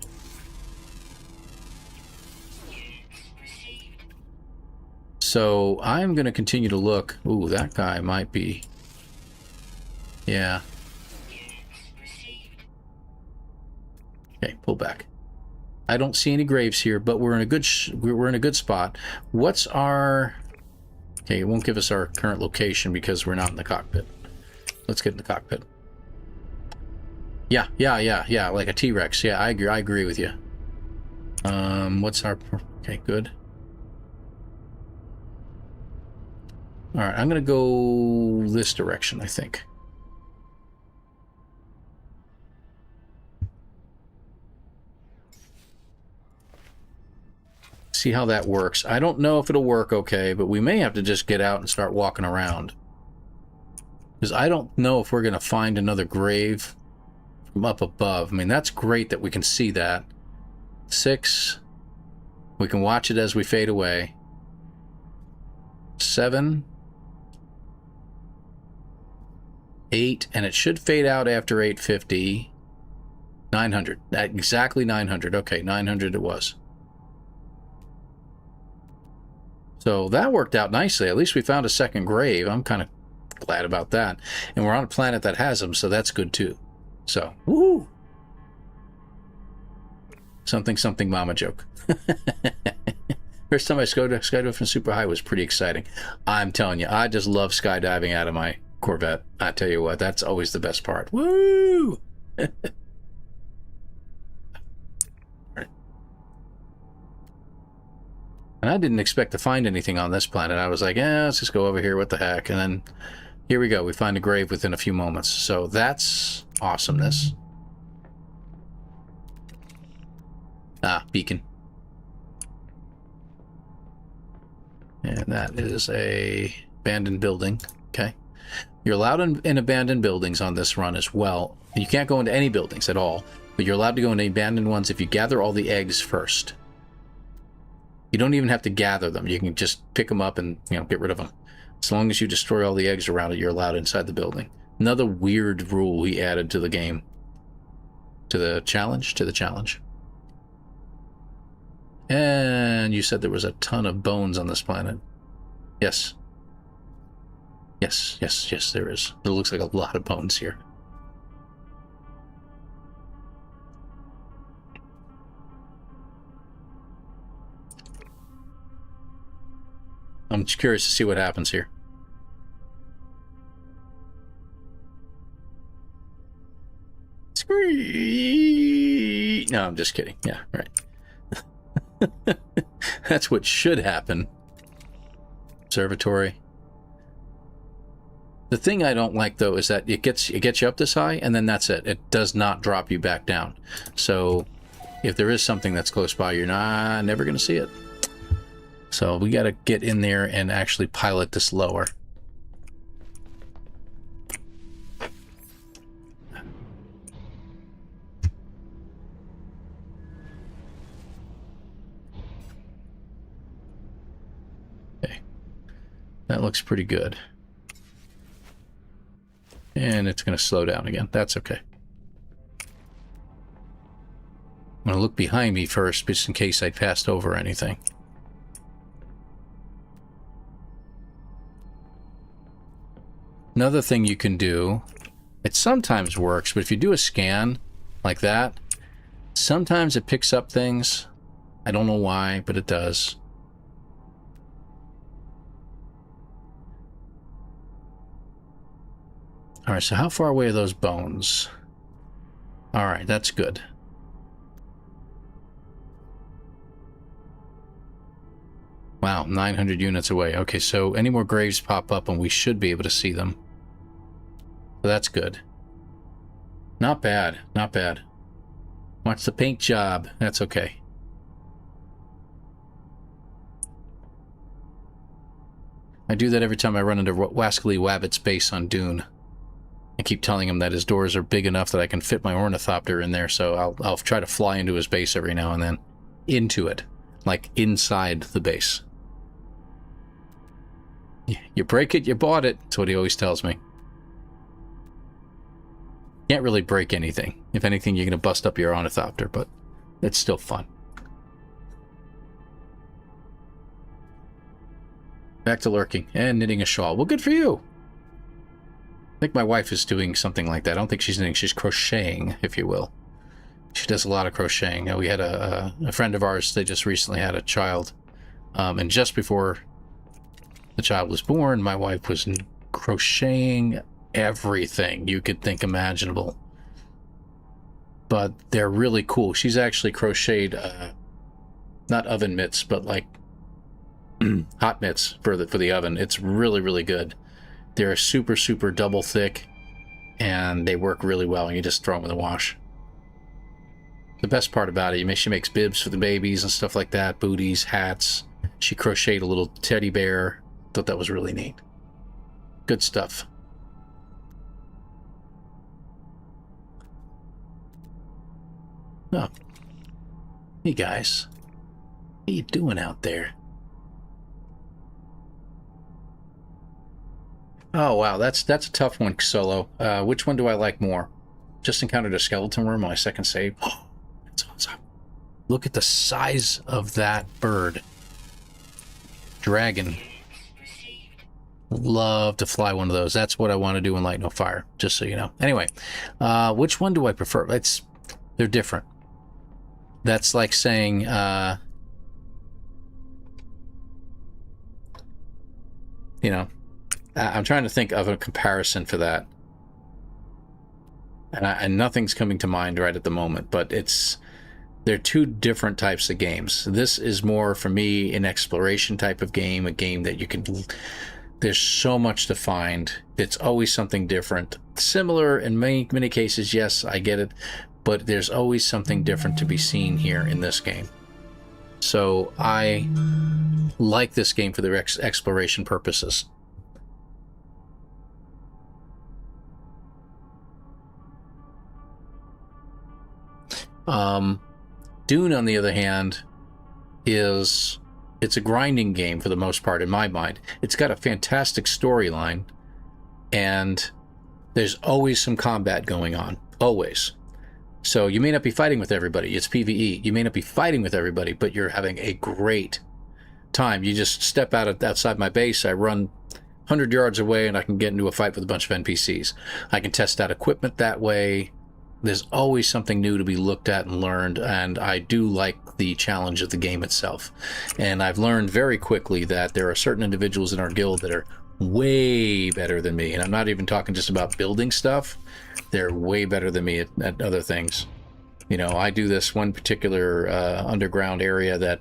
So I'm going to continue to look. Ooh, that guy might be... Yeah. Okay, pull back. I don't see any graves here, but we're in a good spot. What's our... Okay, it won't give us our current location because we're not in the cockpit. Let's get in the cockpit. Yeah, like a T-Rex. Yeah, I agree with you. What's our... Okay, good. Alright, I'm going to go this direction, I think. See how that works. I don't know if it'll work okay, but we may have to just get out and start walking around. Because I don't know if we're going to find another grave from up above. I mean, that's great that we can see that. 6. We can watch it as we fade away. 7. 8, and it should fade out after 850. 900. Exactly 900. Okay, 900 it was. So that worked out nicely. At least we found a second grave. I'm kind of glad about that. And we're on a planet that has them, so that's good too. So, woo! Something, something mama joke. First time I skydove from super high was pretty exciting. I'm telling you, I just love skydiving out of my Corvette. I tell you what, that's always the best part. Woo! And I didn't expect to find anything on this planet. I was like, let's just go over here. What the heck? And then here we go. We find a grave within a few moments. So that's awesomeness. Ah, beacon. And that is a abandoned building. Okay. You're allowed in abandoned buildings on this run as well. You can't go into any buildings at all, but you're allowed to go into abandoned ones if you gather all the eggs first. You don't even have to gather them. You can just pick them up and, get rid of them. As long as you destroy all the eggs around it, you're allowed inside the building. Another weird rule he added to the game. To the challenge? To the challenge. And you said there was a ton of bones on this planet. Yes. Yes, there is. It looks like a lot of bones here. I'm just curious to see what happens here. Scream! No, I'm just kidding. Yeah, right. That's what should happen. Observatory. The thing I don't like, though, is that it gets you up this high, and then that's it. It does not drop you back down. So, if there is something that's close by, you're never going to see it. So, we got to get in there and actually pilot this lower. Okay. That looks pretty good. And it's going to slow down again. That's okay. I'm going to look behind me first, just in case I passed over anything. Another thing you can do, it sometimes works, but if you do a scan like that, sometimes it picks up things. I don't know why, but it does. All right, so how far away are those bones? All right, that's good. Wow, 900 units away. Okay, so any more graves pop up and we should be able to see them. So that's good. Not bad, not bad. Watch the paint job. That's okay. I do that every time I run into Wascally Wabbit's base on Dune. I keep telling him that his doors are big enough that I can fit my ornithopter in there, so I'll try to fly into his base every now and then. Into it. Like inside the base. You break it, you bought it. That's what he always tells me. Can't really break anything. If anything, you're going to bust up your ornithopter, but it's still fun. Back to lurking and knitting a shawl. Well, good for you. I think my wife is doing something like that. I don't think she's knitting. She's crocheting, if you will. She does a lot of crocheting. We had a friend of ours, they just recently had a child. And just before the child was born, my wife was crocheting everything you could think imaginable. But they're really cool. She's actually crocheted, not oven mitts, but like hot mitts for the oven. It's really, really good. They're super, super double thick, and they work really well, and you just throw them in the wash. The best part about it, she makes bibs for the babies and stuff like that, booties, hats. She crocheted a little teddy bear. Thought that was really neat. Good stuff. Oh. Hey guys. What are you doing out there? Oh wow, that's a tough one, Solo. Which one do I like more? Just encountered a skeleton worm on my second save. Oh, that's awesome. Look at the size of that bird. Dragon. Love to fly one of those. That's what I want to do in Light No Fire, just so you know. Anyway, which one do I prefer? They're different. That's like saying, you know, I'm trying to think of a comparison for that. And nothing's coming to mind right at the moment, but they're two different types of games. This is more, for me, an exploration type of game, a game that you can... There's so much to find. It's always something different. Similar in many, many cases, yes, I get it, but there's always something different to be seen here in this game. So I like this game for their exploration purposes. Dune, on the other hand, it's a grinding game for the most part, in my mind. It's got a fantastic storyline, and there's always some combat going on. Always. So you may not be fighting with everybody. It's PvE. You may not be fighting with everybody, but you're having a great time. You just step outside my base, I run 100 yards away, and I can get into a fight with a bunch of NPCs. I can test out equipment that way. There's always something new to be looked at and learned, and I do like the challenge of the game itself. And I've learned very quickly that there are certain individuals in our guild that are way better than me, and I'm not even talking just about building stuff. They're way better than me at other things. You know, I do this one particular underground area, that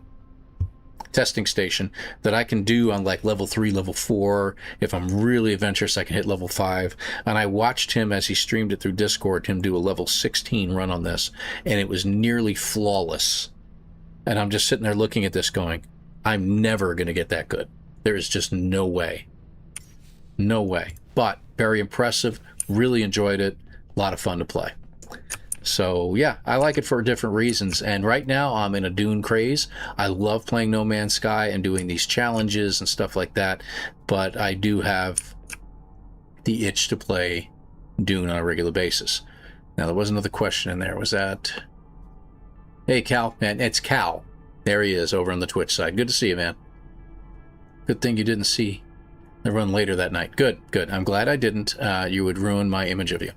testing station, that I can do on like level 3, level 4. If I'm really adventurous, I can hit level 5. And I watched him, as he streamed it through Discord, him do a level 16 run on this, and it was nearly flawless. And I'm just sitting there looking at this going, I'm never going to get that good. There is just no way. No way. But very impressive. Really enjoyed it. A lot of fun to play. So yeah, I like it for different reasons. And right now I'm in a Dune craze. I love playing No Man's Sky and doing these challenges and stuff like that. But I do have the itch to play Dune on a regular basis. Now, there was another question in there. Was that... Hey, Cal. Man, it's Cal. There he is over on the Twitch side. Good to see you, man. Good thing you didn't see the run later that night. Good, good. I'm glad I didn't. You would ruin my image of you.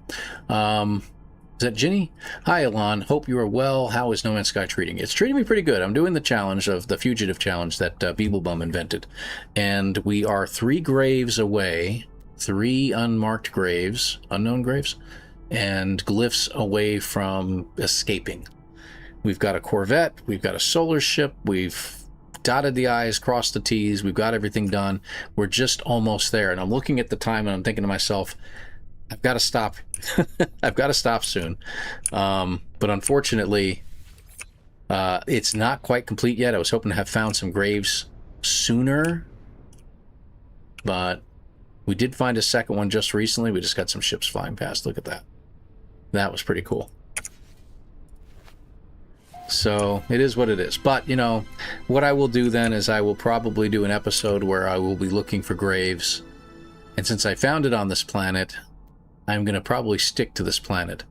Is that Ginny? Hi, Elan. Hope you are well. How is No Man's Sky treating you? It's treating me pretty good. I'm doing the challenge of the Fugitive challenge that Beeblebum invented. And we are 3 graves away. 3 unmarked graves, unknown graves, and glyphs away from escaping. We've got a Corvette. We've got a solar ship. We've dotted the I's, crossed the T's. We've got everything done. We're just almost there. And I'm looking at the time and I'm thinking to myself, I've got to stop. I've got to stop soon. But unfortunately, it's not quite complete yet. I was hoping to have found some graves sooner, but we did find a second one just recently. We just got some ships flying past. Look at that. That was pretty cool. So it is what it is. But, you know, what I will do then is I will probably do an episode where I will be looking for graves. And since I found it on this planet, I'm going to probably stick to this planet.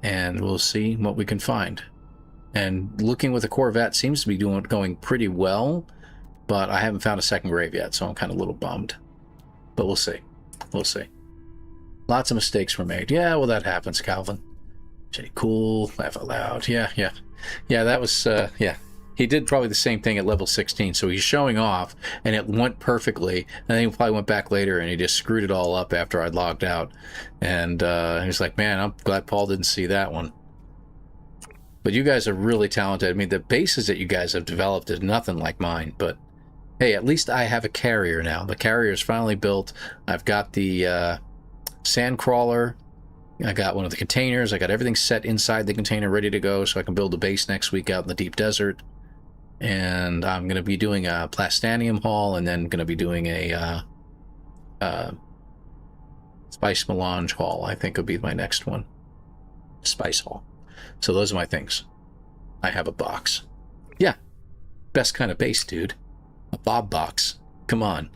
And we'll see what we can find. And looking with a Corvette seems to be going pretty well, but I haven't found a second grave yet, so I'm kind of a little bummed. But we'll see. We'll see. Lots of mistakes were made. Yeah, well, that happens, Calvin. Pretty cool. Laugh out loud. Yeah, that was, yeah. He did probably the same thing at level 16, so he's showing off, and it went perfectly, and then he probably went back later, and he just screwed it all up after I'd logged out. And he was like, man, I'm glad Paul didn't see that one. But you guys are really talented. I mean, the bases that you guys have developed is nothing like mine, but hey, at least I have a carrier now. The carrier is finally built. I've got the sand crawler. I got one of the containers. I got everything set inside the container, ready to go, so I can build a base next week out in the deep desert. And I'm going to be doing a plastanium haul, and then going to be doing a spice melange haul. I think will be my next one. Spice haul. So those are my things. I have a box. Yeah. Best kind of base, dude. A Bob box. Come on.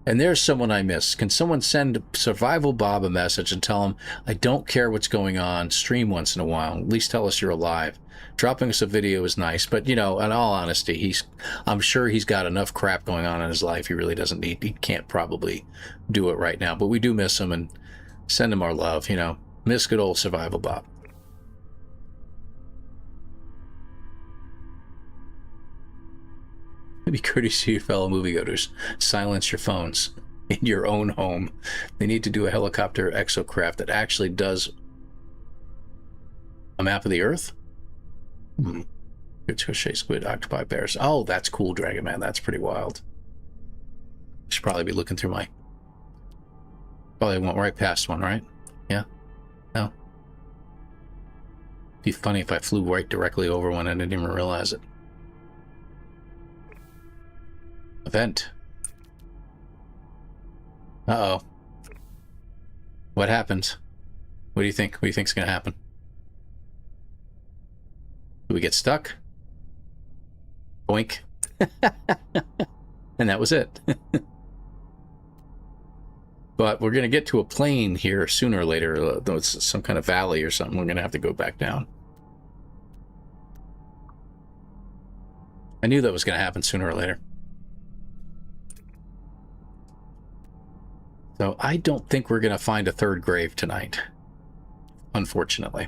And there's someone I miss. Can someone send Survival Bob a message and tell him, I don't care what's going on, stream once in a while, at least tell us you're alive. Dropping us a video is nice, but, you know, in all honesty, I'm sure he's got enough crap going on in his life. He really doesn't need, he can't probably do it right now, but we do miss him and send him our love, you know. Miss good old Survival Bob. Be courteous to your fellow moviegoers. Silence your phones in your own home. They need to do a helicopter exocraft that actually does a map of the Earth. Good crochet squid, octopi, bears. Oh, that's cool, Dragon Man. That's pretty wild. Should probably be looking through my. Probably went right past one, right? Yeah. No. Be funny if I flew right directly over one and I didn't even realize it. Event. Uh-oh. What happened? What do you think? What do you think's gonna happen? Do we get stuck? Boink. And that was it. But we're gonna get to a plane here sooner or later. Though it's some kind of valley or something. We're gonna have to go back down. I knew that was gonna happen sooner or later. So I don't think we're going to find a third grave tonight, unfortunately.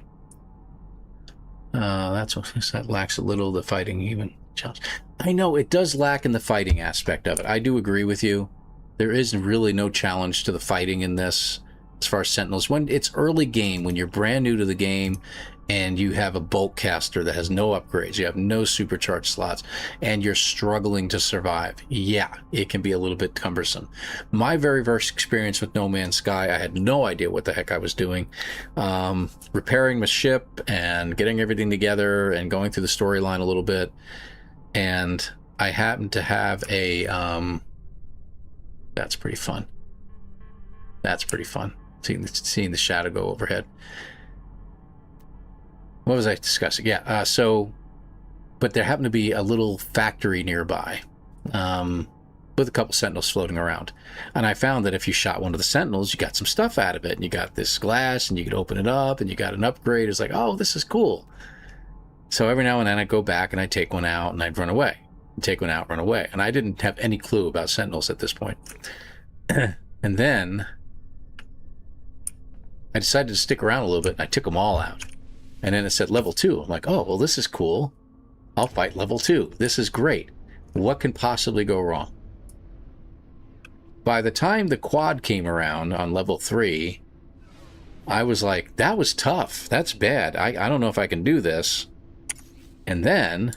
That lacks a little the fighting even challenge. I know it does lack in the fighting aspect of it. I do agree with you. There is really no challenge to the fighting in this as far as Sentinels. When it's early game, when you're brand new to the game and you have a bulk caster that has no upgrades, you have no supercharged slots, and you're struggling to survive, yeah, it can be a little bit cumbersome. My very first experience with No Man's Sky, I had no idea what the heck I was doing. Repairing my ship and getting everything together and going through the storyline a little bit, and I happened to have a... that's pretty fun. That's pretty fun. Seeing the shadow go overhead. What was I discussing? Yeah, but there happened to be a little factory nearby with a couple Sentinels floating around. And I found that if you shot one of the Sentinels, you got some stuff out of it. And you got this glass, and you could open it up, and you got an upgrade. It's like, oh, this is cool. So every now and then I'd go back, and I'd take one out, and I'd run away. Take one out, run away. And I didn't have any clue about Sentinels at this point. And then I decided to stick around a little bit, and I took them all out. And then it said level 2. I'm like, oh, well, this is cool. I'll fight level 2. This is great. What can possibly go wrong? By the time the quad came around on level 3, I was like, that was tough. That's bad. I don't know if I can do this. And then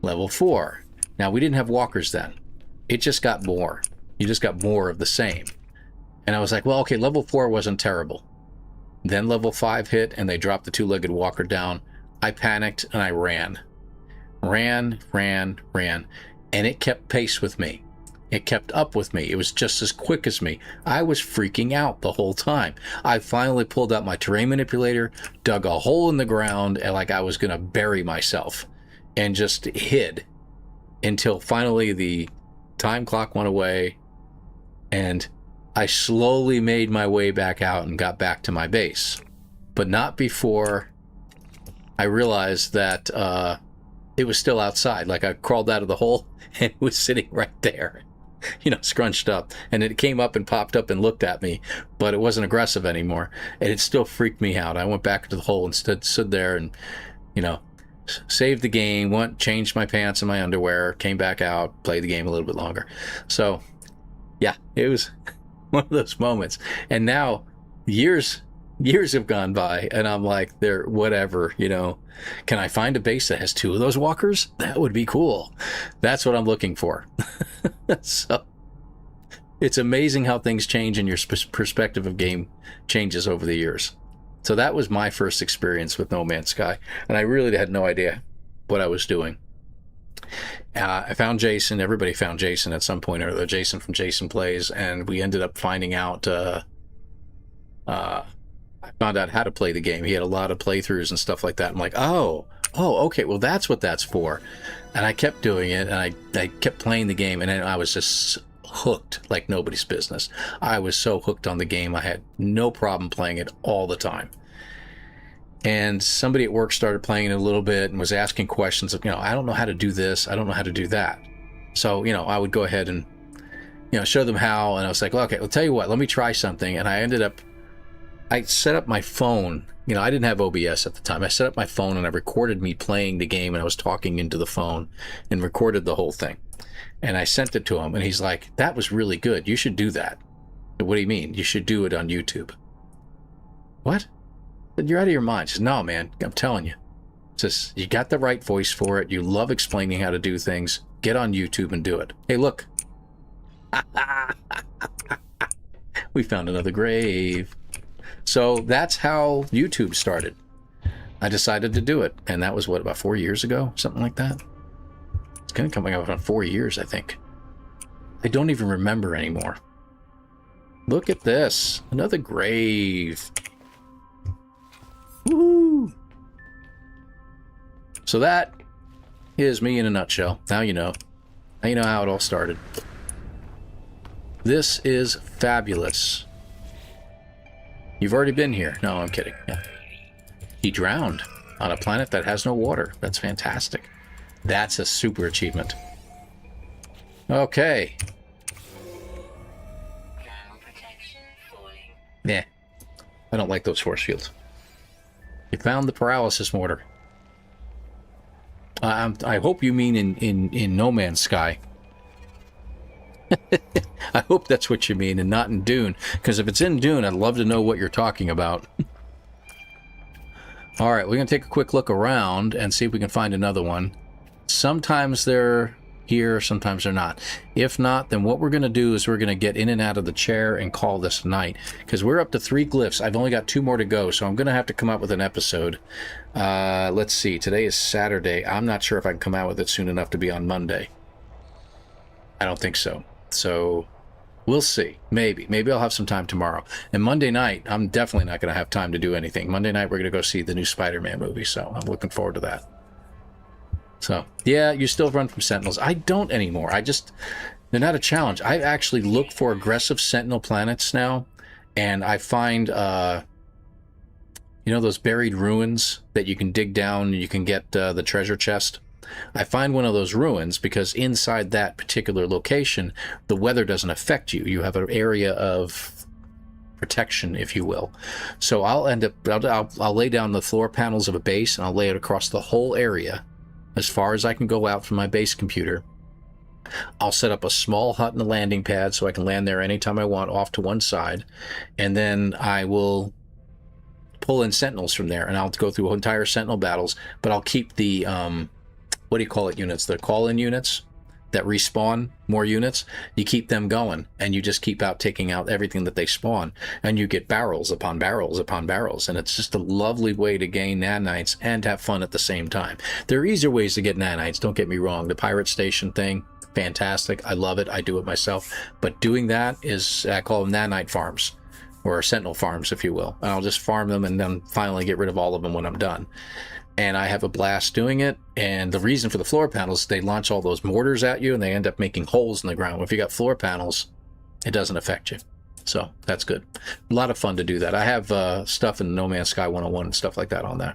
level 4. Now, we didn't have walkers then. It just got more. You just got more of the same. And I was like, well, okay, level 4 wasn't terrible. Then level 5 hit, and they dropped the two-legged walker down. I panicked, and I ran. Ran, and it kept pace with me. It kept up with me. It was just as quick as me. I was freaking out the whole time. I finally pulled out my terrain manipulator, dug a hole in the ground, and like I was going to bury myself, and just hid until finally the time clock went away, and I slowly made my way back out and got back to my base, but not before I realized that it was still outside. Like I crawled out of the hole and it was sitting right there, you know, scrunched up, and it came up and popped up and looked at me, but it wasn't aggressive anymore, and it still freaked me out. I went back to the hole and stood there and, you know, saved the game, changed my pants and my underwear, came back out, played the game a little bit longer. So yeah, it was one of those moments. And now years have gone by, and I'm like, they're whatever, you know. Can I find a base that has 2 of those walkers? That would be cool. That's what I'm looking for. So it's amazing how things change and your perspective of game changes over the years. So that was my first experience with No Man's Sky, and I really had no idea what I was doing. I found Jason. Everybody found Jason at some point or other. Jason from Jason Plays, and we ended up finding out. I found out how to play the game. He had a lot of playthroughs and stuff like that. I'm like, oh, okay, well that's what that's for. And I kept doing it, and I kept playing the game, and then I was just hooked like nobody's business. I was so hooked on the game. I had no problem playing it all the time. And somebody at work started playing it a little bit and was asking questions of, I don't know how to do this. I don't know how to do that. So, I would go ahead and, show them how. And I was like, well, okay, I'll tell you what, let me try something. And I set up my phone. I didn't have OBS at the time. I set up my phone and I recorded me playing the game, and I was talking into the phone and recorded the whole thing. And I sent it to him, and he's like, that was really good. You should do that. What do you mean? You should do it on YouTube. What? You're out of your mind. He says, no, man, I'm telling you. He says, you got the right voice for it. You love explaining how to do things. Get on YouTube and do it. Hey, look. We found another grave. So that's how YouTube started. I decided to do it. And that was, what, about 4 years ago? Something like that? It's going to come up on 4 years, I think. I don't even remember anymore. Look at this. Another grave. Woo! So that is me in a nutshell. Now you know. Now you know how it all started. This is fabulous. You've already been here. No, I'm kidding. Yeah. He drowned on a planet that has no water. That's fantastic. That's a super achievement. Okay. Yeah. I don't like those force fields. You found the paralysis mortar. I hope you mean in No Man's Sky. I hope that's what you mean, and not in Dune. Because if it's in Dune, I'd love to know what you're talking about. All right, we're going to take a quick look around and see if we can find another one. Sometimes they're here, sometimes they're not. If not, then what we're going to do is we're going to get in and out of the chair and call this a night. Because we're up to 3 glyphs. I've only got 2 more to go, so I'm going to have to come up with an episode. Let's see. Today is Saturday. I'm not sure if I can come out with it soon enough to be on Monday. I don't think so. So we'll see. Maybe I'll have some time tomorrow. And Monday night, I'm definitely not going to have time to do anything. Monday night, we're going to go see the new Spider-Man movie, so I'm looking forward to that. So, yeah, you still run from Sentinels. I don't anymore. They're not a challenge. I actually look for aggressive Sentinel planets now, and I find, those buried ruins that you can dig down and you can get the treasure chest. I find one of those ruins because inside that particular location, the weather doesn't affect you. You have an area of protection, if you will. So I'll lay down the floor panels of a base, and I'll lay it across the whole area as far as I can go out from my base computer. I'll set up a small hut and a landing pad so I can land there anytime I want off to one side, and then I will pull in Sentinels from there, and I'll go through entire Sentinel battles, but I'll keep the what do you call it, units? The call-in units that respawn more units. You keep them going, and you just keep taking out everything that they spawn, and you get barrels upon barrels upon barrels, and it's just a lovely way to gain nanites and have fun at the same time. There are easier ways to get nanites, don't get me wrong. The pirate station thing, fantastic. I love it. I do it myself. But doing that is, I call them nanite farms, or sentinel farms, if you will. And I'll just farm them and then finally get rid of all of them when I'm done. And I have a blast doing it. And the reason for the floor panels, they launch all those mortars at you and they end up making holes in the ground. If you got floor panels, it doesn't affect you. So that's good. A lot of fun to do that. I have stuff in No Man's Sky 101 and stuff like that on there.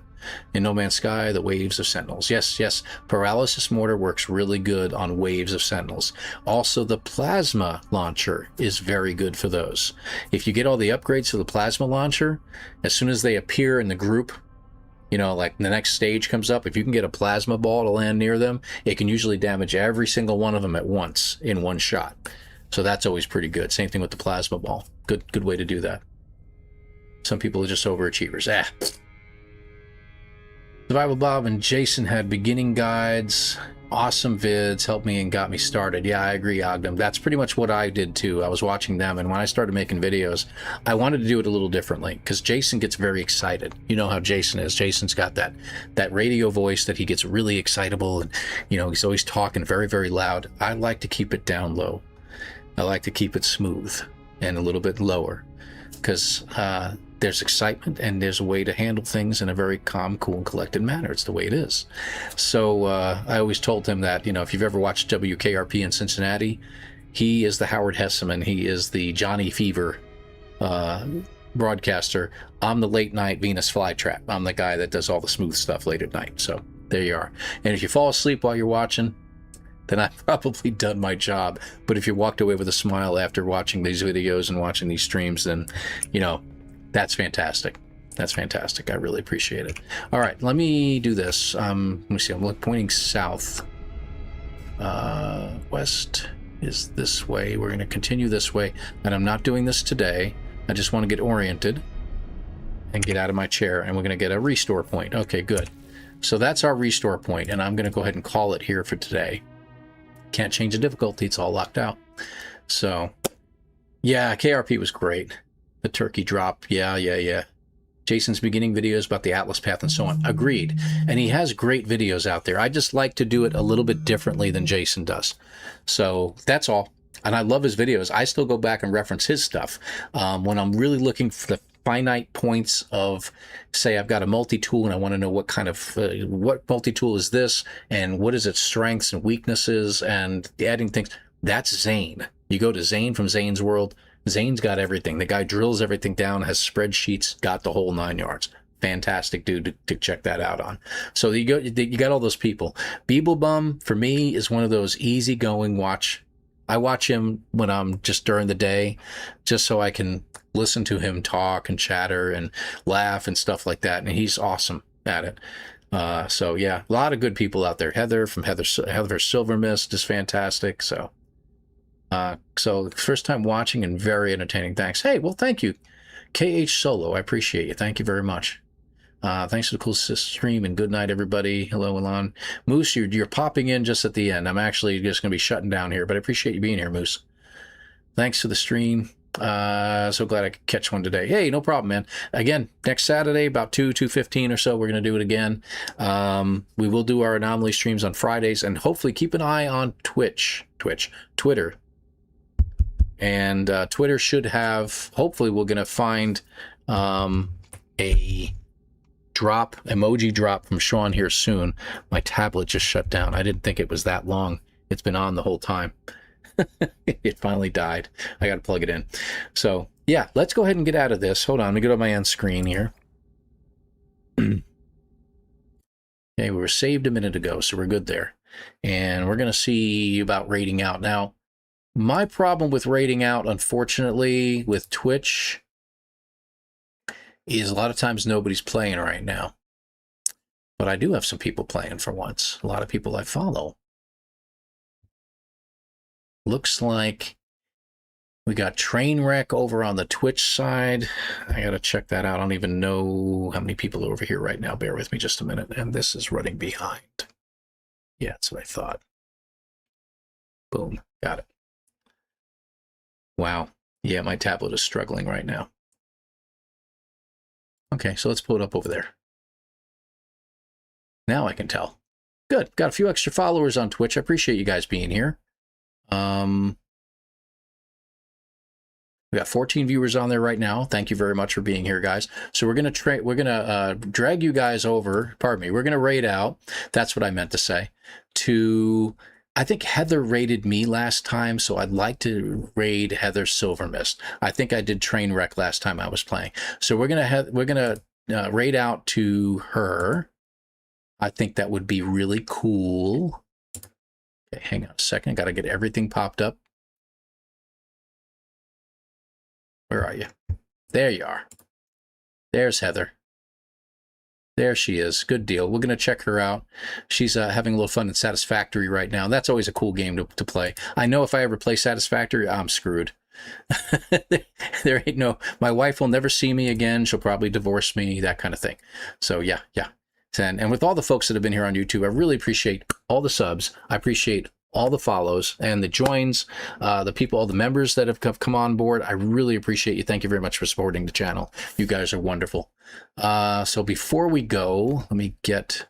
In No Man's Sky, the waves of sentinels. Yes. Paralysis mortar works really good on waves of sentinels. Also, the plasma launcher is very good for those. If you get all the upgrades for the plasma launcher, as soon as they appear in the group, like the next stage comes up, if you can get a plasma ball to land near them, it can usually damage every single one of them at once in one shot. So that's always pretty good. Same thing with the plasma ball. Good way to do that. Some people are just overachievers. Survival Bob and Jason had beginning guides, awesome vids, helped me and got me started. Yeah, I agree, Ogden. That's pretty much what I did too. I was watching them, and when I started making videos, I wanted to do it a little differently because Jason gets very excited. You know how Jason is. Jason's got that radio voice that he gets really excitable, and he's always talking very, very loud. I like to keep it down low. I like to keep it smooth and a little bit lower because there's excitement and there's a way to handle things in a very calm, cool, and collected manner. It's the way it is. So I always told him that, if you've ever watched WKRP in Cincinnati, He is the Howard Hesseman. He is the Johnny Fever broadcaster. I'm the late night Venus flytrap. I'm the guy that does all the smooth stuff late at night. So there you are. And if you fall asleep while you're watching, then I've probably done my job. But if you walked away with a smile after watching these videos and watching these streams, then, you know, that's fantastic. That's fantastic. I really appreciate it. All right, let me do this. Let me see. I'm pointing south. West is this way. We're going to continue this way. And I'm not doing this today. I just want to get oriented and get out of my chair. And we're going to get a restore point. Okay, good. So that's our restore point. And I'm going to go ahead and call it here for today. Can't change the difficulty. It's all locked out. So, yeah, KRP was great. The turkey drop. Yeah. Jason's beginning videos about the Atlas path and so on. Agreed. And he has great videos out there. I just like to do it a little bit differently than Jason does. So that's all. And I love his videos. I still go back and reference his stuff. When I'm really looking for the finite points of, say, I've got a multi-tool and I want to know what kind of, what multi-tool is this and what is its strengths and weaknesses and adding things. That's Zane. You go to Zane from Zane's World. Zane's got everything. The guy drills everything down, has spreadsheets, got the whole 9 yards. Fantastic dude to check that out on. So you got all those people. Beeblebum, for me, is one of those easygoing watch. I watch him when I'm just during the day, just so I can listen to him talk and chatter and laugh and stuff like that. And he's awesome at it. So yeah, a lot of good people out there. Heather from Heather Silver Mist is fantastic. So first time watching and very entertaining. Thanks. Hey, well, thank you. KH Solo, I appreciate you. Thank you very much. Thanks for the cool stream and good night, everybody. Hello, Elan. Moose, you're popping in just at the end. I'm actually just going to be shutting down here, but I appreciate you being here, Moose. Thanks for the stream. So glad I could catch one today. Hey, no problem, man. Again, next Saturday, about 2:15 or so, we're going to do it again. We will do our anomaly streams on Fridays, and hopefully keep an eye on Twitter. And Twitter should have, hopefully we're going to find a emoji drop from Sean here soon. My tablet just shut down. I didn't think it was that long. It's been on the whole time. It finally died. I got to plug it in. So yeah, let's go ahead and get out of this. Hold on, let me get on my end screen here. Okay, we were saved a minute ago, so we're good there. And we're going to see about raiding out. Now, my problem with raiding out, unfortunately, with Twitch is a lot of times nobody's playing right now. But I do have some people playing for once. A lot of people I follow. Looks like we got Trainwreck over on the Twitch side. I got to check that out. I don't even know how many people are over here right now. Bear with me just a minute. And this is running behind. Yeah, that's what I thought. Boom. Got it. Wow. Yeah, my tablet is struggling right now. Okay, so let's pull it up over there. Now I can tell. Good. Got a few extra followers on Twitch. I appreciate you guys being here. We got 14 viewers on there right now. Thank you very much for being here, guys. So we're gonna drag you guys over. Pardon me. We're gonna raid out. That's what I meant to say. To, I think Heather raided me last time, so I'd like to raid Heather Silvermist. I think I did Trainwreck last time I was playing. So we're gonna raid out to her. I think that would be really cool. Okay, hang on a second. I got to get everything popped up. Where are you? There you are. There's Heather. There she is. Good deal. We're going to check her out. She's having a little fun in Satisfactory right now. That's always a cool game to play. I know if I ever play Satisfactory, I'm screwed. There ain't no, my wife will never see me again. She'll probably divorce me, that kind of thing. So yeah. And with all the folks that have been here on YouTube, I really appreciate all the subs. I appreciate all the follows and the joins, the people, all the members that have come on board. I really appreciate you. Thank you very much for supporting the channel. You guys are wonderful. So before we go, let me get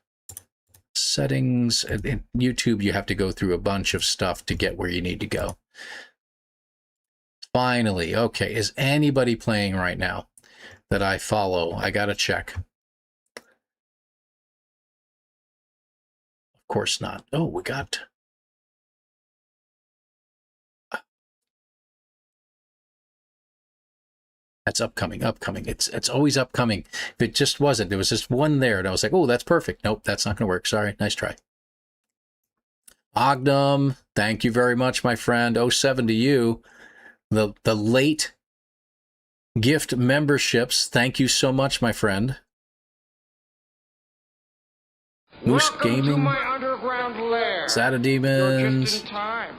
settings. In YouTube, you have to go through a bunch of stuff to get where you need to go. Finally, okay, is anybody playing right now that I follow? I gotta check. Of course not. Oh, we got That's upcoming. It's always upcoming. If it just wasn't, there was just one there, and I was like, oh, that's perfect. Nope, that's not going to work. Sorry. Nice try. Ogdom, thank you very much, my friend. 07 to you. The late gift memberships. Thank you so much, my friend. Moose Welcome to Gaming. my underground lair. Zata You're Demons. just in time.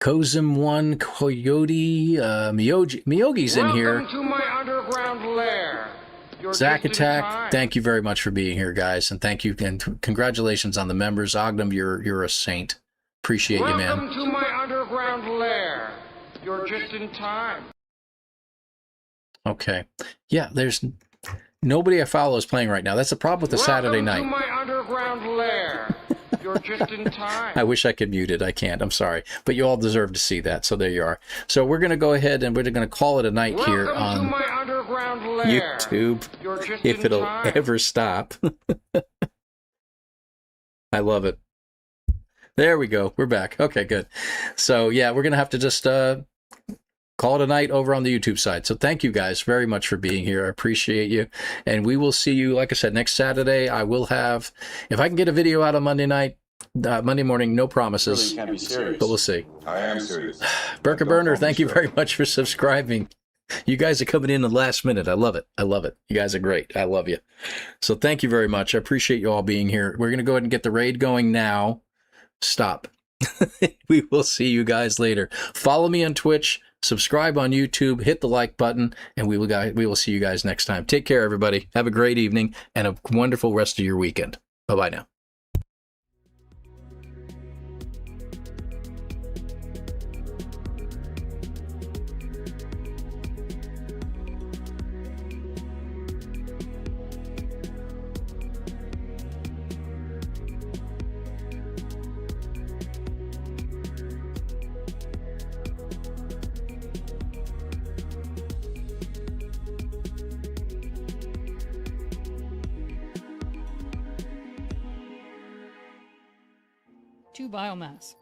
Kozim 1, Coyote, Miyogi's in here. Welcome to my underground lair. You're Zack just in Attack, time. thank you very much for being here, guys, and thank you and congratulations on the members. Ogdom, you're a saint. Appreciate you, man. Welcome to my underground lair. You're just in time. Okay, yeah, there's nobody I follow is playing right now. That's the problem with the Saturday night. Welcome to my underground lair. You're just in time. I wish I could mute it. I can't. I'm sorry, but you all deserve to see that. So there you are. So we're gonna go ahead and we're gonna call it a night here Welcome on to my underground lair. YouTube, You're just if in it'll time. ever stop. I love it. There we go. We're back. Okay, good. So yeah, we're gonna have to just call it a night over on the YouTube side. So thank you guys very much for being here. I appreciate you, and we will see you. Like I said, next Saturday I will have, if I can get a video out on Monday night, Monday morning. No Surely promises, you can't be serious. but we'll see. I am serious. Burka Burner, thank you very much for subscribing. You guys are coming in the last minute. I love it. I love it. You guys are great. I love you. So thank you very much. I appreciate you all being here. We're going to go ahead and get the raid going now. Stop. We will see you guys later. Follow me on Twitch, subscribe on YouTube, hit the like button, and we will see you guys next time. Take care, everybody. Have a great evening and a wonderful rest of your weekend. Bye-bye now. To biomass.